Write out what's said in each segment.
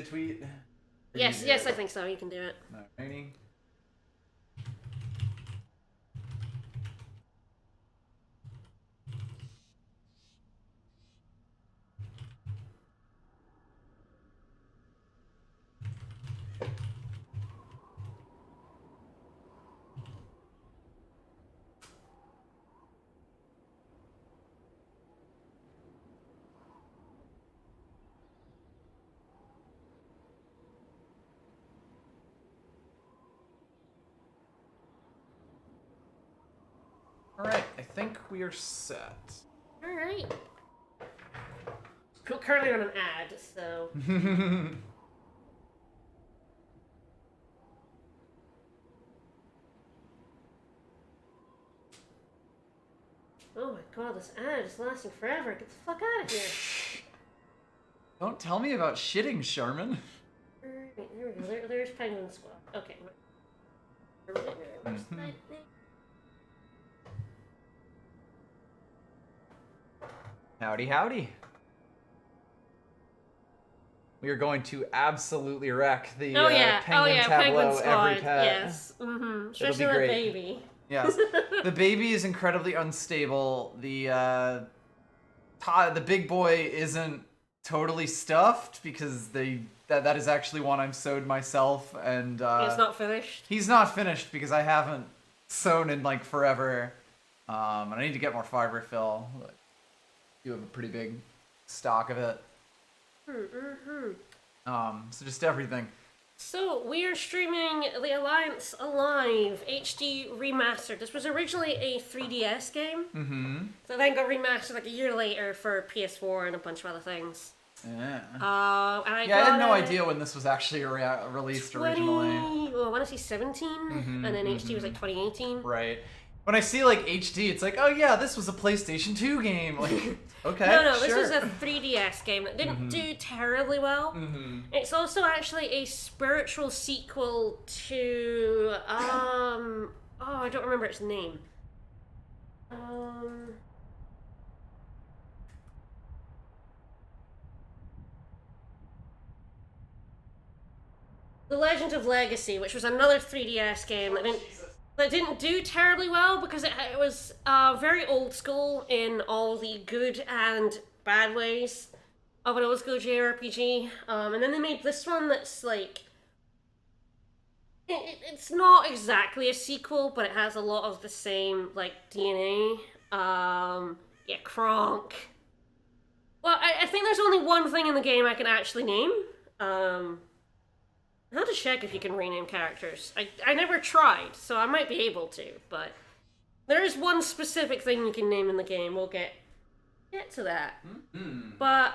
tweet? Yes, yes, I think so. You can do it. Alrighty. Alright, I think we are set. Alright. We're currently on an ad, so... Oh my god, this ad is lasting forever. Get the fuck out of here. Don't tell me about shitting, Sherman. Alright, there we go. There's Penguin Squad. Okay. Howdy, howdy. We are going to absolutely wreck the penguin tableau every pet. Yes. Mm-hmm. Especially the baby. Yes. The baby is incredibly unstable. The big boy isn't totally stuffed because that is actually one I've sewed myself, and he's not finished. He's not finished because I haven't sewn in like forever. And I need to get more fiber fill. You have a pretty big stock of it. So just everything. So we are streaming The Alliance Alive HD Remastered. This was originally a 3DS game. Mm-hmm. So then got remastered like a year later for PS4 and a bunch of other things. Yeah. I had no idea when this was actually released originally. Well, I want to say 17, and then HD was like 2018. Right. When I see like HD, it's like, oh yeah, this was a PlayStation 2 game. Like, okay, No, sure. this was a 3DS game that didn't do terribly well. It's also actually a spiritual sequel to, oh, I don't remember its name. The Legend of Legacy, which was another 3DS game that didn't do terribly well because it was very old school in all the good and bad ways of an old school JRPG. And then they made this one that's like... It's not exactly a sequel, but it has a lot of the same, like, DNA. Yeah, Kronk. Well, I think there's only one thing in the game I can actually name. I have to check if you can rename characters. I never tried, so I might be able to, but there is one specific thing you can name in the game. We'll get to that. But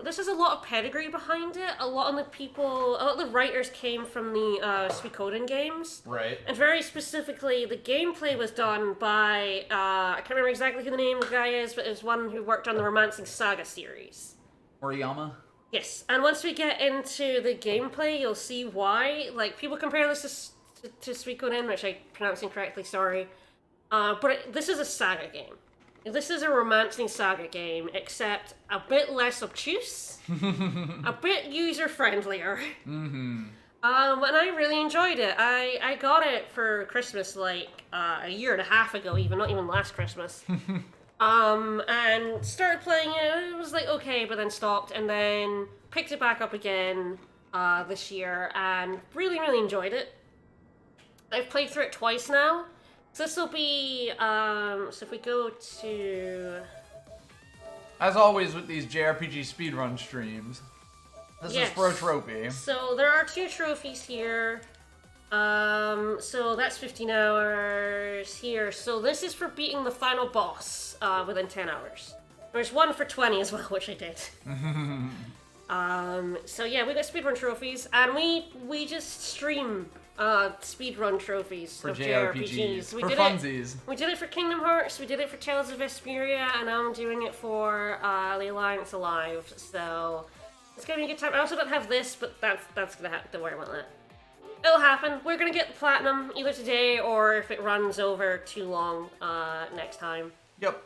this has a lot of pedigree behind it. A lot of the writers came from the Suikoden games. Right. And very specifically, the gameplay was done by, I can't remember exactly who the name of the guy is, but it was one who worked on the Romancing Saga series. Moriyama? Yes, and once we get into the gameplay, you'll see why. Like, people compare this to Suikoden, which I pronounced incorrectly, sorry. But this is a saga game. This is a Romancing Saga game, except a bit less obtuse, a bit user-friendlier. And I really enjoyed it. I got it for Christmas, like, a year and a half ago, not even last Christmas. And started playing it. It was like, okay, but then stopped, and then picked it back up again this year, and really, really enjoyed it. I've played through it twice now. So this will be, so if we go to... As always with these JRPG speedrun streams, this is for a trophy. So there are 2 trophies here. So that's 15 hours here. So this is for beating the final boss within 10 hours. There's one for 20 as well, which I did. So yeah, we got speedrun trophies, and we just stream speedrun trophies for of JRPGs. We for did funsies. We did it for Kingdom Hearts, we did it for Tales of Vesperia, and now I'm doing it for The Alliance Alive. So it's gonna be a good time. I also don't have this, but that's gonna have to worry about that. It'll happen. We're gonna get the platinum either today or if it runs over too long next time. Yep.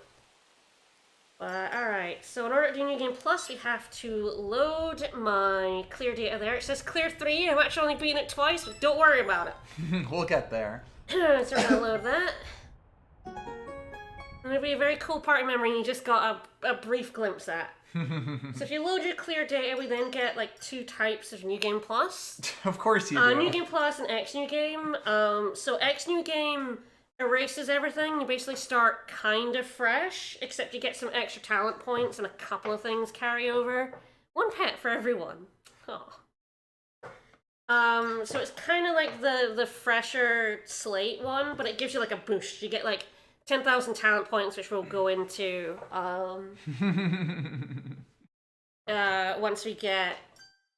But alright, so in order to do New Game Plus, we have to load my clear data there. It says clear 3. I've actually only beaten it twice, but don't worry about it. We'll get there. So we're gonna load that. And it'll be a very cool party memory you just got a brief glimpse at. So if you load your clear data, we then get like 2 types of New Game Plus. Of course you do. New Game Plus and X New Game. So X New Game erases everything. You basically start kind of fresh, except you get some extra talent points and a couple of things carry over. 1 pet for everyone. Oh. So it's kind of like the fresher slate one, but it gives you like a boost. You get like 10,000 talent points, which we'll go into once we get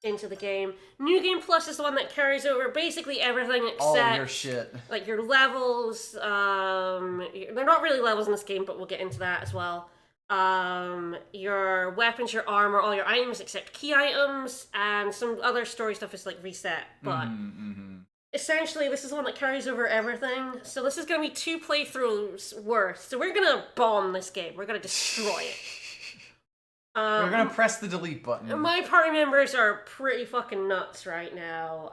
into the game. New Game Plus is the one that carries over basically everything except all your shit. Like your levels. They're not really levels in this game, but we'll get into that as well. Your weapons, your armor, all your items except key items, and some other story stuff is like reset. But essentially, this is the one that carries over everything. So this is going to be 2 playthroughs worth. So we're going to bomb this game. We're going to destroy it. We're gonna press the delete button. My party members are pretty fucking nuts right now.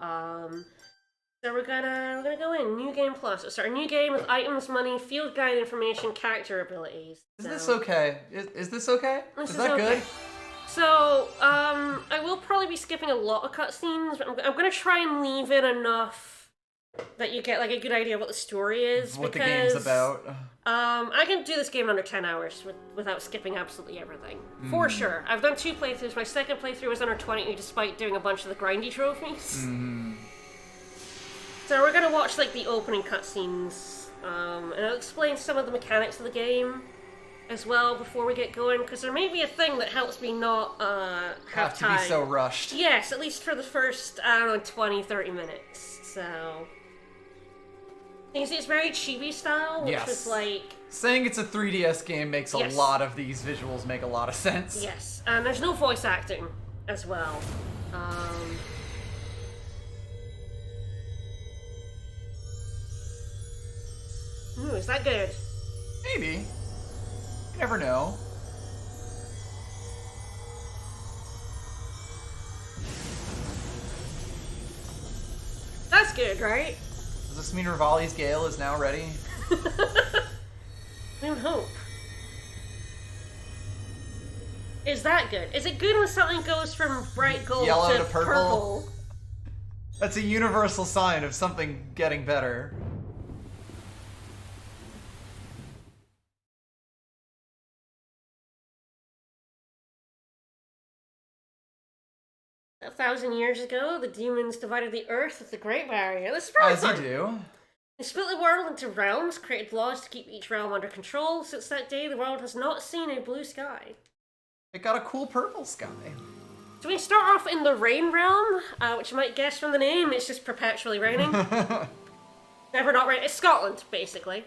So we're gonna go in New Game Plus. It's our new game with items, money, field guide information, character abilities. Is this okay? Is this okay? Is that okay. good? So I will probably be skipping a lot of cutscenes, but I'm gonna try and leave in enough that you get like a good idea of what the story is. What because, the game's about. I can do this game in under 10 hours without skipping absolutely everything. For sure. I've done 2 playthroughs. My second playthrough was under 20 despite doing a bunch of the grindy trophies. So we're gonna watch like the opening cutscenes, and I'll explain some of the mechanics of the game as well before we get going, because there may be a thing that helps me not have to time. be so rushed. Yes, at least for the first, I don't know, 20, 30 minutes. So you can see it's very chibi style, which was like... Saying it's a 3DS game makes a lot of these visuals make a lot of sense. Yes, and there's no voice acting as well. Ooh, is that good? Maybe. You never know. That's good, right? Does this mean Rivali's Gale is now ready? I would hope. Is that good? Is it good when something goes from bright gold Yellow to to purple? That's a universal sign of something getting better. A 1,000 years ago, the demons divided the earth with the Great Barrier. This is probably As you do. They split the world into realms, created laws to keep each realm under control. Since that day, the world has not seen a blue sky. It got a cool purple sky. So we start off in the rain realm, which you might guess from the name, it's just perpetually raining. Never not rain. It's Scotland, basically.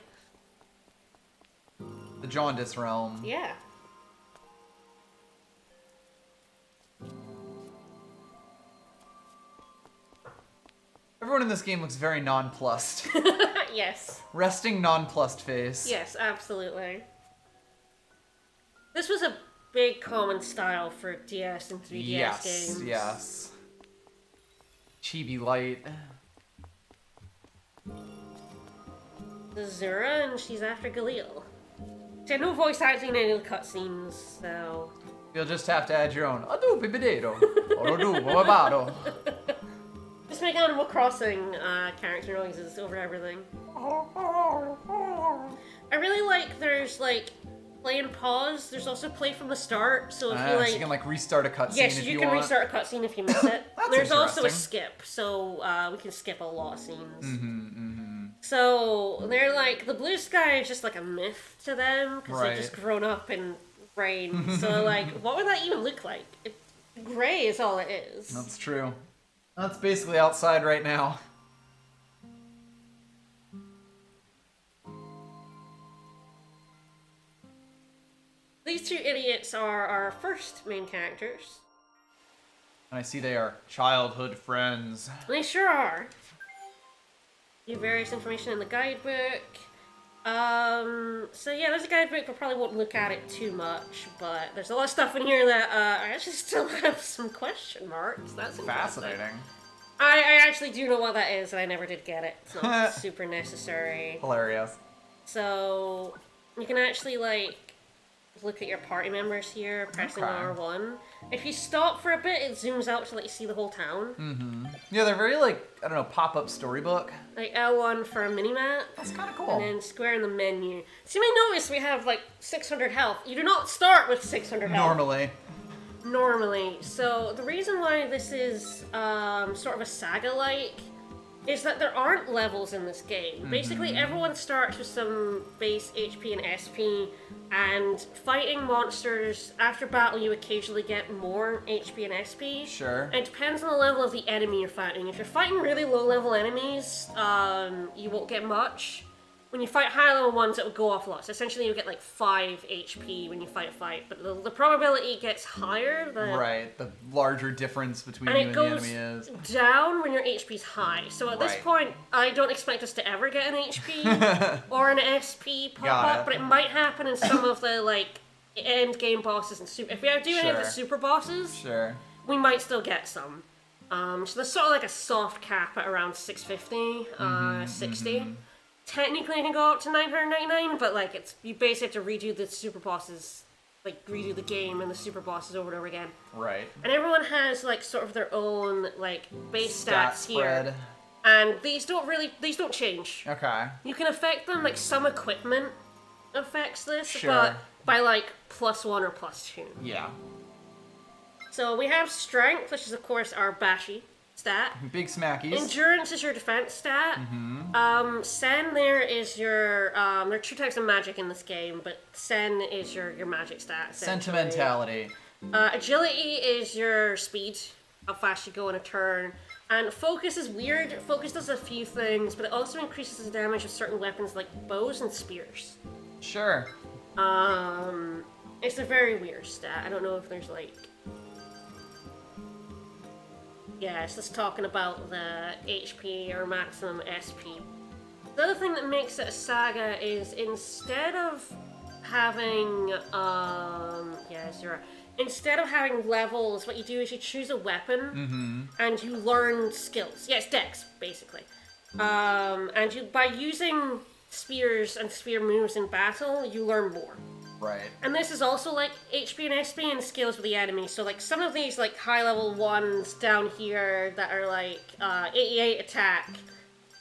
The Jaundice realm. Yeah. Everyone in this game looks very nonplussed. Yes. Resting nonplussed face. Yes, absolutely. This was a big common style for DS and 3DS games. Yes. Chibi light. Azura, and she's after Galil. She had no voice acting in any of the cutscenes, so... You'll just have to add your own. Adu bibidero. Orodu wabado. Just make Animal Crossing character noises over everything. I really like there's like play and pause. There's also play from the start. So if you like, so you can like restart a cutscene. yes, if you want. can restart a cutscene if you miss it. That's There's also a interesting. skip, so we can skip a lot of scenes. So they're like the blue sky is just like a myth to them because they've just grown up in rain. So like, what would that even look like? Gray is all it is. That's true. That's basically outside right now. These 2 idiots are our first main characters. And I see they are childhood friends. They sure are. You have various information in the guidebook. So yeah, there's a guidebook. We probably won't look at it too much, but there's a lot of stuff in here that I actually still have some question marks. That's interesting. Fascinating. I actually do know what that is, and I never did get it. It's not super necessary. Hilarious. So you can actually like look at your party members here, pressing Okay. R1. If you stop for a bit, it zooms out to let you see the whole town. Yeah, they're very like, I don't know, pop-up storybook. Like L1 for a mini-map. That's kind of And cool. then square in the menu. So you may notice we have like 600 health. You do not start with 600 health. Normally. So the reason why this is sort of a saga-like is that there aren't levels in this game. Basically, everyone starts with some base HP and SP, and fighting monsters, after battle you occasionally get more HP and SP. Sure. And it depends on the level of the enemy you're fighting. If you're fighting really low-level enemies, you won't get much. When you fight high-level ones, it will go off a lot. So essentially you get like 5 HP when you fight a fight, but the probability gets higher. Right, the larger difference between And you it and goes the enemy is. down when your HP's high. So at this Right. point, I don't expect us to ever get an HP or an SP pop Got up, it. but it might happen in some of the like end game bosses and super. If we do any of the Sure. super bosses, Sure. we might still get some. So there's sort of like a soft cap at around 650, 60. Technically, it can go up to 999, but like you basically have to redo the super bosses, like redo the game and the super bosses over and over again. Right. And everyone has like sort of their own like base Stat stats spread. here, and these don't change. Okay. You can affect them, like some equipment affects this, Sure. but by like +1 or +2. Yeah. So we have strength, which is of course our bashy stat. Big smackies. Endurance is your defense stat. Sen there is your there are 2 types of magic in this game, but Sen is your magic stat. essentially. Sentimentality. Agility is your speed, how fast you go in a turn. And focus is weird. Focus does a few things, but it also increases the damage of certain weapons like bows and spears. Sure. It's a very weird stat. I don't know if there's like... Yeah, it's just talking about the HP or maximum SP. The other thing that makes it a saga is instead of having, Azura. Instead of having levels, what you do is you choose a weapon and you learn skills. Yeah, it's dex, basically. And you, by using spears and spear moves in battle, you learn more. Right. And this is also like HP and SP and skills with the enemy. So like some of these like high level ones down here that are like 88 attack,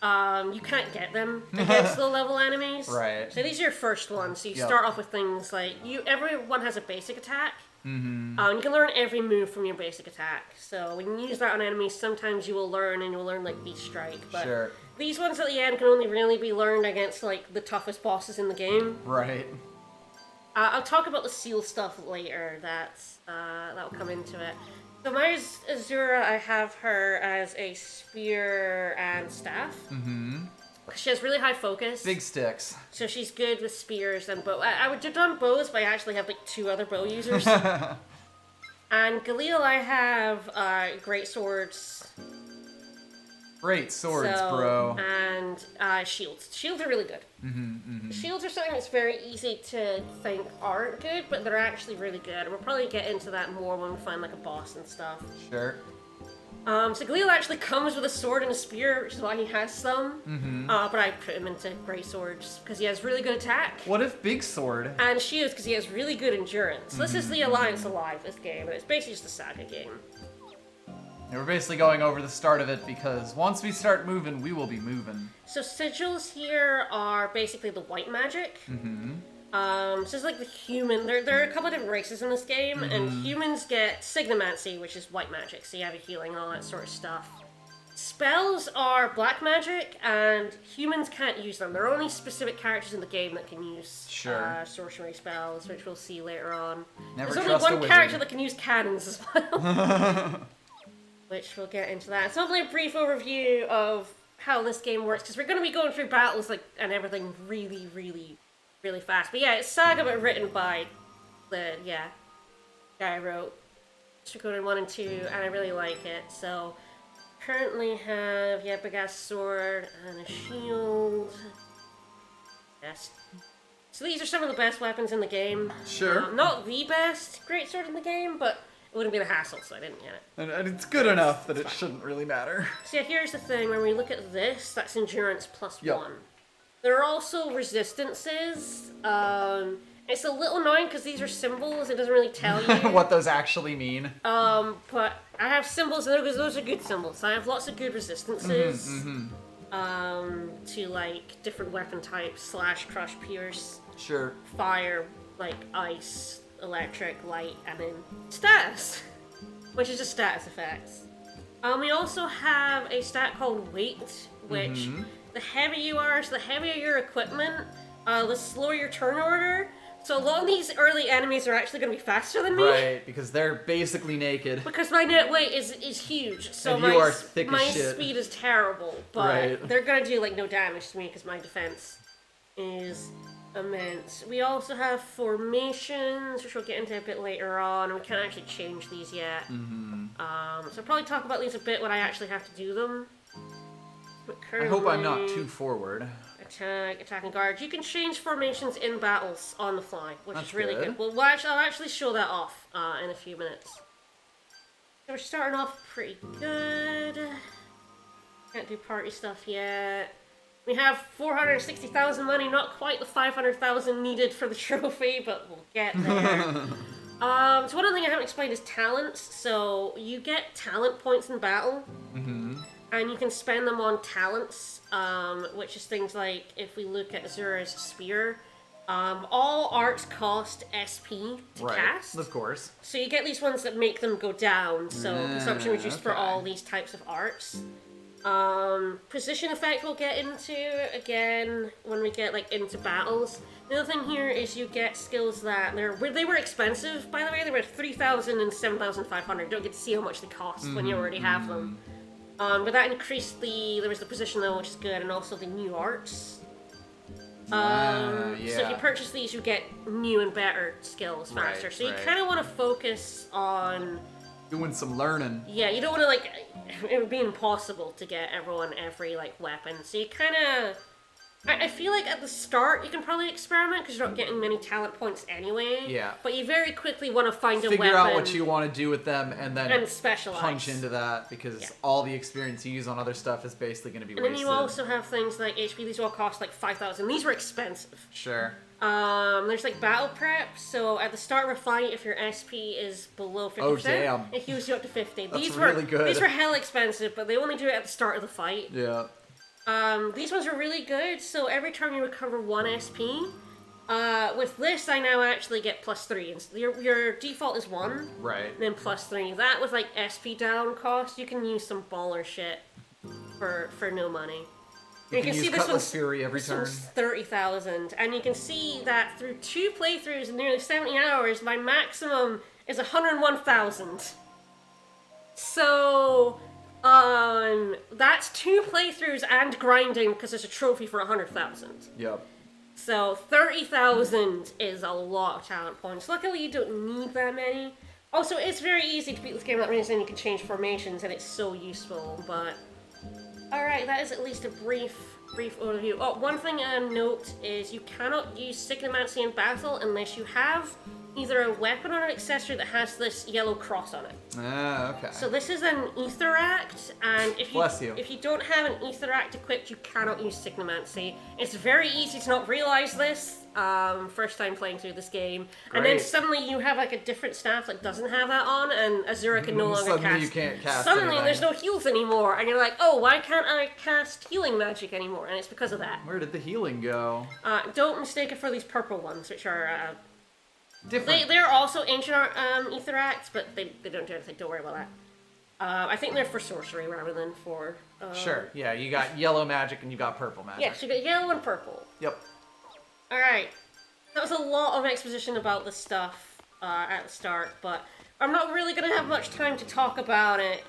you can't get them against low level enemies. Right. So these are your first ones. So you Yep. start off with things like everyone has a basic attack. You can learn every move from your basic attack. So when you use that on enemies, sometimes you will learn like Beast Strike. But Sure. these ones at the end can only really be learned against like the toughest bosses in the game. Right. I'll talk about the seal stuff later. That'll come into it. So my Azura, I have her as a spear and staff. She has really high focus. Big sticks. So she's good with spears and bow. I would have done bows, but I actually have like 2 other bow users. And Galil, I have great swords. Great swords, So, bro. And shields. Shields are really good. Shields are something that's very easy to think aren't good, but they're actually really good. And we'll probably get into that more when we find like a boss and stuff. Sure. So Galil actually comes with a sword and a spear, which is why he has some. But I put him into great swords because he has really good attack. What if big sword? And shields because he has really good endurance. This is the Alliance Alive, this game, and it's basically just a saga game. And we're basically going over the start of it because once we start moving, we will be moving. So sigils here are basically the white magic. So it's like the human. There are a couple of different races in this game, and humans get signomancy, which is white magic, so you have a healing and all that sort of stuff. Spells are black magic, and humans can't use them. There are only specific characters in the game that can use sorcery spells, which we'll see later on. Never There's trust only a one wizard. character that can use cannons as well. Which we'll get into that. So hopefully a brief overview of how this game works, because we're going to be going through battles and everything really, really, really fast. But yeah, it's Saga, but written by the guy who wrote Suikoden 1 and 2, and I really like it. So currently have big ass sword and a shield. best. So these are some of the best weapons in the game. Sure. Not the best greatsword in the game, but it wouldn't be a hassle, so I didn't get it. And it's good enough that it shouldn't really matter. So yeah, here's the thing. When we look at this, that's endurance plus Yep. 1. There are also resistances. It's a little annoying because these are symbols. It doesn't really tell you What those actually mean. But I have symbols there because those are good symbols. I have lots of good resistances. To like different weapon types: slash, crush, pierce, Sure. fire, like ice, electric, light, and then status, which is just status effects. We also have a stat called weight, which the heavier you are, so the heavier your equipment, the slower your turn order. So a lot of these early enemies are actually going to be faster than me. Right, because they're basically naked. Because my net weight is huge, so And you are thick as my shit. speed is terrible. But Right. they're gonna do like no damage to me because my defense is immense. We also have formations, which we'll get into a bit later on, and we can't actually change these yet. So I'll probably talk about these a bit when I actually have to do them. But I hope I'm not currently, too forward. attack, and guard. You can change formations in battles on the fly, which That's is really good. good. Well, I'll actually show that off in a few minutes. So we're starting off pretty good. Can't do party stuff yet. We have 460,000 money, not quite the 500,000 needed for the trophy, but we'll get there. So one other thing I haven't explained is talents. So you get talent points in battle. And you can spend them on talents, which is things like, if we look at Azura's spear, all arts cost SP to cast. Of course. So you get these ones that make them go down, so consumption reduced for okay. all these types of arts. Position effect we'll get into, again, when we get like into battles. The other thing here is you get skills that they were expensive, by the way. They were 3,000 and 7,500. You don't get to see how much they cost when you already have them. But that increased there was the position though, which is good, and also the new arts. So if you purchase these, you get new and better skills faster. So you kind of want to focus on Doing some learning. Yeah, you don't want to like it would be impossible to get everyone every like weapon. So you kind of I feel like at the start you can probably experiment because you're not getting many talent points anyway. Yeah. But you very quickly want to find a weapon. Figure out what you want to do with them and then specialize. punch into that because all the experience you use on other stuff is basically going to be And wasted. then you also have things like HP. These all cost like 5,000. These were expensive. Sure. There's like battle prep. So at the start of a fight, if your SP is below 50%, it heals you up to 50. That's really good. These were hella expensive, but they only do it at the start of the fight. Yeah. These ones are really good, so every time you recover 1 SP, with this I now actually get +3. Your default is 1, Right. then +3. That with like SP down cost, you can use some baller shit for no money. You can use Cutlass Fury every this turn. one's 30,000, and you can see that through 2 playthroughs in nearly 70 hours, my maximum is 101,000. So... that's 2 playthroughs and grinding because there's a trophy for 100,000. Yep. So 30,000 is a lot of talent points. Luckily, you don't need that many. Also, it's very easy to beat this game without realizing you can change formations, and it's so useful. But alright, that is at least a brief overview. Oh, one thing to note is you cannot use Signomancy in battle unless you have either a weapon or an accessory that has this yellow cross on it. Ah, okay. So this is an Etheract, and if you don't have an Etheract equipped, you cannot use Signomancy. It's very easy to not realize this first time playing through this game. Great. And then suddenly you have like a different staff that doesn't have that on, and Azura can no longer Suddenly cast. you can't cast Suddenly anything. there's no heals anymore, and you're like, oh, why can't I cast healing magic anymore? And it's because of that. Where did the healing go? Don't mistake it for these purple ones, which are... Different. They're also ancient Etheracts, but they don't do anything. Don't worry about that. I think they're for sorcery rather than for... Sure, yeah, you got yellow magic and you got purple magic. Yeah, so you got yellow and purple. Yep. Alright. That was a lot of exposition about this stuff at the start, but I'm not really going to have much time to talk about it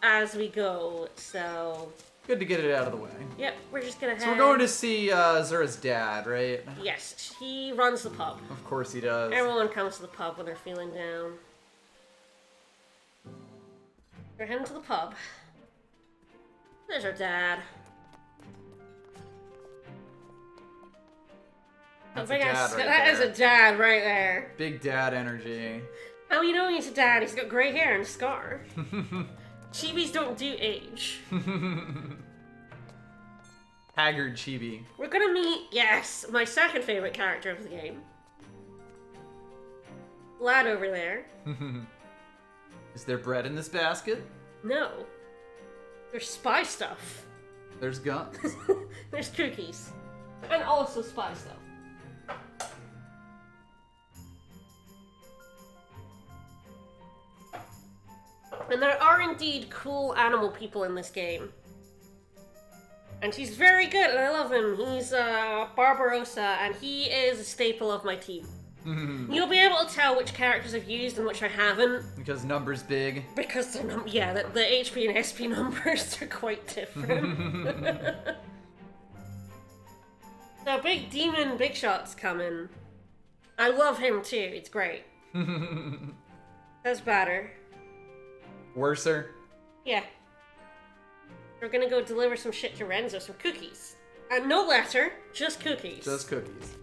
as we go, so... Good to get it out of the way. Yep, we're just going to So we're going to see Zura's dad, right? Yes, he runs the pub. Of course he does. Everyone comes to the pub when they're feeling down. We're heading to the pub. There's our dad. That's a dad right that there. is a dad right there. Big dad energy. How you know he's a dad? He's got grey hair and a scar. Chibis don't do age. Haggard chibi. We're gonna meet, yes, my second favorite character of the game. Lad over there. Is there bread in this basket? No. There's spy stuff. There's guns. There's cookies. And also spy stuff. And there are indeed cool animal people in this game. And he's very good, and I love him. He's Barbarossa, and he is a staple of my team. You'll be able to tell which characters I've used and which I haven't. Because numbers big. Because the the HP and SP numbers are quite different. So Big Demon Big Shot's coming. I love him too, it's great. That's better. Worser. Yeah. We're gonna go deliver some shit to Renzo, some cookies. And no letter, just cookies. Just cookies.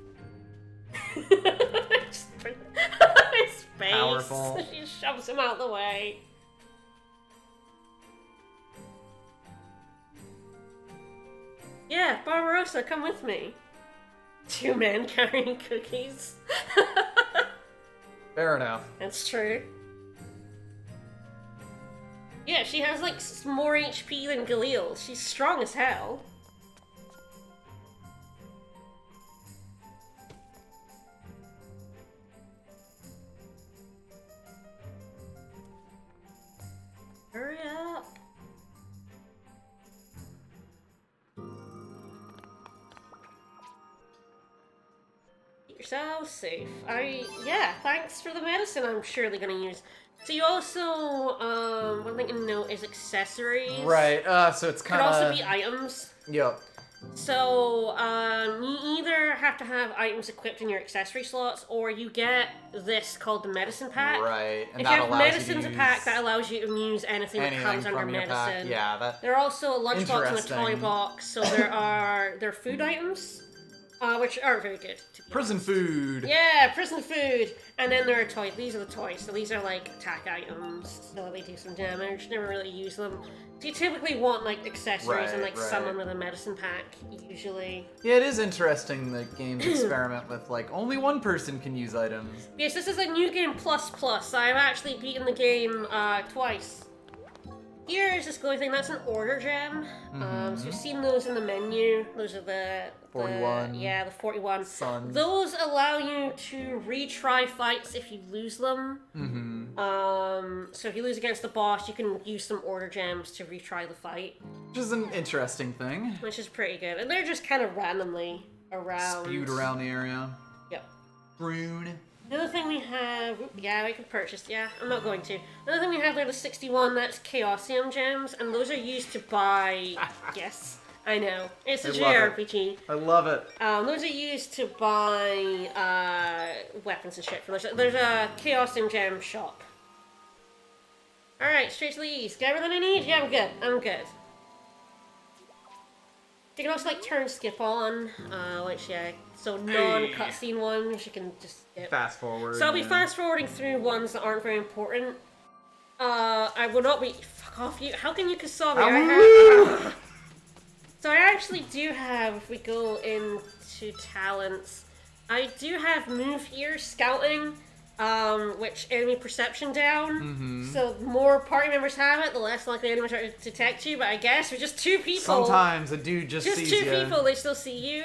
His face. Powerful. She shoves him out the way. Yeah, Barbarossa, come with me. 2 men carrying cookies. Fair enough. That's true. Yeah, she has like more HP than Galil. She's strong as hell. Hurry up. Keep yourself safe. Yeah, thanks for the medicine I'm surely gonna use. So you also, one thing to note is accessories. Right, so it's Could kind of... also be items. Yep. So, you either have to have items equipped in your accessory slots, or you get this called the medicine pack. Right, and if that you have allows medicines you to pack, use that allows you to use anything that comes under from your medicine. pack. Yeah, that... There are also a lunchbox and a Interesting. toy box, so there are food items, which aren't very good. To be Prison honest. food. Yeah, prison food. And then there are toys. These are the toys. So these are like attack items, so they do some damage. Never really use them. So you typically want like accessories and like Right. someone with a medicine pack, usually. Yeah, it is interesting that games experiment with, like, only one person can use items. Yes, this is a new game plus. I've actually beaten the game twice. Here's this glowing thing. That's an order gem. So you've seen those in the menu. Those are the 41. the 41. Suns. Those allow you to retry fights if you lose them. So if you lose against the boss, you can use some order gems to retry the fight, Which is an interesting thing. which is pretty good. And they're just kind of randomly around. Spewed around the area. Yep. Prune. The other thing we have, yeah, we can purchase, yeah, I'm not going to. Another thing we have there, the 61, that's Chaosium gems, and those are used to buy, yes, I know, it's a I love it. JRPG. I love it. Those are used to buy weapons and shit from there's a Chaosium gem shop. Alright, straight to the east. Got everything I need? Yeah, I'm good. You can also like turn skip on, which yeah, so non-cutscene ones you can just skip. Fast forward. So I'll be fast forwarding through ones that aren't very important. I will not be. Fuck off you! How can you Kasami? So I actually do have. If we go into talents, I do have move here, scouting, which enemy perception down. So the more party members have it, the less likely enemies are to detect you. But I guess with just 2 people. Sometimes a dude just sees two ya. people, they still see you.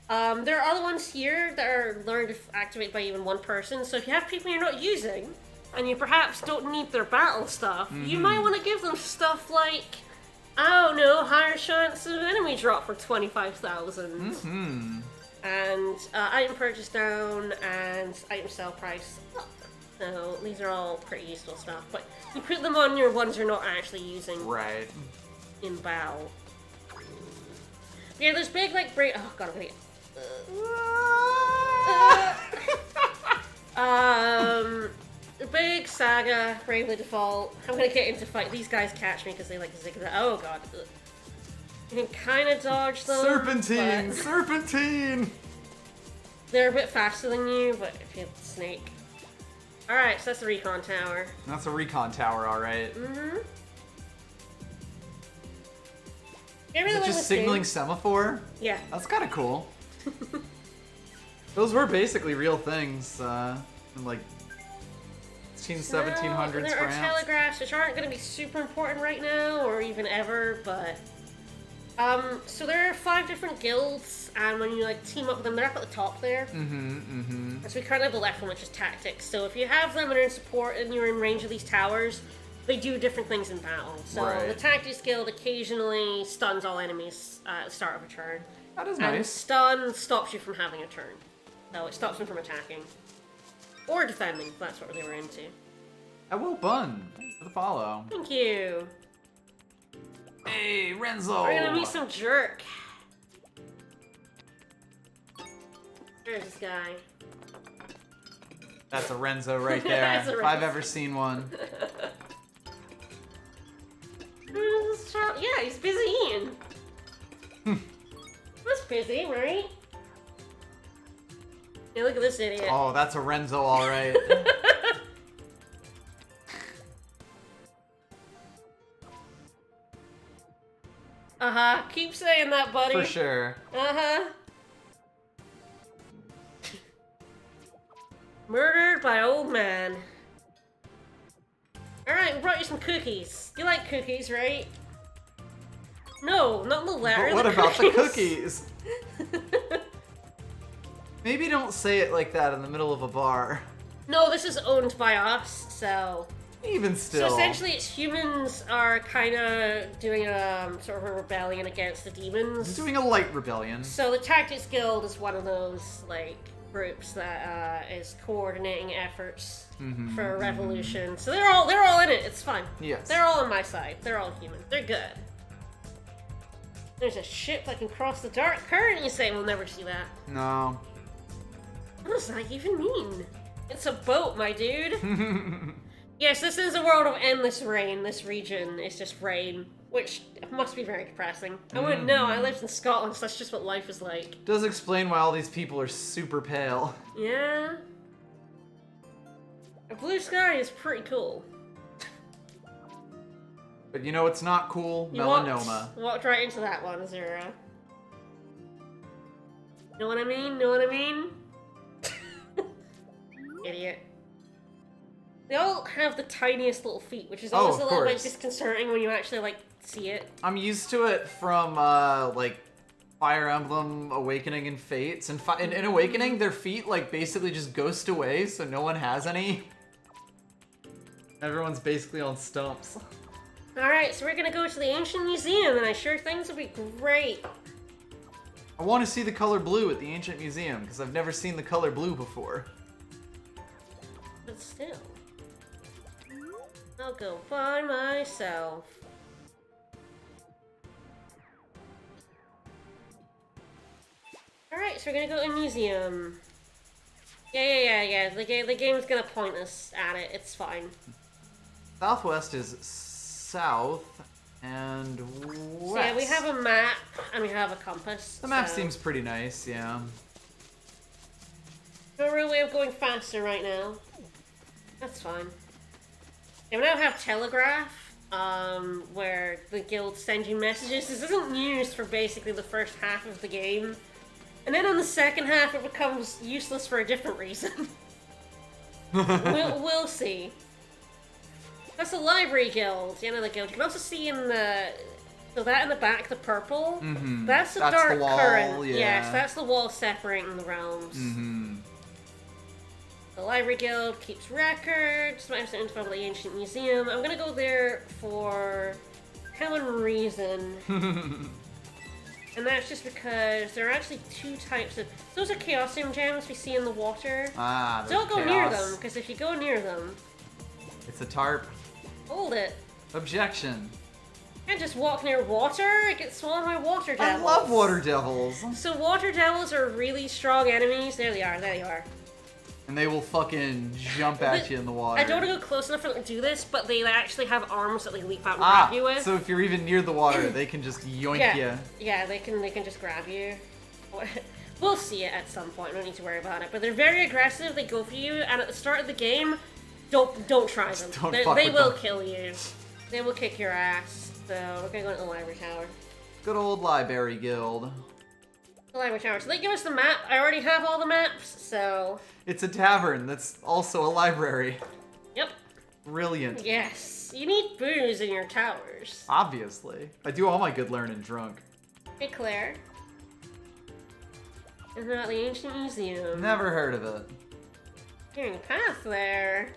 There are other ones here that are learned to activate by even 1 person. So if you have people you're not using, and you perhaps don't need their battle stuff, you might want to give them stuff like, I don't know, higher chance of enemy drop for 25,000. And item purchase down and item sell price up. So these are all pretty useful stuff. But you put them on your ones you're not actually using Right. in battle. Yeah, there's big like break. Oh god, I'm gonna get. Big Saga, Bravely Default. I'm gonna get into fight. These guys catch me because they like zigzag. Oh god. Ugh. You can kind of dodge them. Serpentine! but- Serpentine! They're a bit faster than you, but if you have the snake. Alright, so that's the recon tower. That's a recon tower, alright. Mm-hmm. Is it just signaling semaphore? Yeah. That's kind of cool. Those were basically real things in like 1700s there are France. telegraphs, which aren't going to be super important right now, or even ever, but... so there are 5 different guilds, and when you like team up with them, they're up at the top there. So we currently have the left one, which is tactics. So if you have them and are in support and you're in range of these towers, they do different things in battle. So the tactics guild occasionally stuns all enemies at the start of a turn. That is and nice. stun stops you from having a turn. So it stops them from attacking. Or defending, if that's what they were into. I will bun. Thanks for the follow. Thank you. Hey, Renzo! We're gonna meet some jerk. There's this guy. That's a Renzo right there. That's a if Renzo. I've ever seen one. Yeah, he's busy eating. That's busy, right? Hey, look at this idiot. Oh, that's a Renzo, alright. Uh-huh. Keep saying that, buddy. For sure. Uh-huh. Murdered by old man. Alright, we brought you some cookies. You like cookies, right? No, not the latter. But what the about the cookies? cookies? Maybe don't say it like that in the middle of a bar. No, this is owned by us, so... Even still. So essentially, it's humans are kind of doing a sort of a rebellion against the demons. Doing a light rebellion. So the Tactics Guild is one of those like groups that is coordinating efforts for a revolution. So they're all in it. It's fun. Yes. They're all on my side. They're all human. They're good. There's a ship that can cross the dark current. You say we'll never see that. No. What does that even mean? It's a boat, my dude. Yes, this is a world of endless rain. This region is just rain, which must be very depressing. I wouldn't know. I lived in Scotland, so that's just what life is like. Does explain why all these people are super pale. Yeah. A blue sky is pretty cool. But you know what's not cool? You Melanoma. Walked right into that one, Azura. Know what I mean? Know what I mean? Idiot. They all have the tiniest little feet, which is always a little bit disconcerting when you actually, like, see it. I'm used to it from, like, Fire Emblem Awakening and Fates. And in Awakening, their feet, like, basically just ghost away, so no one has any. Everyone's basically on stumps. Alright, so we're gonna go to the Ancient Museum, and I'm sure things will be great. I want to see the color blue at the Ancient Museum, because I've never seen the color blue before. But still. I'll go by myself. Alright, so we're gonna go to a museum. Yeah. The game's gonna point us at it. It's fine. Southwest is south and west. So yeah, we have a map and we have a compass. The map seems pretty nice, yeah. No real way of going faster right now. That's fine. Yeah, we now have Telegraph, where the guild sends you messages. This isn't used for basically the first half of the game. And then on the second half, it becomes useless for a different reason. we'll see. That's the library guild, the end of the guild. You can also see in the... So that in the back, the purple, that's the dark the wall, current. yeah. Yes, that's the wall separating the realms. The Library Guild keeps records. Might have some info about the Ancient Museum. I'm gonna go there for one reason. And that's just because there are actually 2 types of... Those are Chaosium gems we see in the water. Ah, Don't go near them, because if you go near them... It's a tarp. Hold it. Objection. You can't just walk near water. It gets swallowed by water devils. I love water devils. So water devils are really strong enemies. There they are. And they will fucking jump at you in the water. I don't want to go close enough for them to do this, but they actually have arms that they leap out and grab you with. So if you're even near the water, they can just yoink you. Yeah, they can just grab you. We'll see it at some point. We don't need to worry about it. But they're very aggressive. They go for you, and at the start of the game, don't try them. Don't They fuck with will them. kill you. They will kick your ass. So we're gonna go into the library tower. Good old library guild. The library tower. So they give us the map. I already have all the maps, so... It's a tavern that's also a library. Yep. Brilliant. Yes. You need booze in your towers. Obviously. I do all my good learning drunk. Hey, Claire. Isn't that the ancient museum? Never heard of it. Hearing a path there.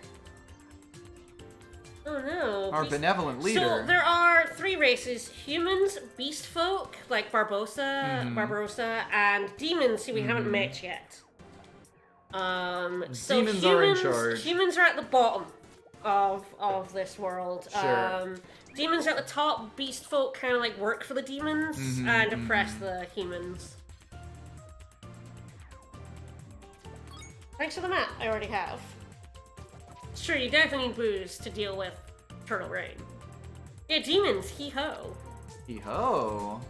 Oh no. Our benevolent leader. So there are 3 races: humans, beast folk like Barbarossa, and demons who we haven't met yet. So Demons are in charge. Humans are at the bottom of this world. Sure. Demons are at the top. Beast folk kind of like work for the demons and oppress the humans. Thanks for the map. I already have. Sure, you definitely need booze to deal with Turtle Rain. Yeah, demons, hee-ho. Hee-ho.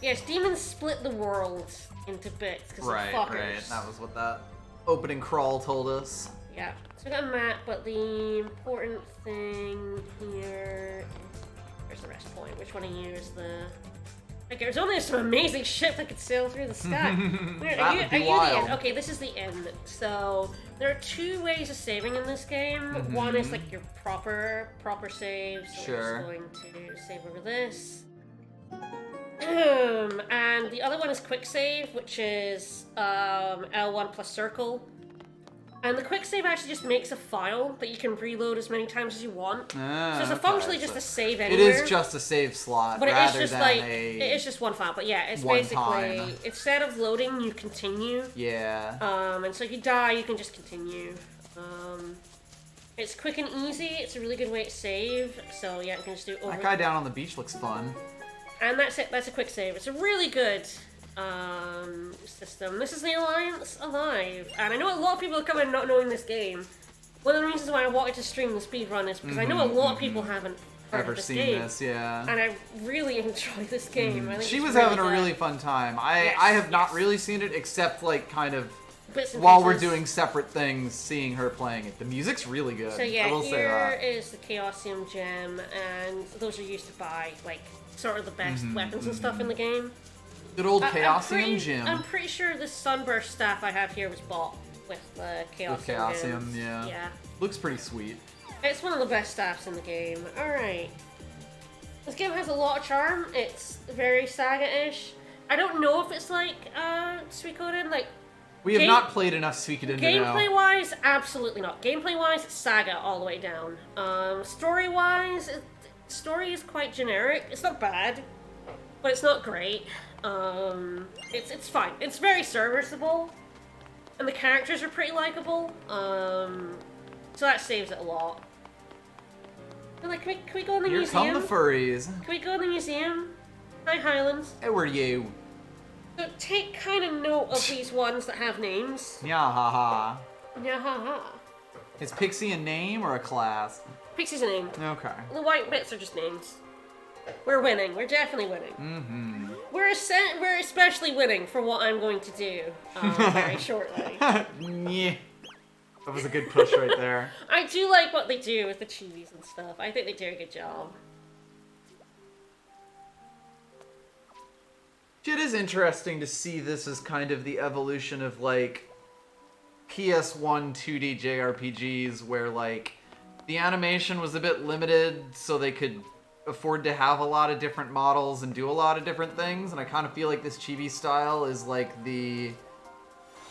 Yes, demons split the world into bits, because Right, they're fuckers. right. That was what that opening crawl told us. Yeah, so we got a map, but the important thing here... Where's the rest point? Which one of you is the... Like, there's only some amazing ship that could sail through the sky. That would be wild. The end? Okay, this is the end. So there are 2 ways of saving in this game. One is like your proper save. So Sure. we're just going to save over this. And the other one is quick save, which is L1 plus circle. And the quick save actually just makes a file that you can reload as many times as you want. So it's functionally just a save It anywhere. is just a save slot But rather it's just than like a... it's just one file. But yeah, it's one basically time. instead of loading, you continue. Yeah. And so if you die, you can just continue. It's quick and easy. It's a really good way to save. So yeah, you can just do over. That guy down on the beach looks fun. And that's it. That's a quick save. It's a really good system. This is the Alliance Alive, and I know a lot of people are coming not knowing this game. One of the reasons why I wanted to stream the speedrun is because I know a lot of people haven't heard Ever of this seen game. this, yeah. And I really enjoy this game. I think She it's was really having a good. really fun time. I Yes, have not yes. really seen it except like kind of Bits and while we're pieces. doing separate things, seeing her playing it. The music's really good. So yeah, I will say here that. is the Chaosium gem, and those are used to buy like sort of the best weapons and stuff in the game. Good old I'm Chaosium gym. I'm pretty sure the Sunburst staff I have here was bought with the Chaosium. With Chaosium, gems. yeah. Yeah. Looks pretty sweet. It's one of the best staffs in the game. Alright. This game has a lot of charm. It's very Saga-ish. I don't know if it's like Suikoden, like We have Game- not played enough Suikoden to know. gameplay-wise, absolutely not. Gameplay-wise, Saga all the way down. Story-wise, story is quite generic. It's not bad, but it's not great. It's fine. It's very serviceable, and the characters are pretty likable. So that saves it a lot. And like, can we go in the Here museum? come the furries. Can we go in the museum? Hi, Highlands. How are you? So take kind of note of these ones that have names. Yeah, haha. Yeah, ha ha. Is Pixie a name or a class? Pixie's a name. Okay. The white bits are just names. We're winning. We're definitely winning. Mm-hmm. We're especially winning for what I'm going to do very shortly. Yeah. That was a good push right there. I do like what they do with the chibis and stuff. I think they do a good job. It is interesting to see this as kind of the evolution of like PS1 2D JRPGs where like the animation was a bit limited so they could afford to have a lot of different models and do a lot of different things, and I kind of feel like this chibi style is like the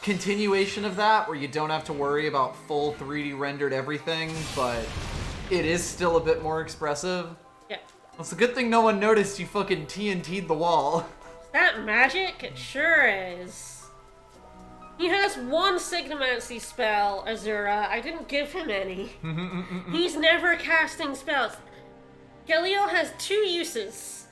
continuation of that, where you don't have to worry about full 3D rendered everything, but it is still a bit more expressive. Yeah. Well, it's a good thing no one noticed you fucking TNT'd the wall. Is that magic? It sure is. He has one Signomancy spell, Azura. I didn't give him any. He's never casting spells. Galil has 2 uses.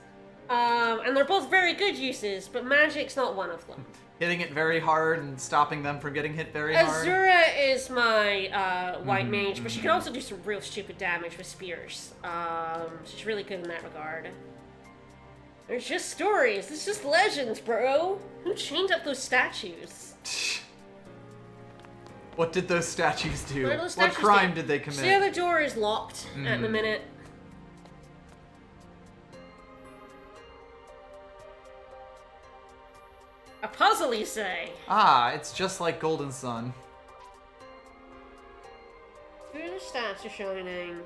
And they're both very good uses, but magic's not one of them. Hitting it very hard and stopping them from getting hit very hard. Azura is my white mage, but she can also do some real stupid damage with spears. She's really good in that regard. There's just stories. It's just legends, bro. Who chained up those statues? What did those statues do? What, those What statues crime do? did they commit? See how the door is locked at the minute? A puzzle, you say? Ah, it's just like Golden Sun. Who are the stats are shining?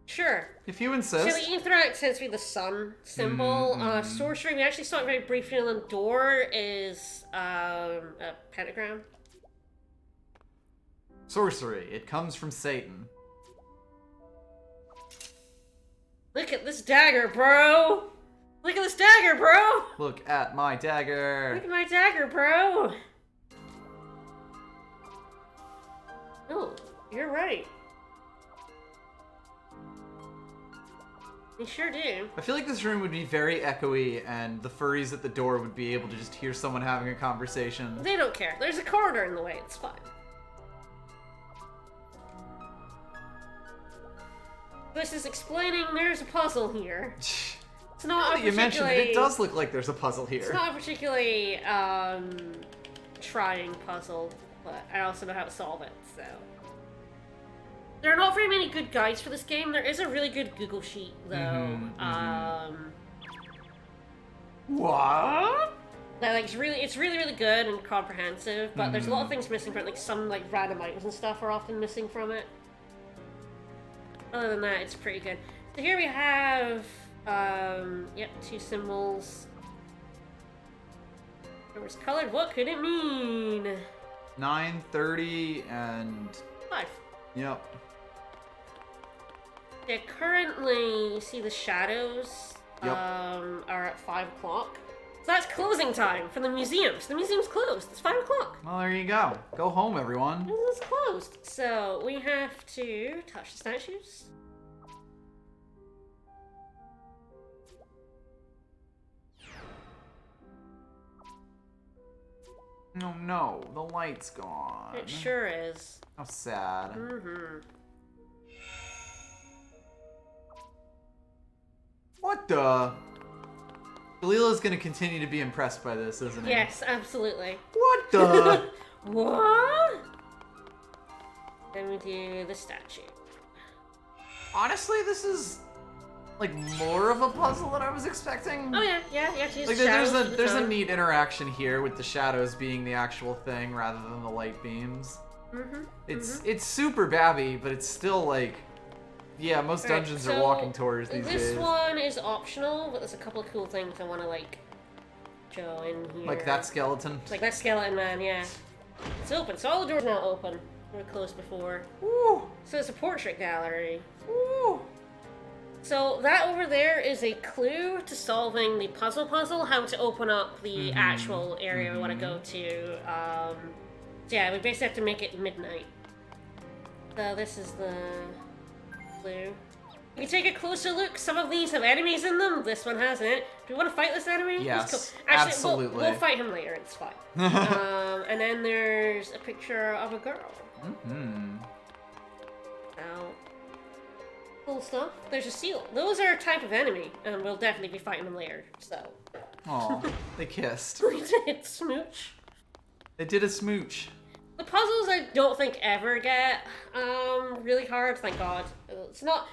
Sure. If you So insist. the ether tends to be the sun symbol. Sorcery, we actually saw it very briefly on the door, is a pentagram. Sorcery. It comes from Satan. Look at this dagger, bro! Look at this dagger, bro! Look at my dagger. Look at my dagger, bro! Oh, you're right. You sure do. I feel like this room would be very echoey, and the furries at the door would be able to just hear someone having a conversation. They don't care. There's a corridor in the way. It's fine. This is explaining there's a puzzle here. It's not Now that you mentioned it, it does look like there's a puzzle here. It's not a particularly trying puzzle, but I also know how to solve it, so. There are not very many good guides for this game. There is a really good Google sheet, though. What? That like it's really good and comprehensive, but there's a lot of things missing from it. Like some like random items and stuff are often missing from it. Other than that, it's pretty good. So here we have, yep, 2 symbols. It was colored. What could it mean? 9:30 and 5. yep. Yeah, currently, you see the shadows Yep. are at 5 o'clock. So that's closing time for the museum. So the museum's closed. It's 5 o'clock. Well, there you go. Go home, everyone. It's closed. So we have to touch the statues. Oh no, the light's gone. It sure is. How sad. What the? Dalila's gonna continue to be impressed by this, isn't he? Yes, absolutely. What the? What? Then we do the statue. Honestly, this is like more of a puzzle than I was expecting. Oh yeah. To use Like the shadows for the there's a tone. neat interaction here with the shadows being the actual thing rather than the light beams. It's super babby, but it's still like, yeah, most Alright, dungeons so are walking towards these this days. one is optional, but there's a couple of cool things I want to like show in here. Like that skeleton. Like that skeleton man, yeah. It's open, so all the doors are now open. They were closed before. Woo! So it's a portrait gallery. Woo! So that over there is a clue to solving the puzzle, how to open up the actual area we want to go to. So yeah, we basically have to make it midnight. So this is the clue. You can take a closer look. Some of these have enemies in them. This one hasn't. Do we want to fight this enemy? Yes, Let's go. Actually, absolutely. We'll fight him later. It's fine. And then there's a picture of a girl. Now, cool stuff. There's a seal. Those are a type of enemy, and we'll definitely be fighting them later. So. Aw, they kissed. We did smooch. They did a smooch. The puzzles I don't think ever get really hard, thank God.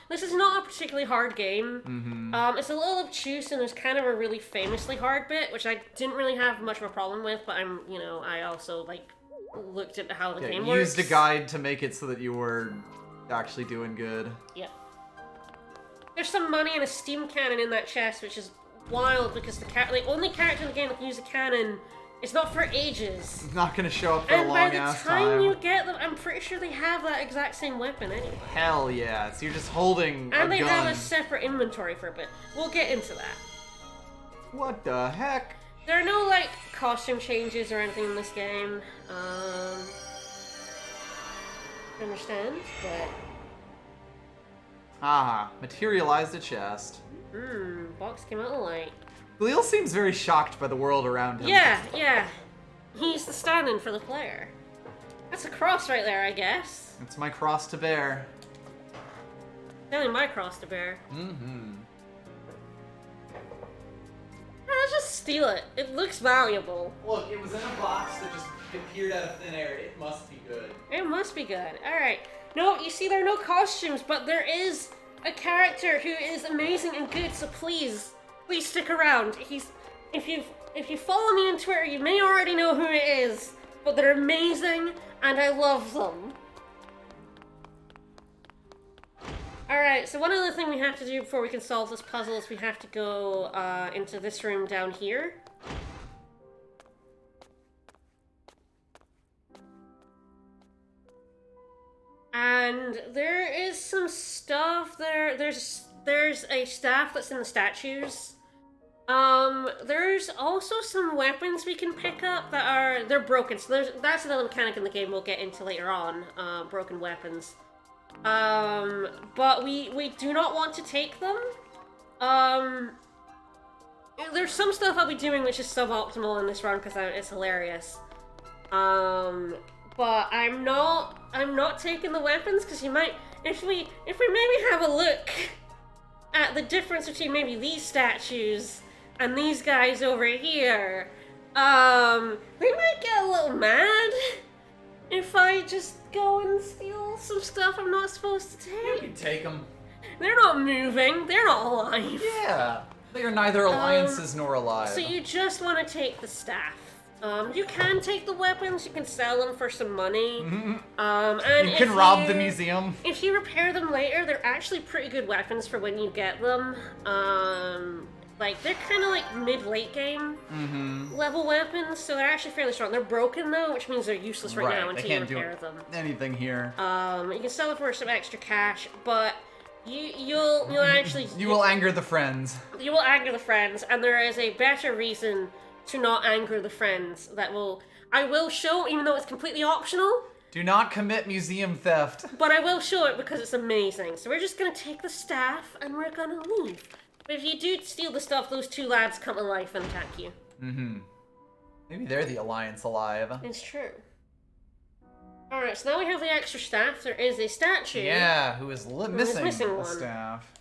This is not a particularly hard game. It's a little obtuse and there's kind of a really famously hard bit, which I didn't really have much of a problem with, but I also like looked at how the game works. Used a guide to make it so that you were actually doing good. Yep. There's some money and a steam cannon in that chest, which is wild because the only character in the game that can use a cannon. It's not for ages. It's not gonna show up for a long ass time. And by the time you get them, I'm pretty sure they have that exact same weapon anyway. Hell yeah, so you're just holding a gun. And they have a separate inventory for a bit. We'll get into that. What the heck? There are no, like, costume changes or anything in this game. I understand, but... Ah, materialized a chest. Box came out of the light. Khalil seems very shocked by the world around him. Yeah. He's the stand-in for the player. That's a cross right there, I guess. It's my cross to bear. Selling my cross to bear. Let's just steal it. It looks valuable. Look, it was in a box that just appeared out of thin air. It must be good. It must be good. Alright. No, you see, there are no costumes, but there is a character who is amazing and good, so please stick around. If you follow me on Twitter, you may already know who it is, but they're amazing, and I love them. Alright, so one other thing we have to do before we can solve this puzzle is we have to go into this room down here. And there is some stuff there. There's a staff that's in the statues. There's also some weapons we can pick up that they're broken. So that's another mechanic in the game we'll get into later on. Broken weapons. But we do not want to take them. There's some stuff I'll be doing which is suboptimal in this run because it's hilarious. But I'm not taking the weapons because you might, if we maybe have a look at the difference between maybe these statues and these guys over here, they might get a little mad if I just go and steal some stuff I'm not supposed to take. You can take them. They're not moving. They're not alive. Yeah. They are neither alliances nor alive. So you just want to take the staff. You can take the weapons, you can sell them for some money. And you can rob the museum. If you repair them later, they're actually pretty good weapons for when you get them. Like, they're kind of like mid-late game level weapons, so they're actually fairly strong. They're broken though, which means they're useless right now until you repair them. Anything here. You can sell them for some extra cash, but you'll actually... You will anger the friends. You will anger the friends, and there is a better reason to not anger the friends I will show, even though it's completely optional. Do not commit museum theft. But I will show it because it's amazing. So we're just gonna take the staff and we're gonna leave. But if you do steal the stuff, those two lads come to life and attack you. Maybe they're the alliance alive. It's true. Alright, so now we have the extra staff. There is a statue. Yeah, who is missing one. the staff.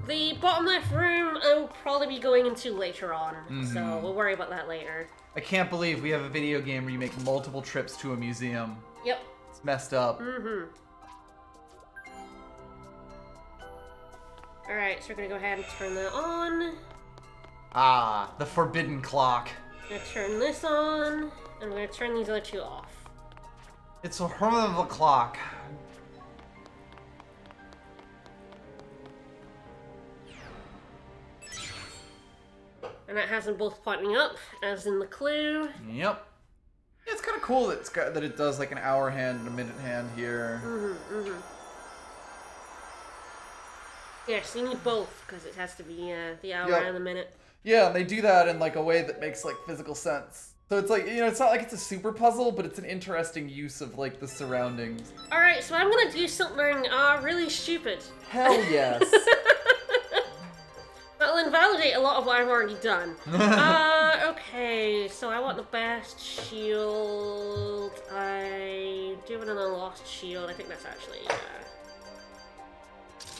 The bottom left room I will probably be going into later on, so we'll worry about that later. I can't believe we have a video game where you make multiple trips to a museum. Yep. It's messed up. Alright, so we're gonna go ahead and turn that on. Ah, the forbidden clock. I'm gonna turn this on, and I'm gonna turn these other two off. It's a horrible clock. And that has them both pointing up, as in the clue. Yep. Yeah, it's kind of cool that it does like an hour hand and a minute hand here. Yes, you need both, because it has to be the hour and the minute. Yeah, and they do that in like a way that makes like physical sense. So it's like, it's not like it's a super puzzle, but it's an interesting use of like the surroundings. Alright, so I'm gonna do something really stupid. Hell yes. That'll invalidate a lot of what I've already done. Okay, so I want the best shield. I do want an unlost shield. I think that's actually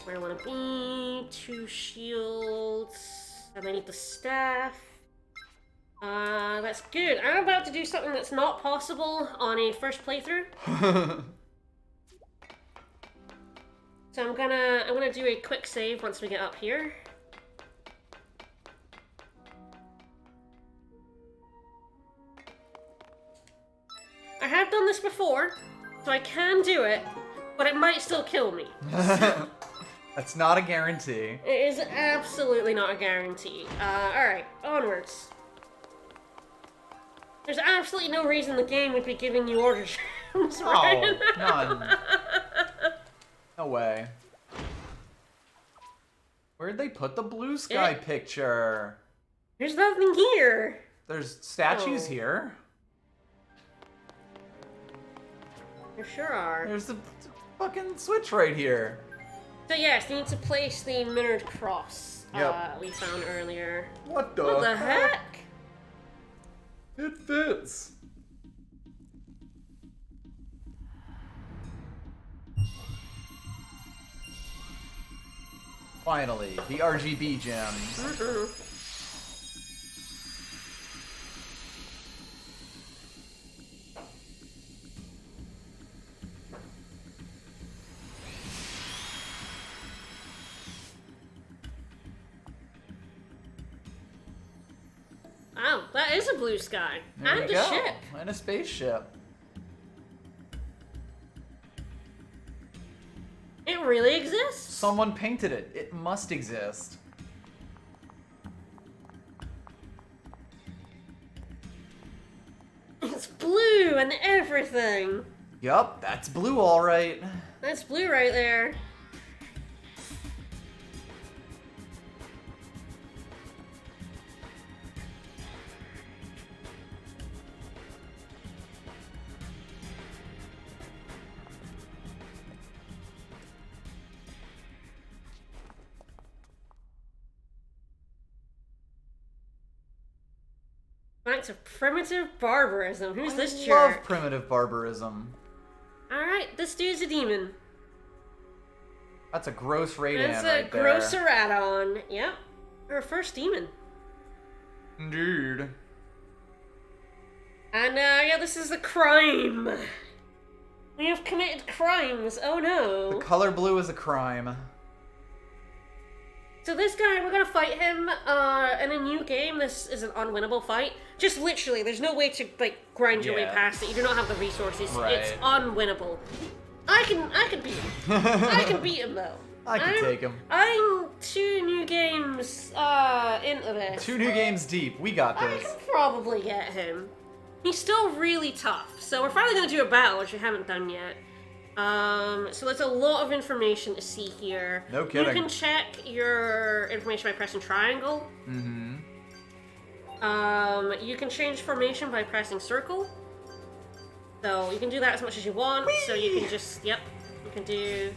where I want to be. 2 shields. And I need the staff. That's good. I'm about to do something that's not possible on a first playthrough. So I'm gonna do a quick save once we get up here. I have done this before, so I can do it, but it might still kill me. That's not a guarantee. It is absolutely not a guarantee. Alright, onwards. There's absolutely no reason the game would be giving you orders. Oh, none. No way. Where'd they put the blue sky picture? There's nothing here. There's statues here. There sure are. There's a fucking switch right here. So yes, you need to place the mirrored cross we found earlier. What the heck? It fits. Finally, the RGB gem. Mm-hmm. Wow, that is a blue sky. There And we a go. ship. And a spaceship. It really exists. Someone painted it. It must exist. It's blue and everything. Yup, that's blue alright. That's blue right there. Back to primitive barbarism. Who's this jerk? Love primitive barbarism. Alright, this dude's a demon. That's a gross rating That's right a there. grosseradon. Yep. Our first demon. Dude. And yeah, this is a crime. We have committed crimes. Oh no. The color blue is a crime. So this guy, we're gonna fight him in a new game. This is an unwinnable fight. Just literally, there's no way to like grind your way Yeah. past it. You do not have the resources. Right. It's unwinnable. I can beat him. I can beat him though. I can take him. I'm 2 new games into this. 2 new games deep. We got I this. can probably get him. He's still really tough. So we're finally gonna do a battle, which we haven't done yet. So there's a lot of information to see here. No kidding. You can check your information by pressing triangle. Mm-hmm. You can change formation by pressing circle. So you can do that as much as you want. Whee! So you can just, yep, you can do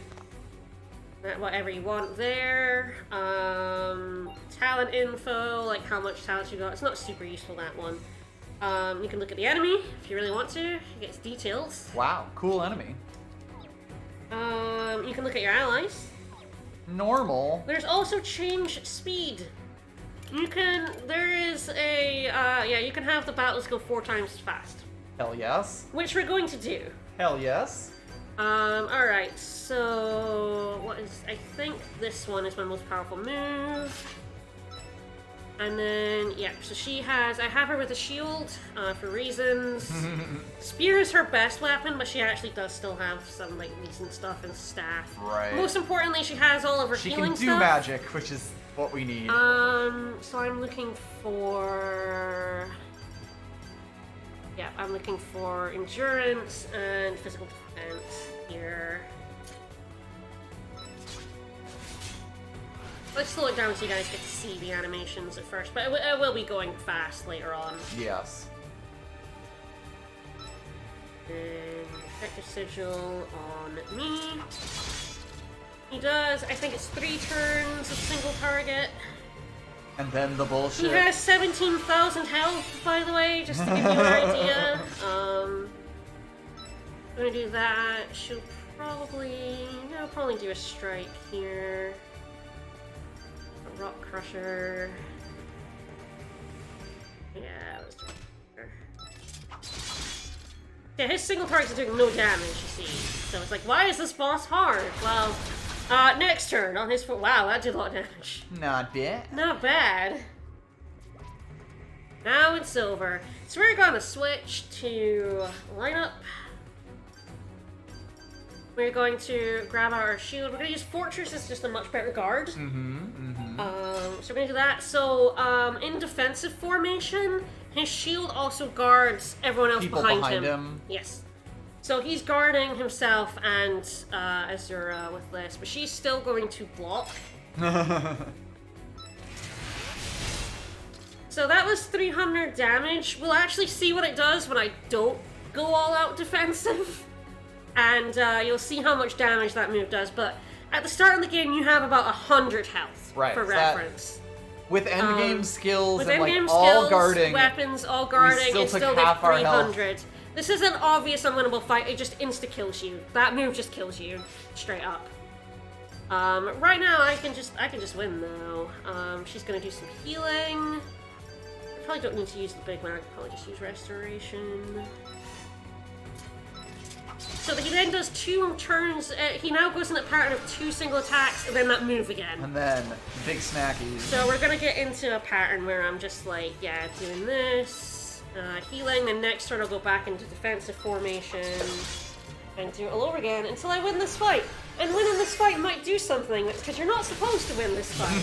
whatever you want there. Talent info, like how much talent you got. It's not super useful, that one. You can look at the enemy if you really want to. You get details. Wow, cool enemy. You can look at your allies. Normal. There's also change speed. You can, you can have the battles go 4 times as fast. Hell yes. Which we're going to do. Hell yes. Alright, so, I think this one is my most powerful move. And then, yeah, so I have her with a shield, for reasons. Spear is her best weapon, but she actually does still have some, like, decent stuff and staff. Right. Most importantly, she has all of her She healing can do stuff. magic, which is what we need. So I'm looking for... Yeah, I'm looking for endurance and physical defense here. Let's slow it down so you guys get to see the animations at first, but it will be going fast later on. Yes. And effective sigil on me. He does, I think it's 3 turns of single target. And then the bullshit. He has 17,000 health, by the way, just to give you an idea. I'm gonna do that. She'll probably do a strike here. A rock crusher. Yeah, let's do her. Yeah, his single targets are doing no damage, you see. So it's like, why is this boss hard? Well, next turn on his foot. Wow, that did a lot of damage. Not bad. Not bad. Now it's over. So we're gonna switch to lineup. We're going to grab our shield. We're gonna use Fortress as just a much better guard. So we're gonna do that. So in defensive formation, his shield also guards everyone else People behind him. Yes. So he's guarding himself and Azura with this, but she's still going to block. So that was 300 damage. We'll actually see what it does when I don't go all out defensive. And you'll see how much damage that move does. But at the start of the game, you have about 100 health, Right, for so that- reference. With endgame skills With and like endgame all skills, guarding. weapons, all guarding, still it's took still half our like health. 300. This is an obvious unwinnable fight. It just insta-kills you. That move just kills you, straight up. Right now I can just win though. She's gonna do some healing. I probably don't need to use the big one. I could probably just use restoration. So he then does 2 turns. He now goes in a pattern of 2 single attacks and then that move again. And then big snackies. So we're gonna get into a pattern where I'm just like, yeah, doing this, healing, and next turn I'll go back into defensive formation and do it all over again until I win this fight. And winning this fight might do something, because you're not supposed to win this fight.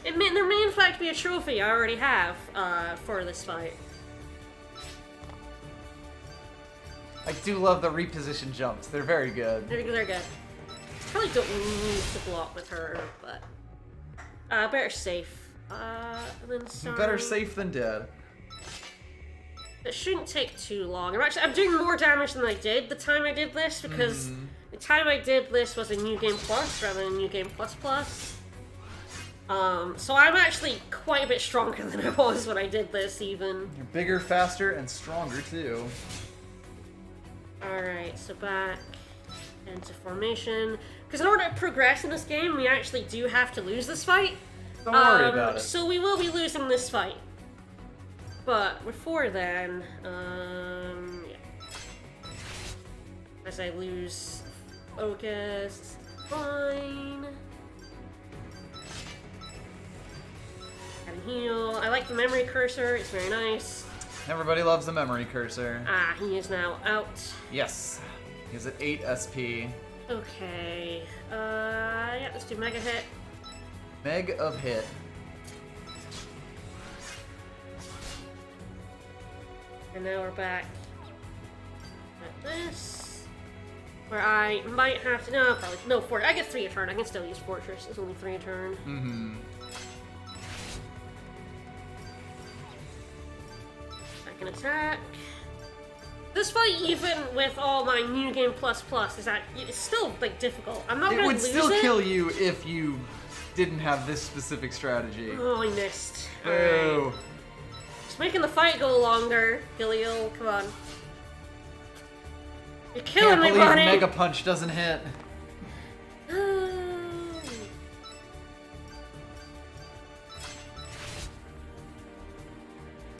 There may in fact be a trophy I already have for this fight. I do love the reposition jumps. They're very good. They're good. Probably don't need to block with her, but better safe. Then sorry. Better safe than dead. It shouldn't take too long. I'm doing more damage than I did the time I did this, because the time I did this was a New Game Plus rather than New Game Plus Plus. So I'm actually quite a bit stronger than I was when I did this, even. You're bigger, faster, and stronger, too. Alright, so back into formation. Because in order to progress in this game, we actually do have to lose this fight. Don't worry about it. So we will be losing this fight. But before then, yeah. As I lose focus, fine. And heal. I like the memory cursor, it's very nice. Everybody loves the memory cursor. Ah, he is now out. Yes. He's at 8 SP. Okay. Yeah, let's do Mega Hit. Meg of hit. And now we're back at this. Where I might have to, no, probably, no, I get 3 a turn. I can still use Fortress. It's only 3 a turn. Mm-hmm. I can attack. This fight, even with all my New Game Plus Plus, it's still, like, difficult. I'm not gonna lose it. It would still kill you if you didn't have this specific strategy. Oh, I missed. Boo. Alright. Just making the fight go longer. Gilliel, come on. You're killing me, buddy! Can't believe Mega Punch doesn't hit.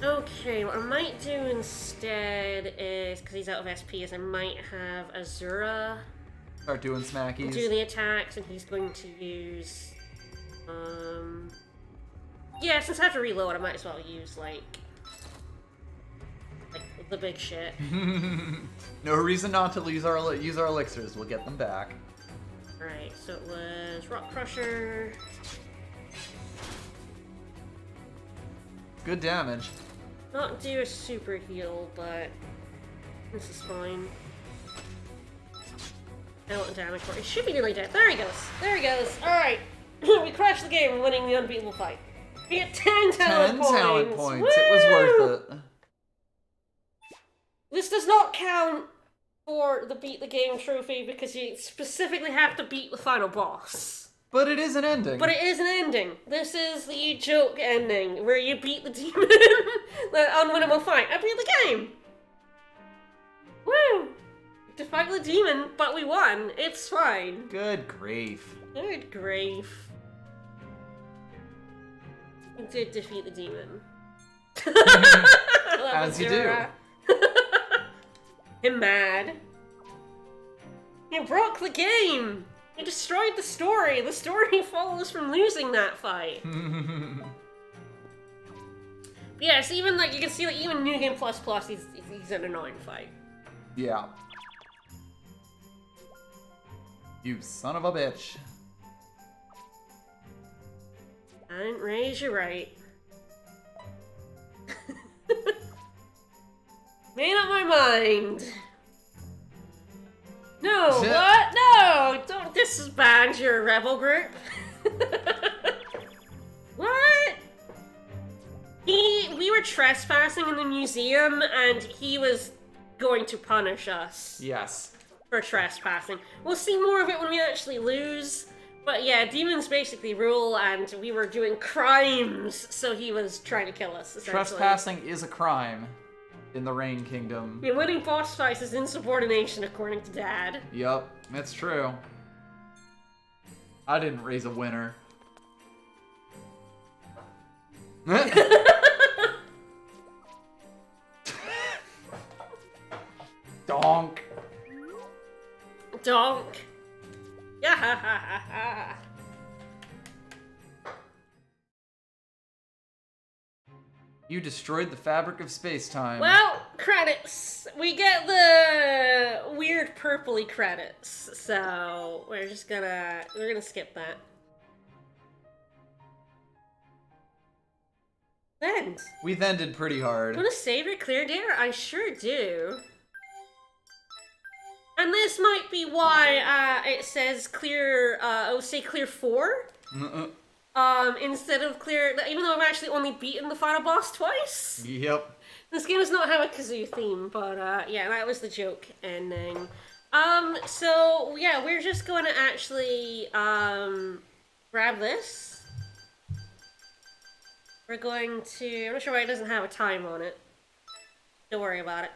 Okay, what I might do instead is, because he's out of SP, is I might have Azura Start doing smackies. do the attacks, and he's going to use, yeah, since I have to reload, I might as well use, like the big shit. No reason not to use our elixirs. We'll get them back. Alright, so it was Rock Crusher. Good damage. Not do a super heal, but this is fine. I don't damage for it. It should be nearly dead. There he goes. There he goes. Alright. We crashed the game, winning the unbeatable fight. We get 10 talent points. 10 talent points. Woo! It was worth it. This does not count for the beat the game trophy because you specifically have to beat the final boss. But it is an ending. But it is an ending. This is the joke ending where you beat the demon. The unwinnable fight. I beat the game. Woo! Defied the demon, but we won. It's fine. Good grief. Good grief. We did defeat the demon. As you do. Him mad. You broke the game! You destroyed the story! The story follows from losing that fight. Yes, even like you can see, like even New Game Plus Plus, he's an annoying fight. Yeah. You son of a bitch. I didn't raise you right. Made up my mind. No, what? No! Don't disband your rebel group. What? We were trespassing in the museum and he was going to punish us. Yes. For trespassing. We'll see more of it when we actually lose. But yeah, demons basically rule and we were doing crimes, so he was trying to kill us, essentially. Trespassing is a crime in the Rain Kingdom. Yeah, winning boss fights is insubordination, according to Dad. Yup, that's true. I didn't raise a winner. Donk. Donk. Yeah, ha, ha, ha, ha. You destroyed the fabric of space-time. Well, credits. We get the weird purpley credits, so we're gonna skip that. End. We've ended pretty hard. Want to save your clear dare? I sure do. And this might be why it says clear. Say clear 4. Instead of clear, even though I've actually only beaten the final boss twice. Yep. This game does not have a kazoo theme, but yeah, that was the joke ending. So yeah, we're just going to actually grab this. We're going to. I'm not sure why it doesn't have a time on it. Don't worry about it.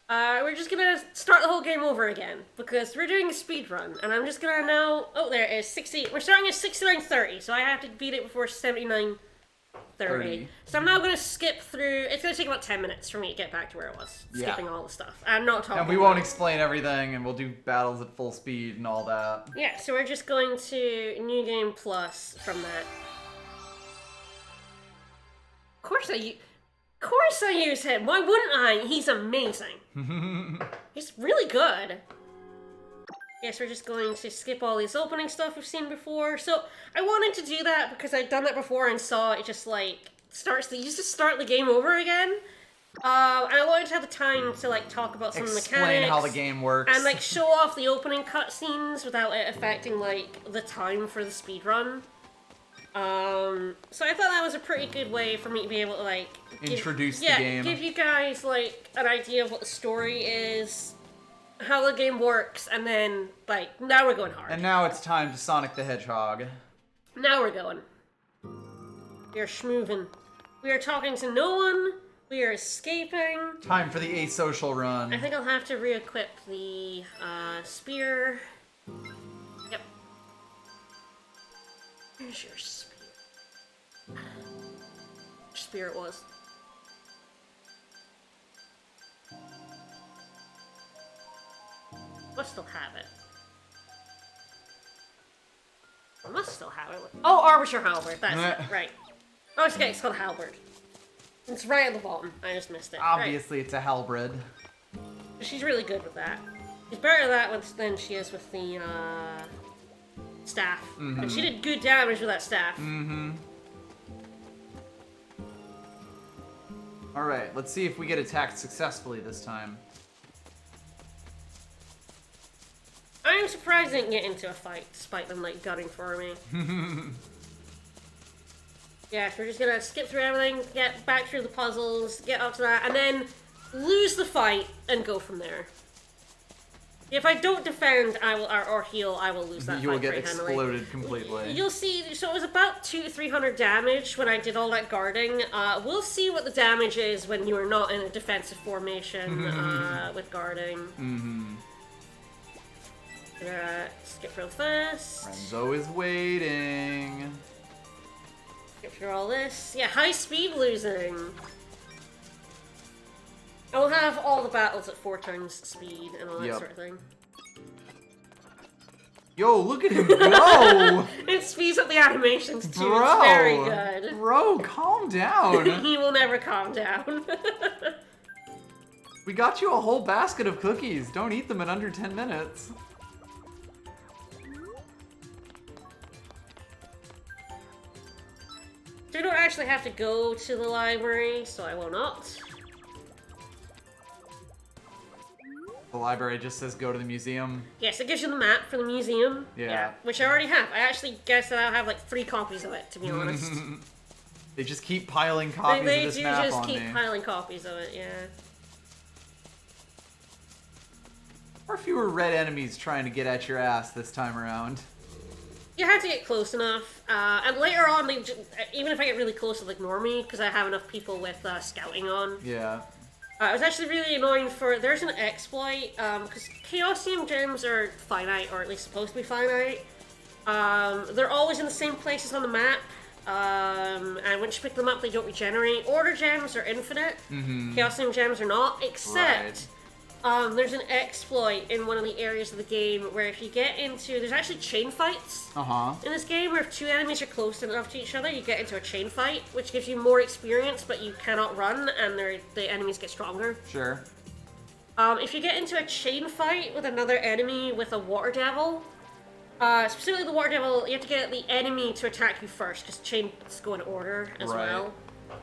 We're just gonna start the whole game over again, because we're doing a speed run, and I'm just gonna now... Oh, there it is, 60... We're starting at 69:30, so I have to beat it before 79:30. So I'm now gonna skip through... It's gonna take about 10 minutes for me to get back to where I was, skipping all the stuff. I'm not talking And we won't explain everything, and we'll do battles at full speed and all that. Yeah, so we're just going to New Game Plus from that. Of course I use him. Why wouldn't I? He's amazing. He's really good. Yes, we're just going to skip all this opening stuff we've seen before. So I wanted to do that because I'd done that before and saw it just like you just start the game over again. And I wanted to have the time to like talk about some mechanics. Explain how the game works. And like show off the opening cutscenes without it affecting like the time for the speedrun. So I thought that was a pretty good way for me to be able to, like... Introduce the game. Give you guys, like, an idea of what the story is, how the game works, and then, like, now we're going hard. And now it's time to Sonic the Hedgehog. Now we're going. We are schmoovin'. We are talking to no one. We are escaping. Time for the asocial run. I think I'll have to re-equip the, spear. Yep. Here's your spear. Which spear it was. Must still have it. I must still have it. Oh, Arbiter Halberd. That's it. Right. Oh, okay, it's called Halberd. It's right at the bottom. I just missed it. Obviously, it's a halberd. She's really good with that. She's better at that than she is with the, staff. Mm-hmm. And she did good damage with that staff. Mm-hmm. Alright, let's see if we get attacked successfully this time. I'm surprised I didn't get into a fight, despite them, like, gutting for me. Yeah, so we're just gonna skip through everything, get back through the puzzles, get up to that, and then lose the fight and go from there. If I don't defend, I will, or heal, I will lose that You will fight get pretty handily. exploded completely. You'll see, so it was about 200 to 300 damage when I did all that guarding. We'll see what the damage is when you are not in a defensive formation with guarding. Skip real fast. Renzo is waiting. Skip through all this. Yeah, high speed losing. I'll have all the battles at 4 times speed and all that sort of thing. Yo, look at him go! It speeds up the animations too. Bro, it's very good. Bro, calm down. He will never calm down. We got you a whole basket of cookies. Don't eat them in under 10 minutes. So we don't actually have to go to the library, so I will not. The library just says go to the museum. Yes, it gives you the map for the museum. Yeah. Which I already have. I actually guess that I'll have like 3 copies of it, to be honest. They just keep piling copies of this map on me. They do just keep piling copies of it, yeah. Or fewer red enemies trying to get at your ass this time around. You have to get close enough, and later on, even if I get really close, they'll ignore me, because I have enough people with scouting on. Yeah. It was actually really annoying there's an exploit, because Chaosium gems are finite, or at least supposed to be finite, They're always in the same places on the map. And once you pick them up, they don't regenerate. Order gems are infinite. Chaosium gems are not, except there's an exploit in one of the areas of the game where if you get into... There's actually chain fights in this game where if two enemies are close enough to each other, you get into a chain fight, which gives you more experience, but you cannot run, and the enemies get stronger. Sure. If you get into a chain fight with another enemy with a water devil, specifically the water devil, you have to get the enemy to attack you first, because chains go in order as well.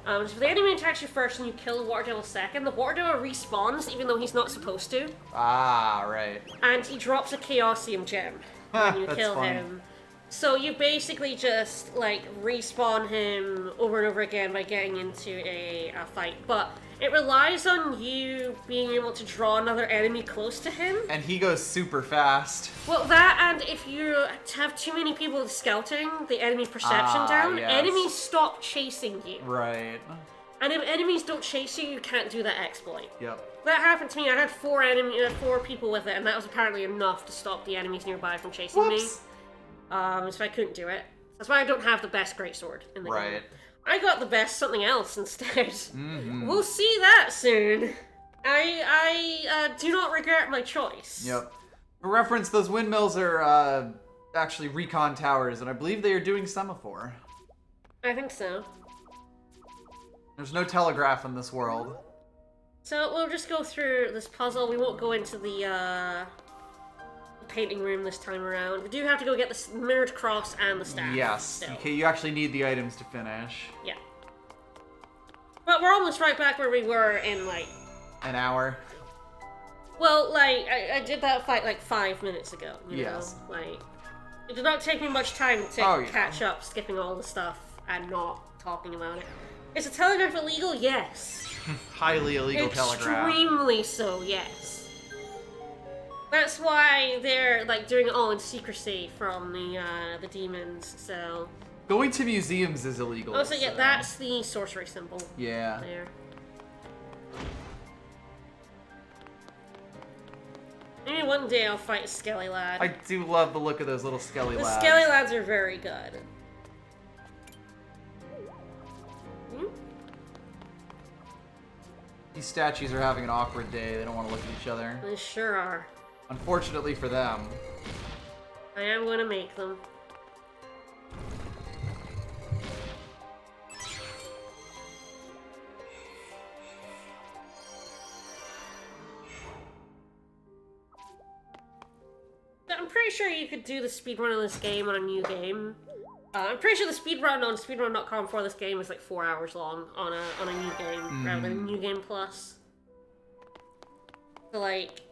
So if the enemy attacks you first and you kill the water devil second, the water devil respawns even though he's not supposed to. Ah, right. And he drops a Chaosium gem when you kill funny. him. So you basically just, like, respawn him over and over again by getting into a fight. But it relies on you being able to draw another enemy close to him. And he goes super fast. Well, that and if you have too many people scouting the enemy perception down, yes. enemies stop chasing you. Right. And if enemies don't chase you, you can't do that exploit. Yep. That happened to me. I had four people with it, and that was apparently enough to stop the enemies nearby from chasing me. So I couldn't do it. That's why I don't have the best greatsword in the game. I got the best something else instead. We'll see that soon. I do not regret my choice. Yep. For reference, those windmills are actually recon towers, and I believe they are doing semaphore. I think so. There's no telegraph in this world. So we'll just go through this puzzle. We won't go into the painting room this time around. We do have to go get the mirrored cross and the staff. Yes. Still. Okay, you actually need the items to finish. Yeah. But we're almost right back where we were in, like... An hour. Well, like, I did that fight, like, 5 minutes ago, you know? Like, it did not take me much time to catch up, skipping all the stuff and not talking about it. Is a telegraph illegal? Yes. Highly illegal telegraph. Extremely so, yes. That's why they're, like, doing it all in secrecy from the demons, so... Going to museums is illegal. Oh, so yeah, that's the sorcery symbol. Yeah. There. Maybe one day I'll fight a Skelly Lad. I do love the look of those little Skelly lads. The Skelly Lads are very good. These statues are having an awkward day. They don't want to look at each other. They sure are. Unfortunately for them. I am going to make them. I'm pretty sure you could do the speedrun of this game on a new game. I'm pretty sure the speedrun on speedrun.com for this game is like 4 hours long on a new game rather than New Game Plus. So like,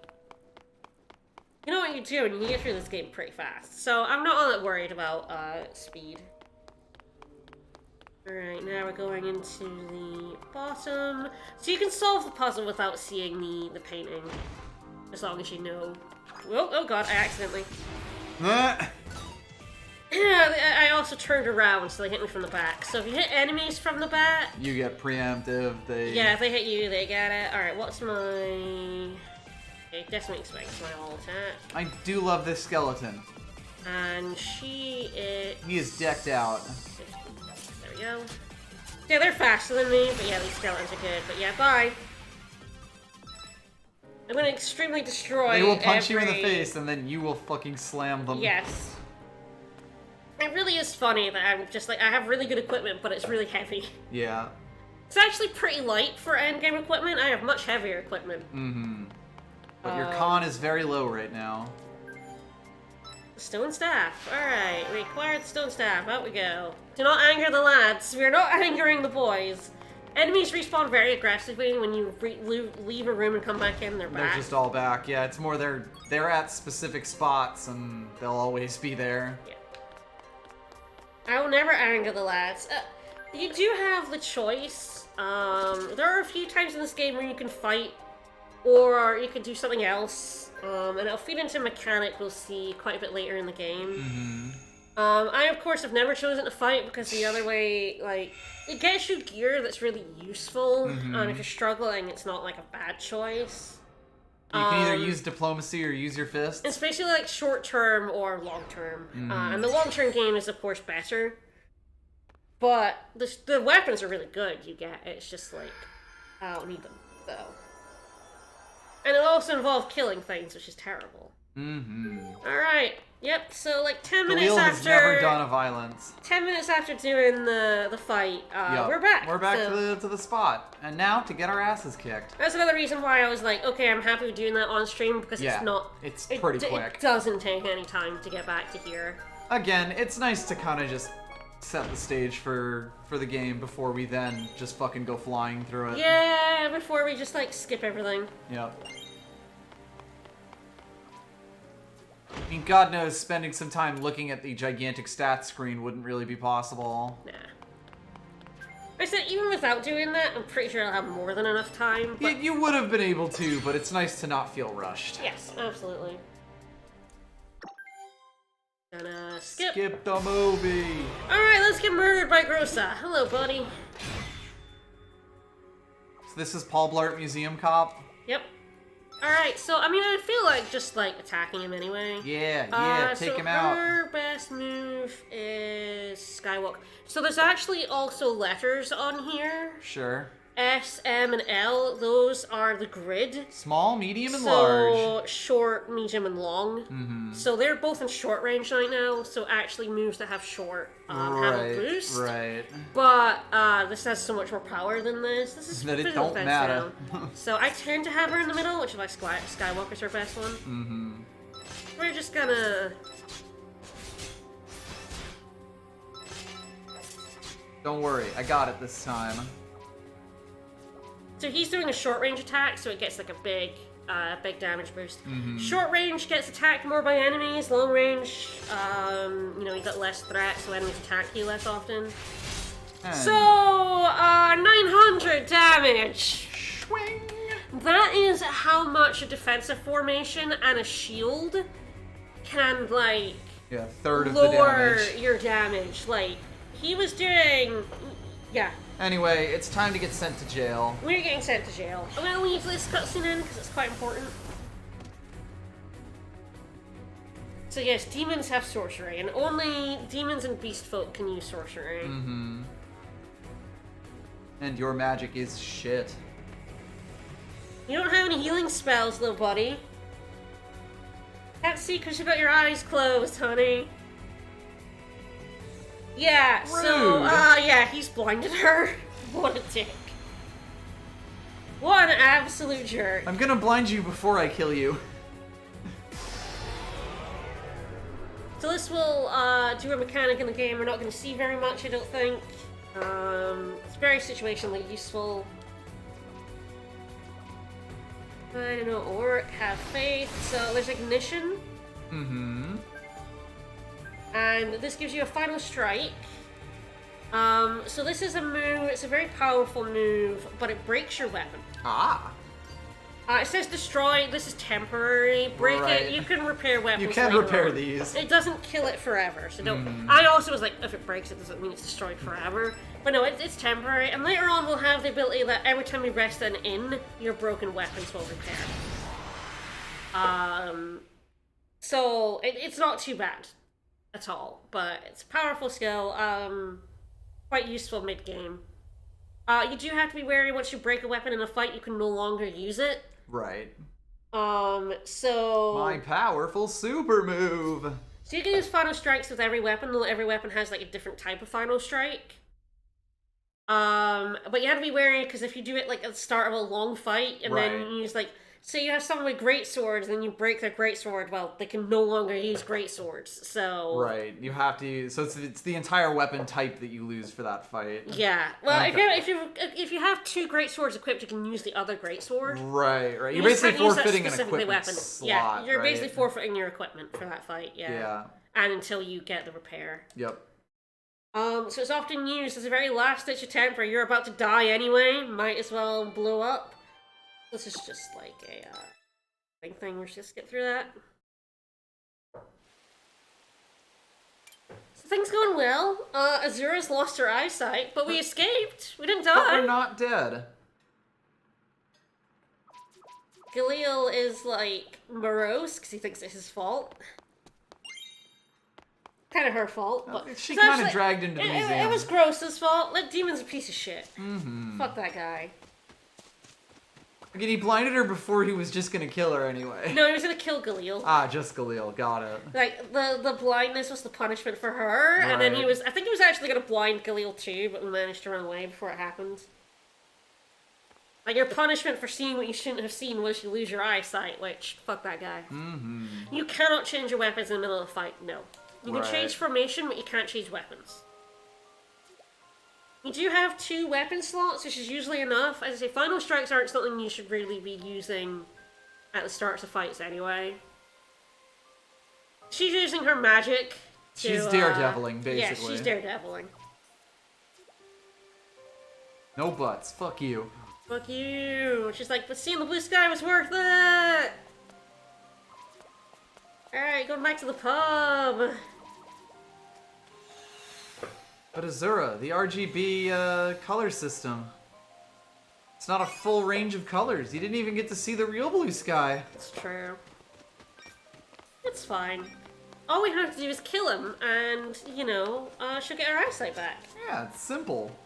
you know what you do and you can get through this game pretty fast. So I'm not all that worried about speed. Alright, now we're going into the bottom. So you can solve the puzzle without seeing the painting. As long as you know. Oh god, I accidentally. I also turned around, so they hit me from the back. So if you hit enemies from the back... You get preemptive, Yeah, if they hit you, they get it. Alright, what's my... Okay, Decimate Spike's my all attack. I do love this skeleton. And she is... He is decked out. There we go. Yeah, they're faster than me, but yeah, these skeletons are good. But yeah, bye. I'm gonna extremely destroy They will punch you in the face, and then you will fucking slam them. Yes. It really is funny that I'm just like, I have really good equipment, but it's really heavy. Yeah. It's actually pretty light for endgame equipment. I have much heavier equipment. But your con is very low right now. Stone staff. Alright, we acquired stone staff. Out we go. Do not anger the lads. We are not angering the boys. Enemies respawn very aggressively when you leave a room and come back in, they're back. They're just all back. Yeah, it's more they're at specific spots and they'll always be there. Yeah. I will never anger the lads. You do have the choice. There are a few times in this game where you can fight, or you can do something else. And it'll feed into a mechanic we'll see quite a bit later in the game. I, of course, have never chosen to fight because the other way, like, it gets you gear that's really useful, and if you're struggling, it's not, like, a bad choice. You can either use diplomacy or use your fists. It's basically like short-term or long-term. And the long-term game is, of course, better. But the weapons are really good you get. It's just like, I don't need them, though. And it also involves killing things, which is terrible. Alright, yep, so like 10 minutes Wheel after... has never done a violence. 10 minutes after doing the fight, Yep. we're back. We're back to the spot. And now to get our asses kicked. That's another reason why I was like, okay, I'm happy with doing that on stream, because Yeah, it's not... it's pretty quick. It doesn't take any time to get back to here. Again, it's nice to kind of just set the stage for the game before we then just fucking go flying through it. Yeah, before we just like skip everything. Yep. I mean, God knows spending some time looking at the gigantic stats screen wouldn't really be possible. Nah. I said, even without doing that, I'm pretty sure I'll have more than enough time. But... You would have been able to, but it's nice to not feel rushed. Yes, absolutely. Gonna skip. Skip the movie. Alright, let's get murdered by Grossa. Hello, buddy. So this is Paul Blart Museum Cop? Yep. Alright, so, I mean, I feel like just, like, attacking him anyway. Yeah, take him out. Her best move is Skywalk. So there's actually also letters on here. Sure. S, M, and L, those are the grid. Small, medium, and large. So, short, medium, and long. So they're both in short range right now, so actually moves that have short have a boost. Right. But this has so much more power than this. This is that it physical don't defense matter. now. So I tend to have her in the middle, which is why Skywalker's her best one. We're just gonna... Don't worry, I got it this time. So he's doing a short range attack, so it gets like a big damage boost. Short range gets attacked more by enemies. Long range, you know, you got less threat, so enemies attack you less often. So, 900 damage. Swing. That is how much a defensive formation and a shield can, like, Yeah, third of the lower damage. your damage. Like, he was doing... Yeah. Anyway, it's time to get sent to jail. We're getting sent to jail. I'm gonna leave this cutscene in because it's quite important. So yes, demons have sorcery, and only demons and beast folk can use sorcery. And your magic is shit. You don't have any healing spells, little buddy. Can't see because you got your eyes closed, honey. Yeah, so, yeah, he's blinded her. What a dick. What an absolute jerk. I'm gonna blind you before I kill you. So this will do a mechanic in the game we're not going to see very much, I don't think. It's very situationally useful. I don't know, Orc, have faith. So there's ignition. And this gives you a final strike. So this is a move, it's a very powerful move, but it breaks your weapon. Ah. It says destroy, this is temporary. Break Right. it, you can repair weapons. You can later repair on. these. It doesn't kill it forever, so don't... I also was like, if it breaks, it doesn't mean it's destroyed forever. But no, it's temporary, and later on we'll have the ability that every time you rest an in, your broken weapons will repair. So it's not too bad at all, but it's a powerful skill, quite useful mid-game. You do have to be wary once you break a weapon in a fight, you can no longer use it. Right. So... My powerful super move! So you can use final strikes with every weapon, though every weapon has like a different type of final strike. But you have to be wary, because if you do it like at the start of a long fight, and then you use like... Say you have someone with great swords, and you break their great sword, well, they can no longer use great swords, so... Right, you have to... So it's the entire weapon type that you lose for that fight. Yeah, well, Okay. if you have two great swords equipped, you can use the other great sword. Right. You're You just basically can't use that forfeiting an specifically equipment weapon. slot, Yeah, you're right? basically forfeiting your equipment for that fight, Yeah. And until you get the repair. Yep. So it's often used as a very last-ditch attempt where you're about to die anyway, might as well blow up. This is just like a, thing, let's just get through that. So things going well. Azura's lost her eyesight, but we escaped. We didn't die. But we're not dead. Galil is, like, morose because he thinks it's his fault. Kind of her fault, but... She kind of dragged into the it, museum. It was Gross's fault. That demon's a piece of shit. Mm-hmm. Fuck that guy. Again, he blinded her before he was just gonna kill her anyway. No, he was gonna kill Galil. Ah, just Galil. Got it. Like, the blindness was the punishment for her, and then I think he was actually gonna blind Galil too, but we managed to run away before it happened. Like, your punishment for seeing what you shouldn't have seen was you lose your eyesight, which, fuck that guy. Mm-hmm. You cannot change your weapons in the middle of a fight, no. You can Right. change formation, but you can't change weapons. You do have 2 weapon slots, which is usually enough. As I say, Final Strikes aren't something you should really be using at the starts of fights anyway. She's using her magic to... She's daredeviling, basically. Yeah, she's daredeviling. No buts. Fuck you. Fuck you! She's like, but seeing the blue sky was worth it! Alright, going back to the pub! But Azura, the RGB color system. It's not a full range of colors. You didn't even get to see the real blue sky. It's true. It's fine. All we have to do is kill him, and, you know, she'll get her eyesight back. Yeah, it's simple.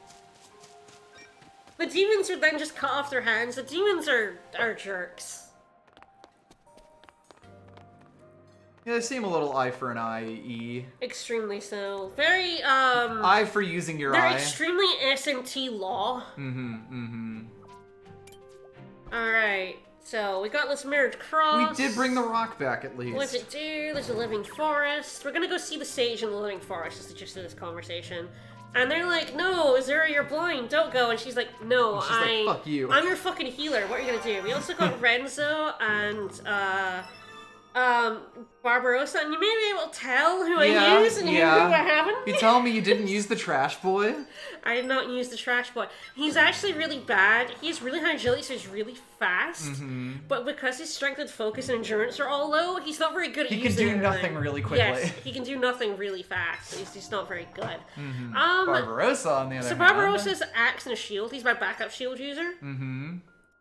The demons would then just cut off their hands. The demons are jerks. Yeah, they seem a little eye for an eye, E. Extremely so. Very, Eye for using your they're eye. extremely SMT law. Alright, so we got this mirrored cross. We did bring the rock back at least. What's it do? There's a living forest. We're gonna go see the sage in the living forest, is the gist of this conversation. And they're like, no, Azura, you're blind, don't go. And she's like, no, She's like, fuck you. I'm your fucking healer, what are you gonna do? We also got Renzo and, Barbarossa, and you may be able to tell who I use and who I haven't. You telling me you didn't use the trash boy? I did not use the trash boy. He's actually really bad. He has really high agility, so he's really fast. But because his strength and focus and endurance are all low, he's not very good at using He can do anything. nothing really quickly. Yes, he can do nothing really fast. He's just not very good. Barbarossa, on the other So hand. Barbarossa's an axe and a shield. He's my backup shield user.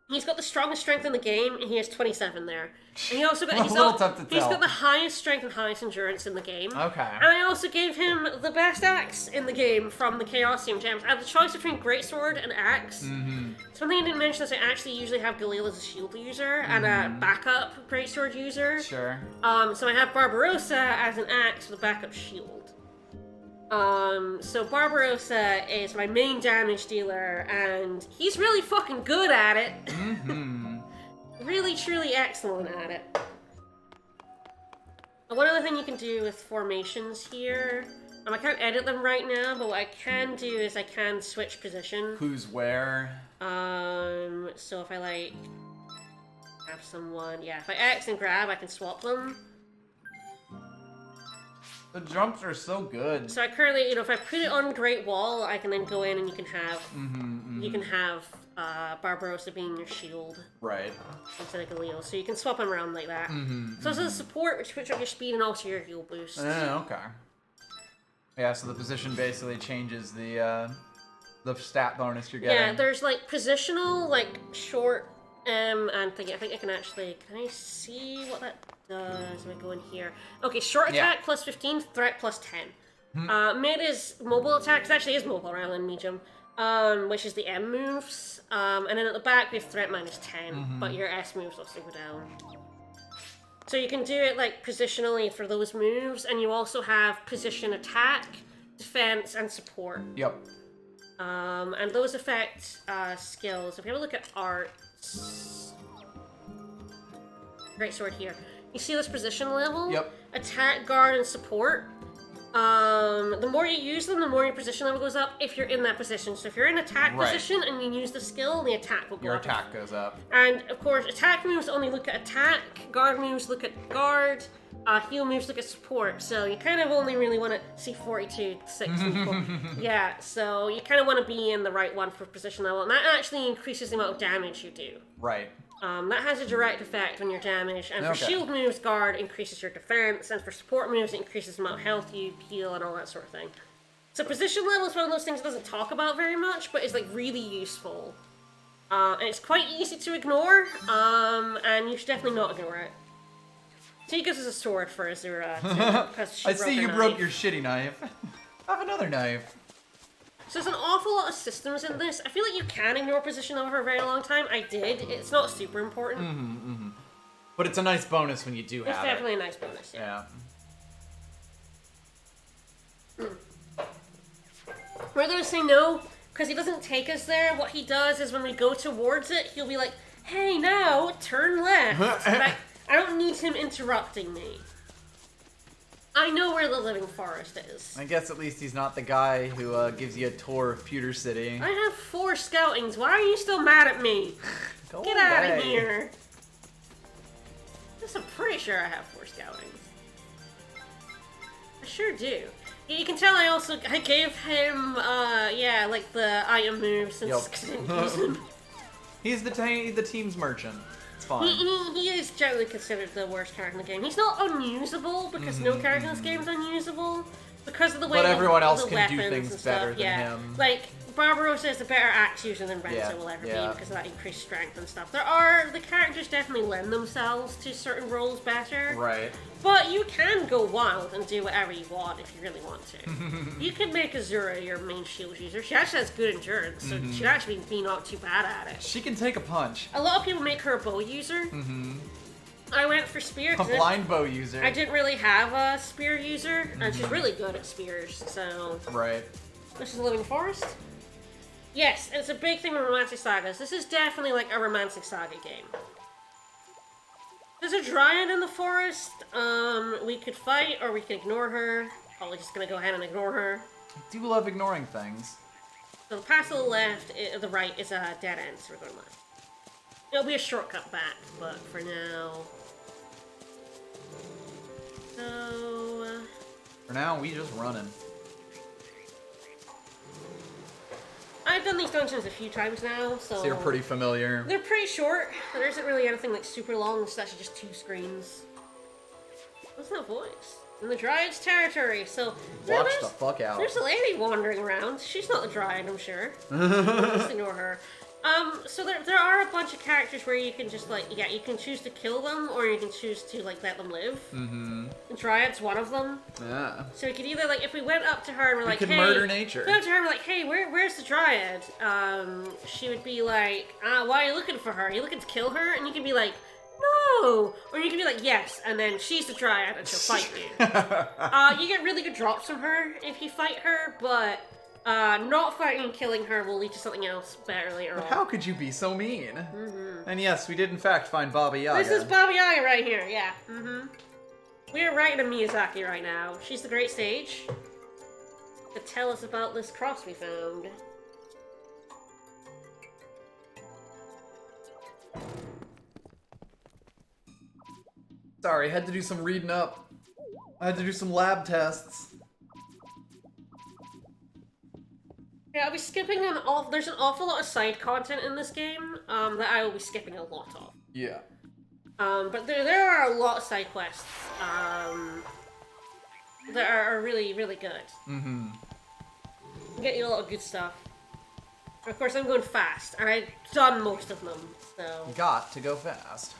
He's got the strongest strength in the game, and he has 27 there. And he also got He's got the highest strength and highest endurance in the game. Okay. And I also gave him the best axe in the game from the Chaosium gems. I had the choice between greatsword and axe. Something I didn't mention is I actually usually have Galil as a shield user and a backup greatsword user. Sure. So I have Barbarossa as an axe with a backup shield. So Barbarossa is my main damage dealer, and he's really fucking good at it. Really, truly excellent at it. One other thing you can do with formations here, I can't edit them right now, but what I can do is I can switch position. Who's where? So if I, like, have someone, if I X and grab, I can swap them. The jumps are so good. So I currently, if I put it on Great Wall, I can then go in and you can have, you can have Barbarossa being your shield. Right. Instead of Galil, so you can swap them around like that. So this is a support, which puts up your speed and also your heal boost. Okay. Yeah, so the position basically changes the stat bonus you're getting. Yeah, there's like positional, like short, and thingy. I think I can actually, can I see what that does? Let me go in here. Okay, short attack plus 15, threat plus 10. Mid is mobile attack, it actually is mobile rather than medium, which is the M moves. And then at the back we have threat minus 10, but your S moves also go down. So you can do it like positionally for those moves, and you also have position attack, defense, and support. Yep. And those affect skills. If you have a look at arts, great sword here. You see this position level? Yep. Attack, guard, and support. The more you use them, the more your position level goes up if you're in that position. So if you're in attack position and you use the skill, the attack will go Your up. attack goes up. And of course, attack moves only look at attack, guard moves look at guard, heal moves look at support. So you kind of only really want to see 42, 6, and 4. Yeah, so you kind of want to be in the right one for position level. And that actually increases the amount of damage you do. Right. That has a direct effect on your damage, and for shield moves, guard increases your defense, and for support moves, it increases the amount of health you heal and all that sort of thing. So position level is one of those things it doesn't talk about very much, but is like really useful. And it's quite easy to ignore, and you should definitely not ignore it. She gives us a sword for Azura, because she I see you broke broke your shitty knife. Have another knife. So there's an awful lot of systems in this. I feel like you can ignore position over a very long time. I did. It's not super important. But it's a nice bonus when you do It's have definitely a nice bonus, Yeah. We're gonna say no, because he doesn't take us there. What he does is when we go towards it, he'll be like, hey, now, turn left. I don't need him interrupting me. I know where the living forest is. I guess at least he's not the guy who gives you a tour of Pewter City. I have 4 scoutings. Why are you still mad at me? Get out of here. I'm pretty sure I have 4 scoutings. I sure do. You can tell I gave him, yeah, like the item moves since I didn't use him. He's the team's merchant. It's fine. He is generally considered the worst character in the game. He's not unusable, because no character in this game is unusable. Because of the way everyone else the can do weapons things and stuff. better than him. Like, Barbarossa is a better axe user than Renzo will ever be, because of that increased strength and stuff. The characters definitely lend themselves to certain roles better. Right. But you can go wild and do whatever you want if you really want to. You can make Azura your main shield user. She actually has good endurance, so she'd actually be not too bad at it. She can take a punch. A lot of people make her a bow user. I went for spear. A blind bow user. I didn't really have a spear user, and she's really good at spears, so... Right. This is a living forest? Yes, it's a big thing with romantic sagas. This is definitely like a romantic saga game. There's a dryad in the forest. We could fight, or we could ignore her. Probably just gonna go ahead and ignore her. I do love ignoring things. So the path to the left, the right, is a dead end, so we're going left. It'll be a shortcut back, but for now... So... For now, we just running. I've done these dungeons a few times now, So you're pretty familiar. They're pretty short. There isn't really anything like super long. It's actually just 2 screens. What's that voice? In the Dryad's territory, so... Watch the fuck out. There's a lady wandering around. She's not the Dryad, I'm sure. Just ignore her. So there are a bunch of characters where you can just, like, yeah, you can choose to kill them, or you can choose to, like, let them live. The Dryad's one of them. Yeah. So we could either, like, if we went up to her and we're like, could hey... murder nature. We went up to her and we're like, hey, where's the Dryad? She would be like, why are you looking for her? Are you looking to kill her? And you can be like, no! Or you can be like, yes, and then she's the Dryad and she'll fight you. You get really good drops from her if you fight her, but... not fighting and killing her will lead to something else better later on. How could you be so mean? And yes, we did in fact find Baba Yaga. This is Baba Yaga right here, yeah. We are writing a Miyazaki right now. She's the great sage to tell us about this cross we found. Sorry, had to do some reading up. I had to do some lab tests. Yeah, I'll be skipping there's an awful lot of side content in this game, that I will be skipping a lot of. Yeah. But there are a lot of side quests, that are really, really good. Get you a lot of good stuff. Of course, I'm going fast, and I've done most of them, so... Got to go fast.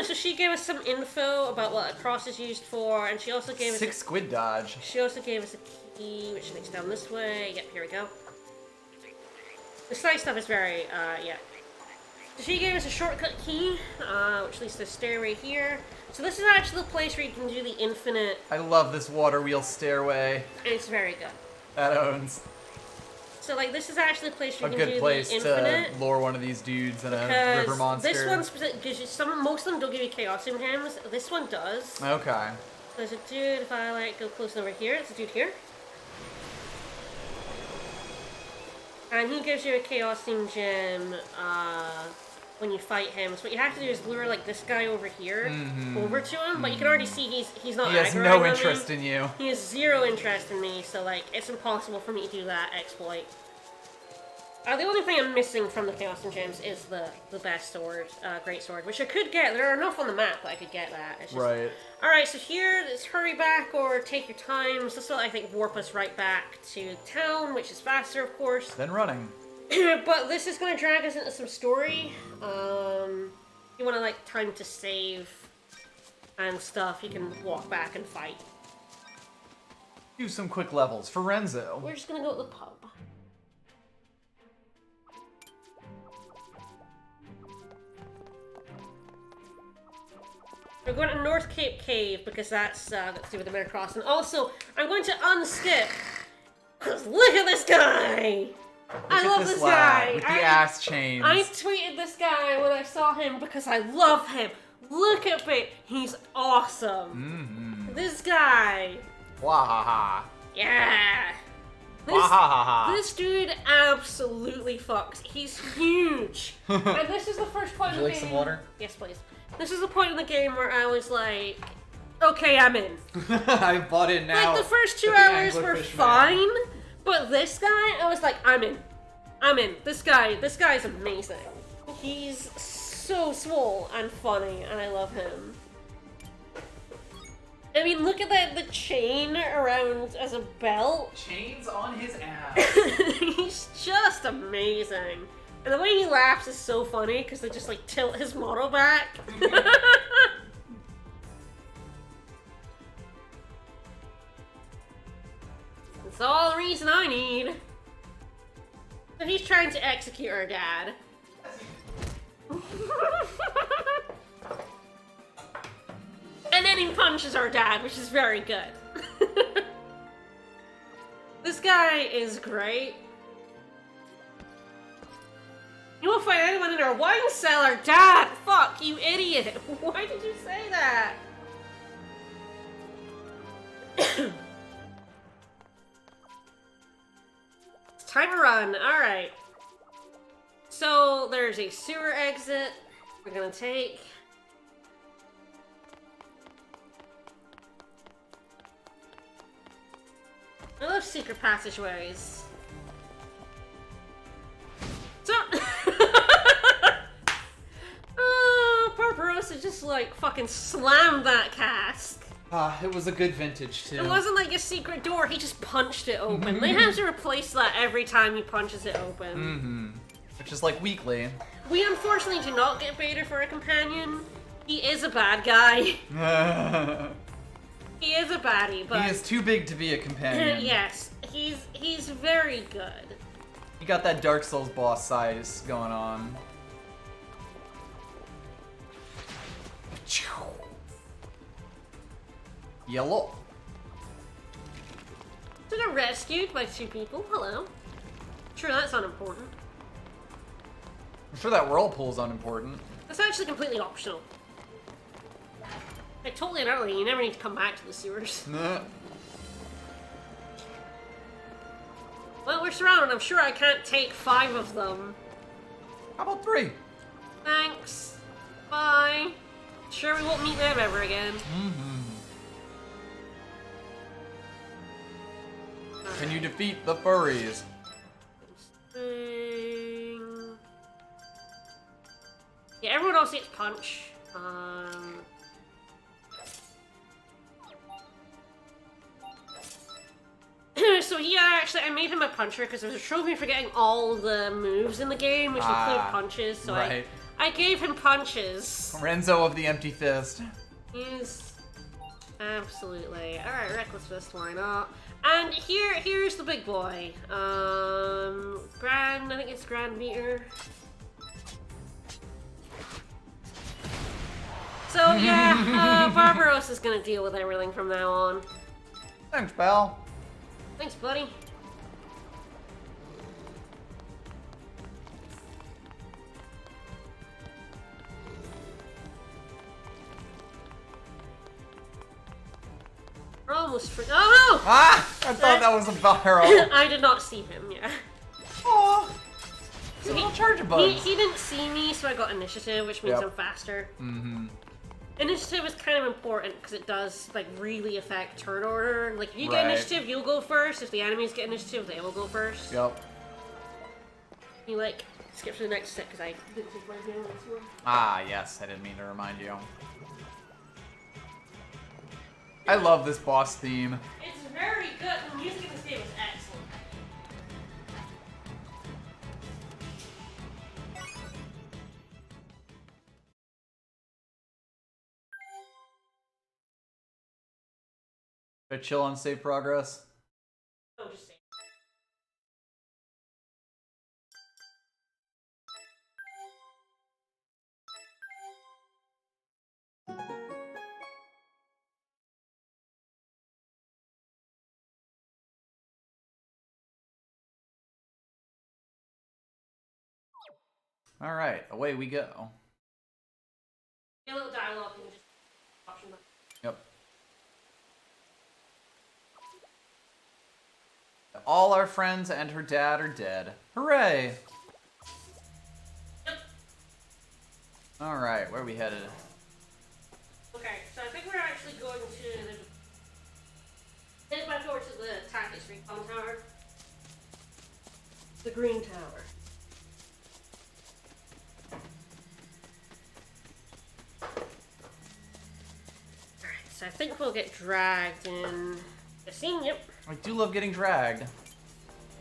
So she gave us some info about what a cross is used for, and she also gave us... 6 squid dodge. She also gave us a key, which takes down this way. Yep, here we go. The side stuff is very, yeah. So she gave us a shortcut key, which leads to a stairway here. So this is actually the place where you can do the infinite... I love this water wheel stairway. And it's very good. That owns. So, like, this is actually a place where you A can good do place the infinite. to lure one of these dudes and a river monster. This one gives you most of them don't give you chaos gems. This one does. Okay. There's a dude, if I, like, go close over here, it's a dude here. And he gives you a chaos gem, when you fight him. So what you have to do is lure, like, this guy over here, over to him, but you can already see he's not He has aggroing no on interest me. in you. He has 0 interest in me, so, like, it's impossible for me to do that exploit. The only thing I'm missing from the Chaos and Gems is the best sword, Great Sword, which I could get. There are enough on the map that I could get that. It's just... Right. Alright, so here, let's hurry back or take your time. So this will, I think, warp us right back to town, which is faster, of course. Then running. But this is gonna drag us into some story. You wanna like time to save and stuff, you can walk back and fight. Do some quick levels for Renzo. We're just gonna go to the pub. We're going to North Cape Cave because that's got to do with the Mare Crossing. Also, I'm going to unskip because look at this guy! I love this guy! With the ass chains. I tweeted this guy when I saw him because I love him. Look at me! He's awesome. This guy. Wahaha. Yeah. This dude absolutely fucks. He's huge. And this is the first point Would of the you like game. some water? Yes, please. This is the point in the game where I was like, okay, I'm in. I bought in now. Like, the first 2 hours were fine, but this guy, I was like, I'm in. I'm in. This guy's amazing. He's so swole and funny, and I love him. I mean, look at the chain around as a belt. Chains on his ass. He's just amazing. And the way he laughs is so funny, because they just, like, tilt his model back. That's all the reason I need. So he's trying to execute our dad. And then he punches our dad, which is very good. This guy is great. You won't find anyone in our wine cellar, Dad! Fuck, you idiot! Why did you say that? It's time to run, alright. So, there's a sewer exit we're gonna take. I love secret passageways. So, Barbarossa just like fucking slammed that cask. It was a good vintage too. It wasn't like a secret door, he just punched it open. They have to replace that every time he punches it open. Which is like weekly. We unfortunately do not get Beta for a companion. He is a bad guy. He is a baddie, but... He is too big to be a companion. Yes, he's very good. You got that Dark Souls boss size going on. Yellow. So got rescued by 2 people. Hello. Sure, that's unimportant. I'm sure that whirlpool's unimportant. That's actually completely optional. Like, totally and utterly, you never need to come back to the sewers. Well, we're surrounded. I'm sure I can't take 5 of them. How about 3? Thanks. Bye. Sure we won't meet them ever again. Can you defeat the furries? Yeah, everyone else gets punch. So yeah, actually, I made him a puncher because there was a trophy for getting all the moves in the game, which include punches. So right. I gave him punches. Renzo of the Empty Fist. He's absolutely all right. Reckless Fist, why not? And here's the big boy. Grand, I think it's Grand Meter. So yeah, Barbarossa's gonna deal with everything from now on. Thanks, pal. Thanks, buddy. We're almost free. Oh no! Ah! I thought that was a barrel. I did not see him, yeah. Aww. So Little charger bugs. he didn't see me, so I got initiative, which means I'm faster. Initiative is kind of important because it does like really affect turn order. Like if you get initiative, you'll go first. If the enemies get initiative, they will go first. Yep. You like skip to the next step because I didn't take my game this one. Ah, yes. I didn't mean to remind you. I love this boss theme. It's very good. The music in this game is excellent. Should I chill on save progress? Oh, just say. All right, away we go. A little dialogue and just option that. Yep. All our friends and her dad are dead. Hooray! Yep. All right, where are we headed? Okay, so I think we're actually going to head back over to the tactics recon tower. The green tower. Alright, so I think we'll get dragged in the scene, yep. I do love getting dragged.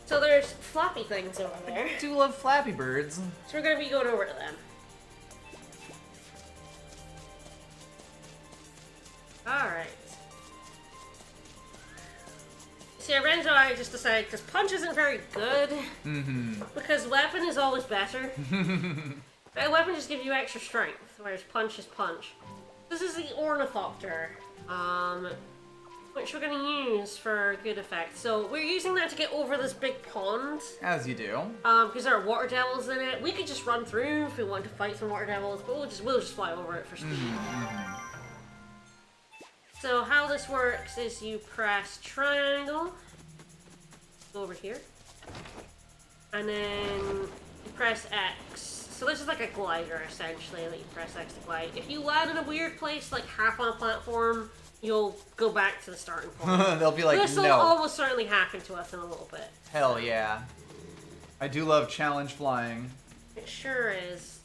So there's floppy things over there. I do love Flappy Birds. So we're gonna be going over to them. Alright. See, Renzo, I just decided, because punch isn't very good, because weapon is always better. Weapon just gives you extra strength, whereas punch is punch. This is the Ornithopter, which we're going to use for good effect. So we're using that to get over this big pond. As you do. Because there are water devils in it. We could just run through if we want to fight some water devils, but we'll just fly over it for speed. So how this works is you press triangle, go over here, and then you press X. So this is like a glider, essentially, that you press X to glide. If you land in a weird place, like half on a platform, you'll go back to the starting point. They'll be like, this will no. almost certainly happen to us in a little bit. Hell yeah. I do love challenge flying. It sure is.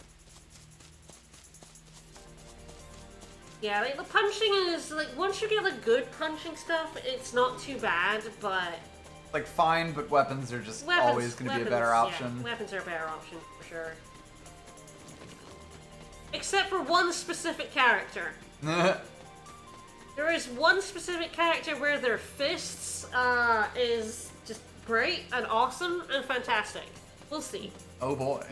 Yeah, like, the punching is, like, once you get the good punching stuff, it's not too bad, but... Like, fine, but weapons are just always going to be a better option. Yeah, weapons are a better option, for sure. Except for one specific character. There is one specific character where their fists, is just great and awesome and fantastic. We'll see. Oh boy.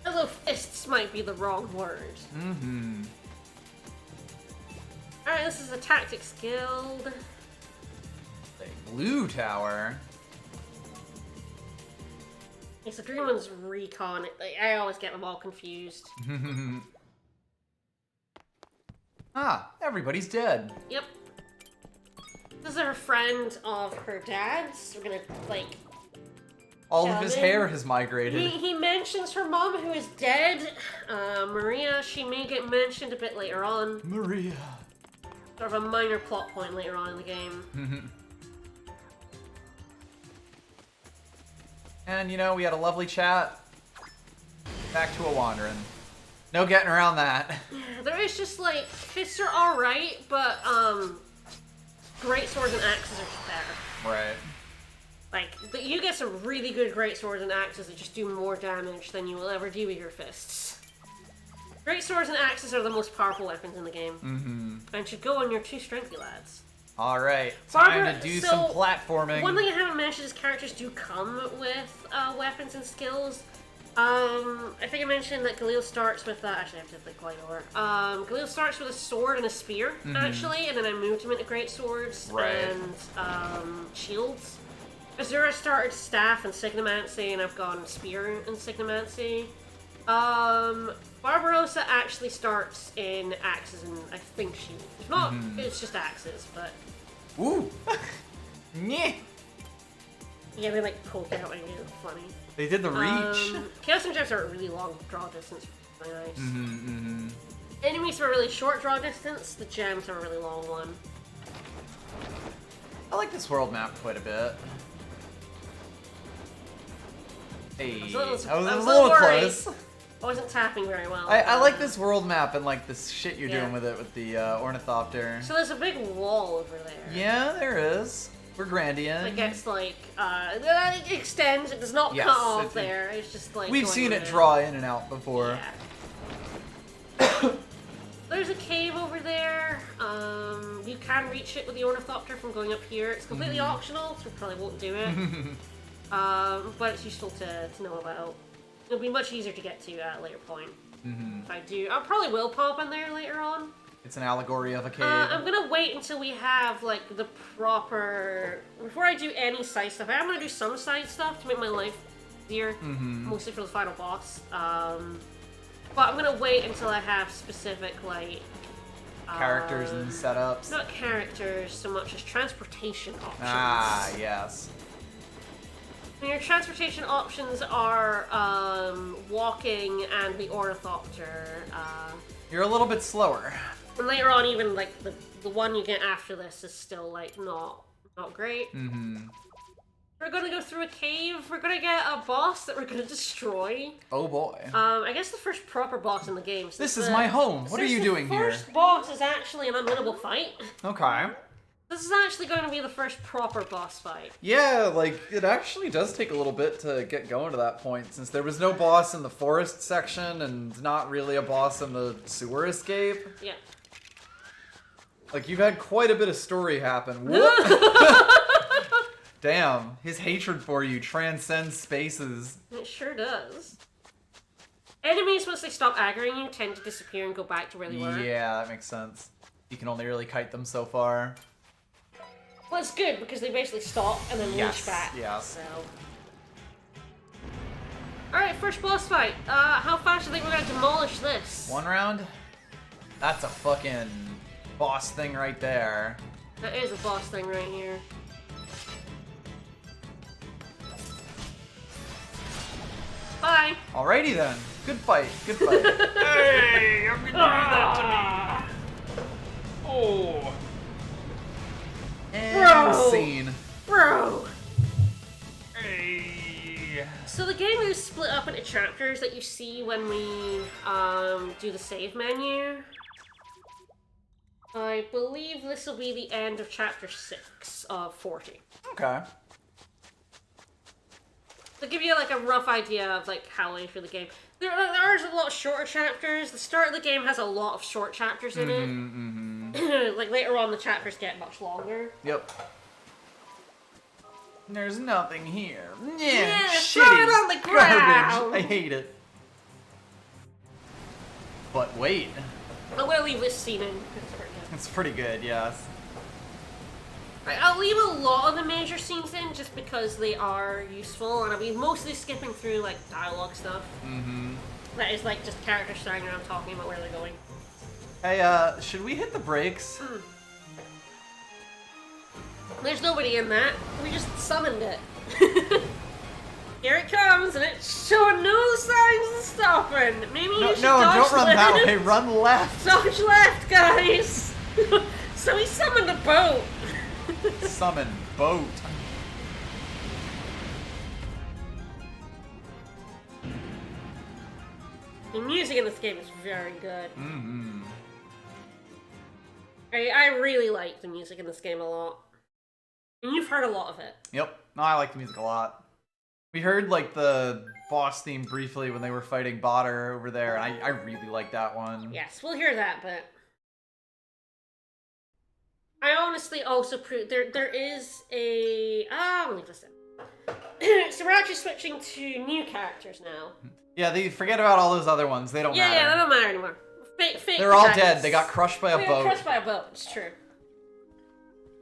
Although fists might be the wrong word. Alright, this is the Tactics Guild. The blue tower. It's the green one's recon. I always get them all confused. Ah, everybody's dead. Yep. This is her friend of her dad's. We're gonna, like... All of his hair has migrated. He mentions her mom, who is dead. Maria, she may get mentioned a bit later on. Maria. Sort of a minor plot point later on in the game. And, you know, we had a lovely chat. Back to a wandering. No getting around that. There is just, like, fists are alright, but, great swords and axes are just better. Right. Like, you get some really good great swords and axes that just do more damage than you will ever do with your fists. Great swords and axes are the most powerful weapons in the game. And should go on your 2 strengthy lads. Alright, time Barbara, to do so, some platforming. One thing I haven't mentioned is characters do come with weapons and skills. I think I mentioned that Galil starts with, actually I have to think quite over. Galil starts with a sword and a spear, actually, and then I moved him into great swords and shields. Azura started staff and signomancy, and I've gone spear and signomancy. Barbarossa actually starts in axes and I think shields. If not, it's just axes, but... Ooh! Nyeh! Yeah, they like poke out at you, funny. They did the reach. Chaos Injects are a really long draw distance, really nice. Enemies are a really short draw distance, the gems are a really long one. I like this world map quite a bit. Hey, I was a little close. I wasn't tapping very well. I like this world map and like this shit you're doing with it with the Ornithopter. So there's a big wall over there. Yeah, there is. We're Grandian. It gets like, it extends, it does not cut off there, it's just like... We've seen it draw in and out before. Yeah. There's a cave over there, you can reach it with the Ornithopter from going up here. It's completely optional, so we probably won't do it. But it's useful to know about. It'll be much easier to get to at a later point. If I do, I probably will pop in there later on. It's an allegory of a cave. I'm gonna wait until we have, like, the proper... Before I do any side stuff, I am gonna do some side stuff to make my life easier. Mostly for the final boss. But I'm gonna wait until I have specific, like... Characters and setups. Not characters so much as transportation options. Ah, yes. And your transportation options are walking and the Ornithopter. You're a little bit slower. And later on, even like the one you get after this is still like not great. We're gonna go through a cave. We're gonna get a boss that we're gonna destroy. Oh boy. I guess the first proper boss in the game. This is my home. What are you doing here? The first boss is actually an unwinnable fight. Okay. This is actually going to be the first proper boss fight. Yeah, like, it actually does take a little bit to get going to that point, since there was no boss in the forest section, and not really a boss in the sewer escape. Yeah. Like, you've had quite a bit of story happen. Whoop! Damn, his hatred for you transcends spaces. It sure does. Enemies, once they stop aggroing you, tend to disappear and go back to where they were. Yeah, that makes sense. You can only really kite them so far. Well, it's good, because they basically stop and then leash back. Yes. So. Alright, first boss fight. How fast do you think we're gonna demolish this? 1 round? That's a fucking boss thing right there. That is a boss thing right here. Bye! Alrighty then. Good fight, good fight. Hey, I'm gonna do that to me. Oh. And Bro. scene. Bro! Hey. So the game is split up into chapters that you see when we do the save menu. I believe this will be the end of chapter 6 of 40. Okay. To give you like a rough idea of like how late for the game. There are a lot of shorter chapters. The start of the game has a lot of short chapters in it. Like later on the chapters get much longer. Yep. There's nothing here. Yeah, shitty. throw it on the ground. Garbage. I hate it. But wait. I'm gonna leave this scene in. It's pretty good. It's pretty good, yes. Right, I'll leave a lot of the major scenes in just because they are useful, and I'll be mostly skipping through like dialogue stuff. That is like just characters standing around talking about where they're going. Hey, should we hit the brakes? There's nobody in that. We just summoned it. Here it comes, and it's showing no signs of stopping. Maybe you should dodge don't run left. that way. Run left. Dodge left, guys. So he summoned a boat. Summon boat. The music in this game is very good. I really like the music in this game a lot. And you've heard a lot of it. Yep. No, I like the music a lot. We heard like the boss theme briefly when they were fighting Botter over there, and I really like that one. Yes, we'll hear that, but I honestly also there is a I'll leave this in. So we're actually switching to new characters now. Yeah, they forget about all those other ones. They don't matter. Yeah, they don't matter anymore. Fake They're all dead. protagonists. They got crushed by a We boat. got crushed by a boat. It's true.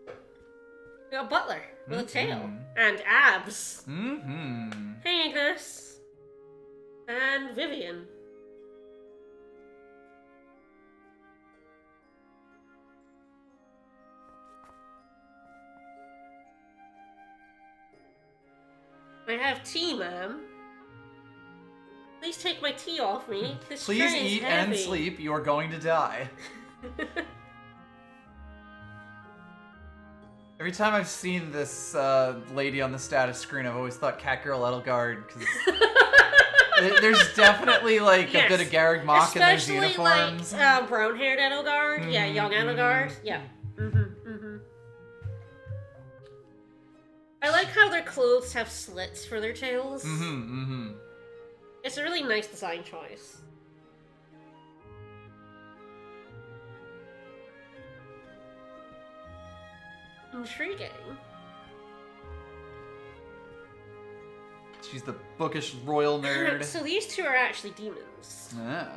We got Butler with a tail and abs. Hey, Ignis and Vivian. I have tea, ma'am. Please take my tea off me. This Please tray is eat heavy. and sleep. You are going to die. Every time I've seen this lady on the status screen, I've always thought Catgirl Edelgard, because there's definitely like a bit of Garrick Mock in those uniforms. Especially like brown-haired Edelgard. Yeah, young Edelgard. Yeah. I like how their clothes have slits for their tails. It's a really nice design choice. Intriguing. She's the bookish royal nerd. So these two are actually demons. Ah.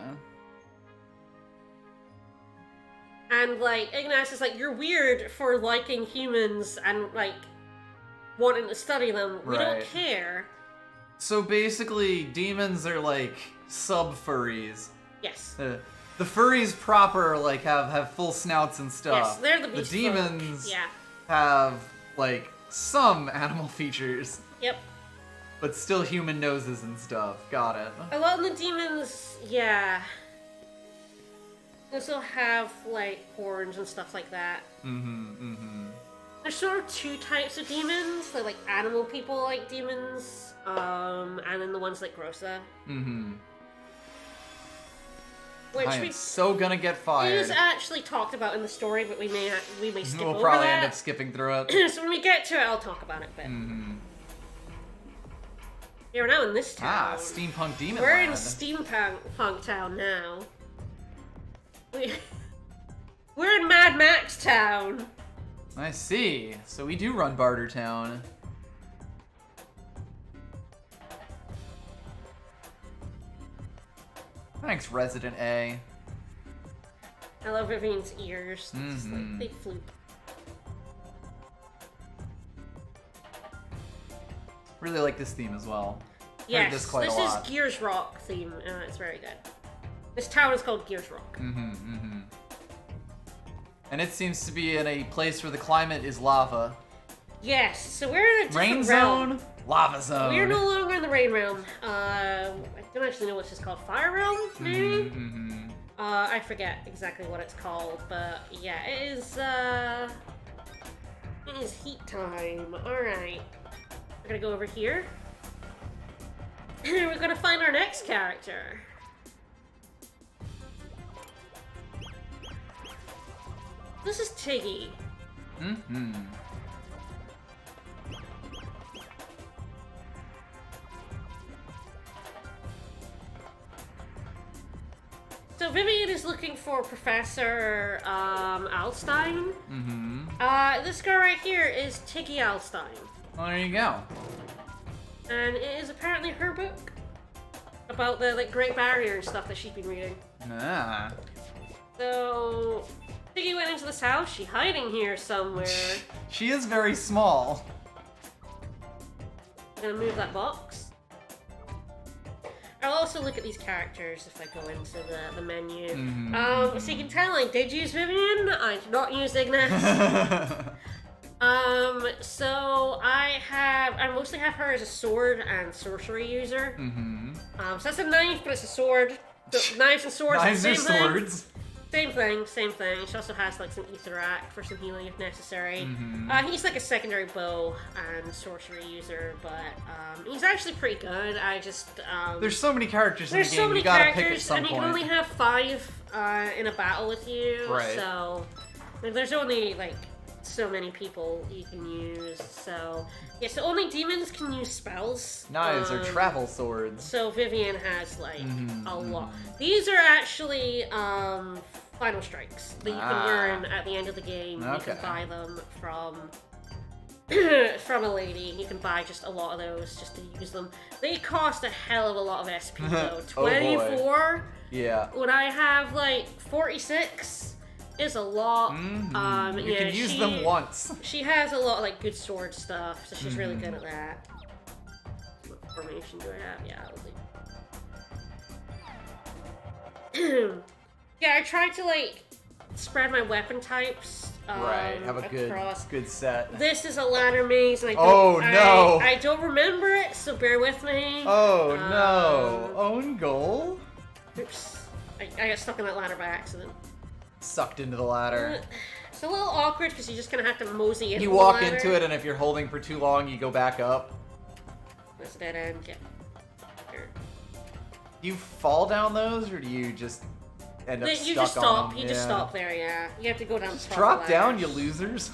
And, like, Ignace is like, you're weird for liking humans and, like, wanting to study them. We don't Right. care. So basically, demons are like sub-furries. Yes. The furries proper like have full snouts and stuff. Yes, they're the beast folk. demons Yeah. have like some animal features, Yep. but still human noses and stuff. Got it. A lot of the demons, yeah. They also have, like, horns and stuff like that. There's sort of two types of demons. They're, like, animal people-like demons, and then the ones like Grossa. Which I am we so gonna get fired. is actually talked about in the story, but we may skip We'll over probably that. end up skipping through it. So when we get to it, I'll talk about it a bit. Yeah, we're now in this town. Ah, steampunk demon We're in land. steampunk town now. We're in Mad Max town. I see. So we do run Barter Town. Thanks, Resident A. I love Vivian's ears. It's just like, they floop. Really like this theme as well. Heard Yes, this quite a lot. is Gears Rock theme. It's very good. This town is called Gears Rock. And it seems to be in a place where the climate is lava. Yes, so we're in a different Rain realm. zone, lava zone. We're no longer in the rain realm. I don't actually know what it's called. Fire realm, maybe? I forget exactly what it's called, but yeah, it is heat time. Alright. We're gonna go over here. We're gonna find our next character. This is Tiggy. So Vivian is looking for Professor Alstein. This girl right here is Tiggy Alstein. Well, there you go. And it is apparently her book about the Great Barrier and stuff that she's been reading. Ah. So Tiggy went into this house. She's hiding here somewhere. She is very small. I'm gonna move that box. I'll also look at these characters if I go into the menu. So you can tell I did use Vivian. I did not use Ignace. So I mostly have her as a sword and sorcery user. So that's a knife, but it's a sword. So knives and swords. Knives are are the same thing. swords. Same thing. She also has like some Etheract for some healing if necessary. He's like a secondary bow and sorcery user, but he's actually pretty good. I just There's so many characters in the there's game. so many You gotta pick at characters, some and you point. can only have 5 in a battle with you. Right. So there's only like so many people you can use. So yeah, so only demons can use spells. Knives are travel swords. So Vivian has like a lot. These are actually final strikes that you can learn at the end of the game. You Okay. can buy them from from a lady. You can buy just a lot of those just to use them. They cost a hell of a lot of SP though. Oh, boy. 24 Yeah. when I have like 46 is a lot. You can use them once. She has a lot of like good sword stuff, so she's really good at that. What formation do I have? Yeah, I'll do. Yeah, I tried to like spread my weapon types. Right. Have a across. good set. This is a ladder maze, and I don't, Oh, no. I don't remember it, so bear with me. Oh no! Own goal? Oops. I got stuck in that ladder by accident. Sucked into the ladder. It's a little awkward because you just kind of have to mosey in. You walk into it, and if you're holding for too long, you go back up. That's a dead end. Yeah. Sure. Do you fall down those, or do you just end up You stuck just on stop. them? You just Yeah. stop there. Yeah. You have to go down. Just the top drop of the down, ladders. you losers.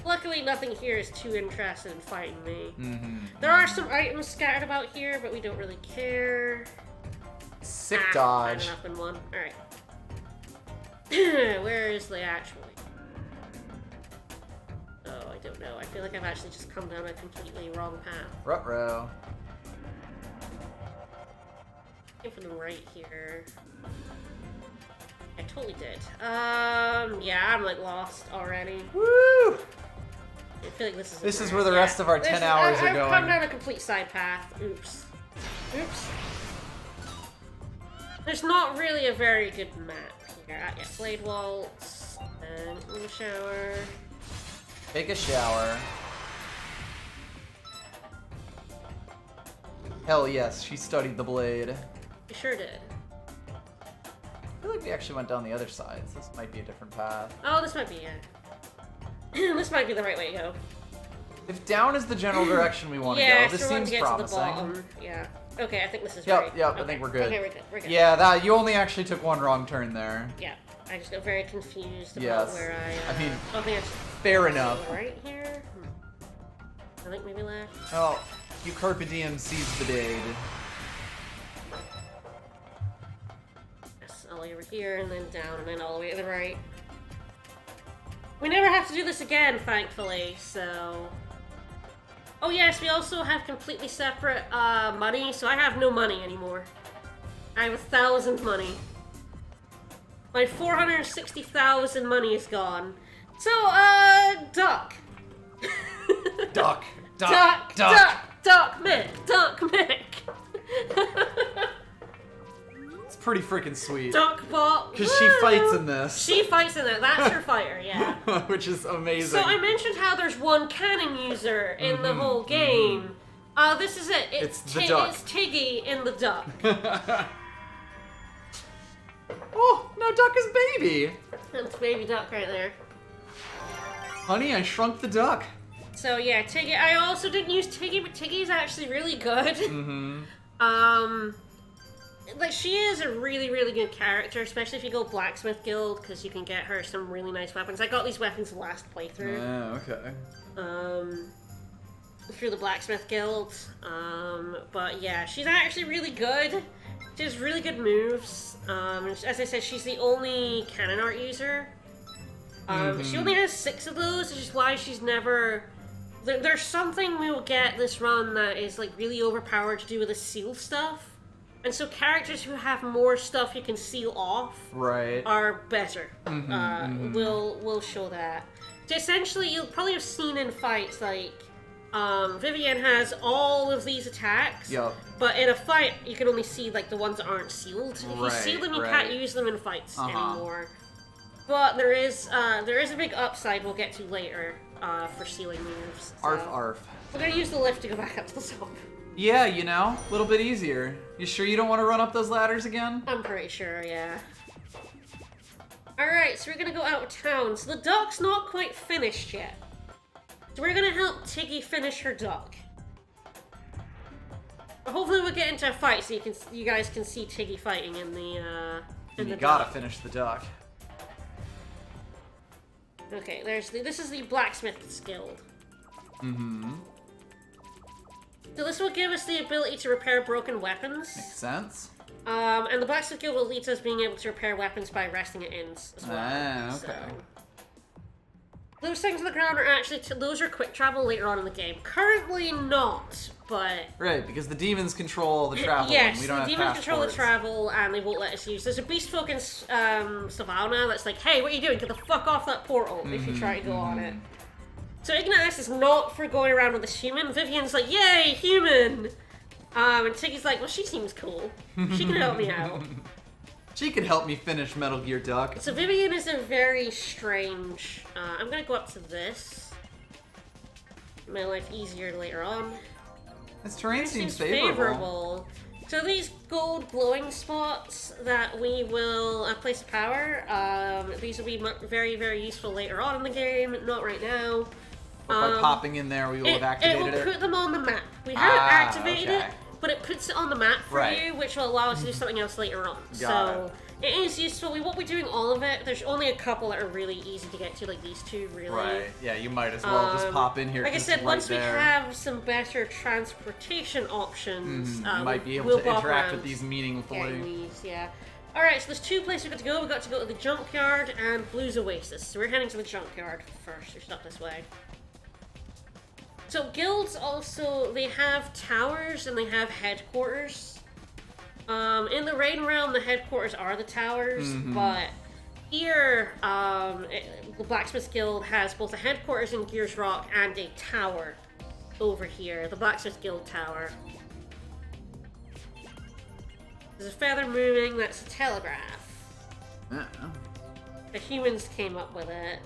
Luckily, nothing here is too interested in fighting me. There are some items scattered about here, but we don't really care. Sick I dodge. ran up in one. Alright. Where is the actual? Oh, I don't know. I feel like I've actually just come down a completely wrong path. Ruh-roh. Came from the right here. I totally did. Yeah, I'm like lost already. Woo! I feel like this is. This is where the rest of our 10 hours are going. I've come down a complete side path. Oops. Oops. There's not really a very good map here. I get Blade Waltz, and in the shower. Take a shower. Hell yes, she studied the blade. You sure did. I feel like we actually went down the other side, so this might be a different path. Oh, this might be it. This might be the right way to go. If down is the general direction we want to go, this so we want seems to get promising. to the bottom. Yeah. Okay, I think this is Yep, right. yep, Okay. I think we're good. Okay, we're good. We're good. Yeah, that you only actually took one wrong turn there. Yeah. I just got very confused about Yes. where I. I mean, okay, it's fair enough. right here. I think maybe left. Oh, you carpe diem seize the day. Yes, all the way over here, and then down, and then all the way to the right. We never have to do this again, thankfully, so... Oh yes, we also have completely separate money, so I have no money anymore. I have 1,000 money. My 460,000 money is gone. So, duck. Duck. Duck, Mick. It's pretty freaking sweet. Duckbot. Because she fights in this. She fights in it. That's her fighter, yeah. Which is amazing. So I mentioned how there's one cannon user in the whole game. This is it. It's the duck. It's Tiggy in the duck. Oh, no, Duck is baby. That's baby duck right there. Honey, I shrunk the duck. So yeah, Tiggy. I also didn't use Tiggy, but Tiggy's actually really good. Like, she is a really, really good character, especially if you go Blacksmith Guild, because you can get her some really nice weapons. I got these weapons last playthrough. Oh, okay. Through the Blacksmith Guild. But yeah, she's actually really good. She has really good moves. As I said, she's the only cannon art user. She only has 6 of those, which is why she's never... There's something we will get this run that is like really overpowered to do with the seal stuff. And so characters who have more stuff you can seal off are better. We'll show that. So essentially, you'll probably have seen in fights, like, Vivian has all of these attacks, but in a fight, you can only see, like, the ones that aren't sealed. If you seal them, you can't use them in fights anymore. But there is a big upside we'll get to later for sealing moves. So. Arf, arf. We're gonna use the lift to go back up to the top. Yeah, you know, a little bit easier. You sure you don't want to run up those ladders again? I'm pretty sure, yeah. Alright, so we're gonna go out of town. So the duck's not quite finished yet. So we're gonna help Tiggy finish her duck. But hopefully we'll get into a fight so you guys can see Tiggy fighting in the You gotta finish the duck. Okay, this is the Blacksmith's Guild. So this will give us the ability to repair broken weapons. Makes sense. And the Blacksmith Guild will lead to us being able to repair weapons by resting at inns as well. Ah, okay. So. Those things on the ground are actually, those are quick travel later on in the game. Currently not, but... Right, because the demons control the travel. Yes, and we don't the have demons control the passports. travel and they won't let us use. There's a beast folk in Savannah that's like, hey, what are you doing? Get the fuck off that portal if you try to go on it. So Ignatus is not for going around with this human. Vivian's like, yay, human! And Tiggy's like, well, she seems cool. She can help me out. She can help me finish Metal Gear Duck. So Vivian is a very strange... I'm gonna go up to this. Make my life easier later on. This terrain seems favorable. So these gold glowing spots that we will place power, these will be very, very useful later on in the game, not right now. By popping in there, we will have activated it. Will put them on the map. We haven't activated it, but it puts it on the map for you, which will allow us to do something else later on. So it is useful. We won't be doing all of it. There's only a couple that are really easy to get to, like these two, really. Right. Yeah, you might as well just pop in here. Like I said, once we there. have some better transportation options, you might be able to interact with these meaningfully. Yeah. Alright, so there's two places we've got to go. We've got to go to the junkyard and Blue's Oasis. So we're heading to the junkyard first, which is up this way. So guilds also, they have towers and they have headquarters. In the Rain Realm, the headquarters are the towers, but here, the Blacksmith Guild has both a headquarters in Gears Rock and a tower over here, the Blacksmith Guild Tower. There's a feather moving, that's a telegraph. The humans came up with it.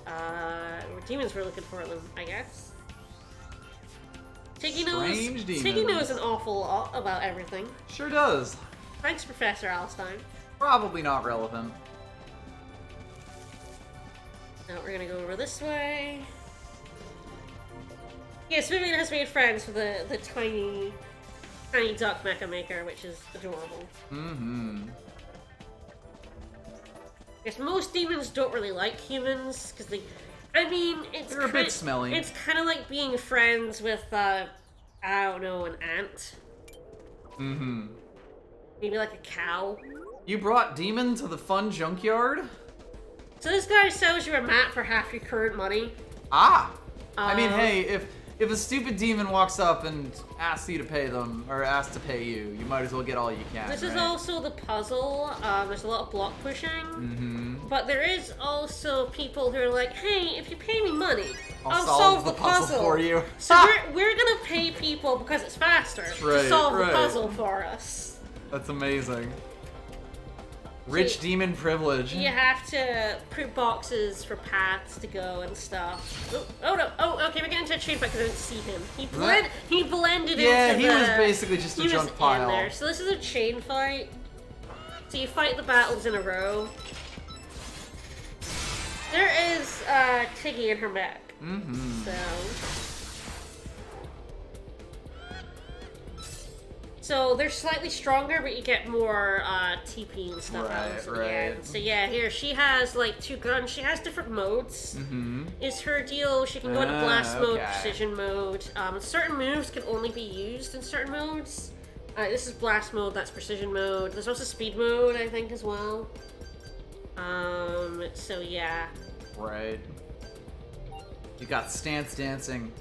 Demons were looking for them, I guess. Tiggy knows an awful lot about everything. Sure does. Thanks, Professor Alstein. Probably not relevant. Now we're gonna go over this way. Yes, Vivian has made friends with the tiny duck mecha maker, which is adorable. Yes, most demons don't really like humans, because they're a bit smelly. It's kind of like being friends with, I don't know, an ant. Maybe like a cow. You brought Demon to the fun junkyard? So this guy sells you a map for half your current money. I mean, hey, if a stupid demon walks up and asks you to pay them, or asks to pay you, you might as well get all you can, This is also the puzzle. There's a lot of block pushing. But there is also people who are like, hey, if you pay me money, I'll solve the puzzle for you. So we're gonna pay people because it's faster to solve the puzzle for us. That's amazing. Rich demon privilege. You have to put boxes for paths to go and stuff. Oh no! Oh, okay, we're getting into a chain fight because I didn't see him. He blended into Yeah, he was basically just a junk pile. There. So this is a chain fight. So you fight the battles in a row. There is Tiggy in her mech. So they're slightly stronger, but you get more TP and stuff out at the end. So yeah, here she has like 2 guns. She has different modes. Is her deal. She can go into blast mode, precision mode. Certain moves can only be used in certain modes. This is blast mode. That's precision mode. There's also speed mode, I think, as well. So yeah. Right. You got stance dancing.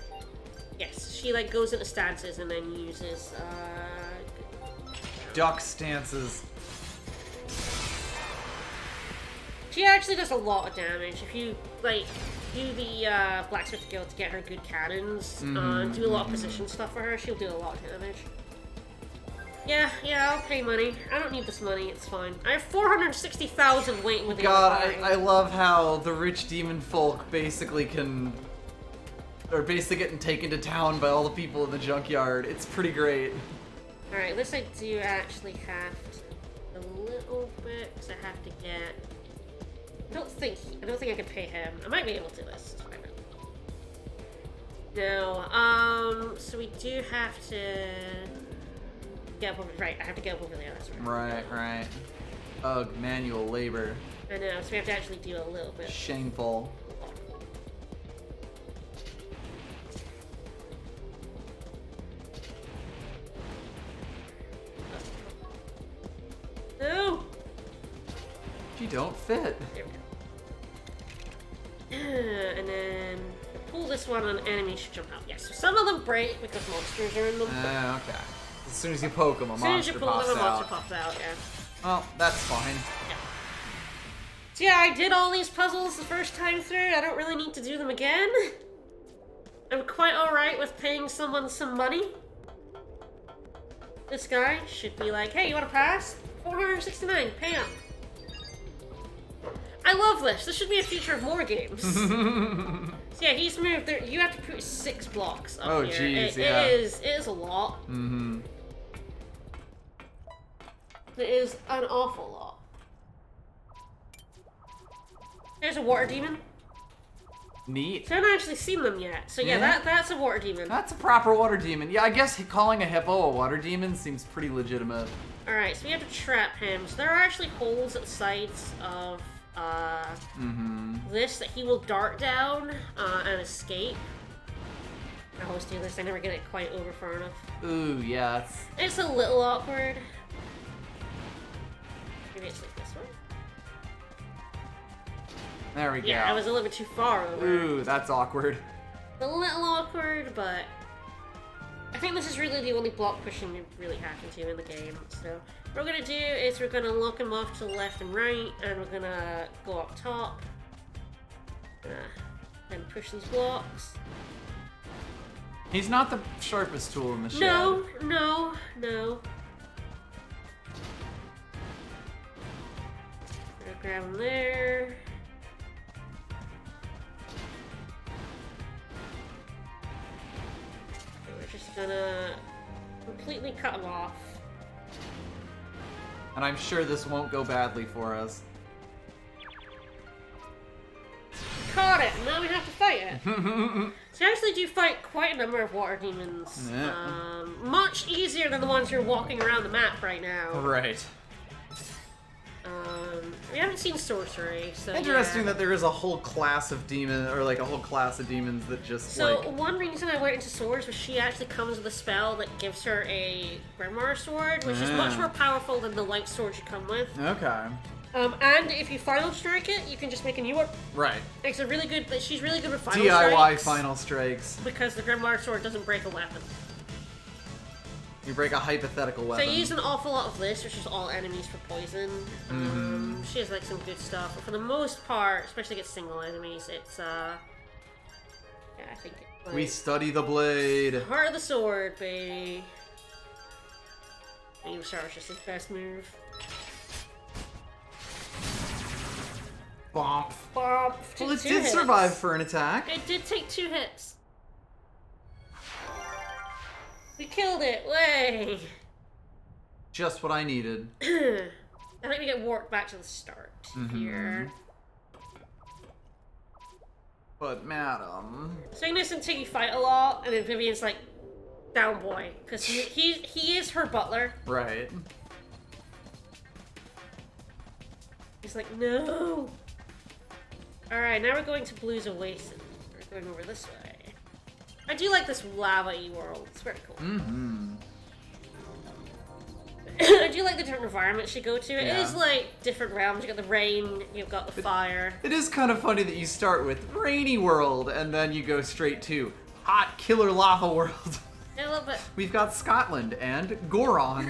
Yes, she like goes into stances and then uses duck stances. She actually does a lot of damage. If you like do the Blacksmith Guild to get her good cannons, do a lot of position stuff for her, she'll do a lot of damage. Yeah, I'll pay money. I don't need this money, it's fine. I have 460,000 waiting with the God, I love how the rich demon folk basically are basically getting taken to town by all the people in the junkyard. It's pretty great. Alright, this I do actually have to, a little bit, because I have to get... I don't think I can pay him. I might be able to this. No, so we do have to get up over, right, I have to get up over there, that's right. Right. Ugh, manual labor. I know, so we have to actually do a little bit. Shameful. No! You don't fit. There we go. And then pull this one on enemies should jump out. Yes, so some of them break because monsters are in them. Okay. As soon as you poke them, a monster As soon as you pull pops them, a monster out. pops out, yeah. Well, that's fine. Yeah. So yeah, I did all these puzzles the first time through. I don't really need to do them again. I'm quite alright with paying someone some money. This guy should be like, hey, you want to pass? 469, pay up. I love this. This should be a feature of more games. So yeah, he's moved there. You have to put 6 blocks up oh, here. Jeez, It is a lot. It is an awful lot. There's a water demon. Neat. So I haven't actually seen them yet. So yeah, that's a water demon. That's a proper water demon. Yeah, I guess calling a hippo a water demon seems pretty legitimate. Alright, so we have to trap him. So there are actually holes at the sides of this that he will dart down and escape. I always do this, I never get it quite over far enough. Ooh, yeah, It's a little awkward. Maybe it's like this There we go. Yeah, I was a little bit too far over. Ooh, that's awkward. A little awkward, but I think this is really the only block pushing you really have to do in the game. So what we're gonna do is we're gonna lock him off to the left and right, and we're gonna go up top. And push these blocks. He's not the sharpest tool in the shed. No. Gonna grab him there. And we're just gonna completely cut him off. And I'm sure this won't go badly for us. Caught it! Now we have to fight it. So you actually do fight quite a number of water demons. Yeah. Much easier than the ones you're walking around the map right now. Right. We haven't seen sorcery, so Interesting yeah. that there is a whole class of demon, or like a whole class of demons that just So like. one reason I went into swords was she actually comes with a spell that gives her a Grimoire sword, which is much more powerful than the light sword you come with. Okay. And if you final strike it, you can just make a new one. Right. It's a really good. She's really good with final DIY strikes. final strikes. Because the Grimoire sword doesn't break a weapon. You break a hypothetical So weapon. I use an awful lot of this, which is all enemies for poison. She has like some good stuff, but for the most part, especially against single enemies, it's yeah, I think it's like We study the blade. heart of the sword, baby. And Azura is just his best move. Bomp. Bop. Well, it Two did hits. survive for an attack. It did take 2 hits. We killed it. Way. Just what I needed. I think we get warped back to the start here. But madam. So Ignis and Tiggy fight a lot, and then Vivian's like, down boy, because he is her butler. Right. He's like, no. All right, now we're going to Blue's Oasis. We're going over this way. I do like this lava-y world. It's very cool. I do like the different environments you go to. It Yeah. is like different realms. You got the rain, you've got the fire. It is kind of funny that you start with rainy world and then you go straight to hot killer lava world. I love it. We've got Scotland and Gorons.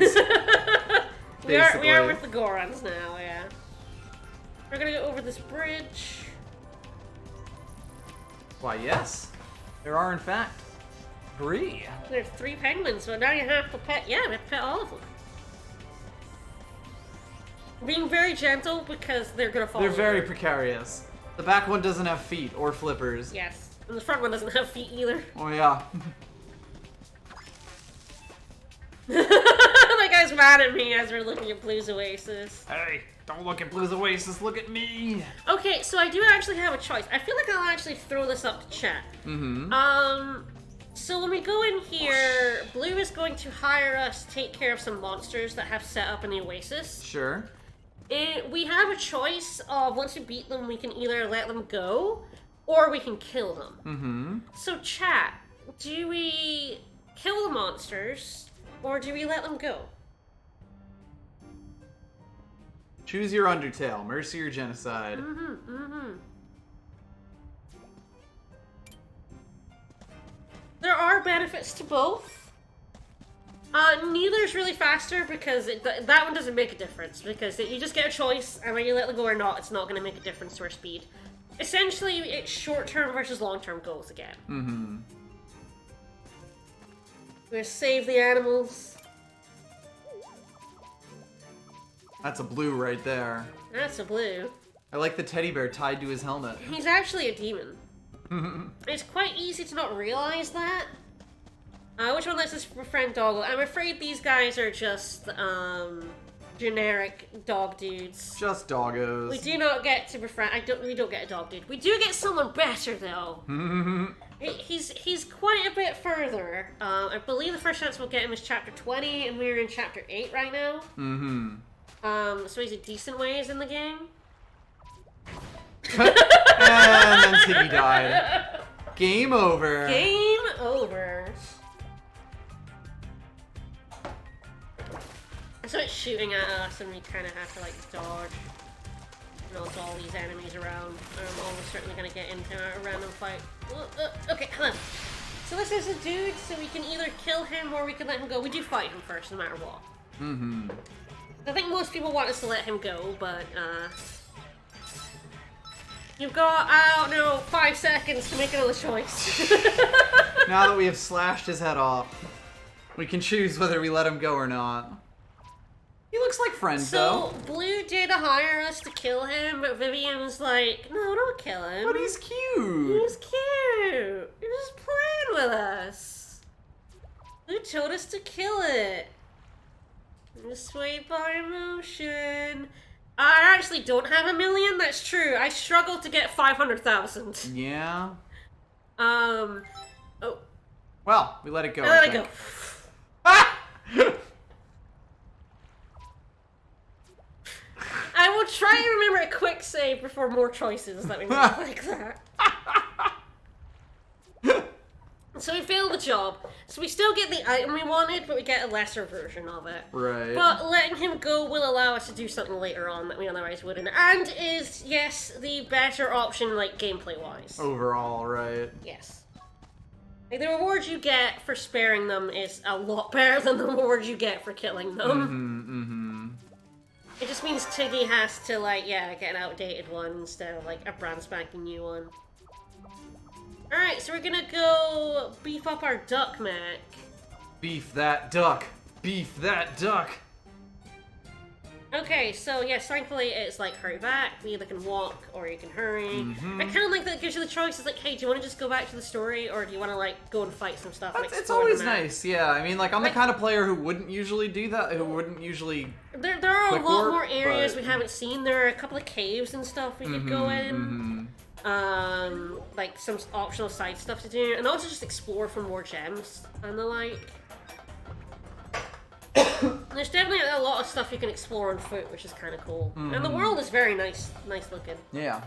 We are basically. with the Gorons now, yeah. We're gonna go over this bridge. Why, yes. There are, in fact, 3. There's 3 penguins, so now you have to pet. Yeah, we have to pet all of them. Being very gentle because they're gonna fall. They're very over. precarious. The back one doesn't have feet or flippers. Yes, and the front one doesn't have feet either. Oh, yeah. That guy's mad at me as we're looking at Blue's Oasis. Hey, don't look at Blue's Oasis, look at me. Okay, so I do actually have a choice. I feel like I'll actually throw this up to chat. So when we go in here, Blue is going to hire us to take care of some monsters that have set up in the Oasis. Sure. We have a choice of once we beat them, we can either let them go or we can kill them. So chat, do we kill the monsters or do we let them go? Choose your Undertale, mercy or genocide. There are benefits to both. Neither's really faster because that one doesn't make a difference because you just get a choice, and whether you let it go or not, it's not going to make a difference to our speed. Essentially, it's short-term versus long-term goals again. We're gonna save the animals. That's a Blue right there. That's a Blue. I like the teddy bear tied to his helmet. He's actually a demon. It's quite easy to not realize that. Which one lets us befriend Doggo? I'm afraid these guys are just generic dog dudes. Just doggos. We do not get to befriend. We don't get a dog dude. We do get someone better though. He's quite a bit further. I believe the first chance we'll get him is chapter 20, and we're in chapter 8 right now. So he's a decent ways in the game. And then Tiggy died. Game over. Game over. So it's shooting at us, and we kind of have to like dodge. Notice all these enemies around. I'm almost certainly gonna get into a random fight. Okay, come on. So this is a dude, so we can either kill him or we can let him go. We do fight him first, no matter what. Mm-hmm. I think most people want us to let him go, but, you've got, I don't know, 5 seconds to make another choice. Now that we have slashed his head off, we can choose whether we let him go or not. He looks like friends, though. So, Blue did hire us to kill him, but Vivian was like, no, don't kill him. But he's cute. He's cute. He's just playing with us. Blue told us to kill it. I'm just swayed by emotion. I actually don't have 1 million, that's true. I struggled to get 500,000. Yeah. Oh. Well, we let it go. I let it go. Ah! I will try and remember a quick save before more choices that we make like that. So we failed the job. So we still get the item we wanted, but we get a lesser version of it. Right. But letting him go will allow us to do something later on that we otherwise wouldn't. And is, yes, the better option, like, gameplay-wise. Overall, right. Yes. Like, the reward you get for sparing them is a lot better than the reward you get for killing them. It just means Tiggy has to, like, yeah, get an outdated one instead of, like, a brand spanking new one. Alright, so we're gonna go beef up our duck mech. Beef that duck. Beef that duck. Okay, so yes, thankfully it's like hurry back. You either can walk or you can hurry. I kind of like that it gives you the choice. It's like, hey, do you want to just go back to the story or do you want to like go and fight some stuff? It's always nice, yeah. I mean, like, I'm the kind of player who wouldn't usually do that, who wouldn't usually... There are a lot more areas but... we haven't seen. There are a couple of caves and stuff we could go in. Like some optional side stuff to do, and also just explore for more gems and the like. There's definitely a lot of stuff you can explore on foot, which is kind of cool. And the world is very nice looking. Yeah.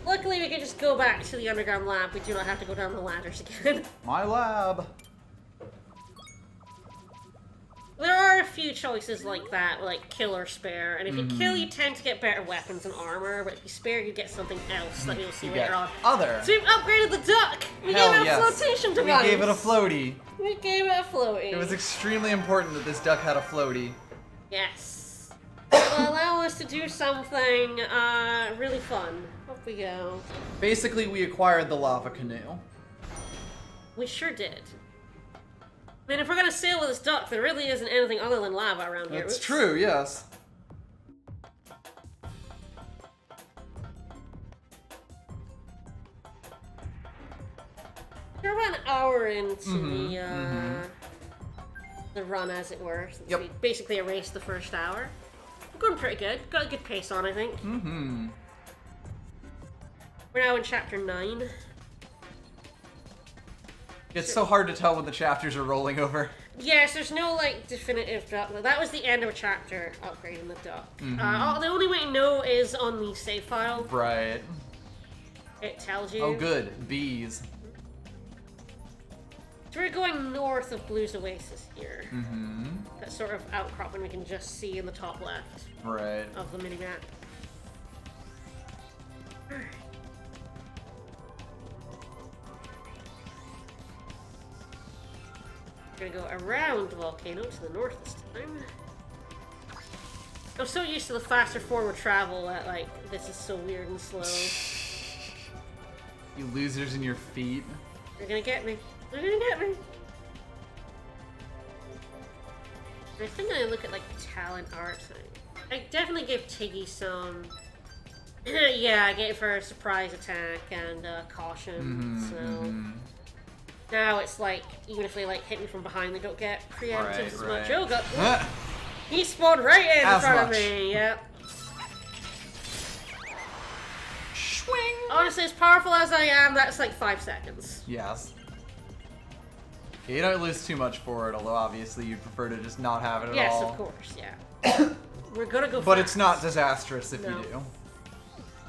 Luckily, we can just go back to the underground lab. We do not have to go down the ladders again. My lab. There are a few choices like that, like kill or spare, and if you kill, you tend to get better weapons and armor, but if you spare, you get something else that we'll see later on. Other. So we've upgraded the duck! We Hell gave it a yes. flotation device! We gave it a floaty. We gave it a floaty. It was extremely important that this duck had a floaty. Yes. It will allow us to do something really fun. Up we go. Basically, we acquired the lava canoe. We sure did. I mean, if we're gonna sail with this duck, there really isn't anything other than lava around here. That's true, yes. We're about an hour into the run, as it were. Since we basically erased the first hour. We're going pretty good. Got a good pace on, I think. We're now in chapter 9. It's so hard to tell when the chapters are rolling over. Yes, there's no, like, definitive duck. That was the end of a chapter, upgrading the duck. The only way to know is on the save file. Right. It tells you. Oh, good. Bees. So we're going north of Blue's Oasis here. That sort of outcropping we can just see in the top left. Right. Of the minimap. We're gonna go around the volcano to the north this time. I'm so used to the faster forward travel that, like, this is so weird and slow. You losers in your feet. They're gonna get me. They're gonna get me. I think I look at, like, talent art. I definitely gave Tiggy some... yeah, I gave her a surprise attack and caution, so... Now it's like, even if they like hit me from behind, they don't get preempted as much. Oh god! He spawned right in front of me, yep. Swing! Honestly, as powerful as I am, that's like 5 seconds. Yes. You don't lose too much for it, although obviously you'd prefer to just not have it at all. Yes, of course, yeah. We're gonna go But fast. it's not disastrous if you do.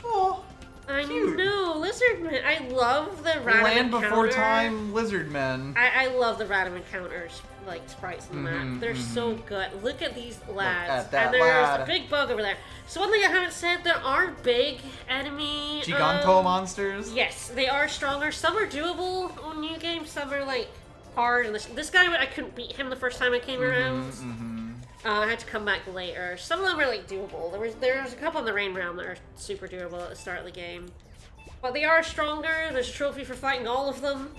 Oh, I cute. know, let's lizard men. I love the random Land Before encounter. Time lizard men. I love the random encounters, like sprites in the map. They're so good. Look at these lads. at that and there's lad. a big bug over there. So one thing I haven't said, there are big enemy... Giganto monsters? Yes, they are stronger. Some are doable on new games, some are like hard. And this guy, I couldn't beat him the first time I came around. I had to come back later. Some of them are like doable. There's a couple in the Rain Realm that are super doable at the start of the game. But they are stronger. There's a trophy for fighting all of them.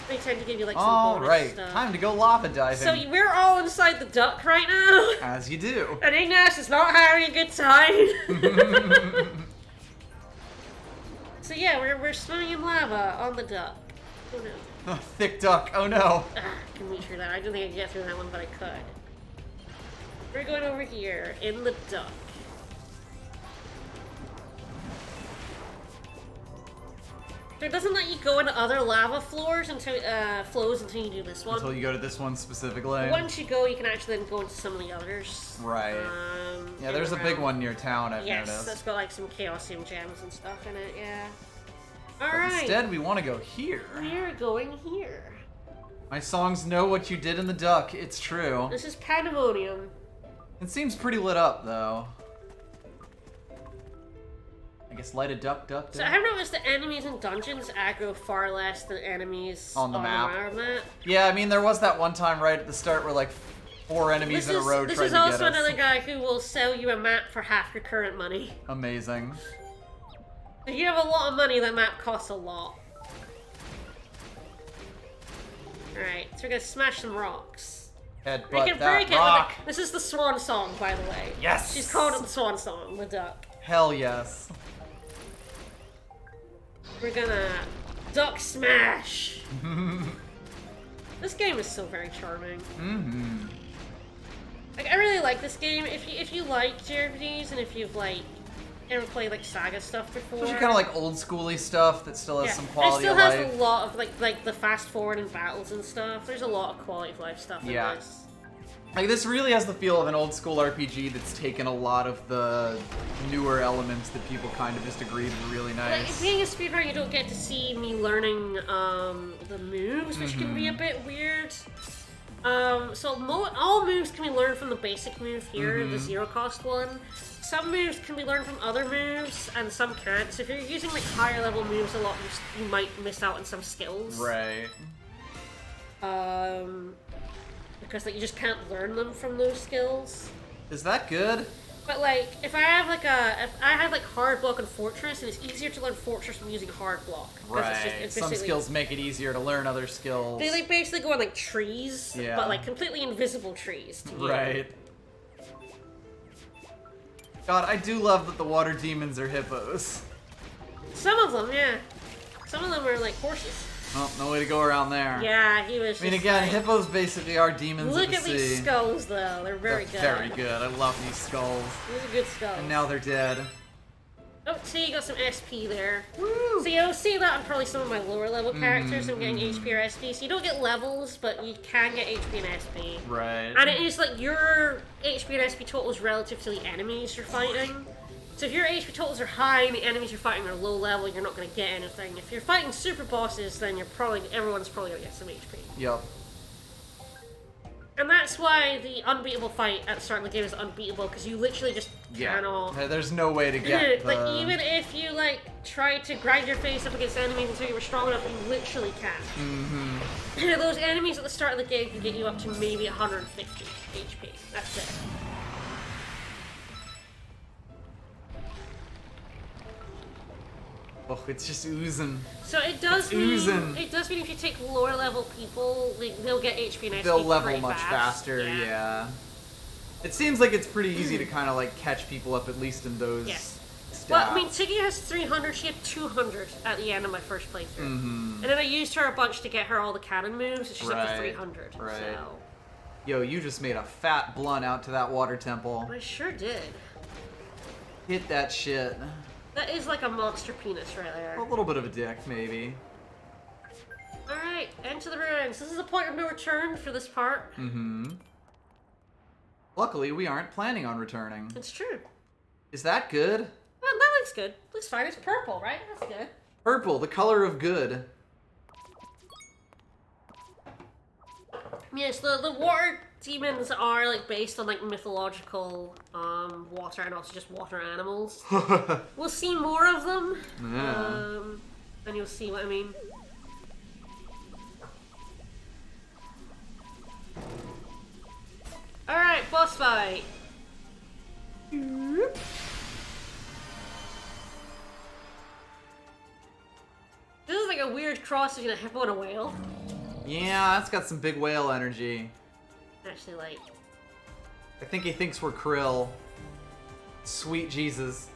They tend to give you like some bonus stuff. Time to go lava diving. So we're all inside the duck right now. As you do. And Ignace is not having a good time. So yeah, we're swimming in lava on the duck. Oh no. Oh, thick duck, oh no. I can reach through that. I didn't think I could get through that one, but I could. We're going over here, in the duck. So it doesn't let you go into other lava floors until flows until you do this one. Until you go to this one specifically. Once you go, you can actually then go into some of the others. Right. Yeah, there's a big one near town, I've yes, noticed. that's got like some Chaosium gems and stuff in it, yeah. Alright. Instead, we want to go here. We're going here. My songs know what you did in the duck, it's true. This is Pandemonium. It seems pretty lit up, though. I guess light a duck. So I've noticed that enemies in dungeons aggro far less than enemies on the map. map. Yeah, I mean, there was that one time right at the start where like 4 enemies in a row tried to get us. This is also another guy who will sell you a map for half your current money. Amazing. If you have a lot of money, that map costs a lot. Alright, so we're gonna smash some rocks. Headbutt We can break that rock. This is the swan song, by the way. Yes! She's called it the swan song, the duck. Hell yes. We're gonna duck smash. This game is so very charming. Like, I really like this game. If you like JRPGs and if you've like ever played like Saga stuff before, Especially kind of like old schooly stuff that still has some quality of life. It life. still has a lot of like the fast forward in battles and stuff. There's a lot of quality of life stuff in this. Like, this really has the feel of an old school RPG that's taken a lot of the newer elements that people kind of just agreed were really nice. Like, being a speedrunner, you don't get to see me learning the moves, which can be a bit weird. So all moves can be learned from the basic move here, the zero cost one. Some moves can be learned from other moves, and some can't. So if you're using like higher level moves a lot, you might miss out on some skills. Right. Because like you just can't learn them from those skills. Is that good? But like, if I had like hard block and fortress, and it's easier to learn fortress from using hard block. Right. It's Some skills make it easier to learn other skills. They like basically go on like trees, Yeah. but like completely invisible trees to you. Right. God, I do love that the water demons are hippos. Some of them, yeah. Some of them are like horses. Well, no way to go around there. Yeah, he was. I mean, just again, like, hippos basically are demons look of the at sea. these skulls, though. They're very good. Very good. I love these skulls. These are good skulls. And now they're dead. Oh, see, you got some SP there. Woo! So you'll see that on probably some of my lower level characters. I'm getting HP or SP. So you don't get levels, but you can get HP and SP. Right. And it is like your HP and SP totals relative to the enemies you're fighting. So if your HP totals are high and the enemies you're fighting are low level, you're not going to get anything. If you're fighting super bosses, then everyone's probably going to get some HP. Yep. And that's why the unbeatable fight at the start of the game is unbeatable, because you literally just cannot. There's no way to get Like, even if you, like, try to grind your face up against enemies until you were strong enough, you literally can't. Those enemies at the start of the game can get you up to maybe 150 HP. That's it. Oh, it's just oozing. So it does oozing. It does mean if you take lower level people, they'll get HP and SP. They'll level pretty much fast. faster, yeah. It seems like it's pretty easy to kind of like catch people up, at least in those stats. Well, I mean, Tiggy has 300, she had 200 at the end of my first playthrough. And then I used her a bunch to get her all the cannon moves, and she's up to 300. Right. So. Yo, you just made a fat blunt out to that water temple. I sure did. Hit that shit. That is like a monster penis right there. A little bit of a dick, maybe. Alright, into the ruins. This is a point of no return for this part. Luckily, we aren't planning on returning. It's true. Is that good? Well, now looks good. Looks fine. It's purple, right? That's good. Purple, the color of good. Yes, the water demons are like based on like mythological water and also just water animals. We'll see more of them. Yeah. And you'll see what I mean. Alright, boss fight. This is like a weird cross between a hippo and a whale. Yeah, that's got some big whale energy. Actually, like... I think he thinks we're krill. Sweet Jesus.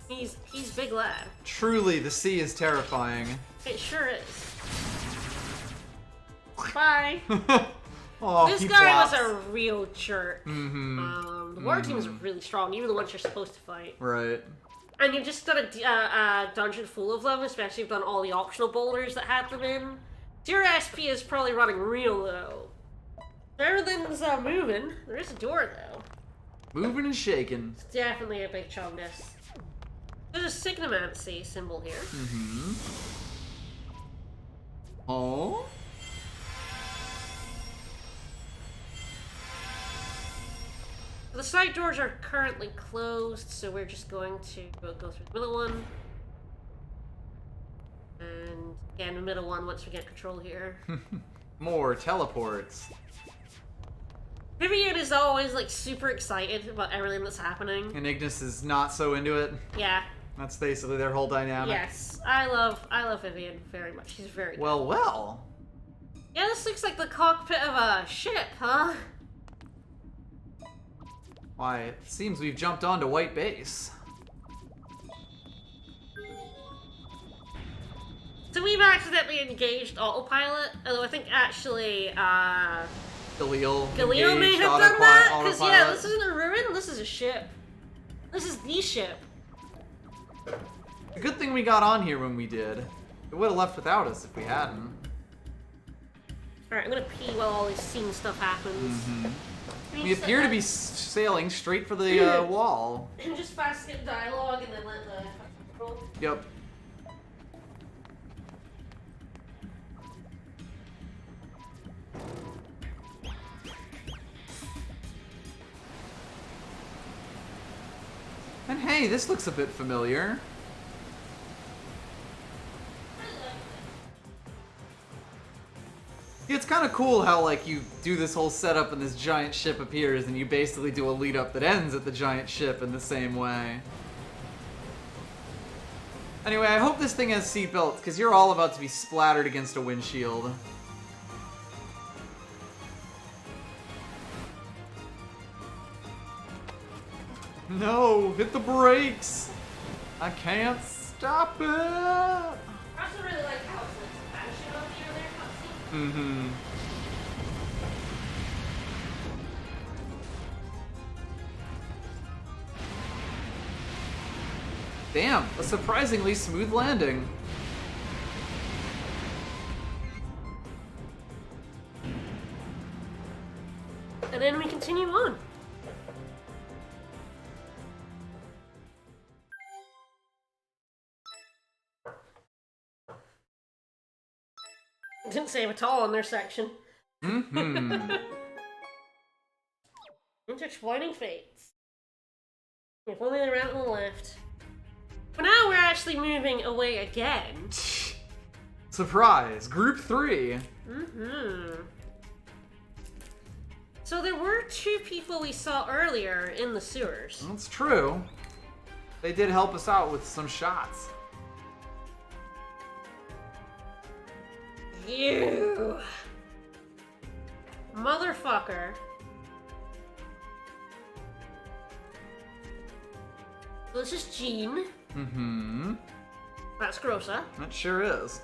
He's big lad. Truly, the sea is terrifying. It sure is. Bye. Oh, This he guy was flops. a real jerk. The water team is really strong, even the ones you're supposed to fight. Right. And you've just done a dungeon full of them, especially if you've done all the optional boulders that had them in. So your SP is probably running real low. Everything's moving. There is a door, though. Moving and shaking. It's definitely a big chungus. There's a signomancy symbol here. Oh? The side doors are currently closed, so we're just going to go through the middle one. And again, the middle one once we get control here. More teleports. Vivian is always like super excited about everything that's happening. And Ignis is not so into it. Yeah. That's basically their whole dynamic. Yes. I love Vivian very much. She's very good. Well. Yeah, this looks like the cockpit of a ship, huh? Why, it seems we've jumped onto White Base. So we've accidentally engaged autopilot, although I think actually, Galil may engaged have done that, because yeah, autopilot. this isn't a ruin, this is a ship. This is the ship. A good thing we got on here when we did. It would have left without us if we hadn't. Alright, I'm gonna pee while all this scene stuff happens. We appear to be sailing straight for the wall. And just fast skip dialogue and then let the roll. Yep. And hey, this looks a bit familiar. Yeah, it's kind of cool how, like, you do this whole setup and this giant ship appears and you basically do a lead up that ends at the giant ship in the same way. Anyway, I hope this thing has seatbelts, because you're all about to be splattered against a windshield. No, hit the brakes! I can't stop it! I also really like how it's like Spanish on the earlier cutscene. Damn, a surprisingly smooth landing. And then we continue on. Didn't save at all in their section. Intertwining fates. If only they ran to the left. But now we're actually moving away again. Surprise, group 3. So there were 2 people we saw earlier in the sewers. That's true. They did help us out with some shots. You motherfucker. So this is Jean. That's Grossa. That sure is.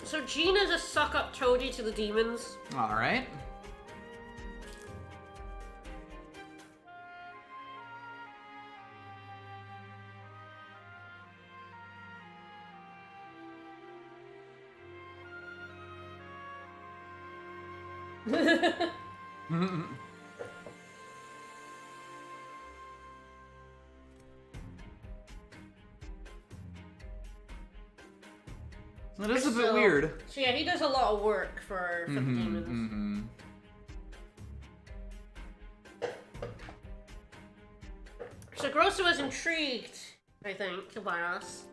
So Jean is a suck-up toady to the demons. Alright. That is a bit weird. So yeah, he does a lot of work for the demons. So Grosso was intrigued, I think, by us.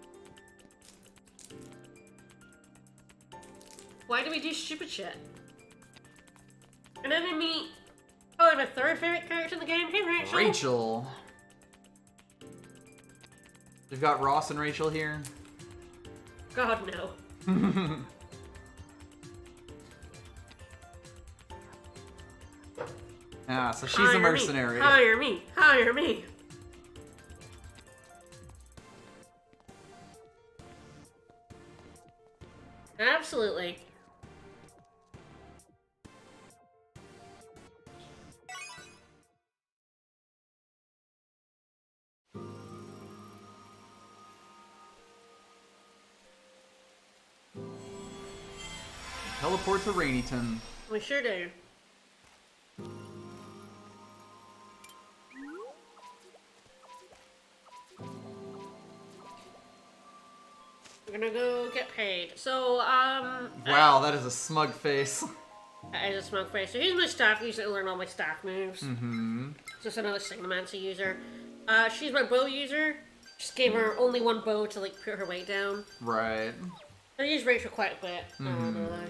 Why do we do stupid shit? And then we meet, oh, I have a third favorite character in the game. Hey, Rachel. Rachel. We've got Ross and Rachel here. God, no. Ah, so she's a mercenary. Hire me. Hire me. Absolutely. Teleport to Rainyton. We sure do. We're gonna go get paid. So, Wow, that is a smug face. I just smoke face. So here's my staff user to learn all my staff moves. Just another Signamancer user. She's my bow user. Just gave her only one bow to like put her weight down. Right. I use Rachel quite a bit.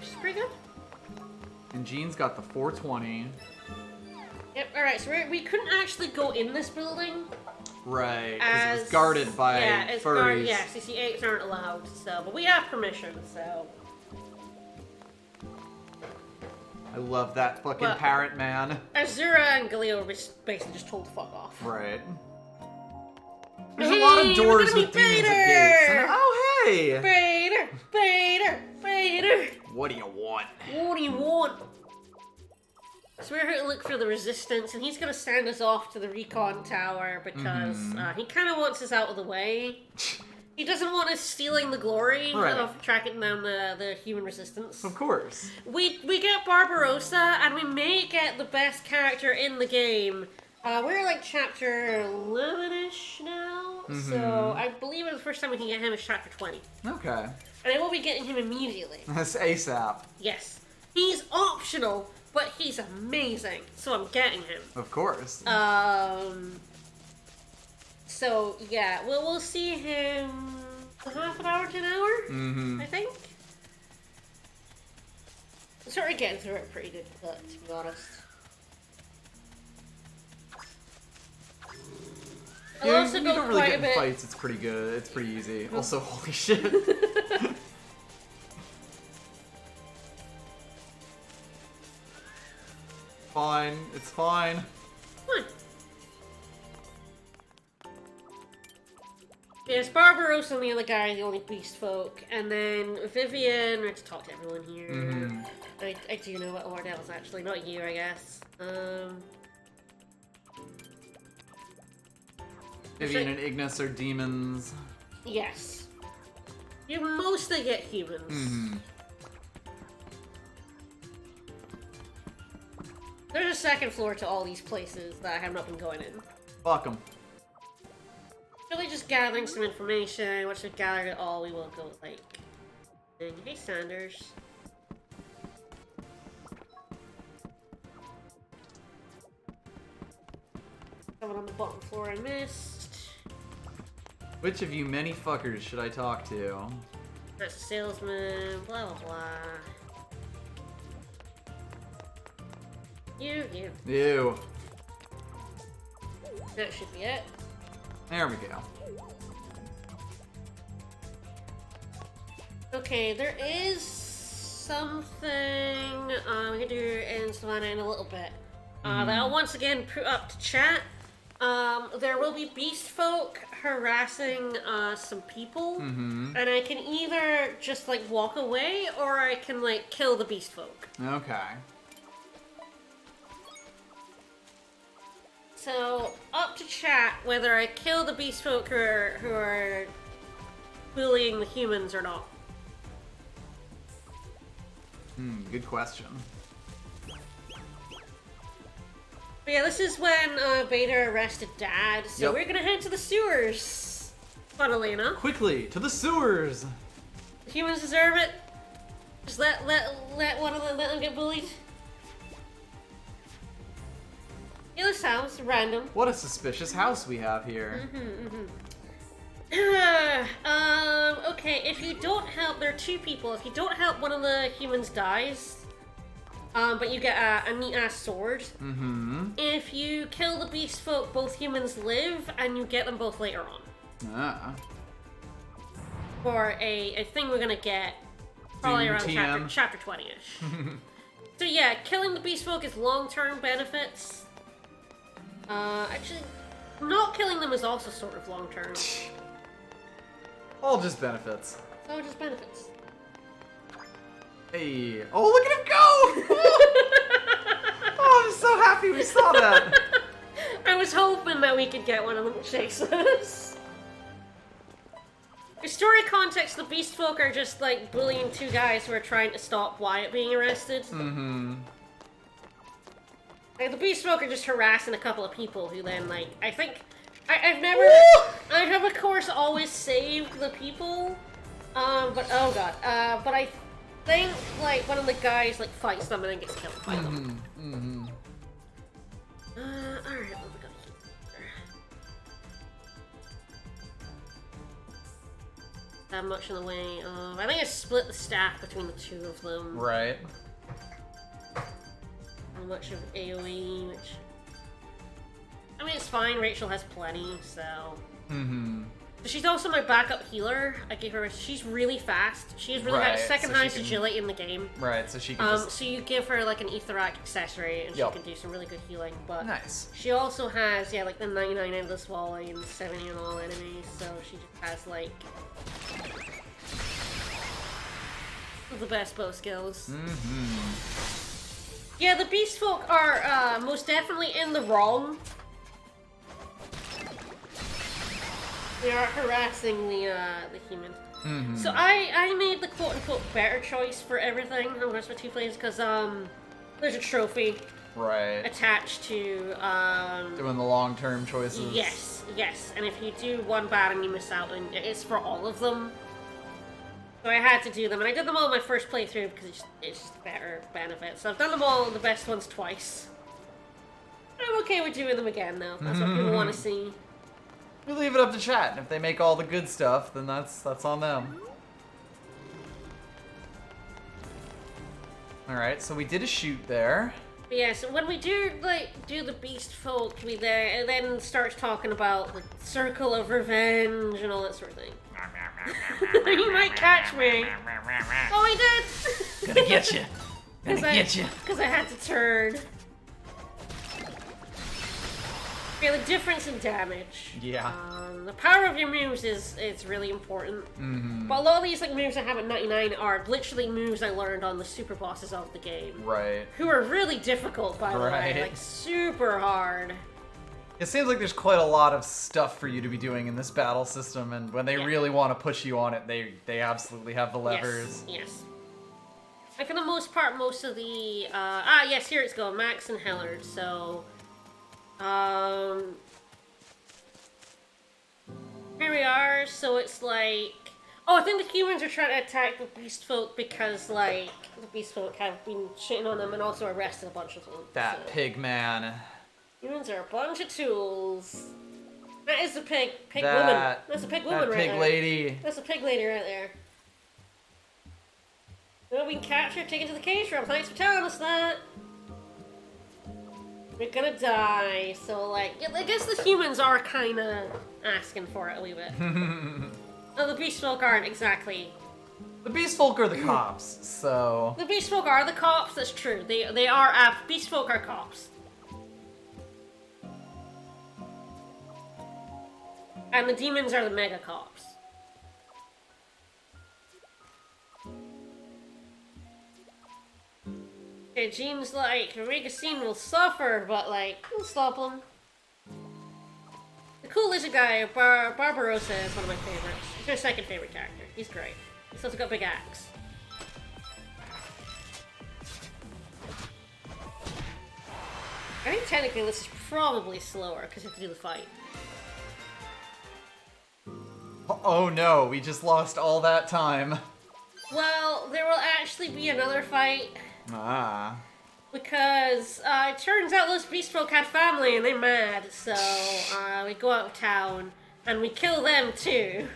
She's pretty good. And Jean's got the 420. Yep, alright, so we couldn't actually go in this building. Right, because it was guarded by furries. Yeah, CC8s aren't allowed, so, but we have permission, so. I love that fucking Well, parrot man. Azura and Galileo were basically just told to fuck off. Right. There's a lot of doors with demons at gates. And, oh, hey! Bader! What do you want? What do you want? So we're here to look for the resistance, and he's gonna send us off to the recon tower because he kind of wants us out of the way. He doesn't want us stealing the glory of tracking down the human resistance. Of course. We get Barbarossa, and we may get the best character in the game. We're like chapter 11-ish now, so I believe the first time we can get him is chapter 20. Okay. And I will be getting him immediately. That's ASAP. Yes. He's optional, but he's amazing, so I'm getting him. Of course. So, yeah, we'll see him half an hour to an hour, I think. I'm sort of getting through it pretty good, to be honest. Yeah, also you go don't really quite get a in bit. fights, it's pretty good. It's pretty easy. Also, holy shit. Fine. It's fine. Fine. Yes, Barbarossa and the other guy are the only beast folk, and then Vivian. We have to talk to everyone here. I do know what Ordell's actually, not you, I guess. Vivian and Ignis are demons. Yes. You mostly get humans. There's a second floor to all these places that I have not been going in. Fuck them. Really just gathering some information. Once we've gathered it all, we will go, like... Hey, Sanders. Someone on the bottom floor I missed. Which of you many fuckers should I talk to? That's a salesman, blah blah blah. You. Ew. That should be it. There we go. Okay, there is something we can do in Savannah in a little bit. That I'll once again put up to chat. There will be beast folk harassing some people, and I can either just like walk away or I can like kill the beast folk. Okay. So up to chat whether I kill the beast folk who are bullying the humans or not. Good question. But yeah, this is when Beta arrested Dad, so Yep. we're gonna head to the sewers. Funnily enough. Quickly, to the sewers! The humans deserve it. Just let one of them let them get bullied. Yeah, this sounds random. What a suspicious house we have here. Okay, if you don't help, there are two people. If you don't help, one of the humans dies. But you get a neat-ass sword. Mm-hmm. If you kill the beast folk, both humans live, and you get them both later on. Ah. For a thing we're gonna get probably around TM. chapter 20-ish. So yeah, killing the beast folk is long-term benefits. Actually, not killing them is also sort of long-term. All just benefits. So just benefits. Hey. Oh, look at him go! Oh, I'm so happy we saw that. I was hoping that we could get one of them to chase us. For story context, the beast folk are just like bullying two guys who are trying to stop Wyatt being arrested. Mm-hmm. Like, the beast folk are just harassing a couple of people who then, like, I think I've never, I have of course always saved the people, but oh god, but I think like one of the guys like fights them and then gets killed by them. Mm-hmm. Alright, what we got here? Not much in the way of, I think I split the staff between the two of them. Right. Not much of AoE, which, I mean, it's fine. Rachel has plenty, so. Mm-hmm. She's also my backup healer. I gave her. She's really fast. She has really high, Right, second so she highest can- agility in the game. Right, so she can just... So you give her like an Aetheric accessory, and Yup. she can do some really good healing. But Nice. she also has like the 99 endless volley and 70 on all enemies. So she just has like the best bow skills. Mm-hmm. Yeah, the beast folk are most definitely in the wrong. They are harassing the humans. Mm-hmm. So I made the quote-unquote better choice for everything. I'm gonna switch two plays because there's a trophy Right. attached to Doing the long-term choices. yes, and if you do one bad and you miss out, and it's for all of them. So I had to do them, and I did them all in my first playthrough because it's just better benefits. So I've done them all, the best ones, twice. I'm okay with doing them again though. That's what people want to see. We leave it up to chat, and if they make all the good stuff, then that's on them. Alright, so we did a shoot there. But yeah, so when we do the beast folk, we there and then starts talking about the circle of revenge and all that sort of thing. You might catch me. Oh, he did. Gonna get you. Gonna get you. Because I had to turn. Okay, the difference in damage. Yeah. The power of your moves is really important. Mm-hmm. But a lot of these like moves I have at 99 are literally moves I learned on the super bosses of the game. Right. Who are really difficult, by the way. Right. Like, super hard. It seems like there's quite a lot of stuff for you to be doing in this battle system, and when they Yeah. really want to push you on it, they absolutely have the levers. Yes. Like, for the most part, most of the... yes, here it's going. Max and Hellard, so... Here we are, so it's like... Oh, I think the humans are trying to attack the beast folk because, like, the beast folk have been shitting on them and also arrested a bunch of them. That so. pig man. Humans are a bunch of tools. That is the pig woman. That- That's a pig woman That right pig there. lady. That's a pig lady right there. Well, we can capture her, take her to the cage room. Thanks for telling us that. We're gonna die, so like, I guess the humans are kind of asking for it a wee bit. No, the beast folk aren't exactly. The beast folk are the cops, so... The beast folk are the cops. That's true. They are beast folk are cops. And the demons are the mega cops. Okay, Jean's like, Regicine will suffer, but like, we'll stop him. The cool lizard guy, Barbarossa, is one of my favorites. He's my second favorite character. He's great. He's also got a big axe. I think technically this is probably slower because you have to do the fight. Oh no, we just lost all that time. Well, there will actually be another fight. Ah. Because it turns out those beast folk had family and they're mad, so we go out of town and we kill them too.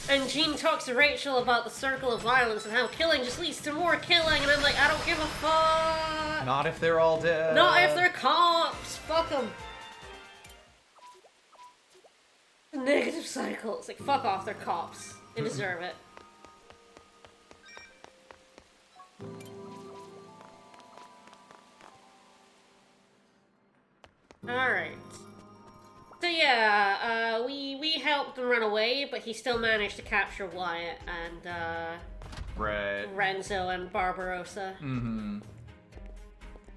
And Jean talks to Rachel about the circle of violence and how killing just leads to more killing, and I'm like, I don't give a fuck. Not if they're all dead. Not if they're cops. Fuck them. Negative cycle. It's like, fuck off, they're cops. They deserve it. Alright. So yeah, we helped him run away, but he still managed to capture Wyatt and, Right. Renzo and Barbarossa. Mm-hmm.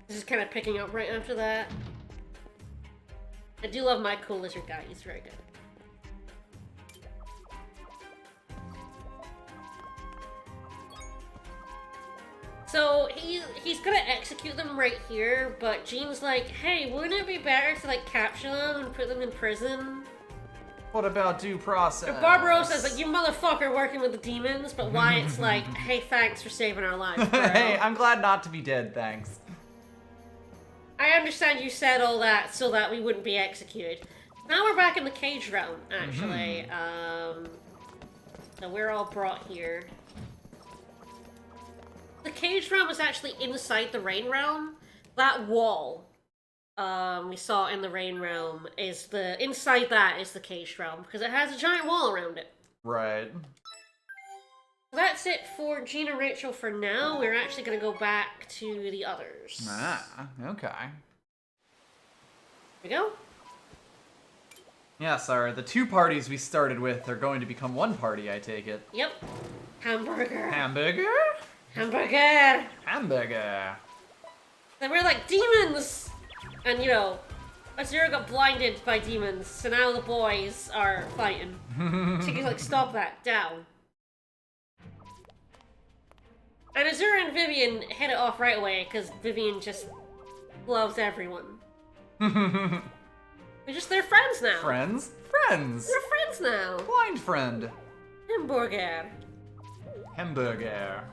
This is kind of picking up right after that. I do love my cool lizard guy, he's very good. So he's gonna execute them right here, but Jean's like, hey, wouldn't it be better to like capture them and put them in prison? What about due process? And Barbarossa's like, you motherfucker working with the demons, but Wyatt's like, hey, thanks for saving our lives, bro. Hey, I'm glad not to be dead, thanks. I understand you said all that so that we wouldn't be executed. Now we're back in the cage realm, actually. So we're all brought here. The cage realm is actually inside the rain realm. That wall we saw in the rain realm is inside that is the cage realm because it has a giant wall around it. Right. That's it for Jean and Rachel for now. We're actually going to go back to the others. Ah, okay. Here we go. Yeah, sorry. The two parties we started with are going to become one party, I take it. Yep. Hamburger. Hamburger? Hamburger. Hamburger. Then we're like, demons! And, you know, Azura got blinded by demons, so now the boys are fighting. Chicky's like, stop that, down. And Azura and Vivian hit it off right away, because Vivian just loves everyone. They're friends now. Friends? Friends! They're friends now. Blind friend. Hamburger. Hamburger.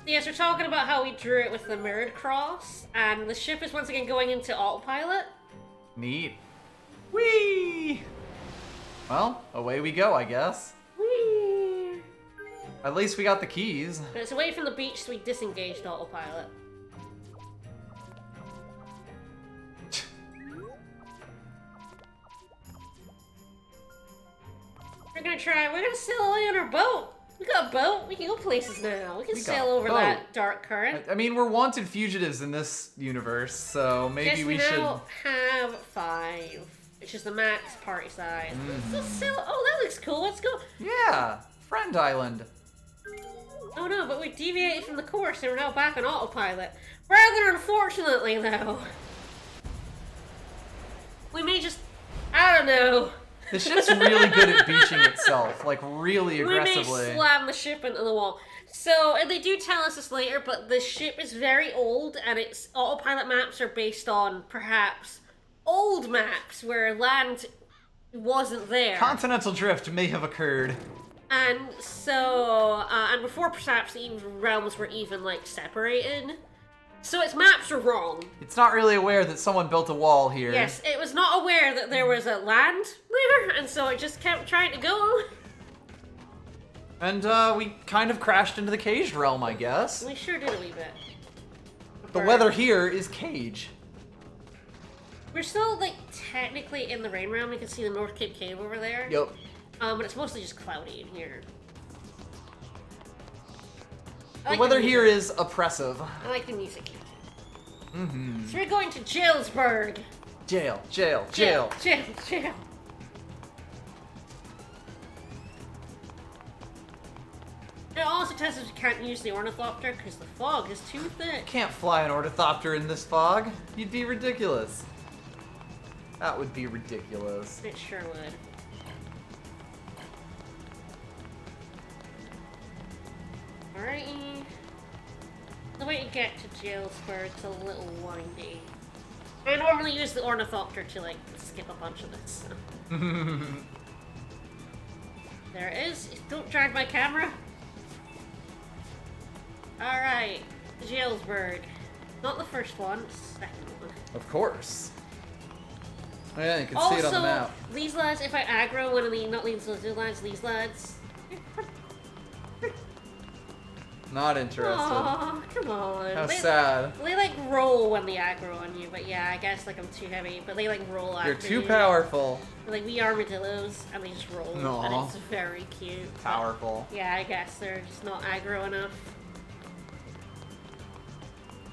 Yes, we're talking about how we drew it with the mirrored cross, and the ship is once again going into autopilot. Neat. Whee! Well, away we go, I guess. Whee! At least we got the keys. But it's away from the beach, so we disengaged autopilot. We're gonna sail away on our boat. We got a boat, we can go places now. We can sail over that dark current. I mean, we're wanted fugitives in this universe, so maybe we should... now have 5, which is the max party size. Let's sail... Oh, that looks cool, let's go. Yeah, Friend Island. Oh no, but we deviated from the course and we're now back on autopilot. Rather unfortunately, though. We may just... I don't know. The ship's really good at beaching itself, like really aggressively. We may slam the ship into the wall. So, and they do tell us this later, but the ship is very old, and its autopilot maps are based on, perhaps, old maps where land wasn't there. Continental drift may have occurred. And so, and before perhaps the realms were even, like, separated. So its maps are wrong. It's not really aware that someone built a wall here. Yes, it was not aware that there was a land there, and so it just kept trying to go. And we kind of crashed into the caged realm, I guess. We sure did a wee bit. The weather here is cage. We're still, like, technically in the rain realm. You can see the North Cape Cave over there. Yep. But it's mostly just cloudy in here. The weather here is oppressive. I like the music. So we're going to Jailsburg. Jail, jail, jail. Jail, jail. It also tells us we can't use the Ornithopter because the fog is too thick. Can't fly an Ornithopter in this fog. You'd be ridiculous. That would be ridiculous. It sure would. Alrighty. The way to get to Jailsburg's a little windy. I normally use the Ornithopter to, like, skip a bunch of this. So. There it is. Don't drag my camera. Alright. Jailsburg. Not the first one, second one. Of course. Oh yeah, you can see it on the map. Also, these lads, if I aggro one of the, not these lads, these lads. Not interested. Aw, come on. How sad. They like roll when they aggro on you, but yeah, I guess like I'm too heavy, but they like roll after You're too you. powerful. They're like we armadillos, and they just roll, Aw. and it's very cute. but Powerful. yeah, I guess they're just not aggro enough.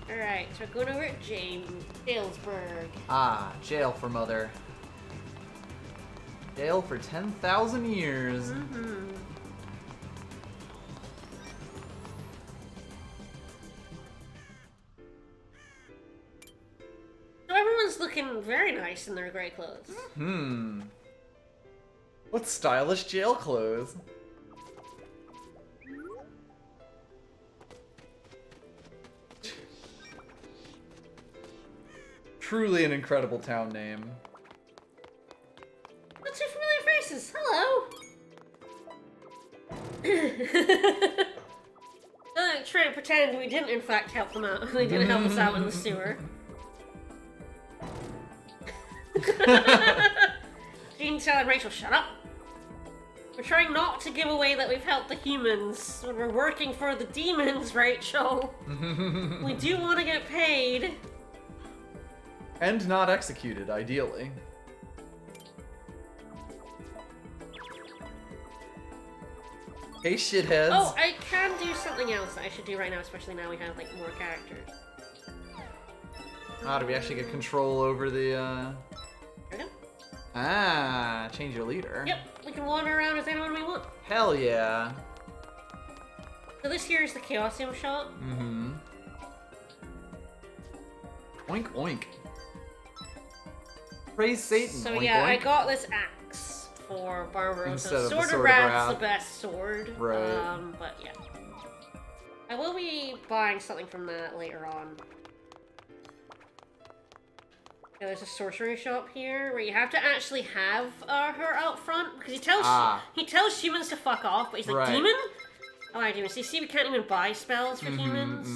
Alright, so we're going over at Jailsburg. Ah, jail for mother. Jail for 10,000 years. Mm-hmm. So everyone's looking very nice in their grey clothes. What stylish jail clothes. Truly an incredible town name. What's two familiar faces? Hello! Try to pretend we didn't in fact help them out. They didn't help us out in the sewer. Jean telling Rachel, shut up! We're trying not to give away that we've helped the humans. When we're working for the demons, Rachel. We do want to get paid. And not executed, ideally. Hey, shitheads. Oh, I can do something else that I should do right now, especially now we have, like, more characters. Ah, do we actually get control over the, There we go. Ah, change your leader. Yep, we can wander around as anyone we want. Hell yeah. So this here is the Chaosium shop. Mm-hmm. Oink, oink. Praise Satan. So oink, yeah, oink. I got this axe for Barbarossa. Instead of the Sword of Sword of Wrath's Wrath. the best sword. Right. But yeah. I will be buying something from that later on. Yeah, there's a sorcery shop here where you have to actually have her out front because he tells humans to fuck off, but he's like, Right. demon? Oh, I demons. So you see, we can't even buy spells for humans.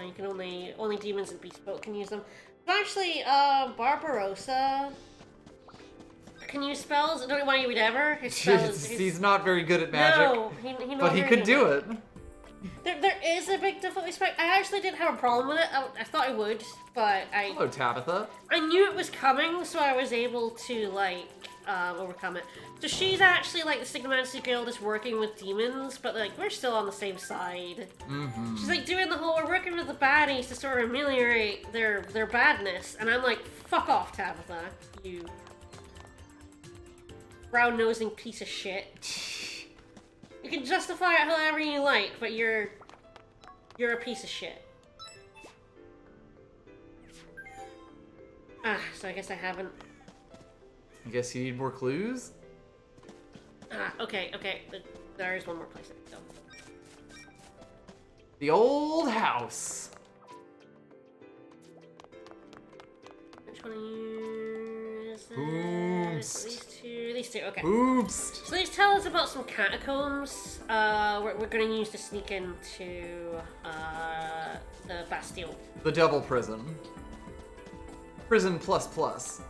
You can only demons and beast folk can use them. But actually, Barbarossa can use spells. I don't know why you would ever. His spells. He's not very good at magic. No, but he could do it. There is a big difficulty spike. I actually didn't have a problem with it. I thought I would, but Hello, Tabitha. I knew it was coming, so I was able to, like, overcome it. So she's actually, like, the Signomancy Guild is working with demons, but, like, we're still on the same side. She's, like, doing the whole, we're working with the baddies to sort of ameliorate their badness, and I'm like, fuck off, Tabitha, you brown-nosing piece of shit. You can justify it however you like, but you're a piece of shit. Ah, so I guess I haven't. I guess you need more clues? Ah, okay. There is one more place I can go. The old house. Which one is that? Oops. These two, okay. Oops. So these tell us about some catacombs we're going to use to sneak into the Bastille. The Devil Prison. Prison plus plus.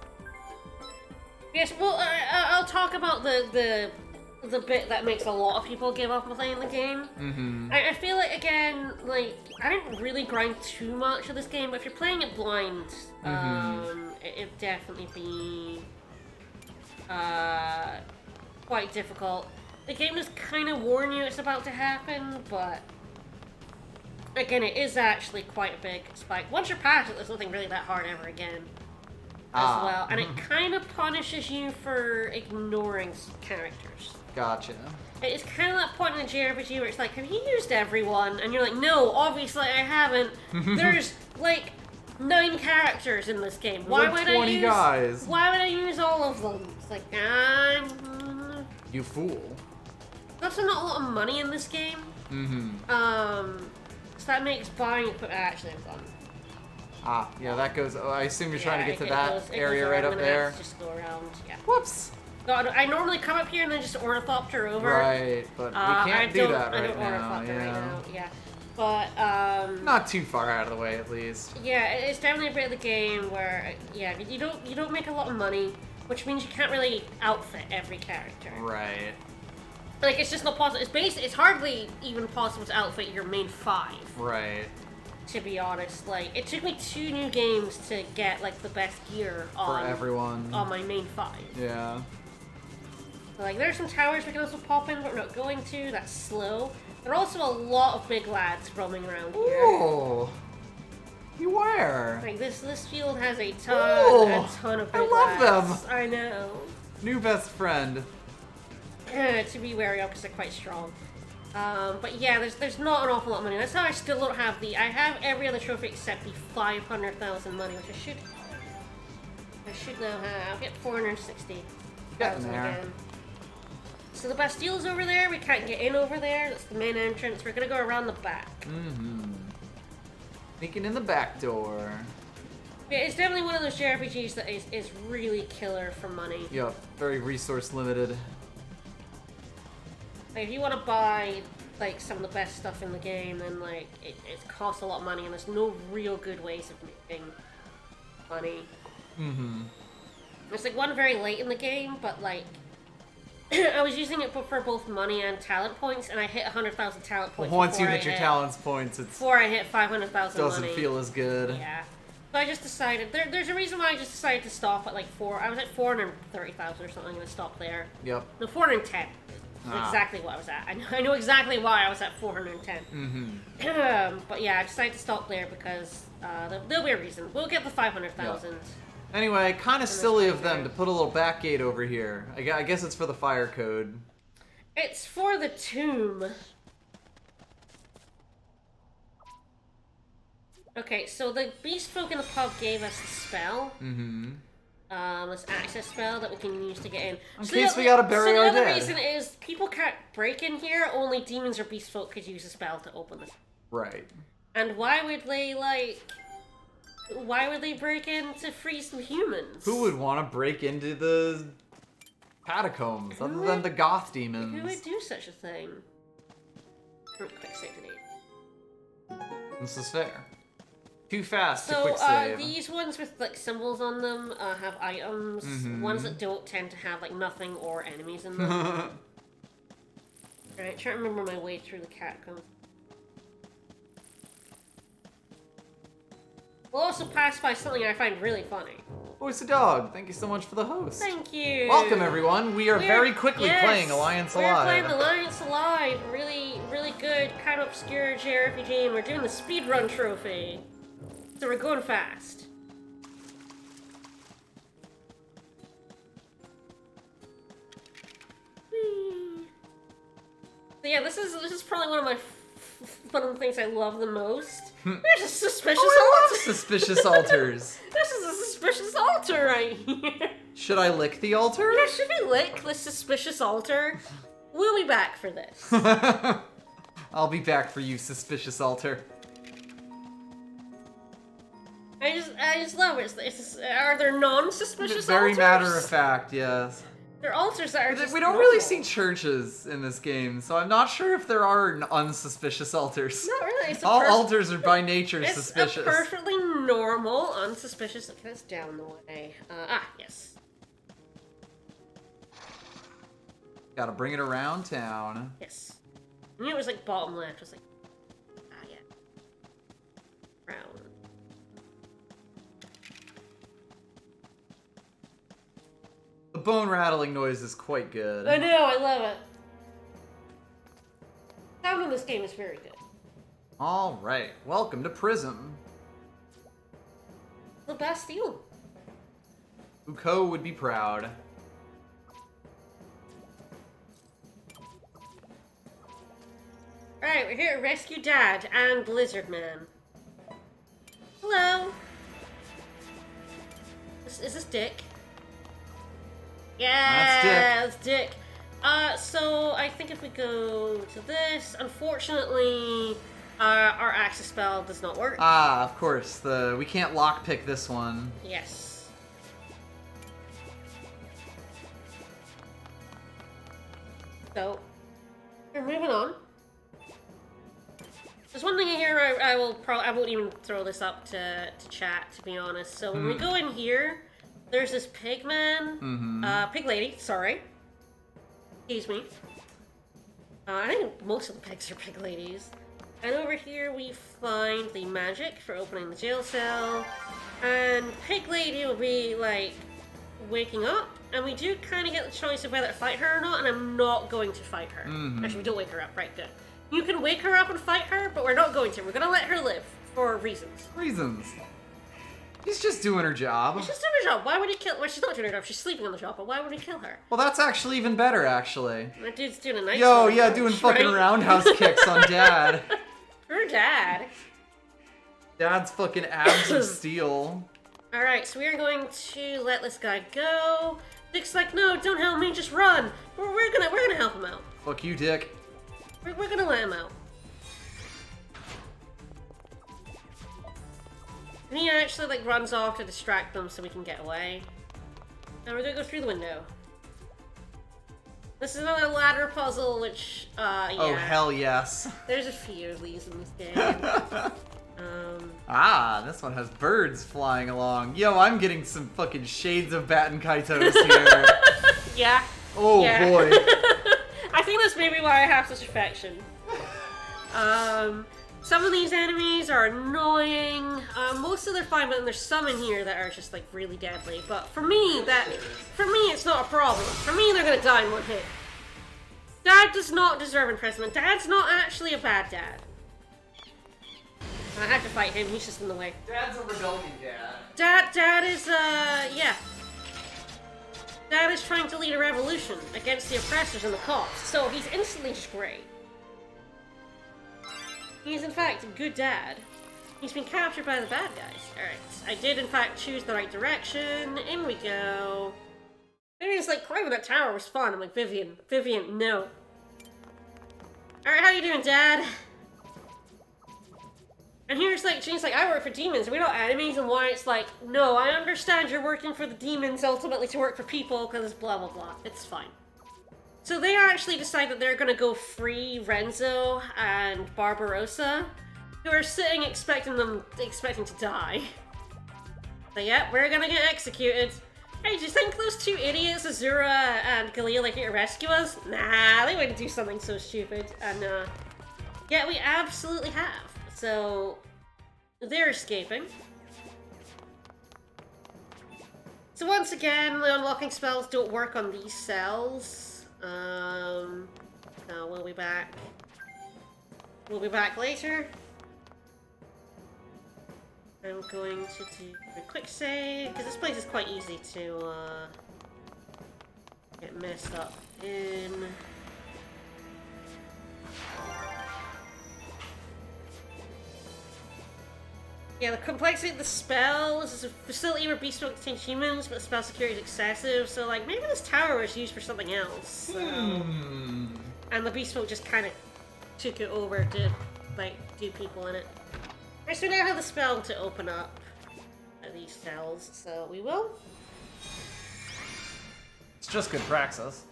Yes, well, I'll talk about the bit that makes a lot of people give up on playing the game. I feel like, again, like, I didn't really grind too much of this game, but if you're playing it blind, it'd definitely be quite difficult. The game does kind of warn you it's about to happen, but again, it is actually quite a big spike. Once you're past it, there's nothing really that hard ever again. As well, and it kind of punishes you for ignoring characters. Gotcha. It's kind of that point in the JRPG where it's like, have you used everyone? And you're like, no, obviously I haven't. There's like 9 characters in this game. There's Why like would 20 I use? guys. Why would I use all of them? It's like, You fool. There's also not a lot of money in this game. So that makes buying equipment. Actually, I'm done. Ah, yeah, that goes. Oh, I assume you're trying to get to it that goes area right around. up I'm gonna there. have to just go around. Yeah. Whoops. God, I normally come up here and then just Ornithopter over. Right, but we can't do that I right don't now. Ornithopter right Yeah. now. Yeah. But Not too far out of the way, at least. yeah, it's definitely a bit of the game where you don't make a lot of money, which means you can't really outfit every character. Right. Like it's just not possible. It's hardly even possible to outfit your main 5. Right. To be honest, like it took me 2 new games to get like the best gear on For everyone. on my main 5. Yeah. Like there's some towers we can also pop in, but we're not going to. That's slow. There are also a lot of big lads roaming around here. Ooh. You were. Like this field has a Ooh, ton of big I love lads. them. I know. New best friend. To be wary of because they're quite strong. But yeah, there's not an awful lot of money. That's how I still don't have I have every other trophy except the 500,000 money, which I should now have. Get 460,000 Getting there. again. So the Bastille's over there. We can't get in over there. That's the main entrance. We're gonna go around the back. Mm-hmm. Sneaking in the back door. Yeah, it's definitely one of those JRPGs that is really killer for money. Yep. Very resource limited. Like, if you want to buy like some of the best stuff in the game, then like it costs a lot of money, and there's no real good ways of making money. Mm-hmm. There's like one very late in the game, but like I was using it for both money and talent points, and I hit 100,000 talent points. Once you before hit your talents points, it before I hit 500,000 money. doesn't feel as good. Yeah. So I just decided there's a reason why I just decided to stop at like 4. I was at 430,000 or something, and I stopped there. Yep. No, 410. Ah. Exactly what I was at. I know exactly why I was at 410. Mm-hmm. But yeah, I decided to stop there because there'll be a reason. We'll get the 500,000. Yep. Anyway, kind of silly of them here. to put a little back gate over here. I guess it's for the fire code. It's for the tomb. Okay, so the beast folk in the pub gave us the spell. Mm-hmm. This access spell that we can use to get in. In case we gotta bury our So the other dead. reason is people can't break in here. Only demons or beast folk could use a spell to open this. Right. And why would they Why would they break in to free some humans? Who would want to break into the catacombs other than the goth demons? Who would do such a thing? Quick save grenade. This is fair. Too fast to So quick save. these ones with like symbols on them have items. Mhm. Ones that don't tend to have like nothing or enemies in them. Alright, trying to remember my way through the catacombs. We'll also pass by something I find really funny. Oh, it's a dog. Thank you so much for the host. Thank you. Welcome, everyone. We are We're- very quickly yes, playing Alliance We're Alive. playing Alliance Alive. Really, really good, kind of obscure JRPG, and we're doing the speedrun trophy. So we're going fast. Whee. So yeah, this is probably one of the things I love the most. There's a suspicious Oh, I love altar. suspicious altars. This is a suspicious altar right here. Should I lick the altar? Yeah, should we lick the suspicious altar? We'll be back for this. I'll be back for you, suspicious altar. I just love it. Are there non-suspicious Very altars? matter of fact, yes. They're altars that are just We don't really normal. see churches in this game, so I'm not sure if there are unsuspicious altars. Not really. It's All altars are by nature It's suspicious. a perfectly normal, unsuspicious. Okay, that's down the way. Yes. Gotta bring it around town. Yes. I knew it was like bottom left. I was like, yeah. Round. The bone rattling noise is quite good. I know. I love it. Sound in this game is very good. All right, welcome to Prism. The Bastille. Uko would be proud. Alright, we're here to rescue Dad and Lizard Man. Hello. Is this Dick? Yeah, that's Dick. So I think if we go to this, unfortunately, our access spell does not work. Ah, of course. We can't lockpick this one. Yes. So, we're moving on. There's one thing in here I won't even throw this up to chat, to be honest. So when we go in here, there's this pig man, pig lady, sorry. Excuse me. I think most of the pigs are pig ladies. And over here we find the magic for opening the jail cell. And pig lady will be, like, waking up. And we do kind of get the choice of whether to fight her or not, and I'm not going to fight her. Actually, we don't wake her up, right, good. You can wake her up and fight her, but we're not going to. We're going to let her live, for reasons. Reasons. She's just doing her job. She's just doing her job. Why would he kill... Well, she's not doing her job. She's sleeping on the job, but why would he kill her? Well, that's actually even better, actually. That dude's doing a nice Yo, one, yeah, doing fucking right? roundhouse kicks on Dad. Her dad. Dad's fucking abs of steel. Alright, so we are going to let this guy go. Dick's like, no, don't help me, just run. We're gonna help him out. Fuck you, Dick. We're gonna let him out. And he actually, like, runs off to distract them so we can get away. And we're gonna go through the window. This is another ladder puzzle, which, yeah. Oh, hell yes. There's a few of these in this game. This one has birds flying along. Yo, I'm getting some fucking shades of Bat and Kaitos here. Yeah. Oh, yeah. boy. I think that's maybe why I have such affection. Some of these enemies are annoying. Most of them are fine, but then there's some in here that are just, like, really deadly. But for me, it's not a problem. For me, they're gonna die in one hit. Dad does not deserve imprisonment. Dad's not actually a bad dad. I have to fight him. He's just in the way. Dad's a rebellion dad. Dad is, yeah. Dad is trying to lead a revolution against the oppressors and the cops, so he's instantly just great. He's in fact a good dad. He's been captured by the bad guys. Alright, I did in fact choose the right direction. In we go. Vivian's like, climbing that tower was fun. I'm like, Vivian, no. Alright, how you doing, Dad? And here's like, she's like, I work for demons, we're not enemies, and why it's like, no, I understand you're working for the demons ultimately to work for people, because blah blah blah. It's fine. So they actually decide that they're gonna go free Renzo and Barbarossa, who are sitting expecting to die. But yeah, we're gonna get executed. Hey, do you think those two idiots, Azura and Galil, are here to rescue us? Nah, they wouldn't do something so stupid. And yeah, we absolutely have. So they're escaping. So once again, the unlocking spells don't work on these cells. No, we'll be back. We'll be back later. I'm going to do a quick save, because this place is quite easy to get messed up in. Yeah, the complexity of the spell. This is a facility where beasts don't contain humans, but the spell security is excessive, so like maybe this tower was used for something else. So. And the beast folk just kind of took it over to like do people in it. Alright, so we now have the spell to open up these cells, so we will. It's just good praxis.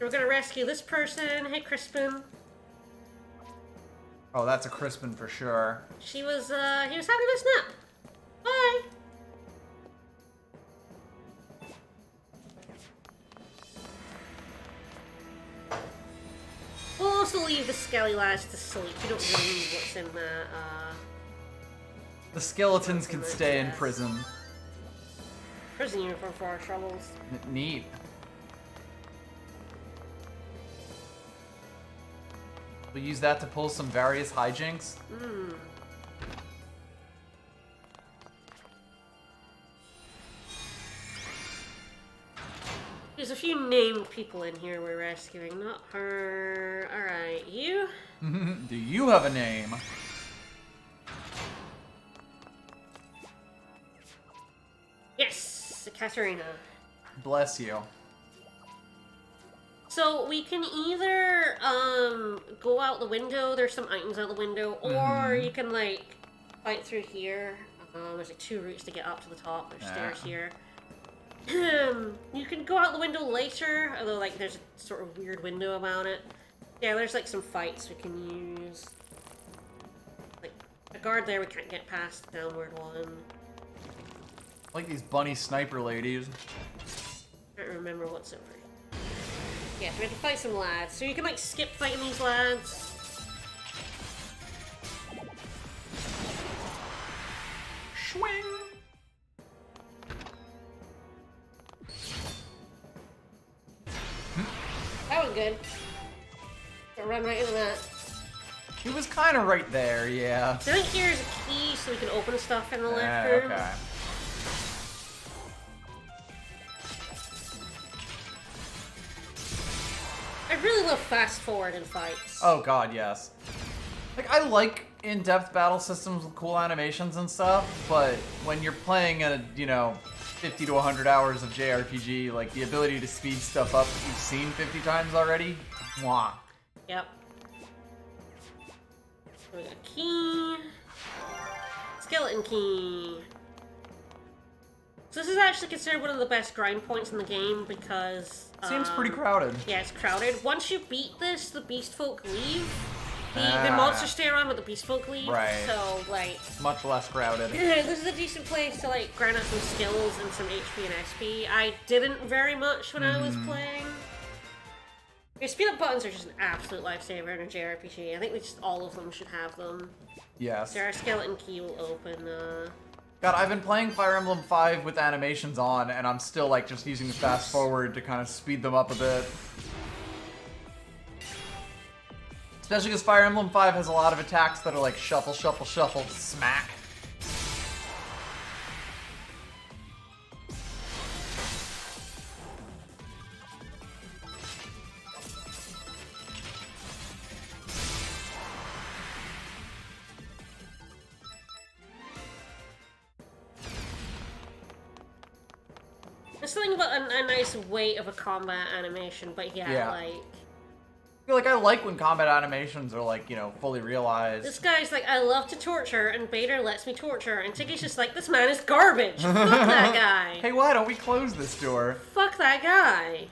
We're gonna rescue this person. Hey, Crispin. Oh, that's a Crispin for sure. He was having a snap. Bye. We'll also leave the skelly lads to sleep. You don't really need what's in the, The skeletons can stay in chest. prison. Prison uniform for our troubles. Neat. We'll use that to pull some various hijinks. There's a few named people in here we're rescuing, not her. Alright, you? Do you have a name? Yes, Katerina. Bless you. So we can either go out the window. There's some items out the window, or you can like fight through here. There's like 2 routes to get up to the top. There's stairs here. You can go out the window later, although like there's a sort of weird window about it. Yeah, there's like some fights we can use. Like a guard there we can't get past the downward one. Like these bunny sniper ladies. Can't remember what's over here. Yeah, so we have to fight some lads. So you can like skip fighting these lads. Swing! That was good. Gonna run right into that. He was kind of right there, yeah. So I think here's a key so we can open stuff in the left room. Okay. I really love fast forward in fights. Oh god, yes. Like, I like in-depth battle systems with cool animations and stuff, but when you're playing a, 50 to 100 hours of JRPG, like, the ability to speed stuff up that you've seen 50 times already, mwah. Yep. So we got a key. Skeleton key. So this is actually considered one of the best grind points in the game because... Seems pretty crowded. Yeah, it's crowded. Once you beat this, the beast folk leave. The monsters stay around, but the beast folk leave. Right. So, like... Much less crowded. This is a decent place to, like, grind out some skills and some HP and SP. I didn't very much when I was playing. Your speed up buttons are just an absolute lifesaver in a JRPG. I think all of them should have them. Yes. So our skeleton key will open, God, I've been playing Fire Emblem 5 with animations on, and I'm still, like, just using the fast forward to kind of speed them up a bit. Especially because Fire Emblem 5 has a lot of attacks that are like shuffle, shuffle, shuffle, smack. There's something about a nice weight of a combat animation, but yeah, like... I feel like I like when combat animations are like, fully realized. This guy's like, I love to torture, and Bader lets me torture, and Tiggy's just like, this man is garbage! Fuck that guy! Hey, why don't we close this door? Fuck that guy!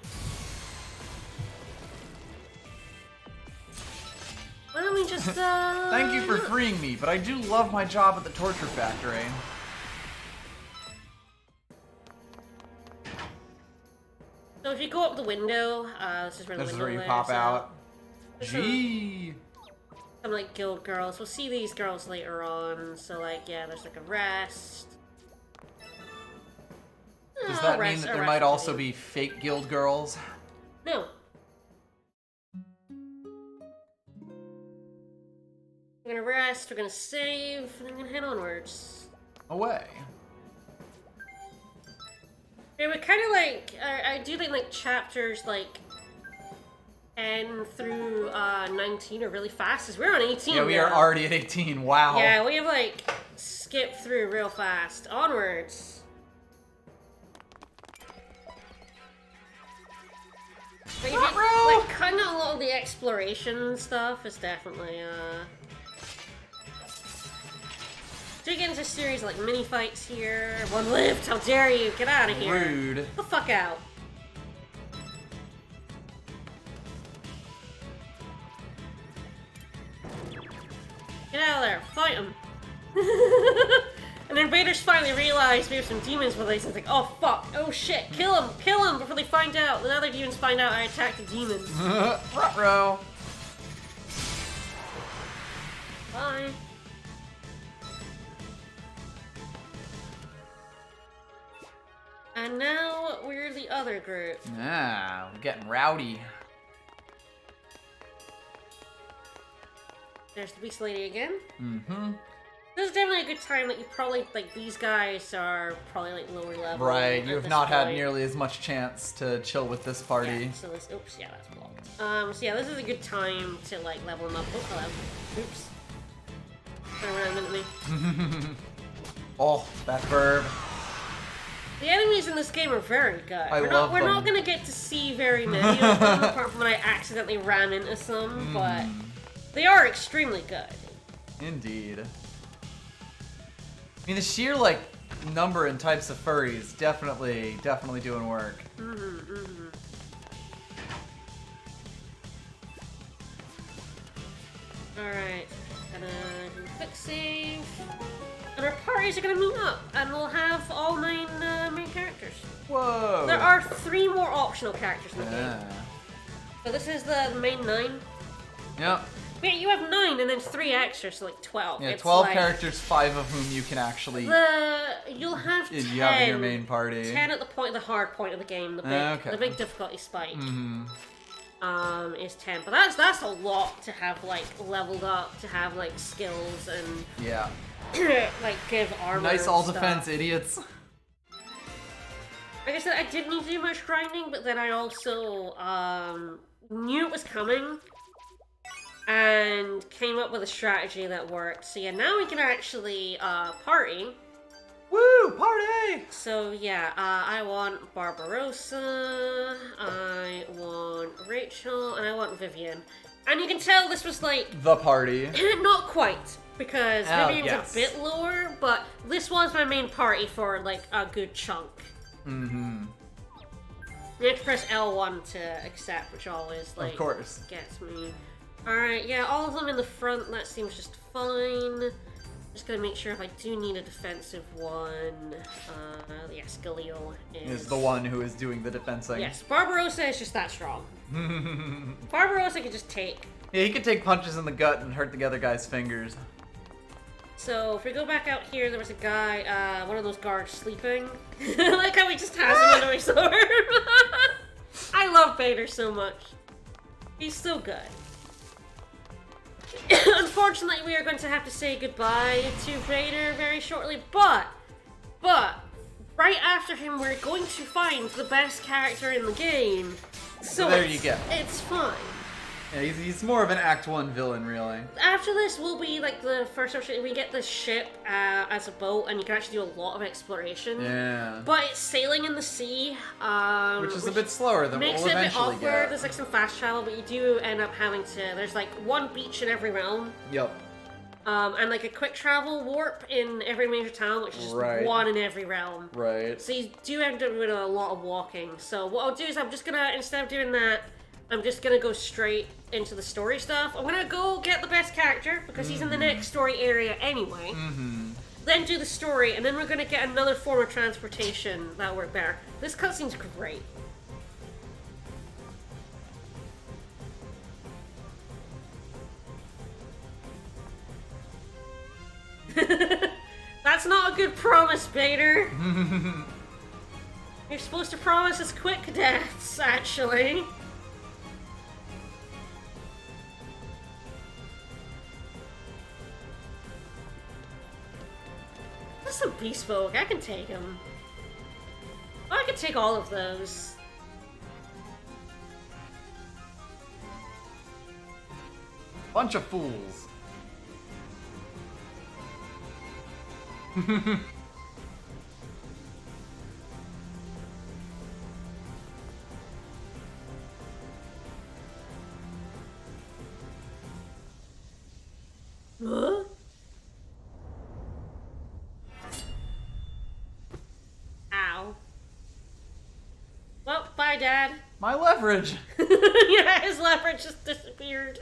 Why don't we just, Thank you for freeing me, but I do love my job at the torture factory. So if you go up the window, this is where the window is. This is where you pop out. Gee! Some, like, guild girls. We'll see these girls later on. So, like, yeah, there's, like, a rest. Does that mean that there might also be fake guild girls? No. We're gonna rest, we're gonna save, and I'm gonna head onwards. Away. Yeah, we kind of like, I do think like chapters like 10 through 19 are really fast, because we're on 18 Yeah, we are already at 18, wow. Yeah, we have like skipped through real fast. Onwards. Like, like kind of a lot of the exploration stuff is definitely, So we get into a series of like mini fights here. One lived, how dare you? Get out of here. Rude. Get the fuck out. Get out of there, fight him. And then Vader's finally realized we have some demons with us. He's like, oh fuck, oh shit, kill him before they find out. The other demons find out I attacked the demon. Ruh-roh. Bye. And now we're the other group. Ah, we're getting rowdy. There's the Beast Lady again. Mm-hmm. This is definitely a good time that you probably, like, these guys are probably, like, lower level. Right, you have not had nearly as much chance to chill with this party. Yeah, so this, oops, yeah, that's blocked. So yeah, this is a good time to, like, level them up. Oh, hello. Oops. Turn around at me. Oh, that verb. The enemies in this game are very good. We're not gonna get to see very many of them, apart from when I accidentally ran into some, but they are extremely good. Indeed. I mean, the sheer, like, number and types of furries definitely doing work. Alright, gonna do a quick save. And our parties are gonna meet up, and we'll have all 9 main characters. Whoa! There are 3 more optional characters in the game. Yeah. So this is the main 9. Yep. Wait, you have 9 and then 3 extras, so like 12. Yeah, It's 12 like characters, 5 of whom you can actually... You'll have 10. You have in your main party. 10 at the hard point of the game, the big difficulty spike. Is 10. But that's a lot to have, like, leveled up, to have, like, skills and... Yeah. like, give armor Nice and all stuff. defense, idiots. Like I said, I didn't need to do much grinding, but then I also, knew it was coming. And came up with a strategy that worked. So yeah, now we can actually, party. Woo! Party! So yeah, I want Barbarossa, I want Rachel, and I want Vivian. And you can tell this was like... The party. Not quite, because Oh, Vivian's yes. a bit lower, but this was my main party for like a good chunk. You have to press L1 to accept, which always like Of course. gets me. Alright, yeah, all of them in the front, that seems just fine. Just gonna make sure if I do need a defensive one. Yes, Galil Is the one who is doing the defensing. Yes, Barbarossa is just that strong. Barbarossa can just take. Yeah, he could take punches in the gut and hurt the other guy's fingers. So, if we go back out here, there was a guy, one of those guards sleeping. Like how he just has him under his sword. I love Vader so much. He's so good. Unfortunately, we are going to have to say goodbye to Vader very shortly, but, right after him, we're going to find the best character in the game. So there you go. It's fine. Yeah, he's more of an Act 1 villain, really. After this will be like the first option. We get the ship as a boat, and you can actually do a lot of exploration. Yeah. But it's sailing in the sea, Which is a bit slower than makes we'll it a bit eventually awkward. get. There's like some fast travel, but you do end up having to. There's like one beach in every realm. Yep. And like a quick travel warp in every major town, which is just one in every realm. Right. So you do end up doing a lot of walking. So what I'll do is I'm just gonna, instead of doing that, I'm just gonna go straight into the story stuff. I'm gonna go get the best character, because he's in the next story area anyway. Then do the story, and then we're gonna get another form of transportation that'll work better. This cutscene's great. That's not a good promise, Vader. You're supposed to promise us quick deaths, actually. That's some beast folk. I can take them. Oh, I can take all of those. Bunch of fools. Huh? Ow. Well, bye, Dad. My leverage. Yeah, his leverage just disappeared.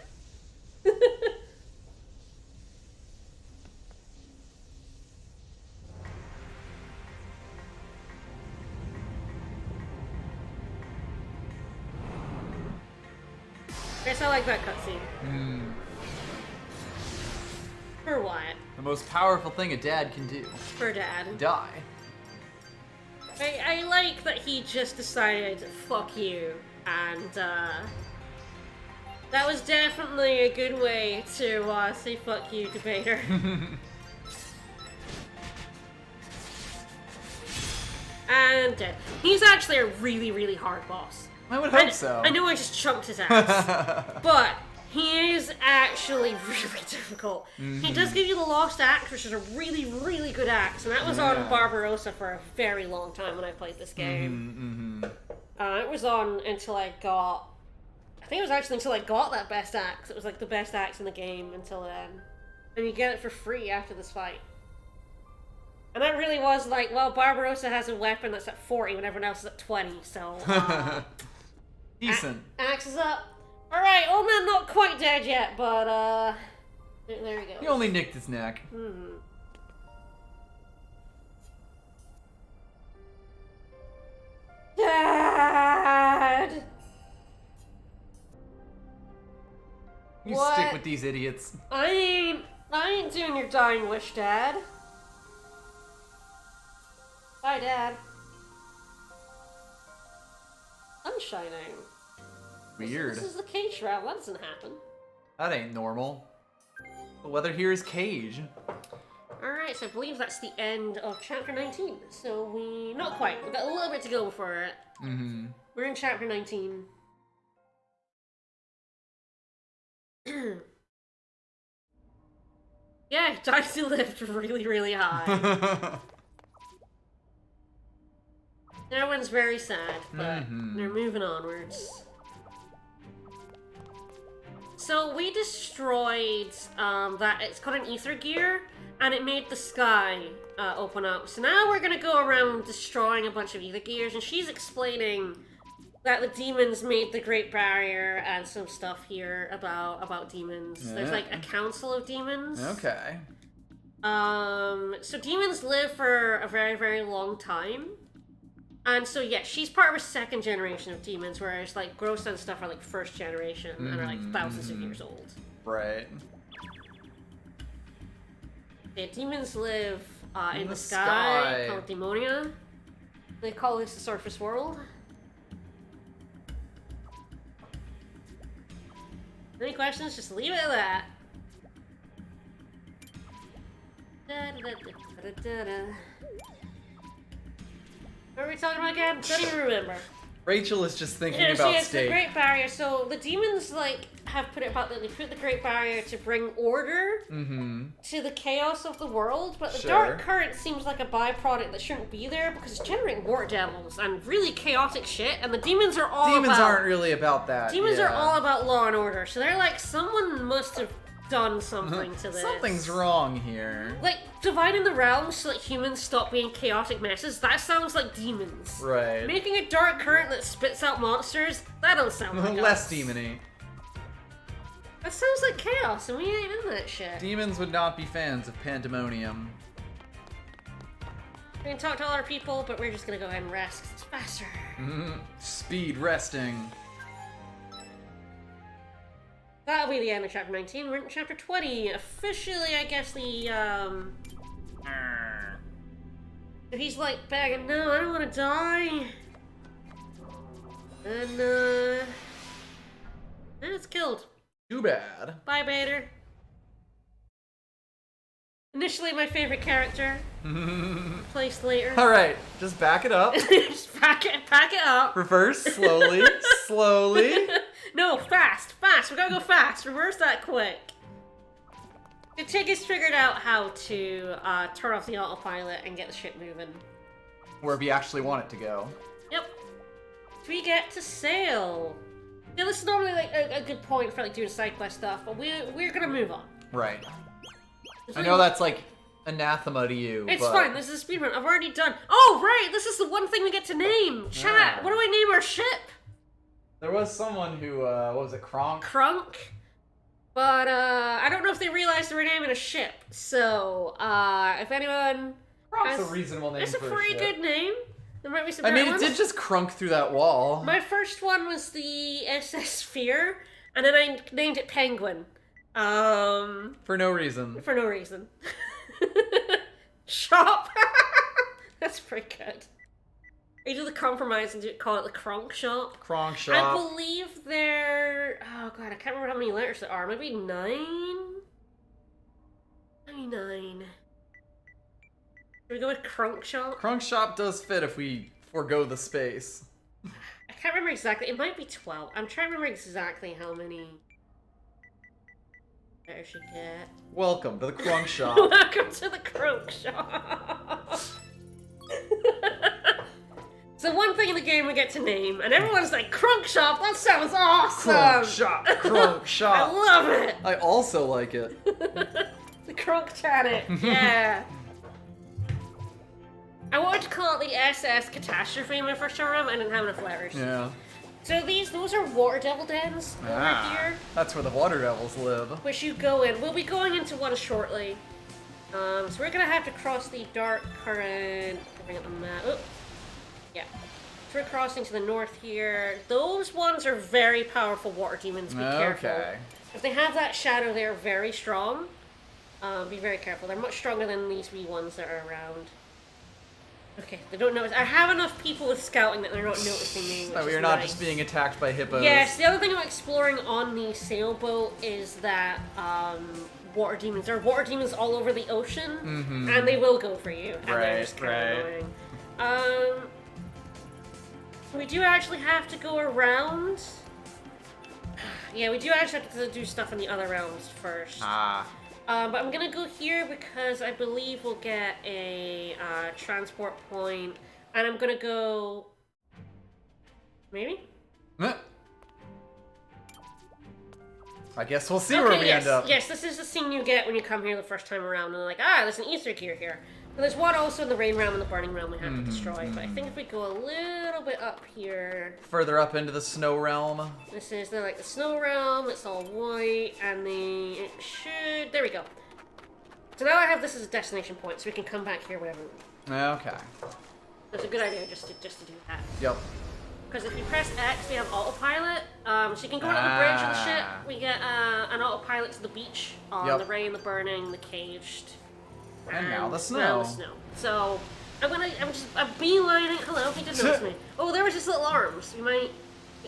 Guess I like that cutscene. For what? The most powerful thing a dad can do. For Dad. Die. I like that he just decided, fuck you, and that was definitely a good way to say fuck you to Vader. And dead. He's actually a really, really hard boss. I would hope so. I know I just chunked his ass, but He is actually really difficult. He does give you the Lost Axe, which is a really, really good axe, and that was on Barbarossa for a very long time when I played this game. It was on until I got... I think it was actually until I got that best axe. It was like the best axe in the game until then. And you get it for free after this fight. And that really was like, well, Barbarossa has a weapon that's at 40 when everyone else is at 20, so... Decent. Axe is up. Alright, old man not quite dead yet, but, there he goes. He only nicked his neck. Dad! You What? stick with these idiots. I ain't doing your dying wish, Dad. Bye, Dad. Sun's shining. Weird. This is the cage route. That doesn't happen. That ain't normal. The weather here is cage. Alright, so I believe that's the end of chapter 19. So not quite. We've got a little bit to go before it. We're in chapter 19. Yeah, Dicey lived really, really high. Everyone's very sad, but they're moving onwards. So we destroyed that. It's called an ether gear, and it made the sky open up. So now we're gonna go around destroying a bunch of ether gears, and she's explaining that the demons made the Great Barrier and some stuff here about demons. There's like a council of demons. Okay. So demons live for a very, very long time. And so, yeah, she's part of a second generation of demons, whereas, like, Gross and stuff are, like, first generation and are, like, thousands of years old. Right. Yeah, demons live in the sky, called Demonia. They call this the surface world. Any questions? Just leave it at that. What are we talking about again? Don't even remember. Rachel is just thinking Yeah, about it's steak. the Great Barrier. So the demons have put it about that they put the Great Barrier to bring order to the chaos of the world, but the Dark Current seems like a byproduct that shouldn't be there because it's generating war devils and really chaotic shit. And the demons are all Demons aren't really about that. Demons are all about law and order. So they're like, someone must have done something to this. Something's wrong here. Like, dividing the realms so that humans stop being chaotic messes, that sounds like demons. Right. Making a dark current that spits out monsters, that don't sound like Less us. demony. That sounds like chaos, and we ain't in that shit. Demons would not be fans of pandemonium. We can talk to all our people, but we're just gonna go ahead and rest, 'cause it's faster. Speed resting. That'll be the end of chapter 19. We're in chapter 20. Officially, I guess so he's like begging, no, I don't want to die. And it's killed. Too bad. Bye, Bader. Initially my favorite character. Placed later. Alright, just back it up. Just pack it up. Reverse, slowly, slowly. No, fast. We gotta go fast. Reverse that quick. The Tig has figured out how to turn off the autopilot and get the shit moving. Where we actually want it to go. Yep. We get to sail. Yeah, this is normally like a good point for like doing side quest stuff, but we're gonna move on. Right. I know that's like anathema to you. It's but... fine. This is a speedrun. I've already done. Oh right, this is the one thing we get to name. Chat. What do I name our ship? There was someone who, what was it, Kronk? Krunk. But, I don't know if they realized they were naming a ship. So, if anyone... Kronk's a reasonable name It's a for pretty ship. good name. There might be some I mean, better it ones. did just crunk through that wall. My first one was the SS Sphere, and then I named it Penguin. For no reason. For no reason. Shop! That's pretty good. You do the compromise and call it the Kronk Shop. Kronk Shop. I believe they're... Oh god, I can't remember how many letters there are. Maybe 9? Maybe 9. Should we go with Kronk Shop? Kronk Shop does fit if we forego the space. I can't remember exactly. It might be 12. I'm trying to remember exactly how many There's your cat. Welcome to the Crunk Shop. Welcome to the Crunk Shop. So one thing in the game we get to name, and everyone's like, Crunk Shop, that sounds awesome! Crunk Shop, Crunk Shop. I love it! I also like it. The Crunk Planet, yeah. I wanted to call it the SS Catastrophe in my first time around, but I didn't have enough letters. Yeah. So those are water devil dens over here. That's where the water devils live. Which you go in. We'll be going into one shortly. So we're gonna have to cross the dark current. Bring up the map. Oh. Yeah. So we're crossing to the north here. Those ones are very powerful water demons. Be careful. If they have that shadow, they're very strong. Be very careful. They're much stronger than these wee ones that are around. Okay, they don't notice. I have enough people with scouting that they're not noticing me. So you're not just being attacked by hippos. Yes, the other thing about exploring on the sailboat is that water demons. There are water demons all over the ocean, and they will go for you. And they're just kind of annoying. We do actually have to go around. Yeah, we do actually have to do stuff in the other realms first. But I'm gonna go here because I believe we'll get a transport point, and I'm gonna go. Maybe? I guess we'll see where we end up. Yes, this is the scene you get when you come here the first time around, and they're like, there's an Easter egg here. And there's one also in the Rain Realm and the Burning Realm we have to destroy, but I think if we go a little bit up here... Further up into the Snow Realm. This is the Snow Realm, it's all white, and it should... There we go. So now I have this as a destination point, so we can come back here whenever. Okay. It's a good idea just to do that. Yep. Because if you press X, we have autopilot, so you can go on the bridge of the ship. We get an autopilot to the beach on the Rain, the Burning, the Caged. And now the snow. Now the snow. So I'm beelining. Hello, he did notice me. Oh, there was his little arms.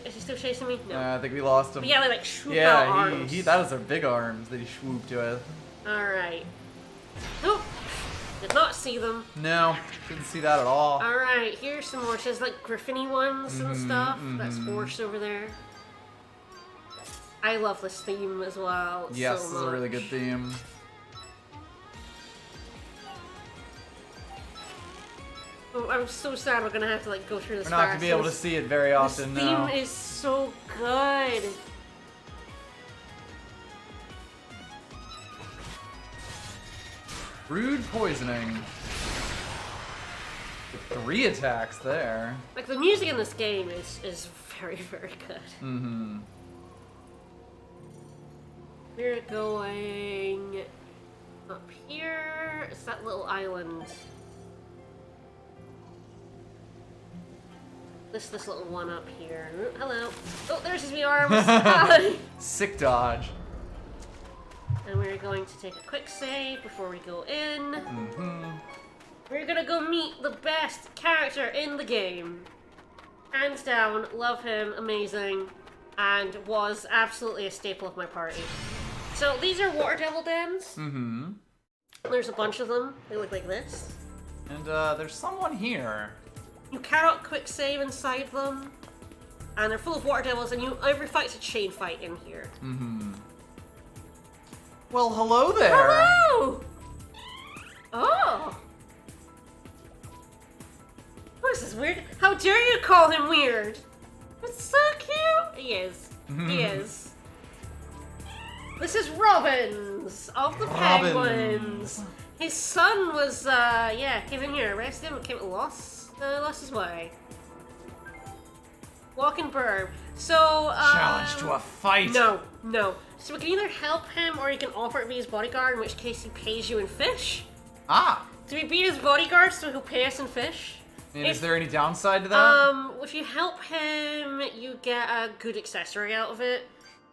Is he still chasing me? No. I think we lost him. But yeah, they swoop out arms. Yeah, that was their big arms that he swooped with. Alright. Nope. Did not see them. No, didn't see that at all. Alright, here's some more. It says griffiny ones and stuff. That's Force over there. I love this theme as well. Yes, so this is a really good theme. Oh, I'm so sad we're gonna have to go through this. We're not gonna be able to see it very often now. This theme is so good. Rude poisoning. 3 attacks there. The music in this game is very, very good. We're going up here. It's that little island. This little one up here. Hello. Oh, there's his wee arms. Sick dodge. And we're going to take a quick save before we go in. We're gonna go meet the best character in the game. Hands down, love him, amazing, and was absolutely a staple of my party. So these are water devil dens. There's a bunch of them. They look like this. And there's someone here. You cannot quick save inside them, and they're full of water devils, and every fight's a chain fight in here. Well, hello there. Hello! Oh! What is this weird? How dare you call him weird? It's so cute. He is. He is. This is Robbins of the Penguins. His son was, came in here, arrested him, lost his way. Walking Burb. So, challenge to a fight. No. So we can either help him or you can offer to be his bodyguard, in which case he pays you in fish. So we be his bodyguard, so he'll pay us in fish. And is there any downside to that? If you help him, you get a good accessory out of it.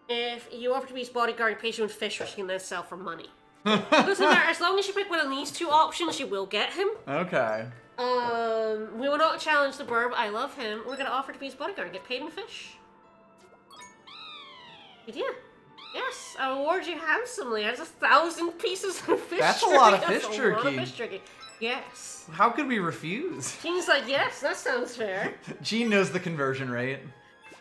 If you offer to be his bodyguard, he pays you in fish, which you can then sell for money. Doesn't matter, as long as you pick one of these 2 options, you will get him. Okay. We will not challenge the Burb. I love him. We're gonna offer to be his bodyguard and get paid in fish. Good idea. Yes, I reward you handsomely. That's 1,000 pieces of fish. That's jerky. a lot of That's fish a jerky. lot of fish jerky. Yes. How could we refuse? Gene's like, yes, that sounds fair. Gene knows the conversion rate.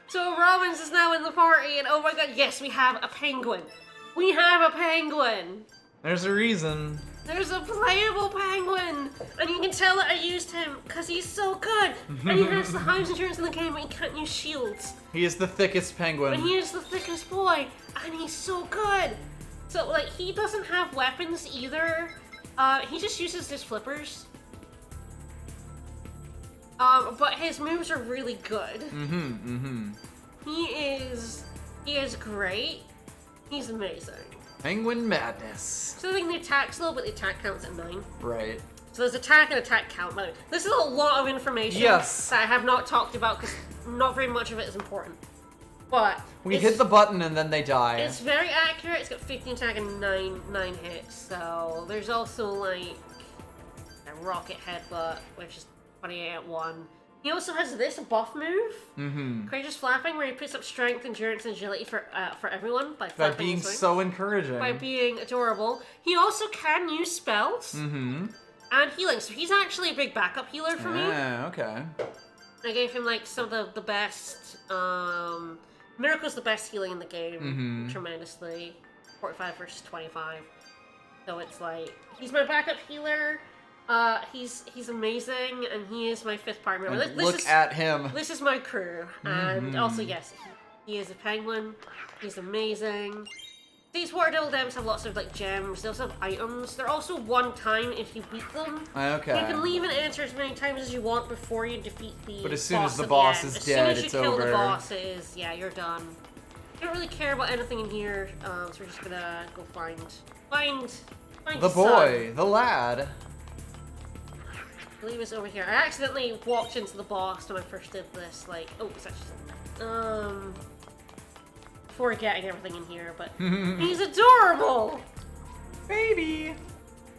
So Robbins is now in the party, and oh my god, yes, we have a penguin. We have a penguin! There's a reason. There's a playable penguin! And you can tell that I used him because he's so good! And he has the highest endurance in the game, but he can't use shields. He is the thickest penguin. And he is the thickest boy, and he's so good! So, like, he doesn't have weapons either. He just uses his flippers. But his moves are really good. He is great. He's amazing. Penguin madness. So I think the attack's low, but the attack counts at 9. Right. So there's attack and attack count. By the way, this is a lot of information Yes. that I have not talked about because not very much of it is important. But We hit the button and then they die. it's very accurate. It's got 15 attack and 9 hits. So there's also like a rocket headbutt, which is 28 at 1. He also has this buff move, Courageous Flapping, where he puts up strength, endurance, and agility for everyone by By flapping being his wings. so encouraging. By being adorable. He also can use spells and healing, so he's actually a big backup healer for me. Yeah, okay. I gave him like some of the best. Miracle's the best healing in the game, tremendously. 45 versus 25. So it's like he's my backup healer. He's amazing, and he is my 5th partner. And look at him. This is my crew, and also yes, he is a penguin. He's amazing. These water devil dams have lots of like gems. They also have items. They're also one time if you beat them. Okay. You can leave and enter as many times as you want before you defeat the. But as soon as the at boss end. is as dead, soon as you it's kill over. the bosses, yeah, you're done. You don't really care about anything in here, so we're just gonna go find The boy, the lad. I believe it's over here. I accidentally walked into the boss when I first did this. Like, oh, it's actually before getting everything in here, but he's adorable. Baby.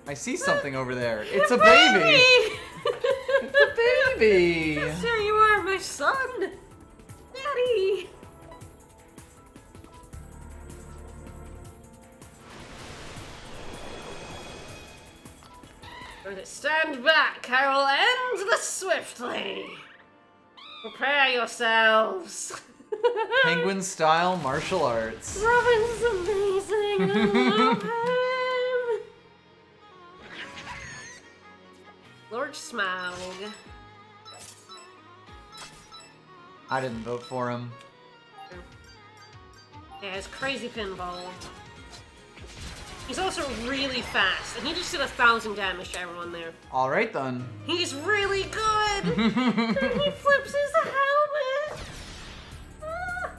I see something over there. It's a baby. It's a baby. There you are, my son. Daddy. Stand back, I will end this swiftly. Prepare yourselves. Penguin style martial arts. Robin's amazing. I love him. Lord Smaug. I didn't vote for him. Yeah, his crazy pinball. He's also really fast, and he just did 1,000 damage to everyone there. All right then. He's really good! And he flips his helmet! Ah.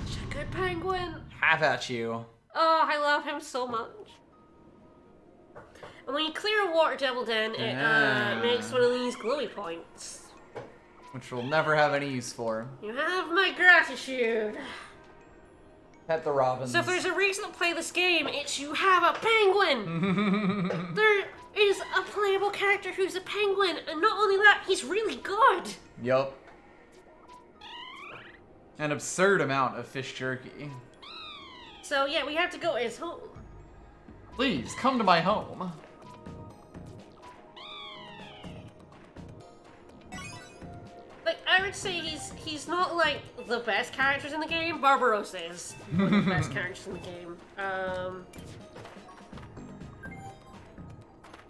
Such a good penguin. Have at you. Oh, I love him so much. And when you clear a water devil den, it makes one of these glowy points. Which we'll never have any use for. You have my gratitude. Pet the robins. So if there's a reason to play this game, it's you have a penguin! There is a playable character who's a penguin, and not only that, he's really good! Yup. An absurd amount of fish jerky. So yeah, we have to go to his home. Please, come to my home. Like, I would say he's not like the best characters in the game. Barbarossa is one of the best characters in the game.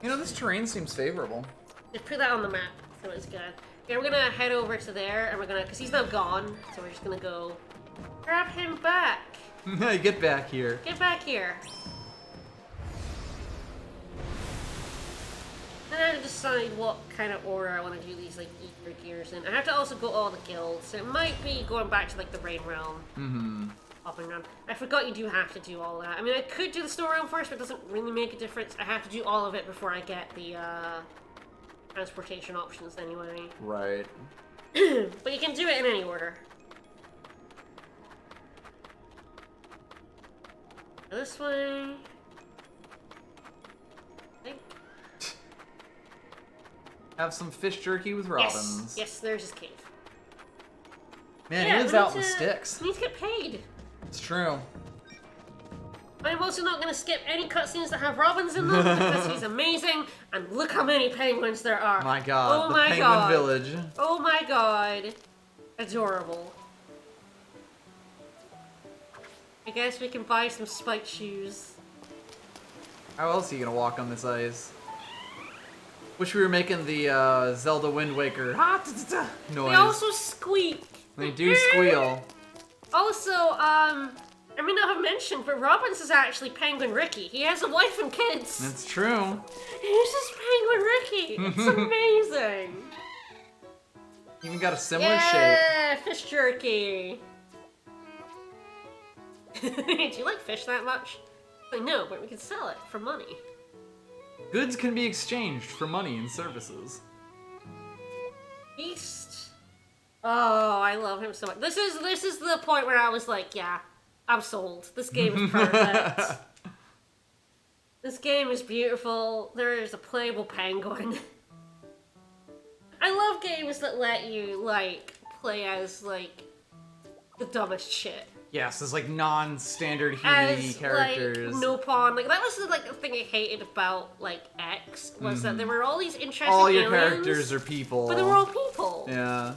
You know, this terrain seems favorable. They put that on the map, so it's good. Okay, we're gonna head over to there, and we're gonna, cause he's now gone, so we're just gonna go grab him back. Get back here. Get back here. Then I have to decide what kind of order I want to do these like ether gears in. I have to also go all the guilds, so it might be going back to like the rain realm. Hopping around. I forgot you do have to do all that. I mean, I could do the snow realm first, but it doesn't really make a difference. I have to do all of it before I get the transportation options anyway. Right. But you can do it in any order. This way. I think. Have some fish jerky with robins. Yes, there's his cave. Man, Yeah, he lives we out need in the to- sticks. We need to get paid. It's true. I'm also not going to skip any cutscenes that have robins in them because he's amazing. And look how many penguins there are. My god, Oh the my penguin god. village. Oh my god. Adorable. I guess we can buy some spiked shoes. How else are you gonna walk on this ice? Wish we were making the Zelda Wind Waker noise. They also squeak. They do squeal. Also, I may not have mentioned, but Robbins is actually Penguin Ricky. He has a wife and kids. That's true. He's just Penguin Ricky. It's amazing. Even got a similar shape. Yeah, fish jerky. Do you like fish that much? Like, no, but we can sell it for money. Goods can be exchanged for money and services. Beast. Oh, I love him so much. This is the point where I was like, yeah, I'm sold. This game is perfect. This game is beautiful. There is a playable penguin. I love games that let you, like, play as, like, the dumbest shit. Yes, as like non-standard humanity characters. Like, no pawn. Like, that was the thing I hated about, like, X, was that there were all these interesting all your aliens, characters are people. but they were all people. Yeah.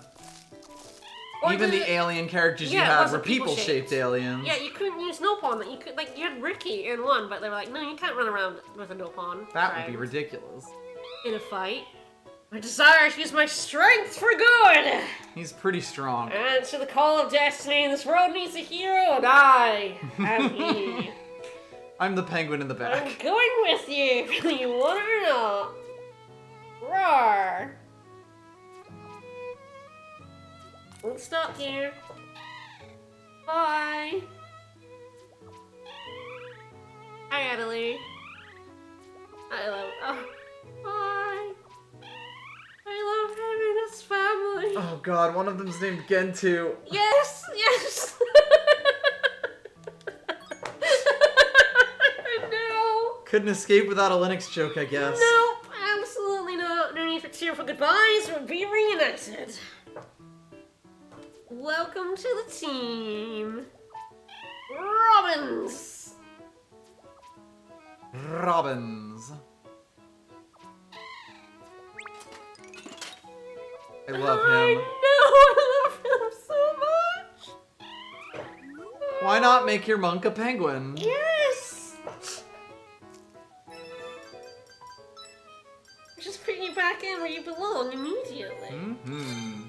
Or Even the alien characters you it had were wasn't people-shaped aliens. Yeah, you couldn't use no pawn. You could, like, you had Ricky in one, but they were like, no, you can't run around with a no pawn. That would be ridiculous. In a fight. I desire to use my strength for good! He's pretty strong. Answer the call of destiny. This world needs a hero, and I am he. I'm the penguin in the back. I'm going with you, whether you want it or not. Roar! Won't stop here. Bye. Hi, Adelie. I love. Oh, bye. I love having this family. Oh god, one of them's named Gentu. Yes, yes. No. Couldn't escape without a Linux joke, I guess. Nope, absolutely not. No need for tearful goodbyes. We'll be reunited. Welcome to the team, Robbins. Robbins. I love I him. know, I love him so much. Why not make your monk a penguin? Yes. Just put you back in where you belong immediately. Mm-hmm.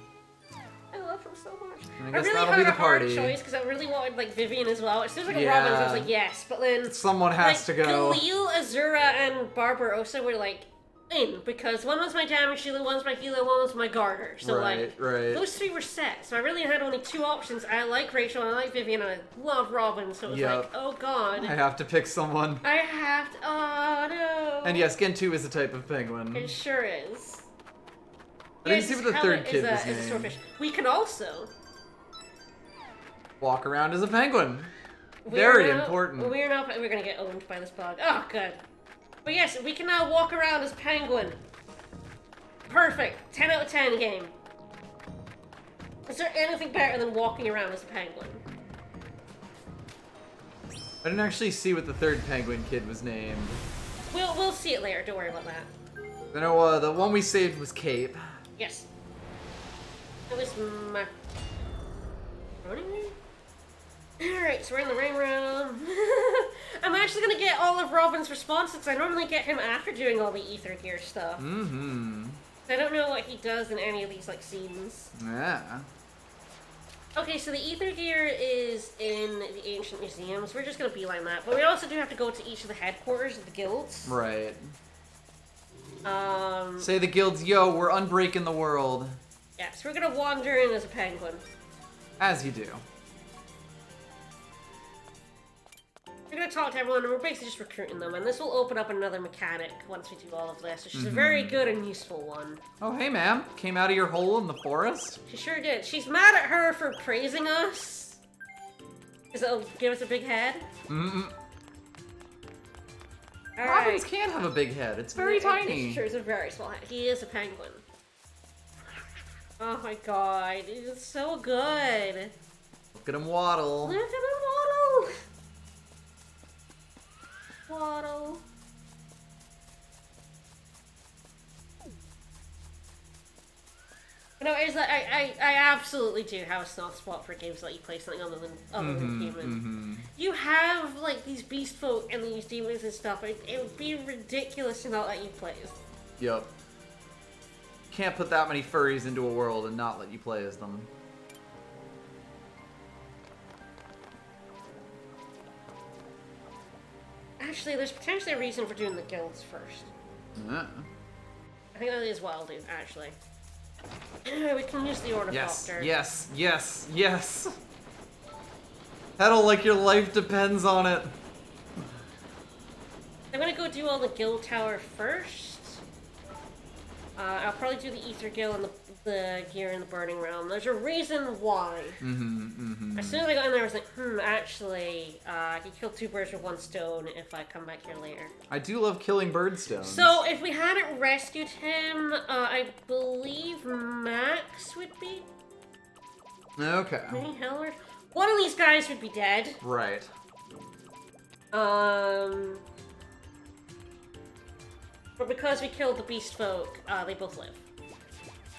I love him so much. I guess really that'll had be the a hard party. choice because I really wanted like Vivian as well. As soon as I got Yeah. Robbins, I was like yes, but then Someone has to go. Khalil, Azura, and Barbarossa were like in because one was my damage dealer, one was my healer, one was my guarder. So Right. those three were set. So I really had only two options. I like Rachel, and I like Vivian, and I love Robin. So it was Yep. like, oh god, I have to pick someone. I have to. Oh no. And yes, Gentu is a type of penguin. It sure is. I didn't see what the third kid was is a named. swordfish. We can also Walk around as a penguin. We're Very now- important. We're gonna get owned by this bug. Oh, good. But yes, we can now walk around as penguin. Perfect. 10 out of 10 game. Is there anything better than walking around as a penguin? I didn't actually see what the third penguin kid was named. We'll see it later. Don't worry about that. I know the one we saved was Cape. Yes. It was my. Alright, so we're in the ring room. I'm actually gonna get all of Robin's responses. I normally get him after doing all the ether gear stuff. Mm-hmm. I don't know what he does in any of these like scenes. Yeah. Okay, so the ether gear is in the ancient museums. We're just gonna beeline that, but we also do have to go to each of the headquarters of the guilds. Right. Say the guilds, yo, we're unbreaking the world. Yeah, so we're gonna wander in as a penguin. As you do. We're gonna talk to everyone, and we're basically just recruiting them, and this will open up another mechanic once we do all of this, which is a very good and useful one. Oh, hey, ma'am. Came out of your hole in the forest? She sure did. She's mad at her for praising us. Because it'll give us a big head. Mm-mm. Alright. Robins can have a big head. It's very tiny. Sure, it's a very small head. He is a penguin. Oh my god, he's so good. Look at him waddle. Look at him waddle. Waddle. No, it's like I absolutely do have a soft spot for games that let you play something other than human. You have like these beast folk and these demons and stuff. It would be ridiculous to not let you play as them. Yep. Can't put that many furries into a world and not let you play as them. Actually, there's potentially a reason for doing the guilds first. Yeah. I think that is what I'll do, actually. We can use the Ornithopter. Yes, yes, yes, yes! Pedal like your life depends on it. I'm gonna go do all the guild tower first. I'll probably do the Ether Guild and the gear in the Burning Realm. There's a reason why. As soon as I got in there, I was like, actually, I can kill 2 birds with 1 stone if I come back here later. I do love killing birdstones. So, if we hadn't rescued him, I believe Max would be... Okay. Mini Heller? One of these guys would be dead. Right. But because we killed the beast folk, they both live.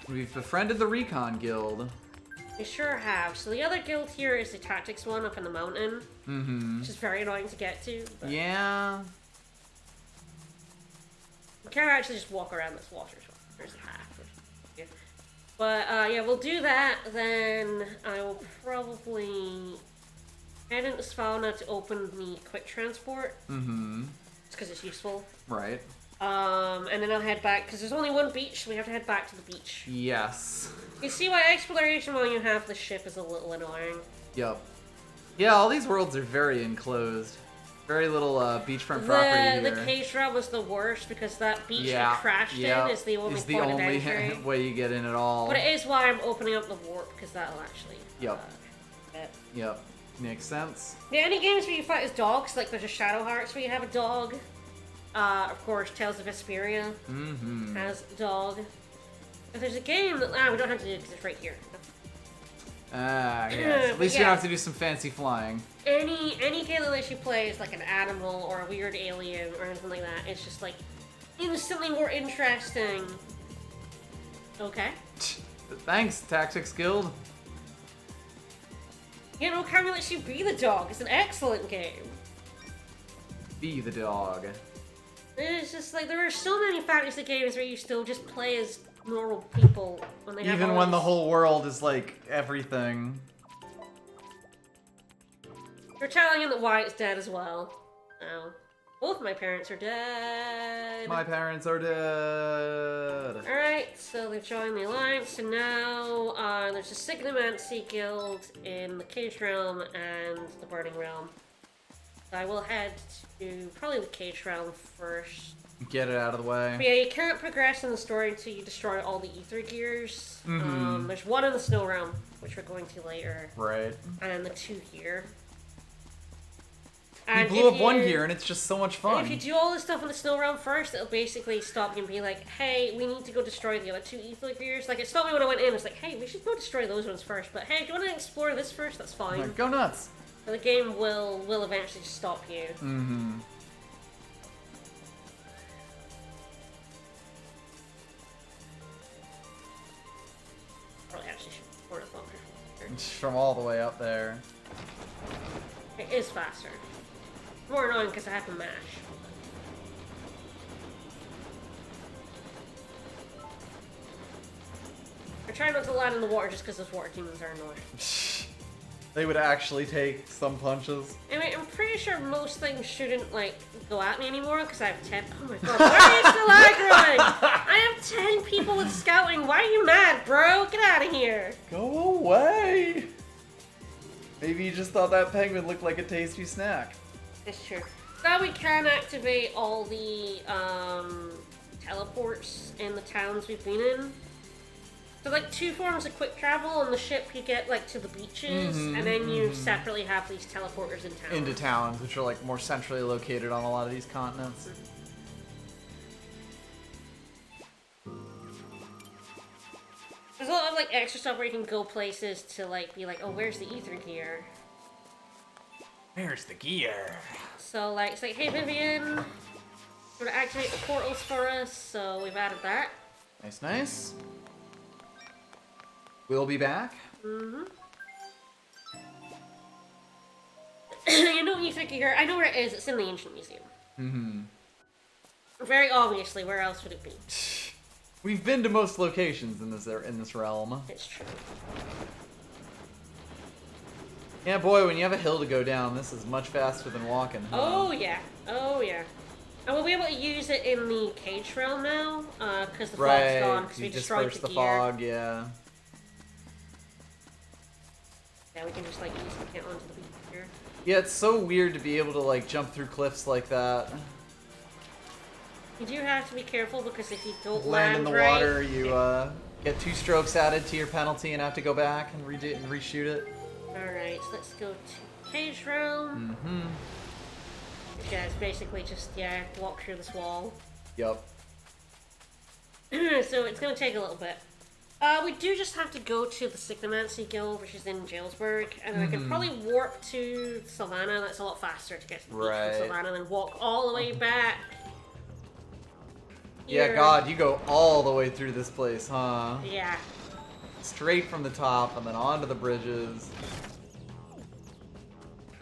We've befriended the Recon Guild. We sure have. So the other guild here is the tactics one up in the mountain. Which is very annoying to get to. But Yeah. we can't actually just walk around this water. So there's half. But yeah, we'll do that. Then I will probably head into Svalna to open the quick transport. Just because it's useful. Right. And then I'll head back, because there's only one beach, so we have to head back to the beach. Yes. You see why exploration while you have the ship is a little annoying. Yep. Yeah, all these worlds are very enclosed. Very little beachfront property here. The cage route was the worst, because that beach we crashed in is the only point of entry. way you get in at all. But it is why I'm opening up the warp, because that'll actually... Yep. Makes sense. Yeah, any games where you fight as dogs, like there's a Shadow Hearts where you have a dog. Of course, Tales of Vesperia has a dog. If there's a game that... we don't have to do it because it's right here. Yes. At least you don't have to do some fancy flying. Any game that lets you play as like an animal or a weird alien or anything like that, it's just like instantly more interesting. Okay. Thanks, Tactics Guild. You know, Cammy lets you be the dog. It's an excellent game. Be the dog. It's just like there are so many fantasy games where you still just play as normal people when they have Even when the whole world is like everything. You're telling him that Wyatt's dead as well. Oh. Both my parents are dead. My parents are dead. Alright, so they've joined the Alliance, and now there's a Signimancy Guild in the Cage Realm and the Burning Realm. So I will head to probably the Cage Realm first. Get it out of the way. But yeah, you can't progress in the story until you destroy all the Ether Gears. There's one in the Snow Realm, which we're going to later. Right. And the 2 here. You blew up one gear and it's just so much fun. And if you do all this stuff in the Snow Realm first, it'll basically stop you and be like, hey, we need to go destroy the other 2 Ether Gears. Like, it stopped me when I went in. It's like, hey, we should go destroy those ones first. But hey, if you want to explore this first, that's fine. Like, go nuts. So the game will eventually stop you. Probably actually should Ornithopter. From all the way up there. It is faster. More annoying because I have to mash. I try not to land in the water just because those water demons are annoying. They would actually take some punches. I mean, I'm pretty sure most things shouldn't, like, go at me anymore because I have 10... Oh my god, why are you still aggroing? I have 10 people with scouting. Why are you mad, bro? Get out of here. Go away. Maybe you just thought that penguin looked like a tasty snack. That's true. Now we can activate all the teleports in the towns we've been in. So like 2 forms of quick travel on the ship, you get like to the beaches, and then you separately have these teleporters in towns. Into towns, which are like more centrally located on a lot of these continents. There's a lot of like extra stuff where you can go places to like be like, oh, where's the ether gear? Where's the gear? So like, it's like, hey Vivian, sort of activate the portals for us, so we've added that. Nice, nice. We'll be back. Mm-hmm. You know when you think of here, I know where it is. It's in the Ancient Museum. Mm-hmm. Very obviously, where else would it be? We've been to most locations in this realm. It's true. Yeah, boy, when you have a hill to go down, this is much faster than walking. Huh? Oh yeah. Oh yeah. And we'll be able to use it in the cage realm now, because the fog's gone, because we destroyed disperse the the gear. fog, yeah. Yeah, we can just like easily get onto the beach here. Yeah, it's so weird to be able to like jump through cliffs like that. You do have to be careful because if you don't Land in the right, water, you get 2 strokes added to your penalty and have to go back and redo it and reshoot it. Alright, so let's go to cage realm. Mm-hmm. Yeah, it's basically just, yeah, walk through this wall. Yup. So it's gonna take a little bit. We do just have to go to the Signomancy Guild, which is in Jailsburg, and then I can probably warp to Savannah. That's a lot faster to get to the beach Right. from Savannah, and then walk all the way back. Yeah, here. God, you go all the way through this place, huh? Yeah. Straight from the top and then onto the bridges.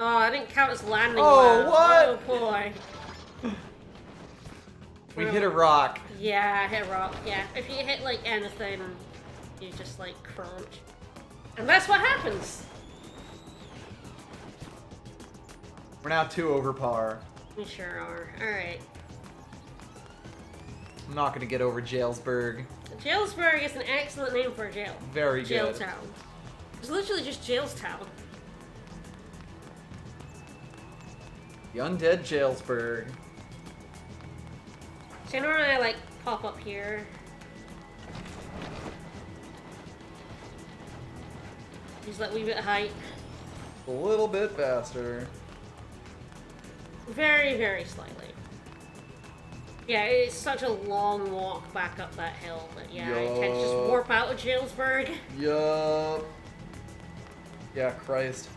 Oh, I didn't count as landing. Oh, well. what? Oh boy. We hit a rock. Yeah, hit a rock. Yeah, if you hit like anything, you just like crunch, and that's what happens. We're now 2 over par. We sure are. All right. I'm not gonna get over Jailsburg. Jailsburg is an excellent name for a jail. Very Jail good. town. It's literally just Jailstown. The undead Jailsburg. So you know when I like pop up here? Use that wee bit of height. A little bit faster. Very, very slightly. Yeah, it's such a long walk back up that hill that yeah, I tend to just Yup. warp out of Jailsburg. Yup. Yeah, Christ.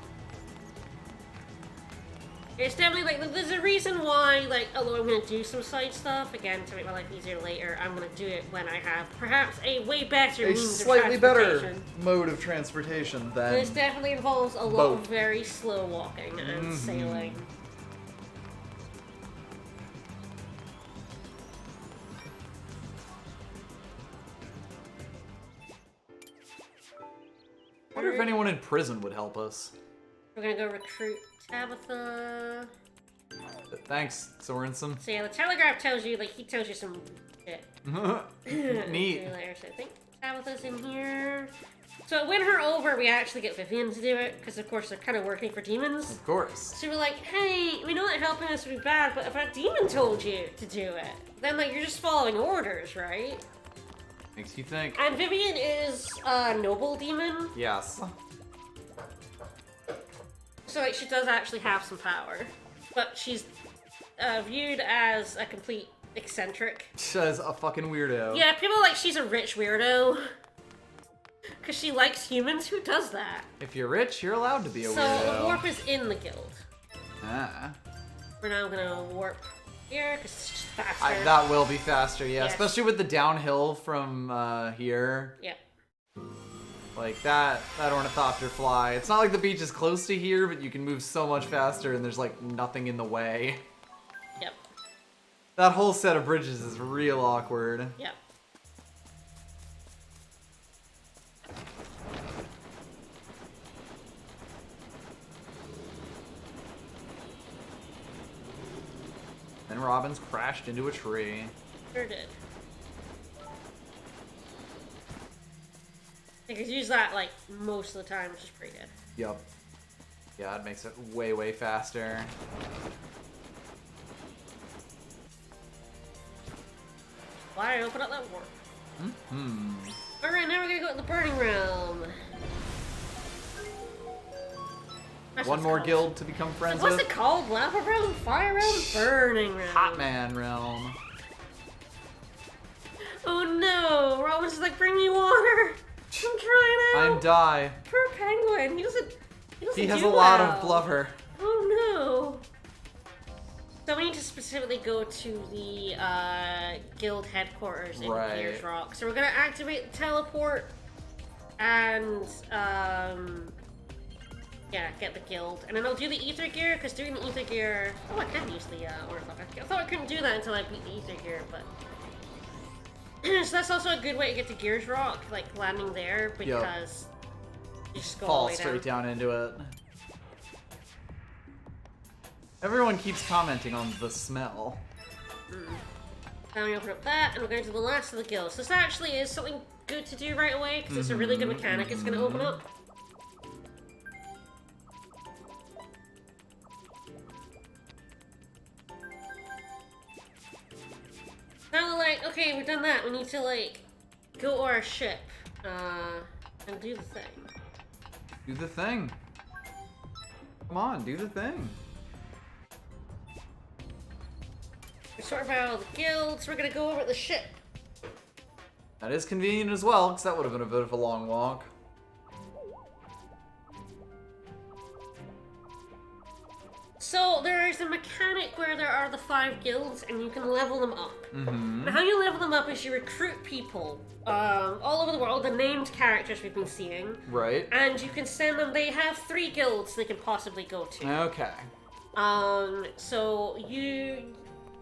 It's definitely like there's a reason why, like, although I'm gonna do some side stuff again to make my life easier later, I'm gonna do it when I have perhaps a way better A means slightly of better transportation. mode of transportation than This definitely involves a lot boat. of very slow walking and sailing. I wonder if anyone in prison would help us. We're gonna go recruit Tabitha. But thanks, Sorensen. So yeah, the Telegraph tells you, like, he tells you some shit. Neat. Later, so I think Tabitha's in here. So to win her over, we actually get Vivian to do it, because of course they're kind of working for demons. Of course. So we're like, hey, we know that helping us would be bad, but if a demon told you to do it, then like you're just following orders, right? Makes you think. And Vivian is a noble demon, Yes. so like she does actually have some power, but she's viewed as a complete eccentric. Says a fucking weirdo. Yeah, people are like she's a rich weirdo. Because she likes humans. Who does that? If you're rich, you're allowed to be a So weirdo. the warp is in the guild. Ah. We're now gonna warp here because it's just faster. That will be faster, yeah. Yes. Especially with the downhill from here. Yep. Like that Ornithopter fly. It's not like the beach is close to here, but you can move so much faster and there's like nothing in the way. Yep. That whole set of bridges is real awkward. Yep. Then Robin's crashed into a tree. Sure did. I could use that like most of the time, which is pretty good. Yup. Yeah, it makes it way, way faster. Why did I open up that warp? Hmm. Alright, now we're gonna go to the Burning Realm. That's what One it's more called. guild to become friends What's with. it called? Lava Realm? Fire Realm? Burning Realm. Hot Man Realm. Oh no! Robin's like, bring me water! I'm trying out! I'm die. Poor penguin. He has do a lot well. of blubber. Oh no! So we need to specifically go to the guild headquarters in Right. Gears Rock. So we're gonna activate the teleport and yeah, get the guild. And then I'll do the ether gear, because doing the ether gear... Oh, I can use the Ornithopter. I thought I couldn't do that until I beat the ether gear, but... So that's also a good way to get to Gears Rock, like landing there, because you just go all Fall the way straight down into it. Everyone keeps commenting on the smell. Now we open up that, and we're going to the last of the guilds. This actually is something good to do right away, because it's a really good mechanic it's going to open up. Now we're like, okay, we've done that. We need to, like, go to our ship, and do the thing. Do the thing. Come on, do the thing. We're sorting out all the guilds. We're gonna go over to the ship. That is convenient as well, because that would have been a bit of a long walk. So there is a mechanic where there are the 5 guilds, and you can level them up. Mm-hmm. And how you level them up is you recruit people all over the world, the named characters we've been seeing. Right. And you can send them. They have 3 guilds they can possibly go to. Okay. So you,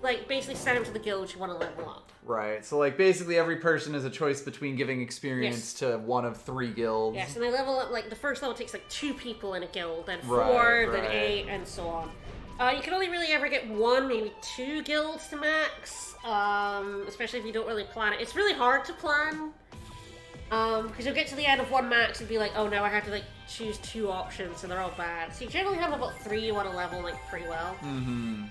like, basically send them to the guild you want to level up. Right. So, like, basically every person is a choice between giving experience to one of 3 guilds. Yes, and they level up, like, the first level takes, like, 2 people in a guild, then 4, Right, then right. 8, and so on. You can only really ever get 1, maybe 2 guilds to max, especially if you don't really plan it. It's really hard to plan, because you'll get to the end of one max and be like, oh, now I have to, like, choose 2 options, and they're all bad. So you generally have about 3 you want to level, like, pretty well. Mm-hmm.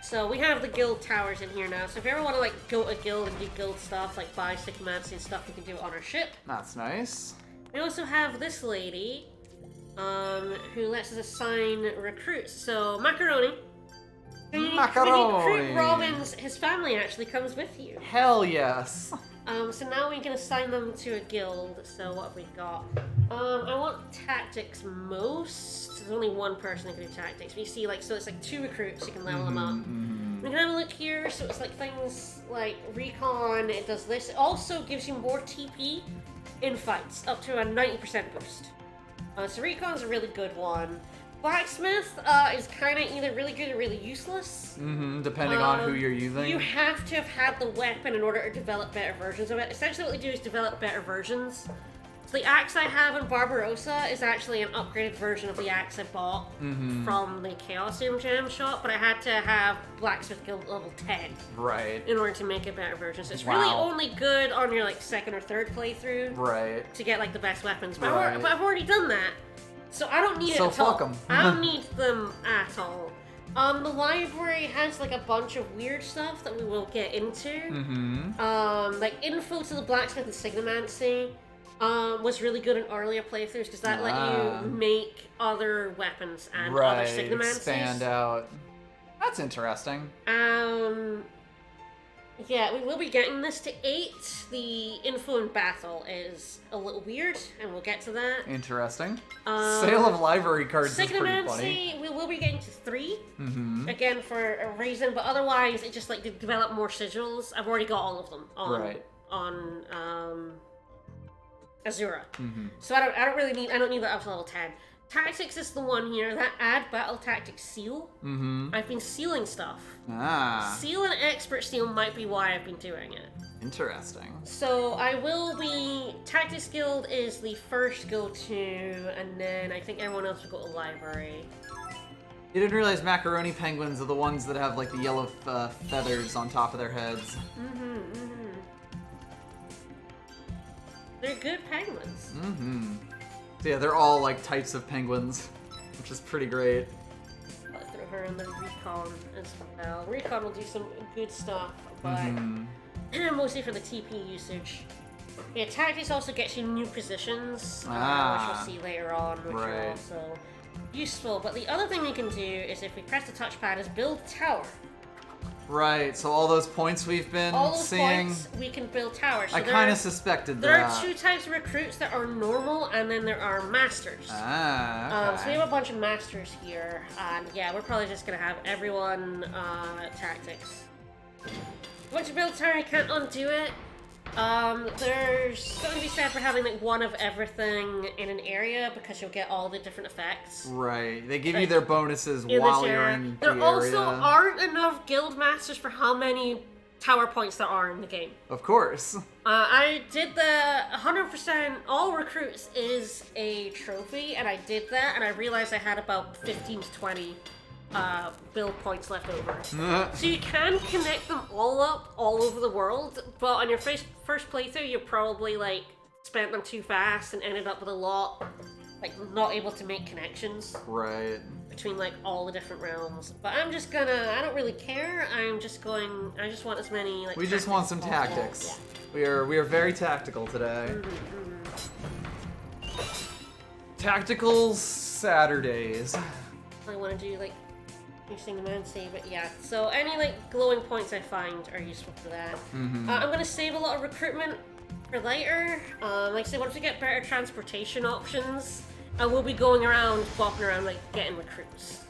So we have the guild towers in here now, so if you ever want to, like, go to a guild and do guild stuff, like buy sycomancy and stuff, you can do it on our ship. That's nice. We also have this lady, who lets us assign recruits. So, Macaroni. When you recruit Robins, his family actually comes with you. Hell yes. So now we can assign them to a guild. So what have we got? I want tactics most. There's only one person that can do tactics. But you see, like, so it's like 2 recruits, you can level them up. We can have a look here. So it's like things like recon, it does this. It also gives you more TP in fights, up to a 90% boost. So recon's a really good one. Blacksmith is kind of either really good or really useless. Depending on who you're using. You have to have had the weapon in order to develop better versions of it. Essentially what they do is develop better versions. So the axe I have in Barbarossa is actually an upgraded version of the axe I bought from the Chaosium Gem shop, but I had to have Blacksmith Guild level 10 Right. in order to make a better version. So it's really only good on your, like, 2nd or 3rd playthrough Right. to get, like, the best weapons. But, Right. I've already done that. So I don't need it So at all. fuck 'em. I don't need them at all. The library has, like, a bunch of weird stuff that we will get into. Like info to the blacksmith and signomancy was really good in earlier playthroughs because that let you make other weapons and other signomancies. Expand out. That's interesting. Yeah, we will be getting this to 8. The info in battle is a little weird, and we'll get to that. Interesting. Sale of library cards is pretty funny. Signomancy, we will be getting to 3. Again, for a reason, but otherwise, it just, like, to develop more sigils. I've already got all of them on Azura. So I don't really need, I don't need that up to level 10. Tactics is the one here, that add battle tactics seal. I've been sealing stuff. Seal and expert seal might be why I've been doing it. Interesting. So I will be, Tactics Guild is the first go-to, and then I think everyone else will go to library. You didn't realize macaroni penguins are the ones that have, like, the yellow feathers on top of their heads. They're good penguins. So yeah, they're all, like, types of penguins, which is pretty great. I'll throw her in the recon as well. Recon will do some good stuff, but mostly for the TP usage. Yeah, tactics also gets you new positions, which we'll see later on, which are also useful. But the other thing we can do is, if we press the touchpad, is build tower. Right, so all those points we've been seeing. Points, we can build towers. So I kind of suspected there that. are 2 types of recruits that are normal, and then there are masters. Okay. So we have a bunch of masters here, and yeah, we're probably just gonna have everyone tactics. Once you build a tower, you can't undo it. There's something to be said for having like one of everything in an area because you'll get all the different effects. Right. They give you Like, their bonuses in while this you're area. in the There area. also aren't enough guild masters for how many tower points there are in the game. Of course. I did the 100% all recruits is a trophy, and I did that, and I realized I had about 15 to 20 build points left over. So you can connect them all up all over the world, but on your first playthrough, you probably like spent them too fast and ended up with a lot, like not able to make connections Right. between like all the different realms. But I'm just gonna, I don't really care. I just want as many like. We just want some tactics as tactics. possible. We are very tactical today. Tactical Saturdays. I want to do like using the man save it, yeah. So any like glowing points I find are useful for that. I'm gonna save a lot of recruitment for later. Like I say, once we get better transportation options, I will be going around, bopping around, like getting recruits.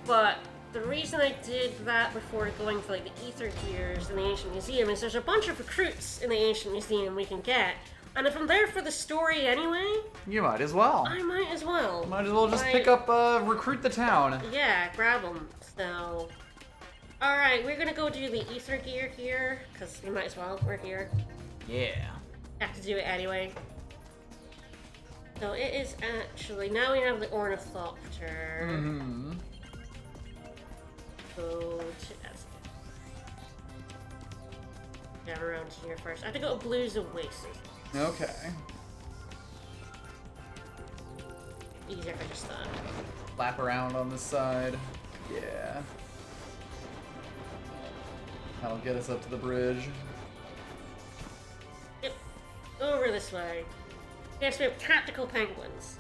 But the reason I did that before going for like the ether gears in the ancient museum is there's a bunch of recruits in the ancient museum we can get. And if I'm there for the story anyway, You might as well. I might as well. Might as well just Like, pick up, recruit the town. Yeah, grab them. So, alright, we're gonna go do the ether gear here, because we might as well, we're here. Yeah. Have to do it anyway. So it is actually, now we have the Ornithopter. Mm-hmm. Go to, down around here first. I have to go to Blues Oasis. Okay. Easier if I just Lap around on this side. Yeah. That'll get us up to the bridge. Yep. Over this way. Yes, we have tactical penguins.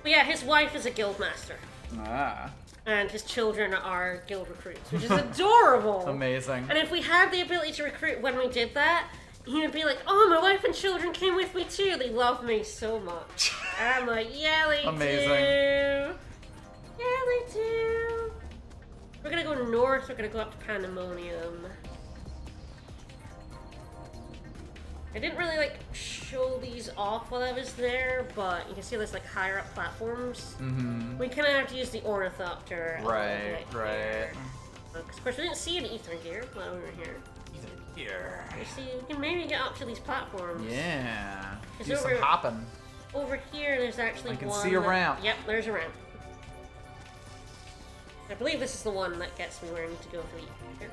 But yeah, his wife is a guild master. Ah. And his children are guild recruits, which is adorable. Amazing. And if we had the ability to recruit when we did that, he would be like, "Oh, my wife and children came with me too. They love me so much." And I'm like, "Yeah, they Amazing. do. Yeah, they do." We're gonna go north. We're gonna go up to Pandemonium. I didn't really like show these off while I was there, but you can see there's like higher up platforms. Mm-hmm. We kind of have to use the Ornithopter. a little Right, bit right. here. 'Cause of course we didn't see an ether gear while we were here. Here. You see, we can maybe get up to these platforms. Yeah. Is Do some over- hopping. Over here, there's actually I can one. see a ramp. Yep, there's a ramp. I believe this is the one that gets me where I need to go for the ether.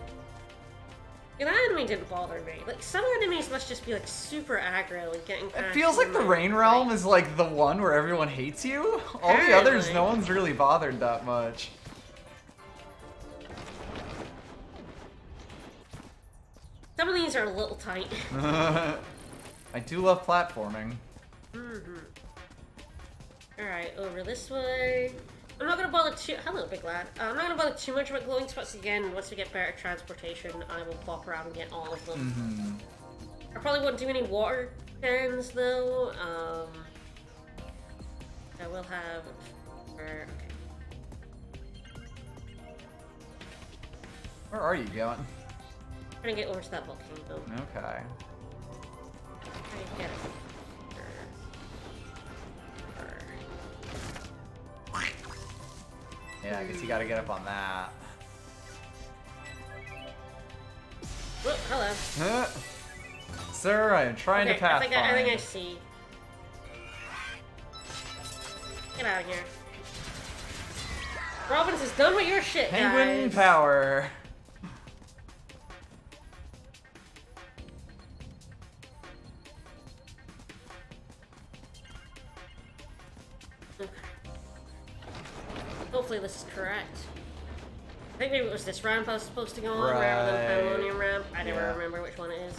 Yeah, that enemy didn't bother me. Like, some enemies must just be like super aggro and getting past It feels you like the and, Rain Realm is like the one where everyone hates you. All the others, Apparently. no one's really bothered that much. Some of these are a little tight. I do love platforming. Alright, over this way. I'm not gonna bother too. Hello, big lad. I'm not gonna bother too much about glowing spots again. Once we get better transportation, I will pop around and get all of them. I probably won't do any water pens though. I will have. Okay. Where are you going? I'm gonna get over to that volcano. Okay. Try to get it. Yeah, I guess you gotta get up on that. Whoop, hello. Sir, I am trying Okay, to pathfind. I think I see. Get out of here. Robbins is done with your shit, Penguin guys. power. Okay. Hopefully this is correct. I think maybe it was this ramp I was supposed to go on rather than Right. Pandemonium ramp. I never Yeah. remember which one it is.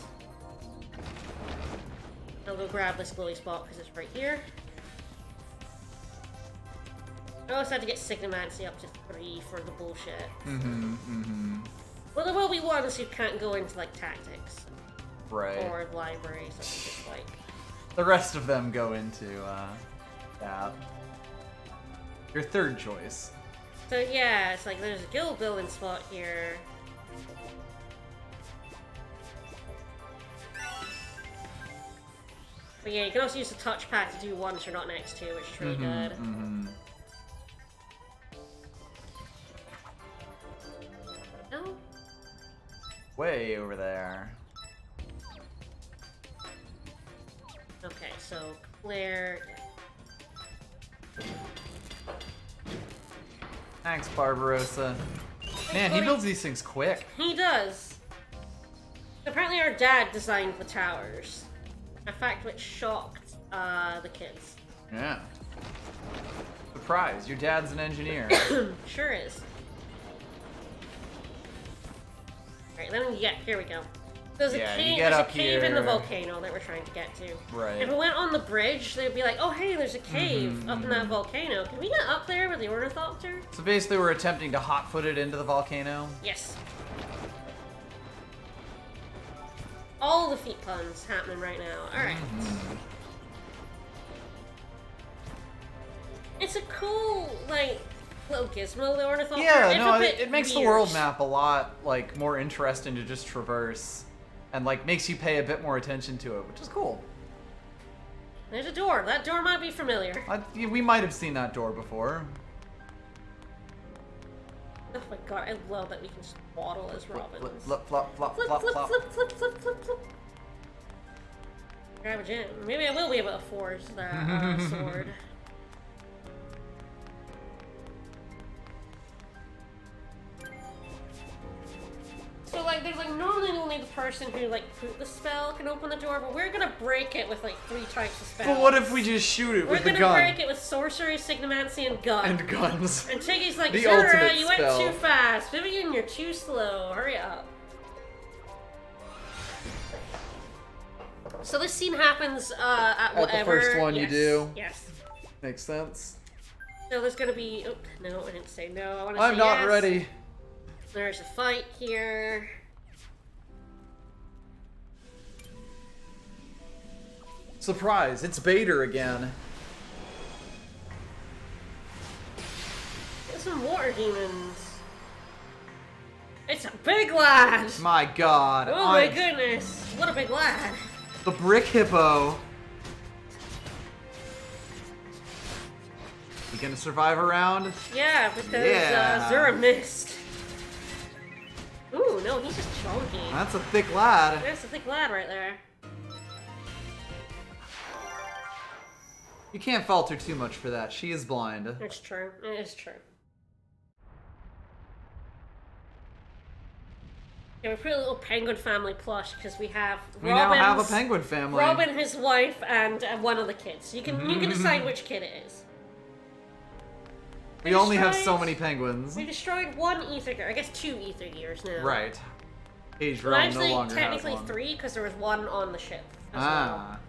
I'll go grab this glowy spot because it's right here. I also had to get Signamancy up to 3 for the bullshit. Well, there will be ones who can't go into like tactics Right. or libraries. I think it's like. The rest of them go into that. Your third choice. So yeah, it's like there's a guild building spot here. But yeah, you can also use the touchpad to do ones you're not next to, which is really good. No? Way over there. Okay, so Claire. Thanks, Barbarossa. Man, he builds these things quick. He does. Apparently, our dad designed the towers. A fact which shocked the kids. Yeah. Surprise, your dad's an engineer. Sure is. Alright, then here we go. There's a cave in the volcano that we're trying to get to. Right. If we went on the bridge, they'd be like, oh hey, there's a cave up in that volcano. Can we get up there with the Ornithopter? So basically we're attempting to hot-foot it into the volcano? Yes. All the feet puns happening right now. Alright. It's a cool, like, little gizmo, the Ornithopter. Yeah, no, it makes the world map a lot, like, more interesting to just traverse. And, like, makes you pay a bit more attention to it, which is cool. There's a door. That door might be familiar. We might have seen that door before. Oh my god, I love that we can just waddle as Robins. Flip, flop, flop, Flip, flop, flip, flop. flip, flip, flip, flip, flip. Grab a gem. Maybe I will be able to forge that sword. So, like, there's, like, normally only the person who, like, put the spell can open the door, but we're gonna break it with, like, 3 types of spells. But what if we just shoot it with the gun? We're gonna break it with sorcery, signomancy, and gun. And guns. And Tiggy's like, The Zura, ultimate you went spell. too fast. Vivian, you're too slow. Hurry up. So this scene happens at whatever. the first one you do? Yes. Makes sense. So there's gonna be... Oh, no, I didn't say no. I want to I'm say not yes. ready. There's a fight here. Surprise, it's Bader again. Get some water demons. It's a big lad! My god. Oh my goodness. What a big lad. The brick hippo. You gonna survive a round? Yeah, because Yeah. Zura missed. Ooh, no, he's just chunky. That's a thick lad. That's a thick lad right there. You can't fault her too much for that. She is blind. It's true. It is true. Yeah, we put a little penguin family plush because we have We now have a penguin family. Robin, his wife, and one of the kids. You can decide which kid it is. We only have so many penguins. We destroyed 1 ether gear. I guess 2 ether gears now. Right. Cage Well, Realm actually, no longer has technically one. 3 because there was 1 on the ship. As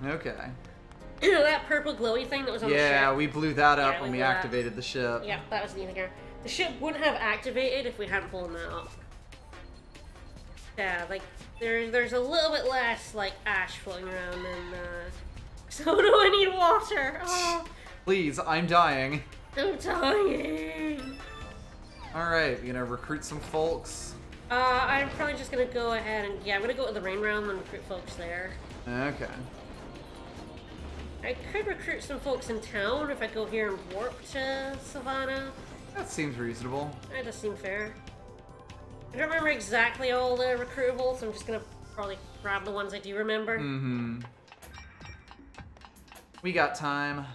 Okay. well. That purple glowy thing that was on the ship. Yeah, we blew that up Yeah, when we we blew that. activated the ship. Yeah, that was the ether gear. The ship wouldn't have activated if we hadn't blown that up. Yeah, like there's a little bit less like ash floating around and so do I need water. Oh, Please, I'm dying. I'm dying. Alright, you gonna recruit some folks? I'm probably just gonna go ahead and I'm gonna go to the rain realm and recruit folks there. Okay. I could recruit some folks in town if I go here and warp to Savannah. That seems reasonable. That does seem fair. I don't remember exactly all the recruitables, so I'm just gonna probably grab the ones I do remember. Mm-hmm. We got time.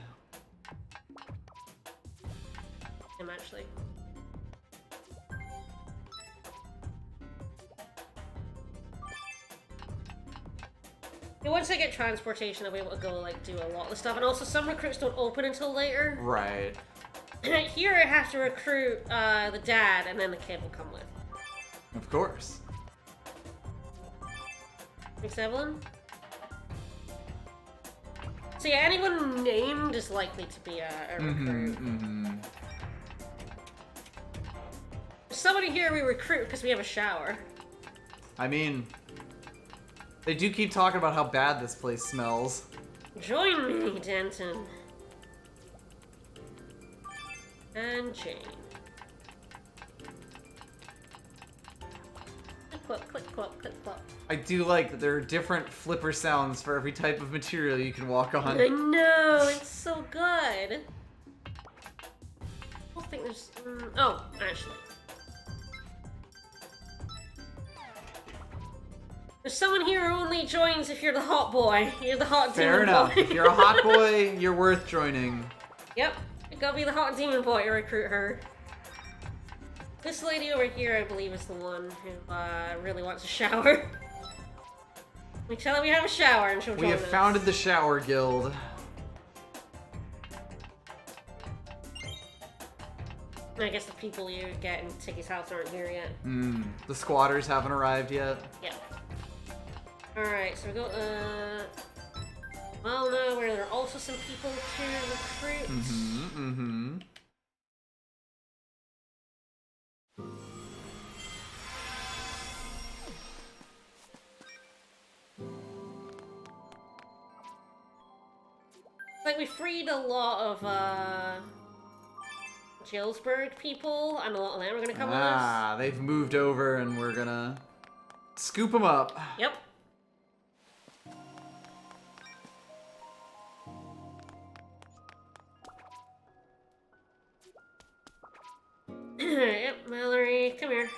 I'm actually. Yeah, once I get transportation, I'll be able to go like do a lot of the stuff, and also some recruits don't open until later. Right. Here I have to recruit the dad, and then the kid will come with. Of course. Thanks, Evelyn. So yeah, anyone named is likely to be a recruit. Somebody here we recruit because we have a shower. I mean, they do keep talking about how bad this place smells. Join me, Denton. And Jane. clop, click, clop, click, clop. I do like that there are different flipper sounds for every type of material you can walk on. I know, it's so good. I don't think there's... oh, actually. There's someone here who only joins if you're the hot boy. You're the hot Fair demon enough. boy. If you're a hot boy, you're worth joining. Yep, you gotta be the hot demon boy to recruit her. This lady over here, I believe, is the one who really wants a shower. We tell her we have a shower and she'll join We have us. founded the Shower Guild. I guess the people you get in Tiggy's house aren't here yet. The squatters haven't arrived yet. Yeah. Alright, so we go, well, no, where there are also some people to recruit. Like, we freed a lot of, Gillsburg people, and a lot of them are gonna come with us. Ah, they've moved over and we're gonna scoop them up. Yep. Yep, Mallory, come here.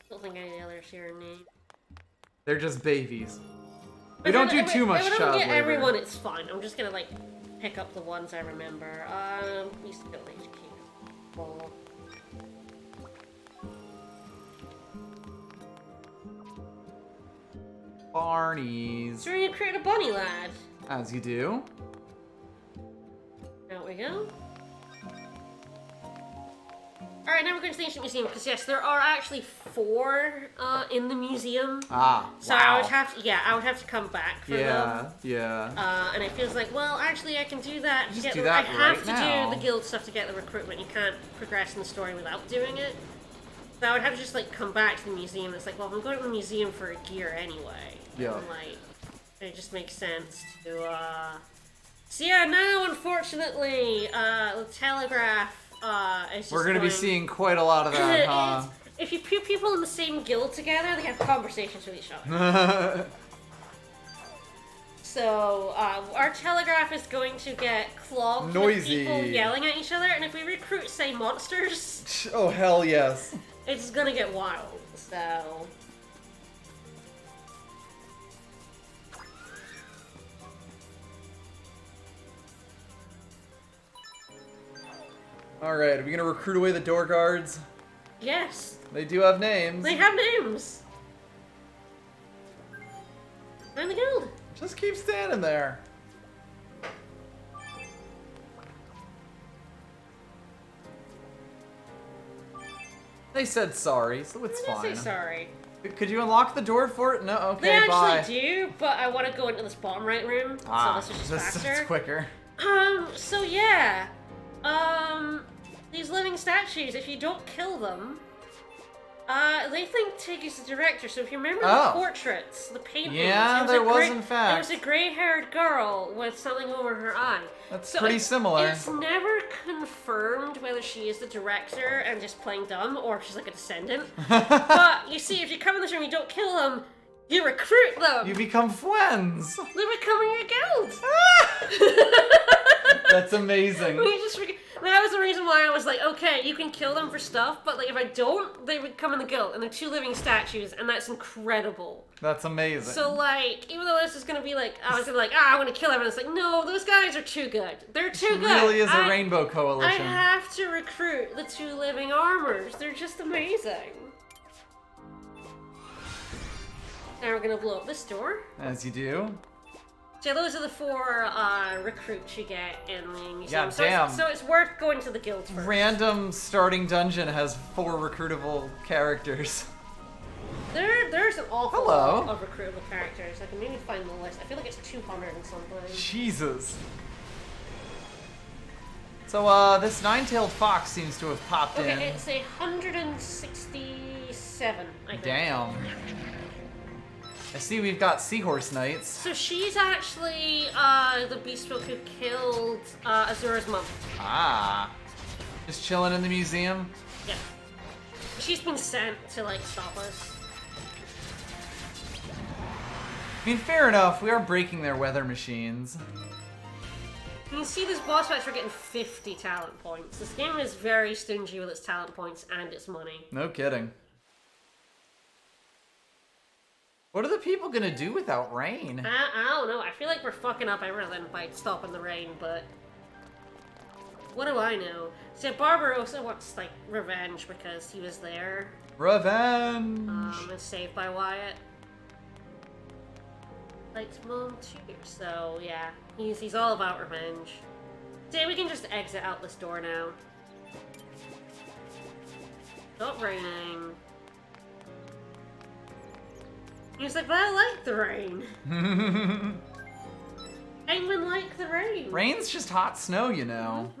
Don't think any of the others here are named. They're just babies. We don't do too much If I child don't get labor. everyone, it's fine. I'm just gonna, like, pick up the ones I remember. We still HQ. Well, Barneys. so we're gonna create a bunny lad. As you do. There we go. Alright, now we're going to the Ancient Museum, because yes, there are actually 4 in the museum. Ah, So wow. I would have to, I would have to come back for them. Yeah. And it feels like, well, actually, I can do that. Just get do the, that I have right to now. do the guild stuff to get the recruitment. You can't progress in the story without doing it. So I would have to just, like, come back to the museum. It's like, well, if I'm going to the museum for a gear anyway. Yeah. then, like, it just makes sense to, So yeah, now, unfortunately, the Telegraph, is just We're gonna be going- seeing quite a lot of that, huh? If you put people in the same guild together, they have conversations with each other. So, our telegraph is going to get clogged Noisy. with people yelling at each other, and if we recruit, say, monsters, Oh, hell yes. it's gonna get wild, so... Alright, are we gonna recruit away the door guards? Yes, They do have names. they have names! They're in the guild! Just keep standing there. They said sorry, so it's I didn't fine. say sorry. Could you unlock the door for it? No? Okay, They actually bye. do, but I want to go into this bottom right room, so this is just faster. It's quicker. So yeah. These living statues, if you don't kill them, they think Tig is the director, so if you remember the portraits, the paintings... Yeah, it was there a was in fact. There was a grey-haired girl with something over her eye. That's So pretty similar. It's never confirmed whether she is the director and just playing dumb, or if she's like a descendant. But, you see, if you come in this room and you don't kill them, you recruit them! You become friends. They're becoming your guild! That's amazing. We just that was the reason why I was like, okay, you can kill them for stuff, but like if I don't, they would come in the guild, and they're 2 living statues, and that's incredible. That's amazing. So like, even though this is gonna be like, I was gonna like, I'm gonna kill everyone. It's like, no, those guys are too good. They're too it good. really is a I rainbow coalition. have to recruit the 2 living armors. They're just amazing. Now we're gonna blow up this door. As you do. So those are the 4 recruits you get in the museum. Yeah, so damn. so it's worth going to the guilds first. Random starting dungeon has 4 recruitable characters. There's an awful Hello. lot of recruitable characters. I can maybe find the list. I feel like it's 200 and something. Jesus. So, this nine-tailed fox seems to have popped in. Okay, it's 167, I think. Damn. I see we've got seahorse knights. So she's actually the beast folk who killed Azura's mom. Ah. Just chilling in the museum. Yeah. she's been sent to, like, stop us. I mean, fair enough. We are breaking their weather machines. You can see this boss fight, we're getting 50 talent points. This game is very stingy with its talent points and its money. No kidding. What are the people gonna do without rain? I don't know. I feel like we're fucking up everything by stopping the rain, but... What do I know? See, Barbarossa wants, like, revenge because he was there. Revenge! And saved by Wyatt. Liked Mom too, so yeah. He's all about revenge. See, we can just exit out this door now. Stop raining. He's like, but I like the rain. Penguin like the rain. Rain's just hot snow, you know.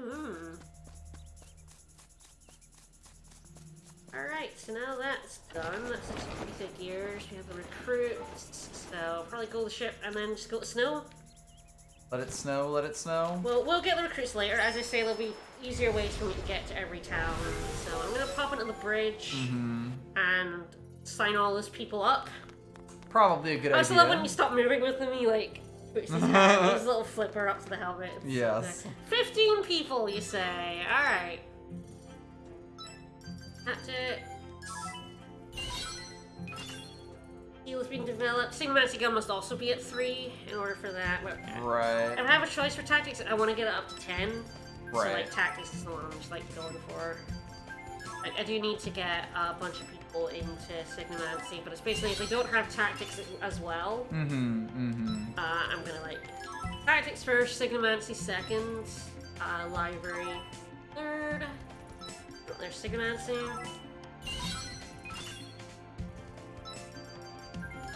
Alright, so now that's done. That's just the gears. We have the recruits. So probably go to the ship and then just go to snow. Let it snow, let it snow. Well, we'll get the recruits later. As I say, there'll be easier ways for me to get to every town. So I'm gonna pop into the bridge and sign all those people up. Probably a good idea. I also love when you stop moving with them, he like puts his hand, his little flipper up to the helmet. It's yes. so 15 people, you say. Alright. That's it. Heal is being developed. Signimancy gun must also be at 3 in order for that. Right. I have a choice for tactics. I want to get it up to 10. So Right. like tactics is the one I'm just like going for. Like I do need to get a bunch of people into Signimancy, but it's basically if they don't have tactics as well, I'm gonna like tactics first, Signimancy second, library third. There's Signimancy.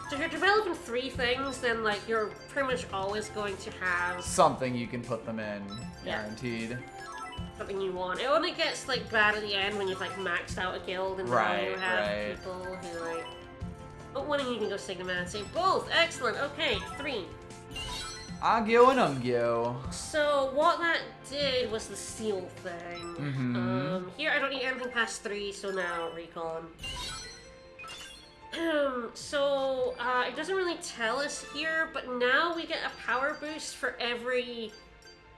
So if you're developing 3 things, then like you're pretty much always going to have Something you can put them in, Yeah. guaranteed. something you want. It only gets like bad at the end when you've like maxed out a guild and now Right, you have right. people who like. But one of you can go Signimancy. Both! Excellent! Okay, 3. Agyo and Umgyo. So what that did was the seal thing. Here I don't need anything past 3, so now recon. So it doesn't really tell us here, but now we get a power boost for every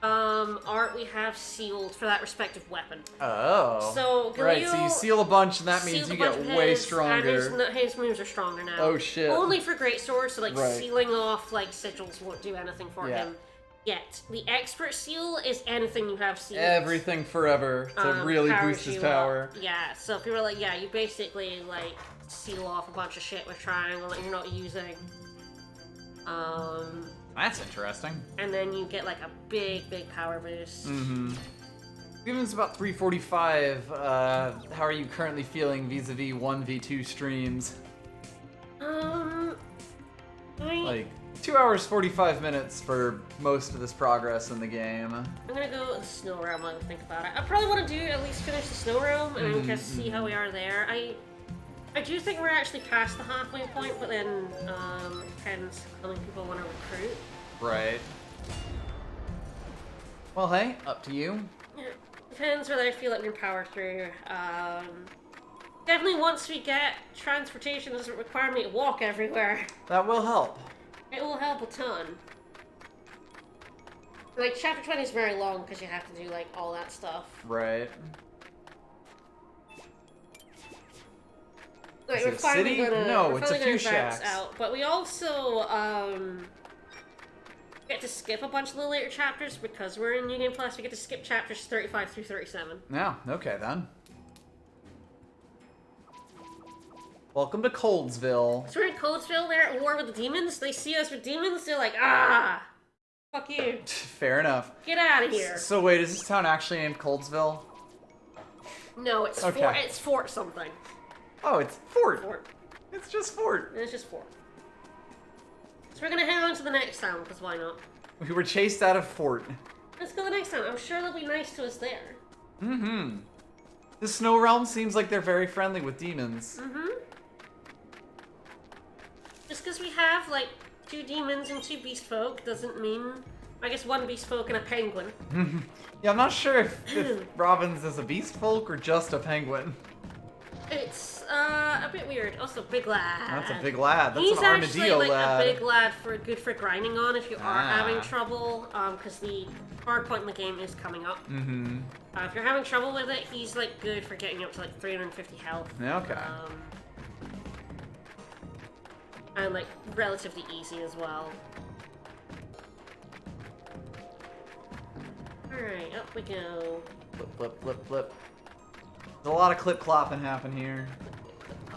art we have sealed for that respective weapon. Oh. So right, so you seal a bunch and that means sealed you a bunch get of way his, stronger. And his moves are stronger now. Oh shit. Only for great swords, so like Right. sealing off like sigils won't do anything for Yeah. him. Yet the expert seal is anything you have sealed. Everything forever to really powers boost his you power. up. Yeah, so if you were like, yeah, you basically like seal off a bunch of shit with triangle that you're not using. That's interesting. And then you get like a big power boost. Given it's about 3:45, how are you currently feeling vis-a-vis 1v2 streams? Like 2 hours 45 minutes for most of this progress in the game. I'm gonna go to the snow realm while I think about it. I probably want to do at least finish the snow realm and then just see how we are there. I do think we're actually past the halfway point, but then it depends how many people want to recruit. Right. Well, hey, up to you. Yeah, depends whether I feel like we can power through. Definitely once we get transportation, it doesn't require me to walk everywhere. That will help. It will help a ton. Like, chapter 20 is very long because you have to do, like, all that stuff. Right. Like, Is it a city? No, it's a few shacks. Out, but we also, get to skip a bunch of the later chapters because we're in New Game Plus. We get to skip chapters 35 through 37. Yeah, okay then. Welcome to Coldsville. So we're in Coldsville, they're at war with the demons. They see us with demons, they're like, ah! Fuck you. Fair enough. Get out of here. So wait, is this town actually named Coldsville? No, it's Okay. it's Fort something. Oh, it's Fort. Fort. It's just Fort. It's just Fort. So we're gonna head on to the next town, because why not? We were chased out of Fort. Let's go to the next town. I'm sure they'll be nice to us there. The Snow Realm seems like they're very friendly with demons. Just because we have, like, 2 demons and 2 beast folk doesn't mean... I guess 1 beast folk and a penguin. Yeah, I'm not sure if Robbins is a beast folk or just a penguin. It's a bit weird. Also, big lad. That's a big lad. That's He's an actually armadillo like lad. a big lad good for grinding on if you are having Ah. trouble. Because the hard point in the game is coming up. Mm-hmm. If you're having trouble with it, he's like good for getting you up to like 350 health. Okay. And like relatively easy as well. Alright, up we go. Flip, flip, flip, flip. There's a lot of clip-clopping happen here. Yeah,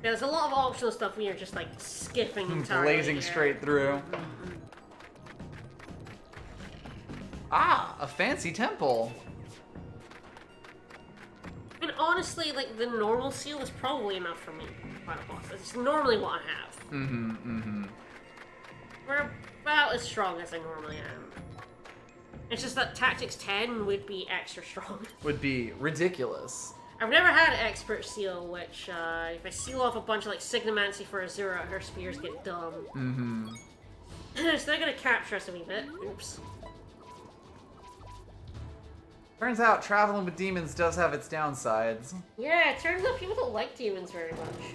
there's a lot of optional stuff when you're just like skipping entirely. Blazing here. straight through. Ah, a fancy temple. I mean, honestly, like, the normal seal is probably enough for me. Final boss. It's normally what I have. Mm-hmm, mm-hmm. We're about as strong as I normally am. It's just that Tactics 10 would be extra strong. Would be ridiculous. I've never had an Expert Seal, which, if I seal off a bunch of, like, Signomancy for Azura, her spears get dumb. Mm-hmm. So they're gonna capture us a wee bit. Oops. Turns out traveling with demons does have its downsides. Yeah, it turns out people don't like demons very much.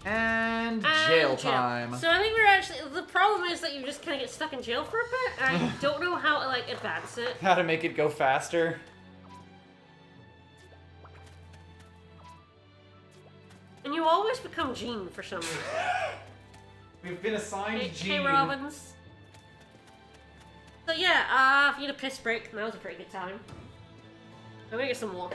And jail time. So I think we're actually... The problem is that you just kind of get stuck in jail for a bit, and I don't know how to, like, advance it. How to make it go faster. And you always become Jean for some reason. We've been assigned Hey, Gene. Robbins. So yeah, if you need a piss break, that was a pretty good time. I'm gonna get some more.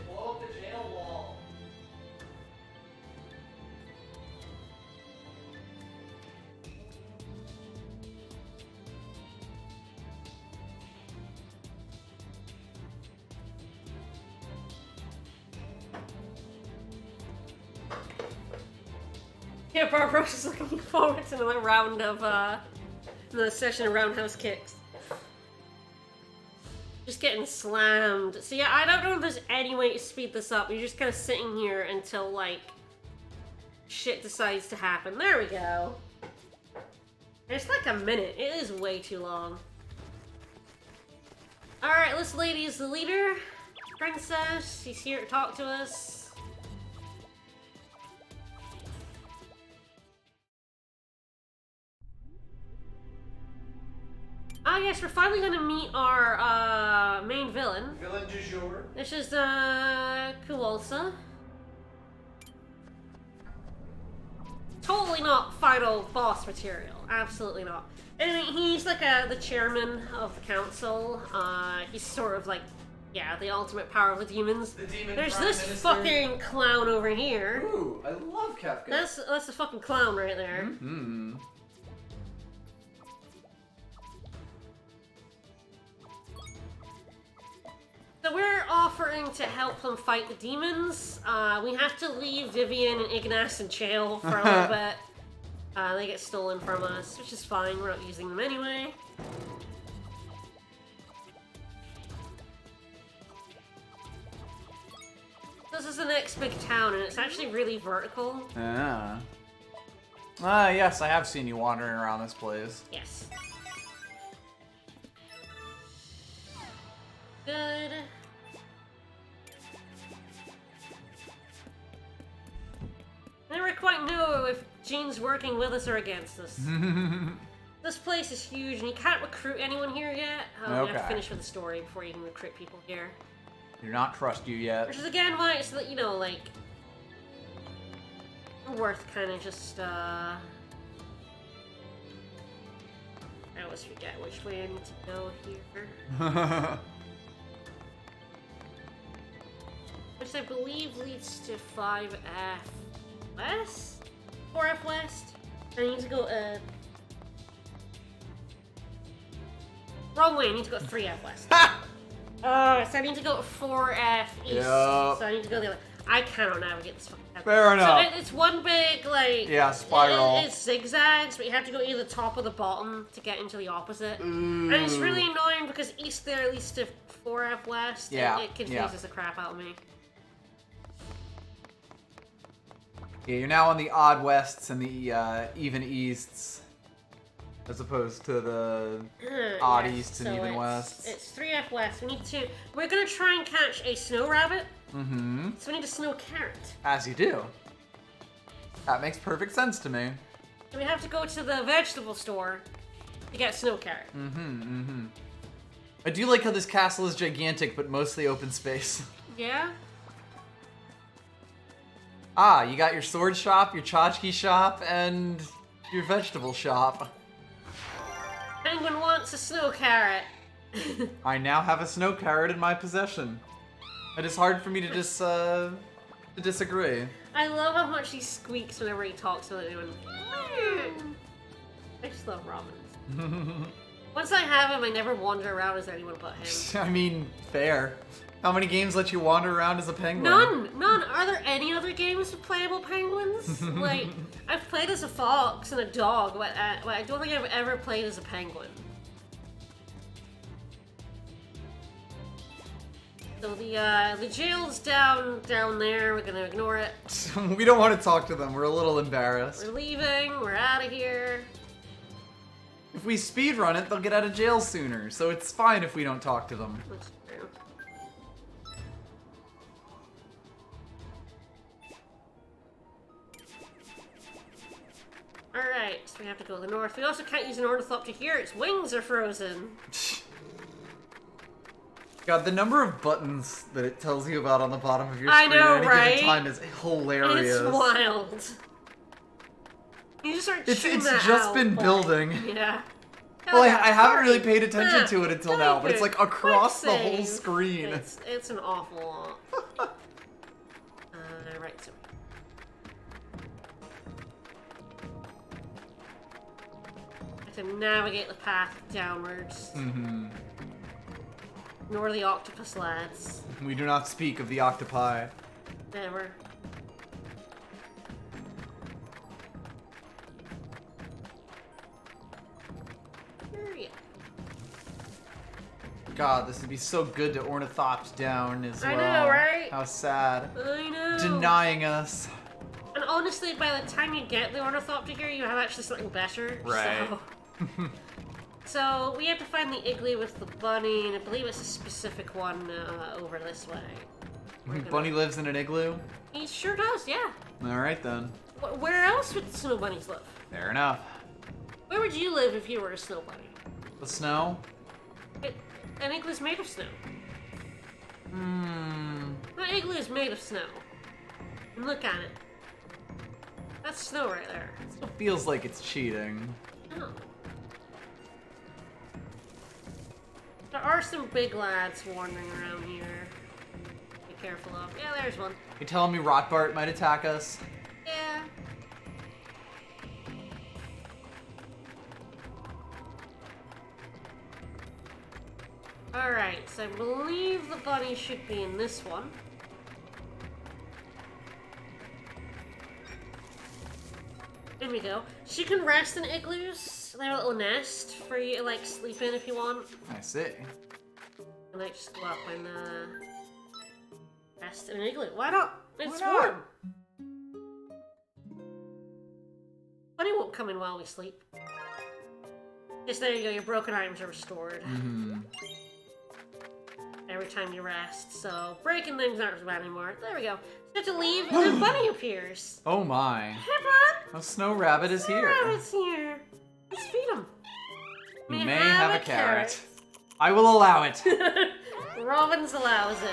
Blow up the jail wall. Yeah, Barbara's is looking forward to another round of, another session of roundhouse kicks. Just getting slammed. So yeah, I don't know if there's any way to speed this up. You're just kind of sitting here until, like, shit decides to happen. There we go. It's like a minute. It is way too long. Alright, this lady is the leader. Princess. She's here to talk to us. Ah, yes, we're finally gonna meet our, main villain. Villain du jour. This is, Kuwalsa. Totally not final boss material. Absolutely not. And he's like, the chairman of the council. He's sort of like, yeah, the ultimate power of the demons. The demon There's prime this minister. fucking clown over here. Ooh, I love Kefka. That's the fucking clown right there. Hmm. So we're offering to help them fight the demons. We have to leave Vivian and Ignace in jail for a little bit. They get stolen from us, which is fine. We're not using them anyway. This is the next big town, and it's actually really vertical. Ah. Ah, yes, I have seen you wandering around this place. Yes. Good. Never quite know if Jean's working with us or against us. This place is huge, and you can't recruit anyone here yet. You have to Okay. finish with the story before you can recruit people here. Do not trust you yet. Which is again why it's, you know, like, worth kind of just, I always forget which way I need to go here. Which I believe leads to 5F West? 4F West? I need to go, wrong way, I need to go 3F West. So I need to go 4F East. Yep. So I need to go the other. I cannot navigate this fucking path. Fair enough. So it's one big, like... Yeah, spiral. It's zigzags, but you have to go either the top or the bottom to get into the opposite. Ooh. And it's really annoying because east there leads to 4F west. Yeah, It confuses the crap out of me. Yeah, you're now on the odd wests and the even easts, as opposed to the odd easts and even wests. It's 3F west. We're gonna try and catch a snow rabbit. Mm-hmm. So we need a snow carrot. As you do. That makes perfect sense to me. And we have to go to the vegetable store to get snow carrot. Mm-hmm, mm-hmm. I do like how this castle is gigantic, but mostly open space. Yeah? Ah, you got your sword shop, your tchotchke shop, and your vegetable shop. Penguin wants a snow carrot. I now have a snow carrot in my possession. It is hard for me to disagree. I love how much he squeaks whenever he talks about anyone. I just love Robin. Once I have him, I never wander around as anyone but him. I mean, fair. How many games let you wander around as a penguin? None. Are there any other games with playable penguins? Like, I've played as a fox and a dog, but I don't think I've ever played as a penguin. So the jail's down there. We're gonna ignore it. We don't want to talk to them. We're a little embarrassed. We're leaving. We're out of here. If we speedrun it, they'll get out of jail sooner. So it's fine if we don't talk to them. That's true. Alright, so we have to go to the north. We also can't use an Ornithopter here. Its wings are frozen. God, the number of buttons that it tells you about on the bottom of your I screen know, at any right? given time is hilarious. It's wild. You just start It's chewing that just out, been boy. building. Yeah. Well, Oh, I haven't really paid attention to it until now, but it's good. like across the Quick whole save. screen. It's an awful lot. Right, so... I have to navigate the path downwards. Mm-hmm. Ignore the octopus lads. We do not speak of the octopi. Never. Hurry up. God, this would be so good to Ornithopter down as well. I know, right? How sad. I know. Denying us. And honestly, by the time you get the Ornithopter here, you have actually something better. Right. So we have to find the igloo with the bunny, and I believe it's a specific one over this way. Bunny lives in an igloo? He sure does, yeah. Alright then. Where else would snow bunnies live? Fair enough. Where would you live if you were a snow bunny? The snow? An igloo's made of snow. Hmm. My igloo is made of snow. And look at it. That's snow right there. It feels like it's cheating. Oh. There are some big lads wandering around here. Be careful of. Yeah, there's one. You telling me Rotbart might attack us? Yeah. Alright, so I believe the bunny should be in this one. There we go. She can rest in igloos. They have a little nest for you to like sleep in if you want. I see. And like just go up and rest in an igloo. Why not? It's Why not? warm. Bunny won't come in while we sleep. Just there you go, your broken items are restored. Mm-hmm. Every time you rest, so breaking things aren't as bad anymore. There we go. You have to leave and then Bunny appears. Oh my. Hey bud! A snow rabbit is here. Rabbit's here. Let's feed him. You may have a carrot. I will allow it. Robbins allows it.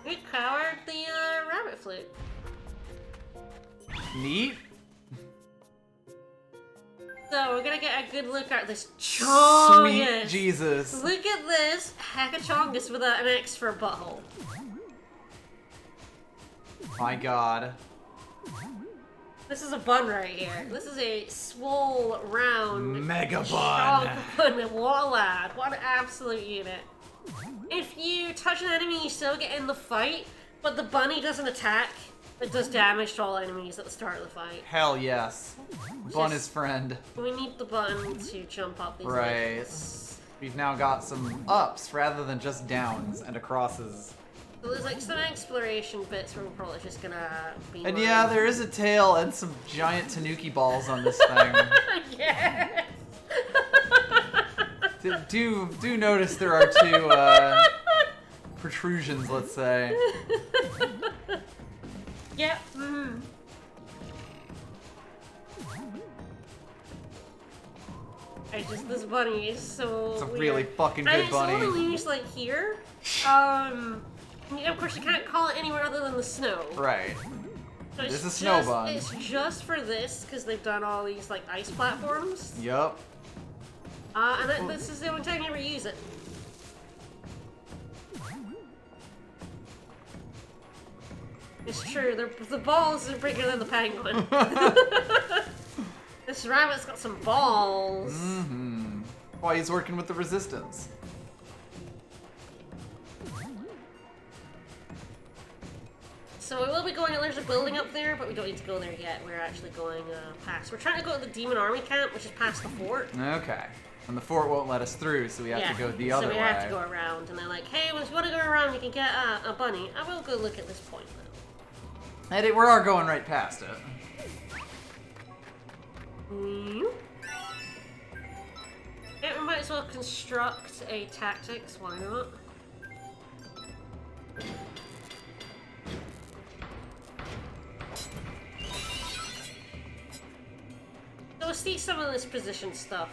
We powered the rabbit flute. Neat. So we're gonna get a good look at this chongus. Sweet Jesus. Look at this heckachongus with an X for a butthole. My God. This is a bun right here. This is a swole, round, Mega chonk bun. bun. What a lad. What an absolute unit. If you touch an enemy, you still get in the fight, But the bunny doesn't attack. It does damage to all enemies at the start of the fight. Hell yes. Bun is friend. We need the button to jump up these Right. ledges. We've now got some ups rather than just downs and acrosses. So there's like some exploration bits where we're probably just gonna be. And yeah, there is a tail and some giant tanuki balls on this thing. Yes. do notice there are two protrusions, let's say. Yep. Mm. This bunny is so It's a weird. really fucking good and bunny. it's only used like here. Of course you can't call it anywhere other than the snow. Right. So This is snow bun. It's just for this because they've done all these like ice platforms. Yup. This is the only time you ever use it. It's true. The balls are bigger than the penguin. This rabbit's got some balls. Mm-hmm. Why he's working with the resistance. So we will be going, there's a building up there, but we don't need to go there yet. We're actually going past. We're trying to go to the demon army camp, which is past the fort. Okay. And the fort won't let us through, so we have to go the other way. So we have to go around, and they're like, hey, if you want to go around, you can get a bunny. I will go look at this point, though. And we are going right past it. Yeah, we might as well construct a tactics, why not? So we'll see some of this position stuff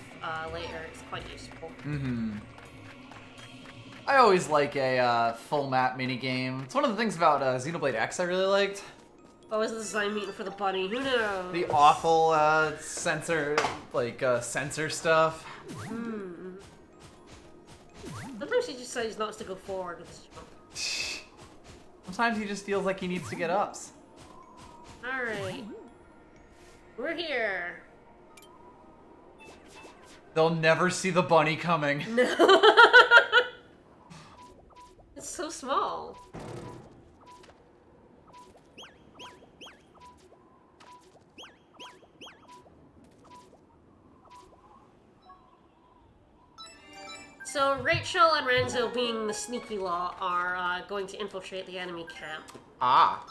later, it's quite useful. Mm-hmm. I always like a full map minigame. It's one of the things about Xenoblade X I really liked. Oh, is the design meeting for the bunny? Who knows? The awful sensor stuff. Hmm. Sometimes he just decides not to go forward with his jump. Sometimes he just feels like he needs to get ups. Alright. We're here. They'll never see the bunny coming. No. It's so small. So Rachel and Renzo, being the sneaky law, are going to infiltrate the enemy camp. Ah.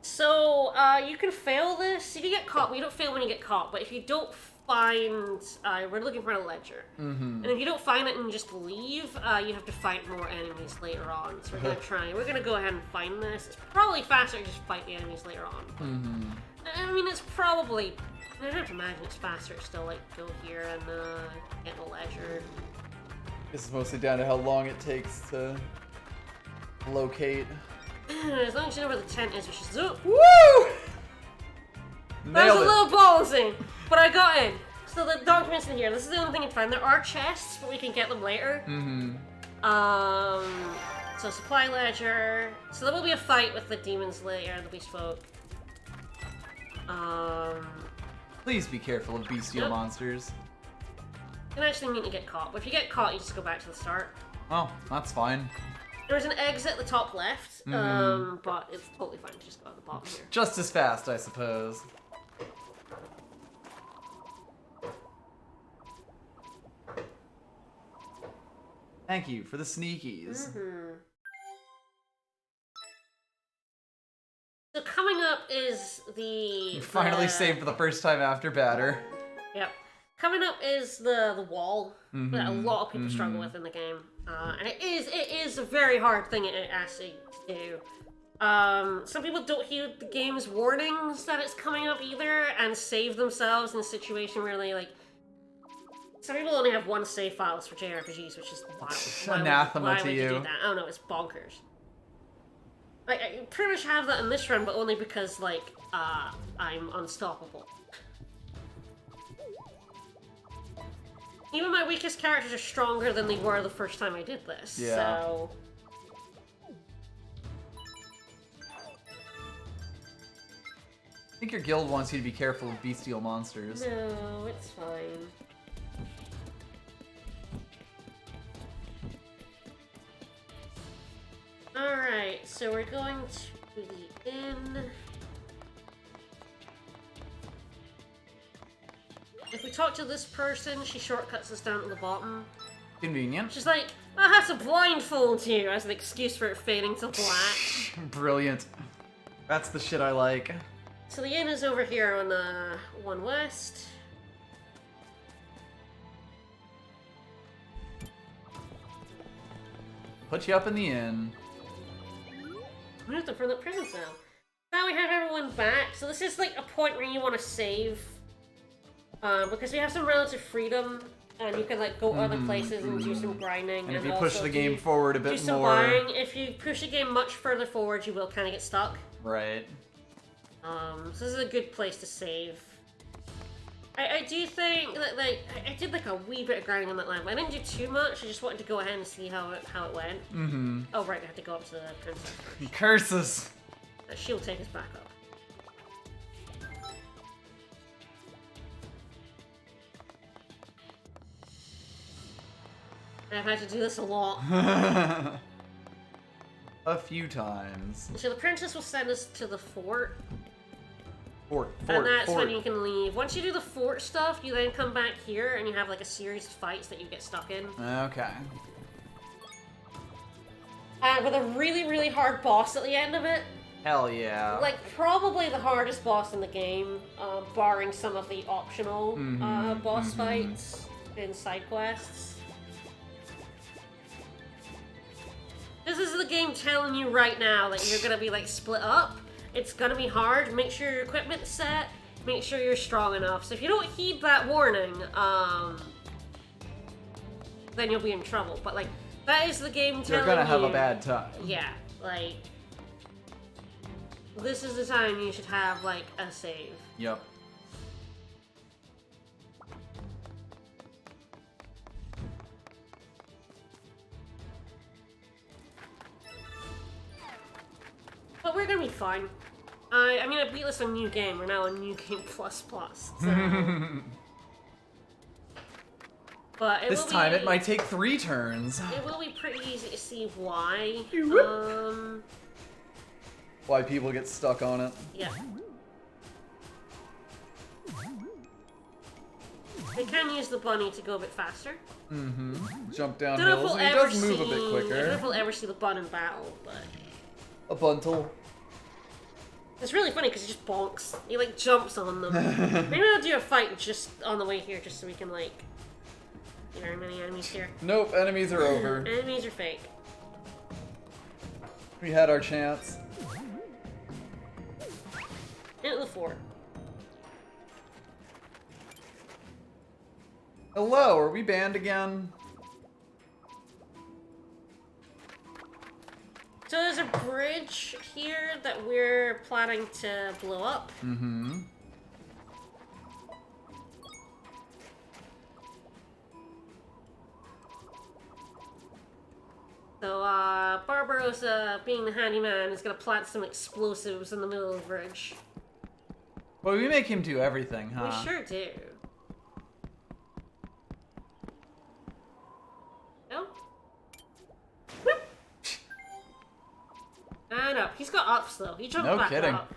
So you can fail this. You can get caught. Well, you don't fail when you get caught, but if you don't find, we're looking for a ledger, and if you don't find it and just leave, you have to fight more enemies later on. So we're gonna try. We're gonna go ahead and find this. It's probably faster to just fight the enemies later on. I mean, it's probably. I don't have to imagine it's faster to still like go here and get the ledger. This is mostly down to how long it takes to locate. As long as you know where the tent is, which is Woo! that was Nailed a it. little ballsy, but I got in. So the documents in here. This is the only thing I can find. There are chests, but we can get them later. So supply ledger. So there will be a fight with the demons later, the beast folk. Please be careful of bestial monsters. You can actually mean to get caught, but if you get caught, you just go back to the start. Oh, that's fine. There's an exit at the top left, but it's totally fine to just go at the bottom here. Just as fast, I suppose. Thank you for the sneakies. So coming up is the... You finally saved for the first time after batter. Yep. Coming up is the wall that a lot of people struggle with in the game. And it is a very hard thing it actually to do. Some people don't hear the game's warnings that it's coming up either and save themselves in a situation where they like... Some people only have one save files for JRPGs, which is wild. Anathema to would you. Do that? I don't know, it's bonkers. Like, I pretty much have that in this run, but only because, like, I'm unstoppable. Even my weakest characters are stronger than they were the first time I did this, so... I think your guild wants you to be careful of bestial monsters. No, it's fine. Alright, so we're going to the inn. If we talk to this person, she shortcuts us down to the bottom. Convenient. She's like, I have to blindfold you as an excuse for it fading to black. Brilliant. That's the shit I like. So the inn is over here on the 1 West. Put you up in the inn. Moved them from the prison cell. Now we have everyone back. So this is like a point where you want to save. Because we have some relative freedom. And you can like go other places and do some grinding. And if you push the game forward a bit do some more... buying. If you push the game much further forward, you will kind of get stuck. Right. So this is a good place to save. I do think that like I did like a wee bit of grinding on that line, but I didn't do too much. I just wanted to go ahead and see how it went. Mm-hmm. Oh right, we have to go up to the princess first. Curses! She'll take us back up. I've had to do this a lot. A few times. So the princess will send us to the fort. Fort. And that's when you can leave. Once you do the fort stuff, you then come back here and you have like a series of fights that you get stuck in. Okay. With a really, really hard boss at the end of it. Hell yeah. Like, probably the hardest boss in the game, barring some of the optional boss fights and side quests. This is the game telling you right now that you're gonna be like split up. It's gonna be hard. Make sure your equipment's set. Make sure you're strong enough. So if you don't heed that warning, then you'll be in trouble. But like, that is the game telling you. You're gonna have a bad time. Yeah, like, this is the time you should have like a save. Yep. But we're gonna be fine. I mean, I beat this on New Game. We're now on New Game Plus Plus. So. But this time it might take 3 turns. It will be pretty easy to see why. Why people get stuck on it. Yeah. They can use the bunny to go a bit faster. Jump down Don't know if hills, we'll and he ever does move a bit I don't know quicker. if we'll ever see the bun in battle, but... A buntle. It's really funny because he just bonks. He like jumps on them. Maybe I'll do a fight just on the way here just so we can like... There are many enemies here. Nope, enemies are over. Enemies are fake. We had our chance. Into the fort. Hello, are we banned again? So there's a bridge here that we're planning to blow up. So, Barbarossa, being the handyman, is gonna plant some explosives in the middle of the bridge. Well, we make him do everything, huh? We sure do. No? Whoop! And up. He's got ups, though. He jumped No back kidding. up.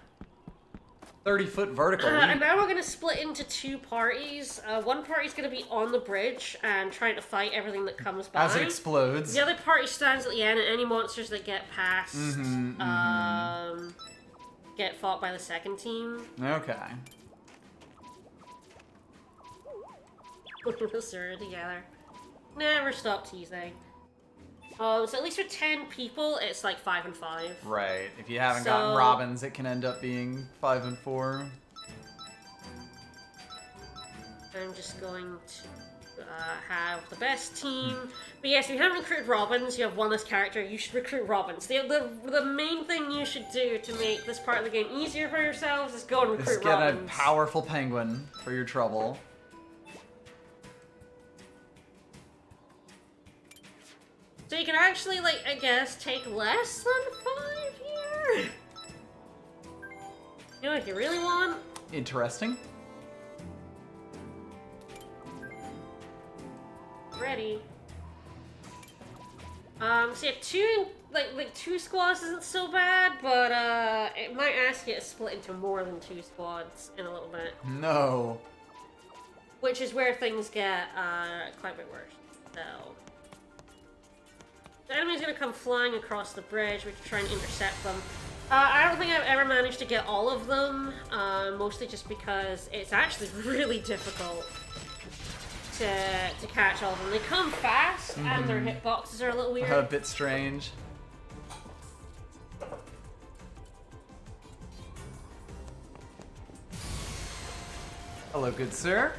30-foot vertical leap. And now we're gonna split into 2 parties. One party's gonna be on the bridge and trying to fight everything that comes by. As it explodes. The other party stands at the end, and any monsters that get past get fought by the second team. Okay. We're together. Never stop teasing. So at least for 10 people, it's like 5 and 5. Right. If you haven't gotten robins, it can end up being 5 and 4. I'm just going to have the best team. But yes, if you haven't recruited robins, you have one less character, you should recruit robins. The main thing you should do to make this part of the game easier for yourselves is go and recruit Just get robins. a powerful penguin for your trouble. So you can actually, like, I guess, take less than 5 here? You know what you really want? Interesting. Ready. So yeah, two squads isn't so bad, but it might ask you to split into more than 2 squads in a little bit. No. Which is where things get quite a bit worse. So the enemy's gonna come flying across the bridge. We can try and intercept them. I don't think I've ever managed to get all of them, mostly just because it's actually really difficult to catch all of them. They come fast, and their hitboxes are a little weird. A bit strange. Hello, good sir.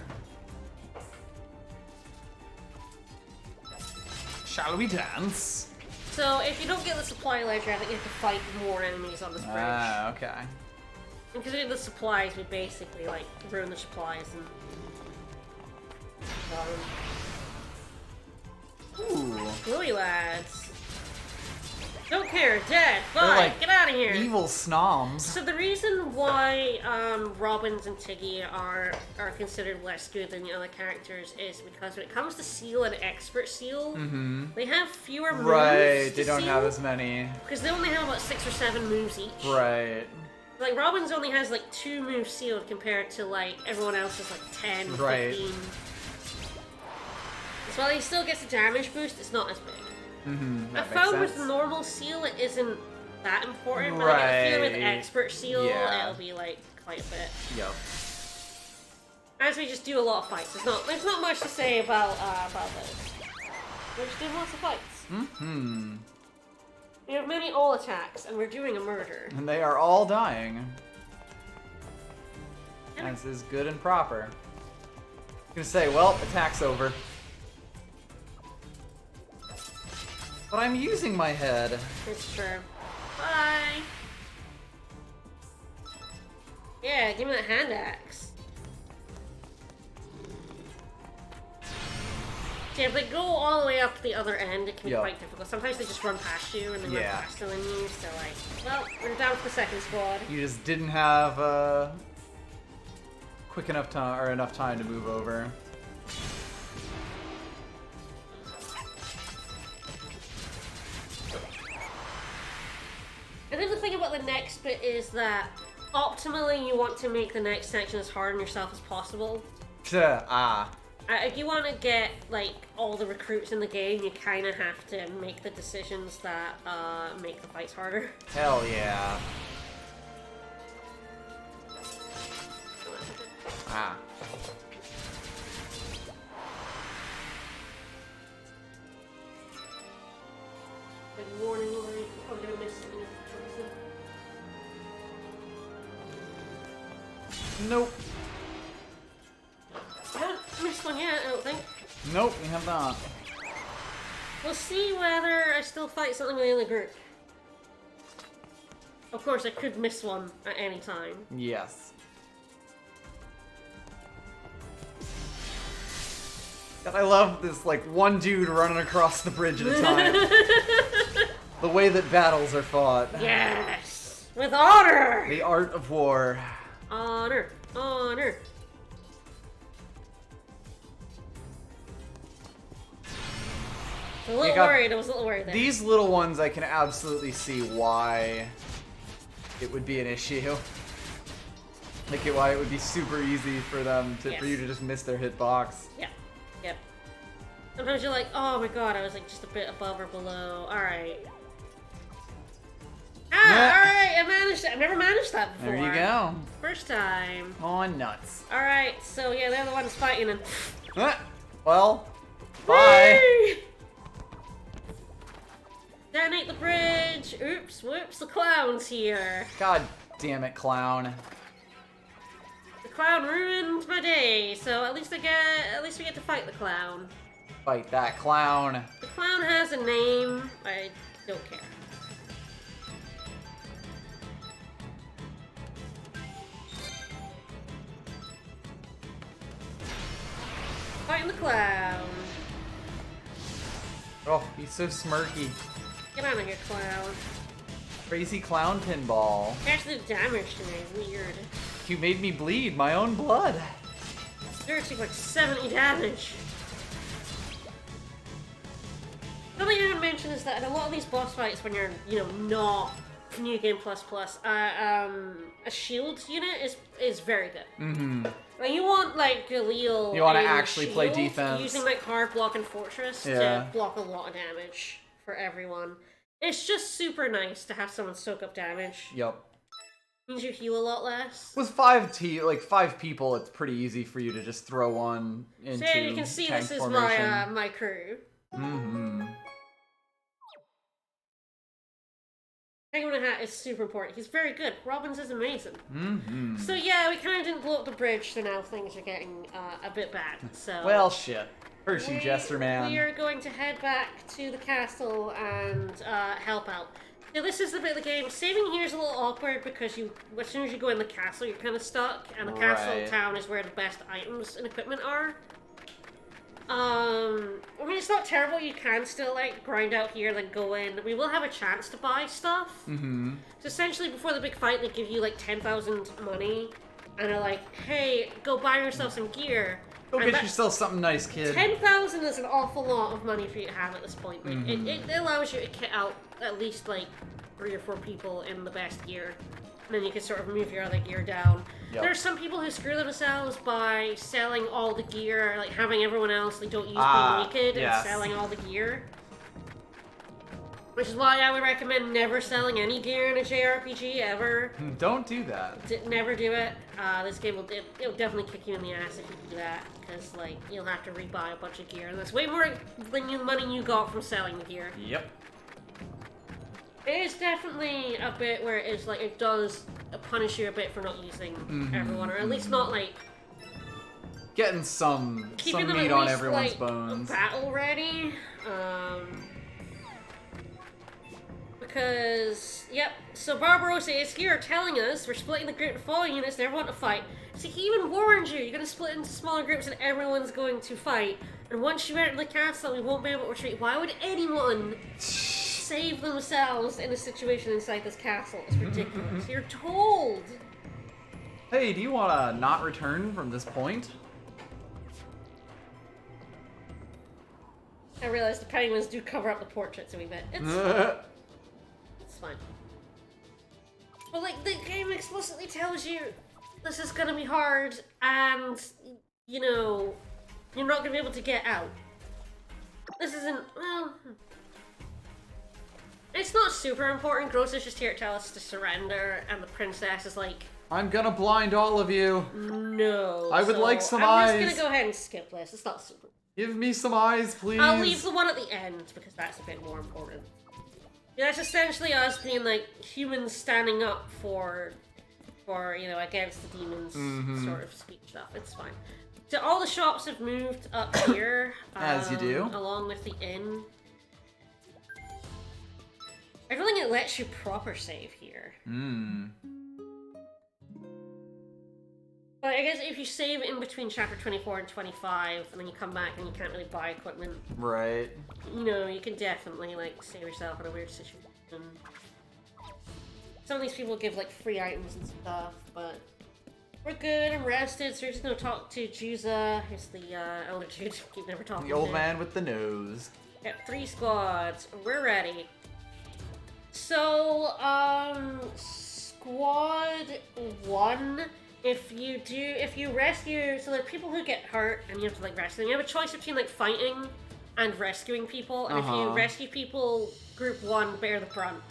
Shall we dance? So, if you don't get the supply ledger, I think you have to fight more enemies on this bridge. Ah, okay. Because we get the supplies, we basically, like, ruin the supplies and... Ooh. Bluey lads. Don't care, dead. They're Bye, like get out of here. evil snoms. So the reason why Robins and Tiggy are considered less good than the other characters is because when it comes to Seal and Expert Seal, they have fewer moves. Right, to they don't seal, have as many. because they only have about 6 or 7 moves each. Right. Like Robins only has like 2 moves sealed compared to like everyone else has like 10, Right. 15. So while he still gets a damage boost, it's not as big. I That found makes with sense. normal seal it isn't that important, but I get a feeling with Right. expert seal Yeah. it'll be like quite a bit. Yep. As we just do a lot of fights. There's not much to say about this. We're just doing lots of fights. We have many all attacks, and we're doing a murder. And they are all dying. And As is good and proper. I'm gonna say, well, attack's over. But I'm using my head. it's true. Bye. Yeah, give me that hand axe. Yeah, if they go all the way up the other end, it can be Yup. quite difficult. Sometimes they just run past you and they run Yeah. faster than you, so like, well, we're down for the second squad. You just didn't have quick enough time or enough time to move over. I think the thing about the next bit is that optimally you want to make the next section as hard on yourself as possible. If you want to get like all the recruits in the game, you kind of have to make the decisions that make the fights harder. Hell yeah. Ah. Like warning, like, I'm gonna miss something. Nope. I haven't missed one yet, I don't think. Nope, you have not. We'll see whether I still fight something with the other group. Of course, I could miss one at any time. Yes. God, I love this, like, one dude running across the bridge at a time. The way that battles are fought. Yes! With honor! The art of war. Honor! Honor! I was a little worried, I was a little worried there. These little ones, I can absolutely see why it would be an issue. Like, why it would be super easy for them to, Yes. for you to just miss their hitbox. Yep. Yep. Sometimes you're like, oh my god, I was like just a bit above or below. Alright. Ah, Yeah. alright, I managed it. I've never managed that before. There you go. First time. Oh, nuts. Alright, so yeah, they're the ones fighting and... Ah, well, bye. Whee! Detonate the bridge! Oops, whoops, the clown's here. God damn it, clown. The clown ruined my day, so at least we get to fight the clown. Fight that clown. The clown has a name. I don't care. Fighting the clown. Oh, he's so smirky. Get out of here, clown. Crazy clown pinball. You actually did damage to me. Weird. You made me bleed my own blood. Seriously, like 70 damage. Something I would mention is that in a lot of these boss fights, when you're, not New Game Plus, a shield unit is very good. Mm-hmm. Like, you want, like, Galil. You want to actually play defense. Using, like, hard block and fortress to block a lot of damage for everyone. It's just super nice to have someone soak up damage. Yep. Means you heal a lot less. With 5 people, it's pretty easy for you to just throw one into So you can see tank this is formation. my crew. Mm-hmm. Penguin Hat is super important. He's very good. Robbins is amazing. Mm-hmm. So yeah, we kind of didn't blow up the bridge, so now things are getting a bit bad. So Well, shit. Curse you, Jester Man. We are going to head back to the castle and help out. Now this is the bit of the game. Saving here is a little awkward because as soon as you go in the castle, you're kind of stuck, and the castle town is where the best items and equipment are. I mean, it's not terrible. You can still, like, grind out here, then go in. We will have a chance to buy stuff. Mm-hmm. So essentially, before the big fight, they give you, like, 10,000 money. And they're like, hey, go buy yourself some gear. Go get yourself something nice, kid. 10,000 is an awful lot of money for you to have at this point. Like, it allows you to kit out at least, like, 3 or 4 people in the best gear. And then you can sort of move your other gear down. Yep. There are some people who screw themselves by selling all the gear, like having everyone else they don't use being naked and selling all the gear. Which is why I would recommend never selling any gear in a JRPG ever. Don't do that. Never do it. This game it'll definitely kick you in the ass if you do that, because like you'll have to rebuy a bunch of gear, and that's way more than the money you got from selling the gear. Yep. It is definitely a bit where it's like it does punish you a bit for not using everyone, or at least not like getting some keeping them meat at on least, everyone's like, bones. Battle ready, because yep. So Barbarossa is here telling us we're splitting the group into 4 units and everyone to fight. So he even warned you, you're going to split into smaller groups and everyone's going to fight. And once you enter the castle, we won't be able to retreat. Why would anyone save themselves in a situation inside this castle? It's ridiculous. You're told. Hey, do you want to not return from this point? I realized the penguins do cover up the portraits a wee bit. It's fine. But like, the game explicitly tells you this is gonna be hard and, you know, you're not gonna be able to get out. This isn't, well, it's not super important. Gross is just here to tell us to surrender, and the princess is like, I'm gonna blind all of you. No. I would like some eyes. I'm just gonna go ahead and skip this. It's not super. Give me some eyes, please. I'll leave the one at the end because that's a bit more important. Yeah, that's essentially us being like humans standing up for you know, against the demons sort of speech stuff. It's fine. So all the shops have moved up here. As you do. Along with the inn. I don't think it lets you proper save here. But I guess if you save in between chapter 24 and 25, and then you come back and you can't really buy equipment. Right. You know, you can definitely, like, save yourself in a weird situation. Some of these people give, like, free items and stuff, but we're good and rested, so we're just gonna talk to Juza, who's the, elder dude keep never talking to. The old man with the nose. Got 3 squads. We're ready. So, squad 1, if you rescue, so there are people who get hurt and you have to, like, rescue them. You have a choice between, like, fighting and rescuing people, and if you rescue people, group 1 bear the brunt.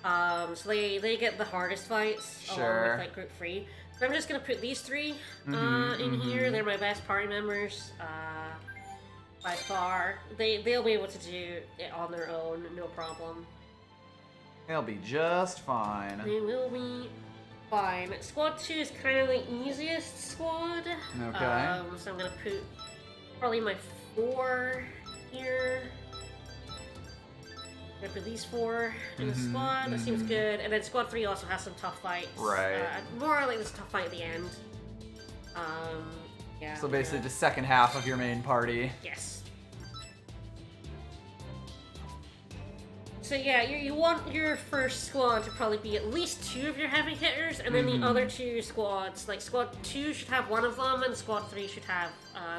So they get the hardest fights, along with, like, group 3. So I'm just gonna put these 3 in here. They're my best party members, by far. They'll be able to do it on their own, no problem. They'll be just fine. They will be fine. Squad 2 is kind of the easiest squad. Okay. So I'm gonna put probably my 4 here. I'm gonna put these 4 in the squad. That seems good. And then squad 3 also has some tough fights. Right. More like this tough fight at the end. Yeah. So basically the second half of your main party. Yes. So yeah, you want your first squad to probably be at least 2 of your heavy hitters, and then the other 2 squads, like squad 2 should have 1 of them, and squad 3 should have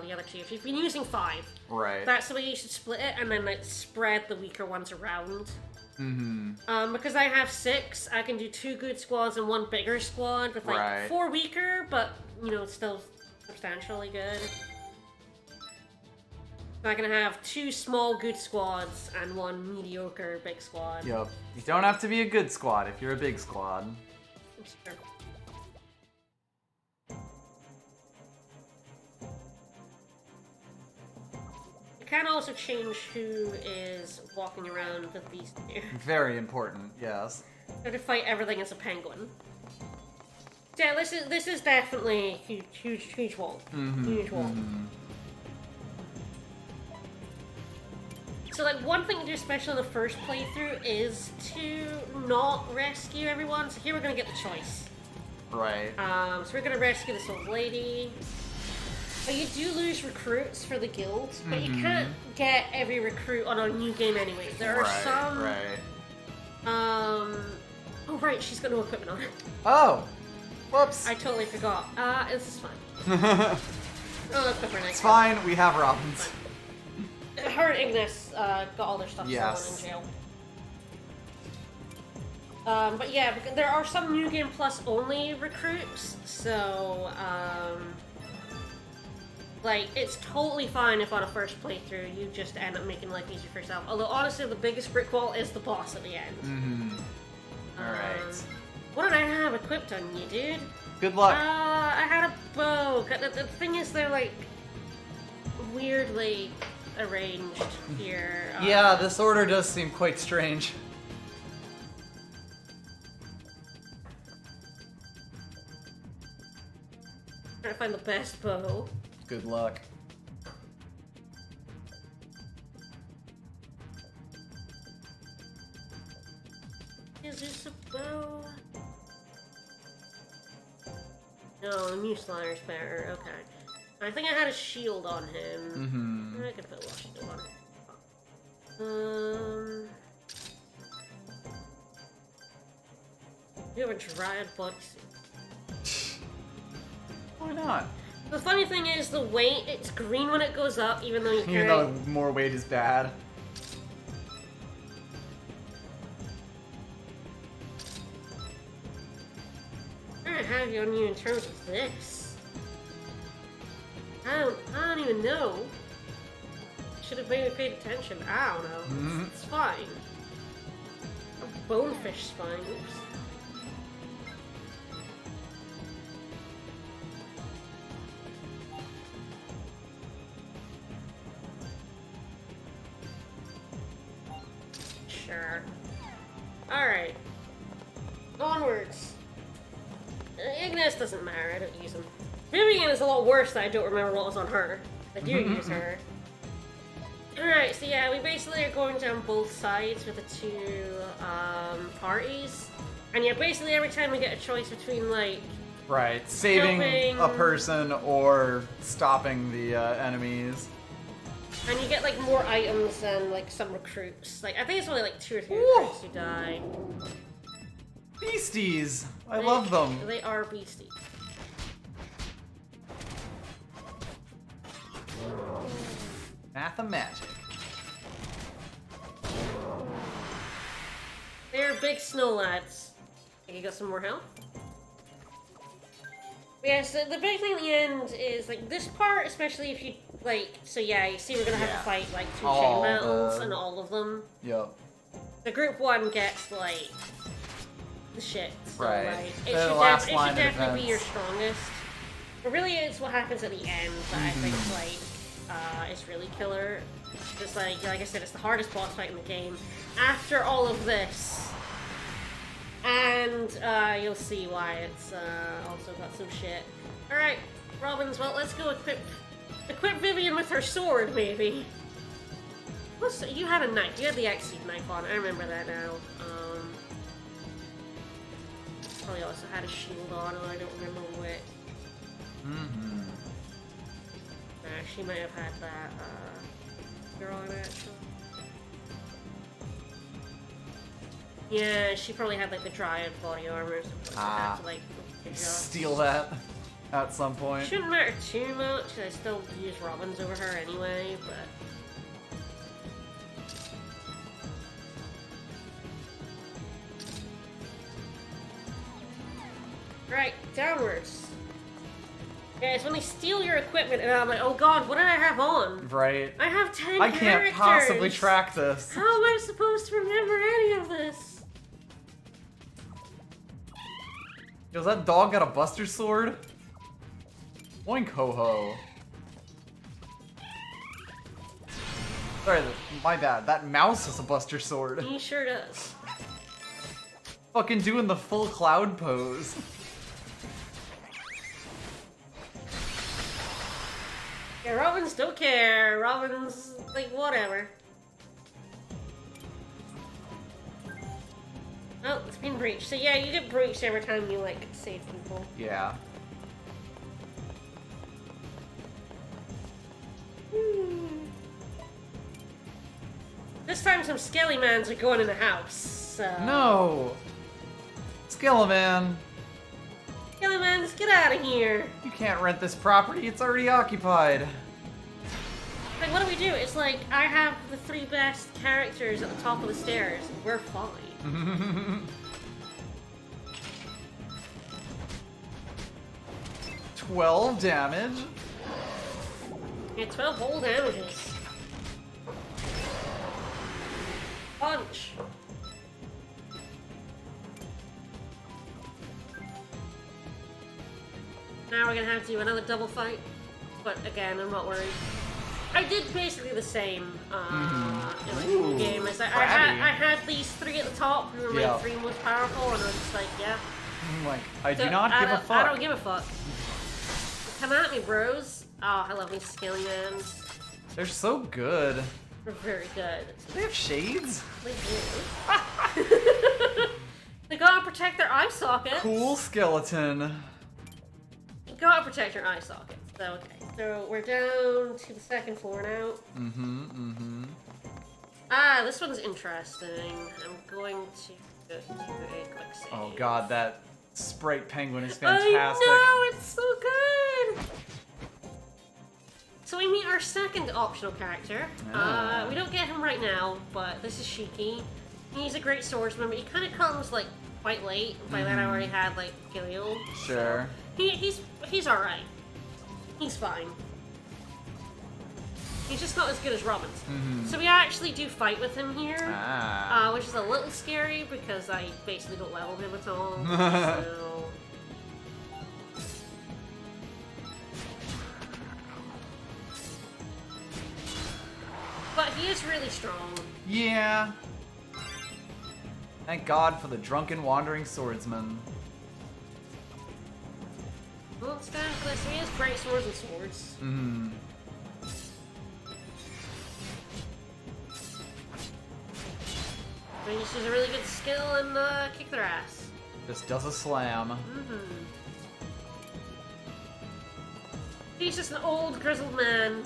the other 2. If you've been using 5, Right. that's the way you should split it, and then like spread the weaker ones around. Because I have 6, I can do 2 good squads and 1 bigger squad with like 4 weaker, but you know, still substantially good. So I can have 2 small good squads and 1 mediocre big squad. Yep. You don't have to be a good squad if you're a big squad. Sure. You can also change who is walking around with these 2. Very important, yes. So to fight everything as a penguin. Yeah, this is definitely huge wall. Huge wall. So like one thing to do, especially in the first playthrough, is to not rescue everyone. So here we're gonna get the choice. Right. So we're gonna rescue this old lady. But you do lose recruits for the guild, but you can't get every recruit on a new game anyway. There are some. Right. Oh right, she's got no equipment on her. Oh. Whoops. I totally forgot. This is fine. Oh, equip her next It's time. fine. We have Robins. Her and Ignis got all their stuff stolen in jail. But yeah, there are some New Game Plus only recruits, so like it's totally fine if on a first playthrough you just end up making life easier for yourself. Although honestly, the biggest brick wall is the boss at the end. Alright. What did I have equipped on you, dude? Good luck. I had a bow. The thing is, they're like weirdly arranged here. Yeah, this order does seem quite strange. Trying to find the best bow. Good luck. Is this a bow? No, the Muse Slider's better. Okay. I think I had a shield on him. I could put a shield on him. You have a Dryad bodysuit. Why not? The funny thing is, the weight, it's green when it goes up, even though you carry... Even though more weight is bad. I have you on you in terms of this. I don't even know. Should have maybe paid attention. I don't know. It's fine. A bonefish spine. Oops. Sure. Alright. Onwards. Ignis doesn't matter, I don't use him. Vivian is a lot worse that I don't remember what was on her. I do use her. Alright, so yeah, we basically are going down both sides with the 2 parties. And yeah, basically every time we get a choice between like... Right, saving helping... a person or stopping the enemies. And you get like more items and like some recruits. Like I think it's only like 2 or 3 recruits who die. Beasties! I love them. They are beasties. Mathemagic. They're big snow lads. Think you got some more health? Yeah, so the big thing at the end is, like, this part, especially if you, like, so yeah, you see we're gonna have to fight, like, 2 chain battles and all of them. Yep. The group 1 gets, like, the shit. So, Right. like, it The should, last it line should of definitely be your defense. strongest. But really, it's what happens at the end that I think, like, is really killer. Just like I said, it's the hardest boss fight in the game. After all of this, and you'll see why it's also got some shit. All right, Robins. Well, let's go equip Vivian with her sword, maybe. You had a knife. You had the X-Seed knife on. I remember that now. Probably also had a shield on, and I don't remember which. She might have had that. You're on actually. Yeah, she probably had like the Dryad body armor or something. Ah. To, like, pick her up. Steal that at some point. Shouldn't matter too much, because I still use Robins over her anyway, but... Right, downwards. Yeah, it's when they steal your equipment and I'm like, oh god, what did I have on? Right. I have 10 I characters! can't possibly track this. How am I supposed to remember any of this? Yo, that dog got a Buster Sword? Oink ho ho. Sorry, my bad. That mouse has a Buster Sword. He sure does. Fucking doing the full cloud pose. Yeah, Robins don't care. Robins, like, whatever. Oh, it's been breached. So yeah, you get breached every time you, like, save people. Yeah. This time some Skelly-mans are going in the house, so... No! Skeleman, Skelly-mans, get out of here! you can't rent this property, it's already occupied. Like, what do we do? It's like, I have the 3 best characters at the top of the stairs. We're fine. 12 damage. Yeah, 12 whole damages. Punch. Now we're gonna have to do another double fight. But again, I'm not worried. I did basically the same in the game. As I had these 3 at the top who were my 3 most powerful, and I was just like, yeah. I'm like, I do not give a fuck. I don't give a fuck. Come at me, bros. Oh, I love these scaly mans. They're so good. They're very good. Do they have shades? They do. They gotta protect their eye socket. Cool skeleton. You gotta protect your eye socket. So, okay. So, we're down to the 2nd floor now. Ah, this one's interesting. I'm going to do a quick save. Oh god, that sprite penguin is fantastic. I know, it's so good! So we meet our 2nd optional character. We don't get him right now, but this is Shiki. He's a great swordsman, but he kind of comes, like, quite late. By then I already had, like, Gilliel. Sure. So he's alright. He's fine. He's just not as good as Robin's. So we actually do fight with him here, which is a little scary because I basically don't level him at all. So... But he is really strong. Yeah. Thank God for the drunken wandering swordsman. Won't stand for this. He has great swords and swords. He just uses a really good skill and kick their ass. Just does a slam. He's just an old grizzled man.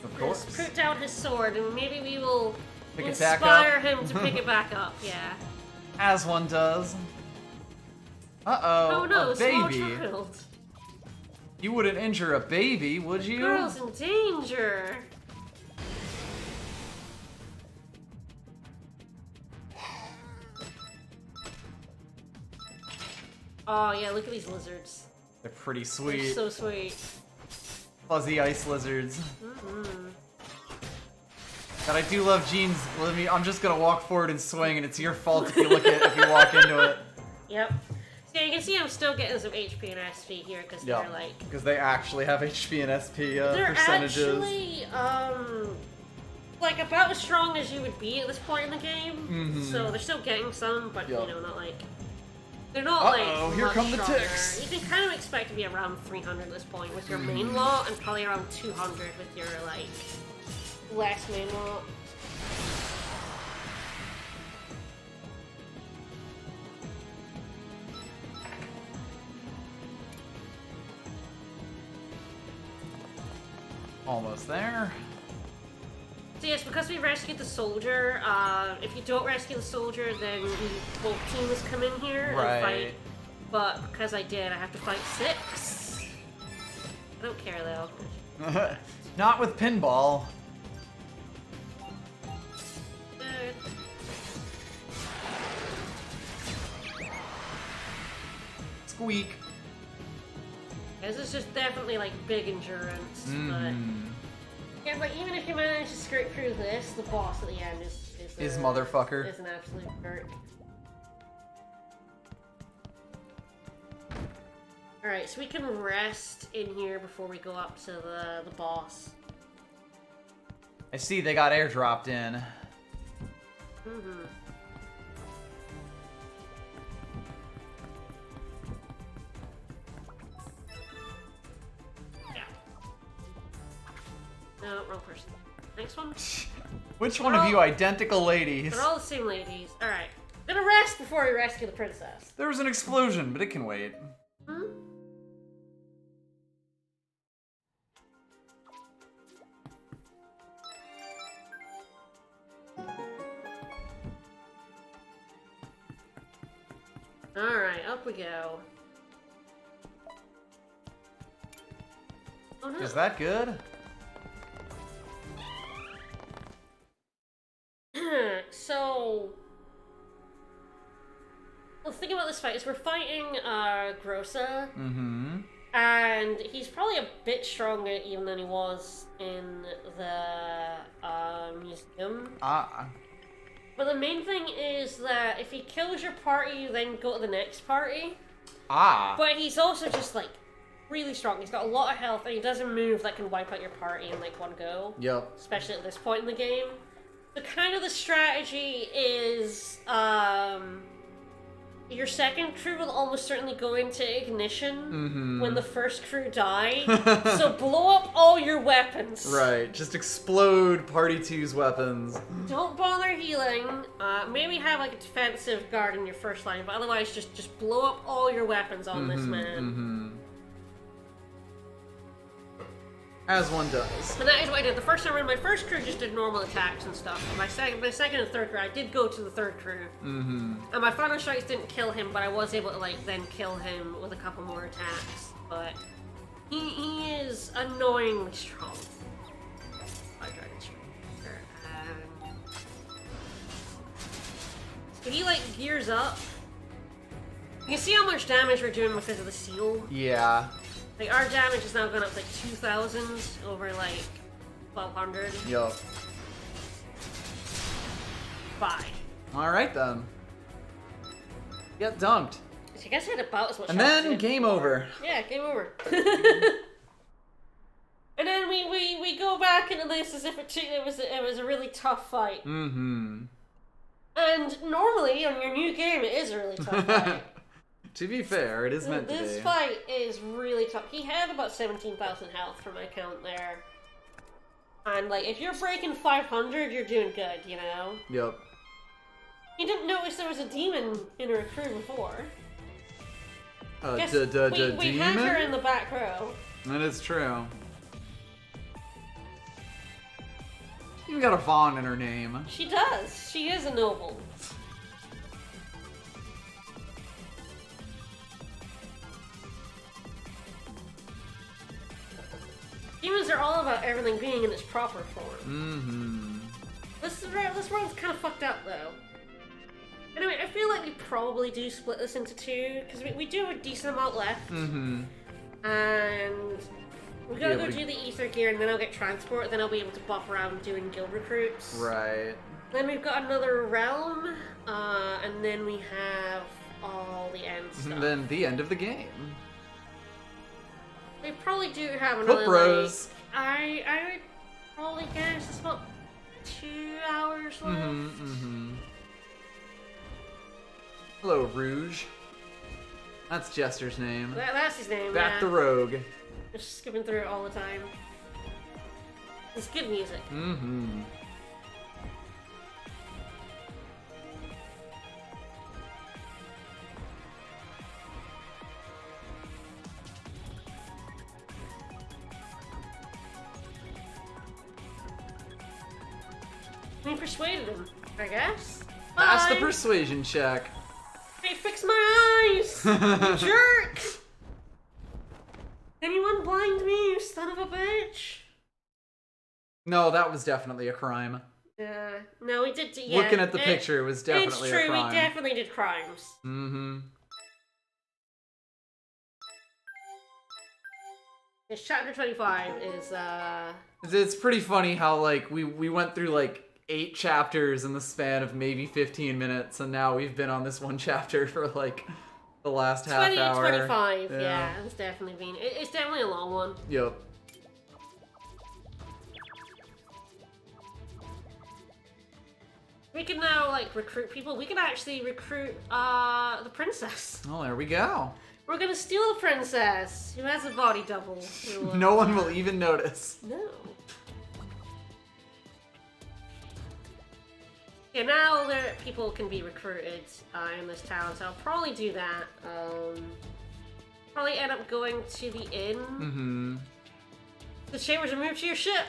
Of course. He's put down his sword, and maybe we will Pick it back inspire up. him to pick it back up. Yeah. As one does. Uh-oh, Oh no, a small baby. child. You wouldn't injure a baby, would you? Girl's in danger. Oh yeah, look at these lizards. They're pretty They're sweet. so sweet. Fuzzy ice lizards. But I do love Jean's. I'm just gonna walk forward and swing, and it's your fault if you if you walk into it. Yep. So yeah, you can see I'm still getting some HP and SP here because they're like. Because they actually have HP and SP They're percentages. actually like about as strong as you would be at this point in the game. So they're still getting some, but you know, not like. They're not like. Here much come the stronger. ticks. You can kind of expect to be around 300 at this point with your main lot, and probably around 200 with your like less main lot. Almost there. So yes, because we rescued the soldier, if you don't rescue the soldier, then both teams come in here and fight. But because I did, I have to fight 6. I don't care though. Not with pinball. Squeak. This is just definitely like big endurance, but yeah, but even if you manage to scrape through this, the boss at the end is motherfucker. Is an absolute jerk. All right, so we can rest in here before we go up to the boss. I see they got airdropped in. Mm-hmm. No, wrong person. Next one? Which one of you identical ladies? They're all the same ladies. Alright. Gonna rest before we rescue the princess. There was an explosion, but it can wait. Hmm? Alright, up we go. Oh no. Is that good? So, the thing about this fight is we're fighting Grossa, and he's probably a bit stronger even than he was in the museum. But the main thing is that if he kills your party, you then go to the next party. But he's also just like really strong. He's got a lot of health, and he does a move that can wipe out your party in like one go. Yep. Especially at this point in the game. So kind of the strategy is, your second crew will almost certainly go into ignition when the first crew die. So blow up all your weapons. Right, just explode Party 2's weapons. Don't bother healing. Maybe have like a defensive guard in your first line, but otherwise just blow up all your weapons on this man. As one does. But that is what I did. The first time around, my first crew just did normal attacks and stuff. But my second and third crew, I did go to the third crew. And my final strikes didn't kill him, but I was able to like then kill him with a couple more attacks. But he is annoyingly strong. If he like gears up, you can see how much damage we're doing because of the seal. Yeah. Like, our damage has now gone up to like 2,000 over like 1,200. Yup. Bye. Alright then. Get dunked. I guess I had about as much And health as I then did game before. over. Yeah, game over. And then we go back into this as if it was a really tough fight. And normally on your new game it is a really tough fight. To be fair, it is meant to be. This fight is really tough. He had about 17,000 health from my count there. And, like, if you're breaking 500, you're doing good, you know? Yep. You didn't notice there was a demon in her crew before. We We had her in the back row. That is true. She even got a Vaughn in her name. She does. She is a noble. Demons are all about everything being in its proper form. This world's kind of fucked up, though. Anyway, I feel like we probably do split this into two, because we do have a decent amount left. And we gotta go do the ether gear, and then I'll get transport, then I'll be able to buff around doing guild recruits. Right. Then we've got another realm, and then we have all the end stuff. And then the end of the game. We probably do have another, Bros. like, I would probably guess it's about 2 hours left. Hello, Rouge. That's Jester's name. That's his name, Bat the Rogue. Just skipping through it all the time. It's good music. We persuaded him, I guess. Pass the Bye. persuasion check. Hey, fix my eyes! You jerk! Anyone blind me, you son of a bitch? No, that was definitely a crime. No, we did. Yeah, Looking at the picture, it was definitely it's true, a crime. we definitely did crimes. Mm-hmm. It's chapter 25 is, It's pretty funny how, like, we went through, like, 8 chapters in the span of maybe 15 minutes, and now we've been on this one chapter for, like, the last half hour. 25, yeah, it's definitely been. It's definitely a long one. Yep. We can now, like, recruit people. We can actually recruit, the princess. Oh, there we go. We're gonna steal the princess, who has a body double. No one will even notice. No. Yeah, now there people can be recruited in this town, so I'll probably do that. Probably end up going to the inn. Mm-hmm. The chambers are moved to your ship.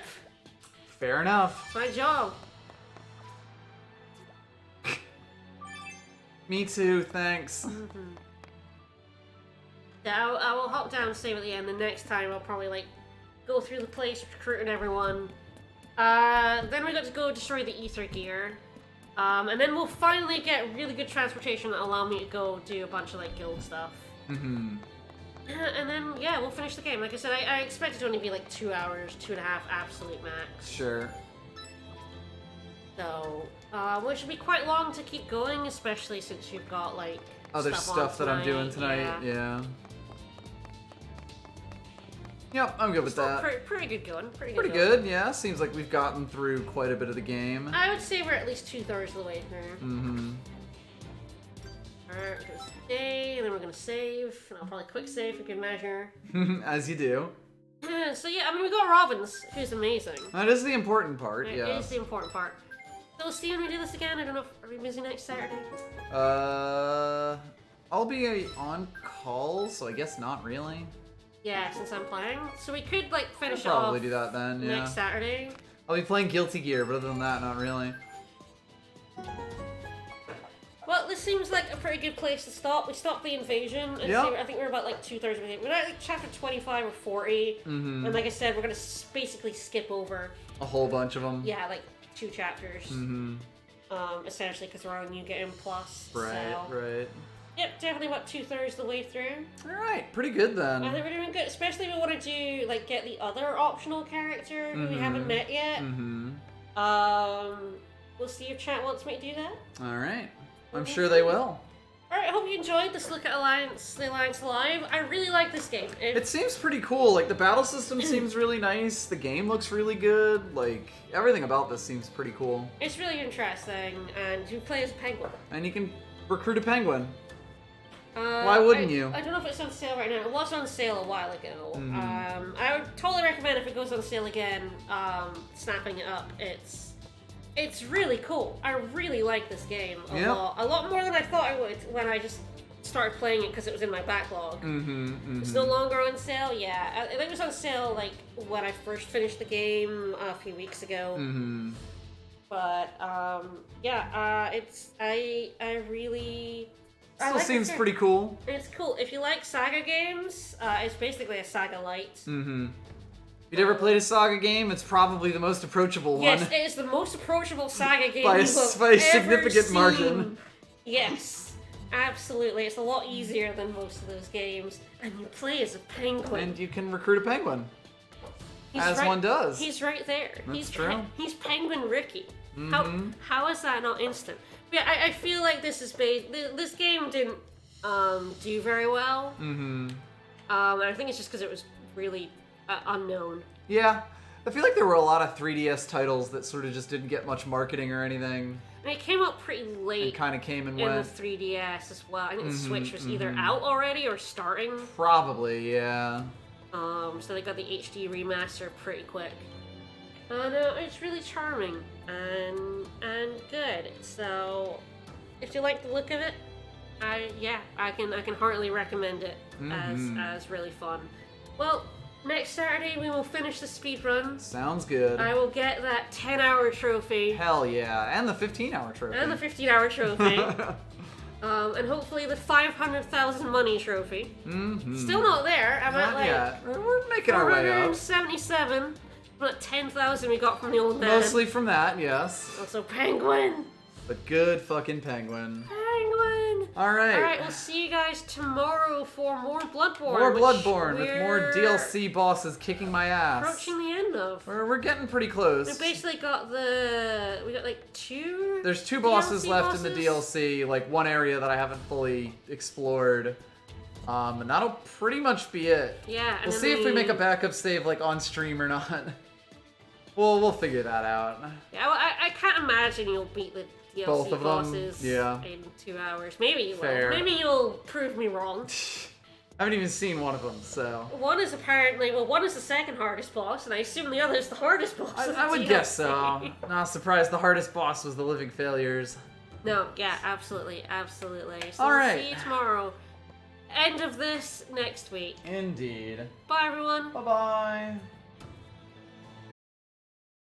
Fair enough. My job. Me too, thanks. Yeah, I will hop down and save at the end. The next time I'll probably like go through the place recruiting everyone. Then we got to go destroy the ether gear. And then we'll finally get really good transportation that allow me to go do a bunch of like guild stuff. Mm-hmm. And then yeah, we'll finish the game. Like I said, I expect it to only be like 2 hours, 2.5 absolute max. Sure. So, which should be quite long to keep going, especially since you've got like Other stuff that I'm doing tonight, Yeah. yeah. Yep, I'm good with Still that. pretty good going. Pretty Pretty going. good, yeah. Seems like we've gotten through quite a bit of the game. I would say we're at least 2/3 of the way through. Mm-hmm. Alright, we're gonna stay, and then we're gonna save, and I'll probably quick save for good measure. As you do. So yeah, I mean, we got Robin's, who's amazing. That is the important part, It yeah. is the important part. So we'll see when we do this again. I don't know if, are we busy next Saturday? I'll be on call, so I guess not really. Yeah, since I'm playing. So we could like I'll finish it probably off do that then, yeah. next Saturday. I'll be playing Guilty Gear, but other than that, not really. Well, this seems like a pretty good place to stop. We stopped the invasion. And Yep. I think we're about like 2/3 of the game. We're at like chapter 25 or 40. Mm-hmm. And like I said, we're gonna basically skip over, A whole bunch of them. yeah, like 2 chapters. Mm-hmm. Essentially because we're on New Game Plus. Right, so. right. Yep, definitely about 2/3 the way through. Alright, pretty good then. I think we're doing good, especially if we want to do, like, get the other optional character who we haven't met yet. Mm-hmm. We'll see if chat wants me to do that. Alright. I'm sure they will. Alright, I hope you enjoyed this look at the Alliance Alive. I really like this game. It seems pretty cool. Like, the battle system seems really nice. The game looks really good. Like, everything about this seems pretty cool. It's really interesting, and you play as a penguin. And you can recruit a penguin. Why wouldn't you? I don't know if it's on sale right now. It was on sale a while ago. Mhm. I would totally recommend if it goes on sale again, snapping it up. It's really cool. I really like this game a lot. A lot more than I thought I would when I just started playing it because it was in my backlog. Mm-hmm. It's no longer on sale, yeah. I think it was on sale like when I first finished the game a few weeks ago. Mm-hmm. But I really. Still like seems it. pretty cool. It's cool. If you like Saga games, it's basically a Saga Light. Mm-hmm. If you've ever played a Saga game, it's probably the most approachable one. Yes, it is the most approachable Saga game by you have a ever significant seen. margin. Yes, absolutely. It's a lot easier than most of those games. And you play as a penguin. And you can recruit a penguin. He's as right- one does. He's right there. That's true. He's Penguin Ricky. Mhm. How is that not instant? Yeah, I feel like this is this game didn't do very well. Mm-hmm. I think it's just because it was really unknown. Yeah. I feel like there were a lot of 3DS titles that sort of just didn't get much marketing or anything. And it came out pretty late It kind of came and in the went. 3DS as well. I think the Mhm, Switch was either mhm. out already or starting. Probably, yeah. So they got the HD remaster pretty quick. No, it's really charming and good. So if you like the look of it, I can heartily recommend it Mhm. as really fun. Well, Next Saturday, we will finish the speed run. Sounds good. I will get that 10-hour trophy. Hell yeah. And the 15-hour trophy. And the 15-hour trophy. And hopefully the 500,000 money trophy. Mm-hmm. Still not there. I'm at Not like yet. We're making our way up. 477. I'm at 10,000 we got from the old man. Mostly from that, yes. Also penguin. But good fucking penguin. Penguin. Alright. Alright, we'll see you guys tomorrow for more Bloodborne. More which Bloodborne with more we're DLC bosses kicking my ass. approaching the end of. We're getting pretty close. We basically got we got like 2 There's 2 bosses DLC left in the bosses? DLC, like one area that I haven't fully explored. And that'll pretty much be it. Yeah, and We'll then see if we make a backup save like on stream or not. We'll figure that out. Yeah, well, I can't imagine you'll beat the DLC Both of them, bosses yeah. in 2 hours. Maybe you Fair. will. Maybe you'll prove me wrong. I haven't even seen one of them, so. One is apparently, one is the second hardest boss, and I assume the other is the hardest boss. of the I would DLC. guess so. Not surprised the hardest boss was the Living Failures. No, yeah, absolutely, absolutely. So All we'll right. see you tomorrow. End of this next week. Indeed. Bye, everyone. Bye-bye.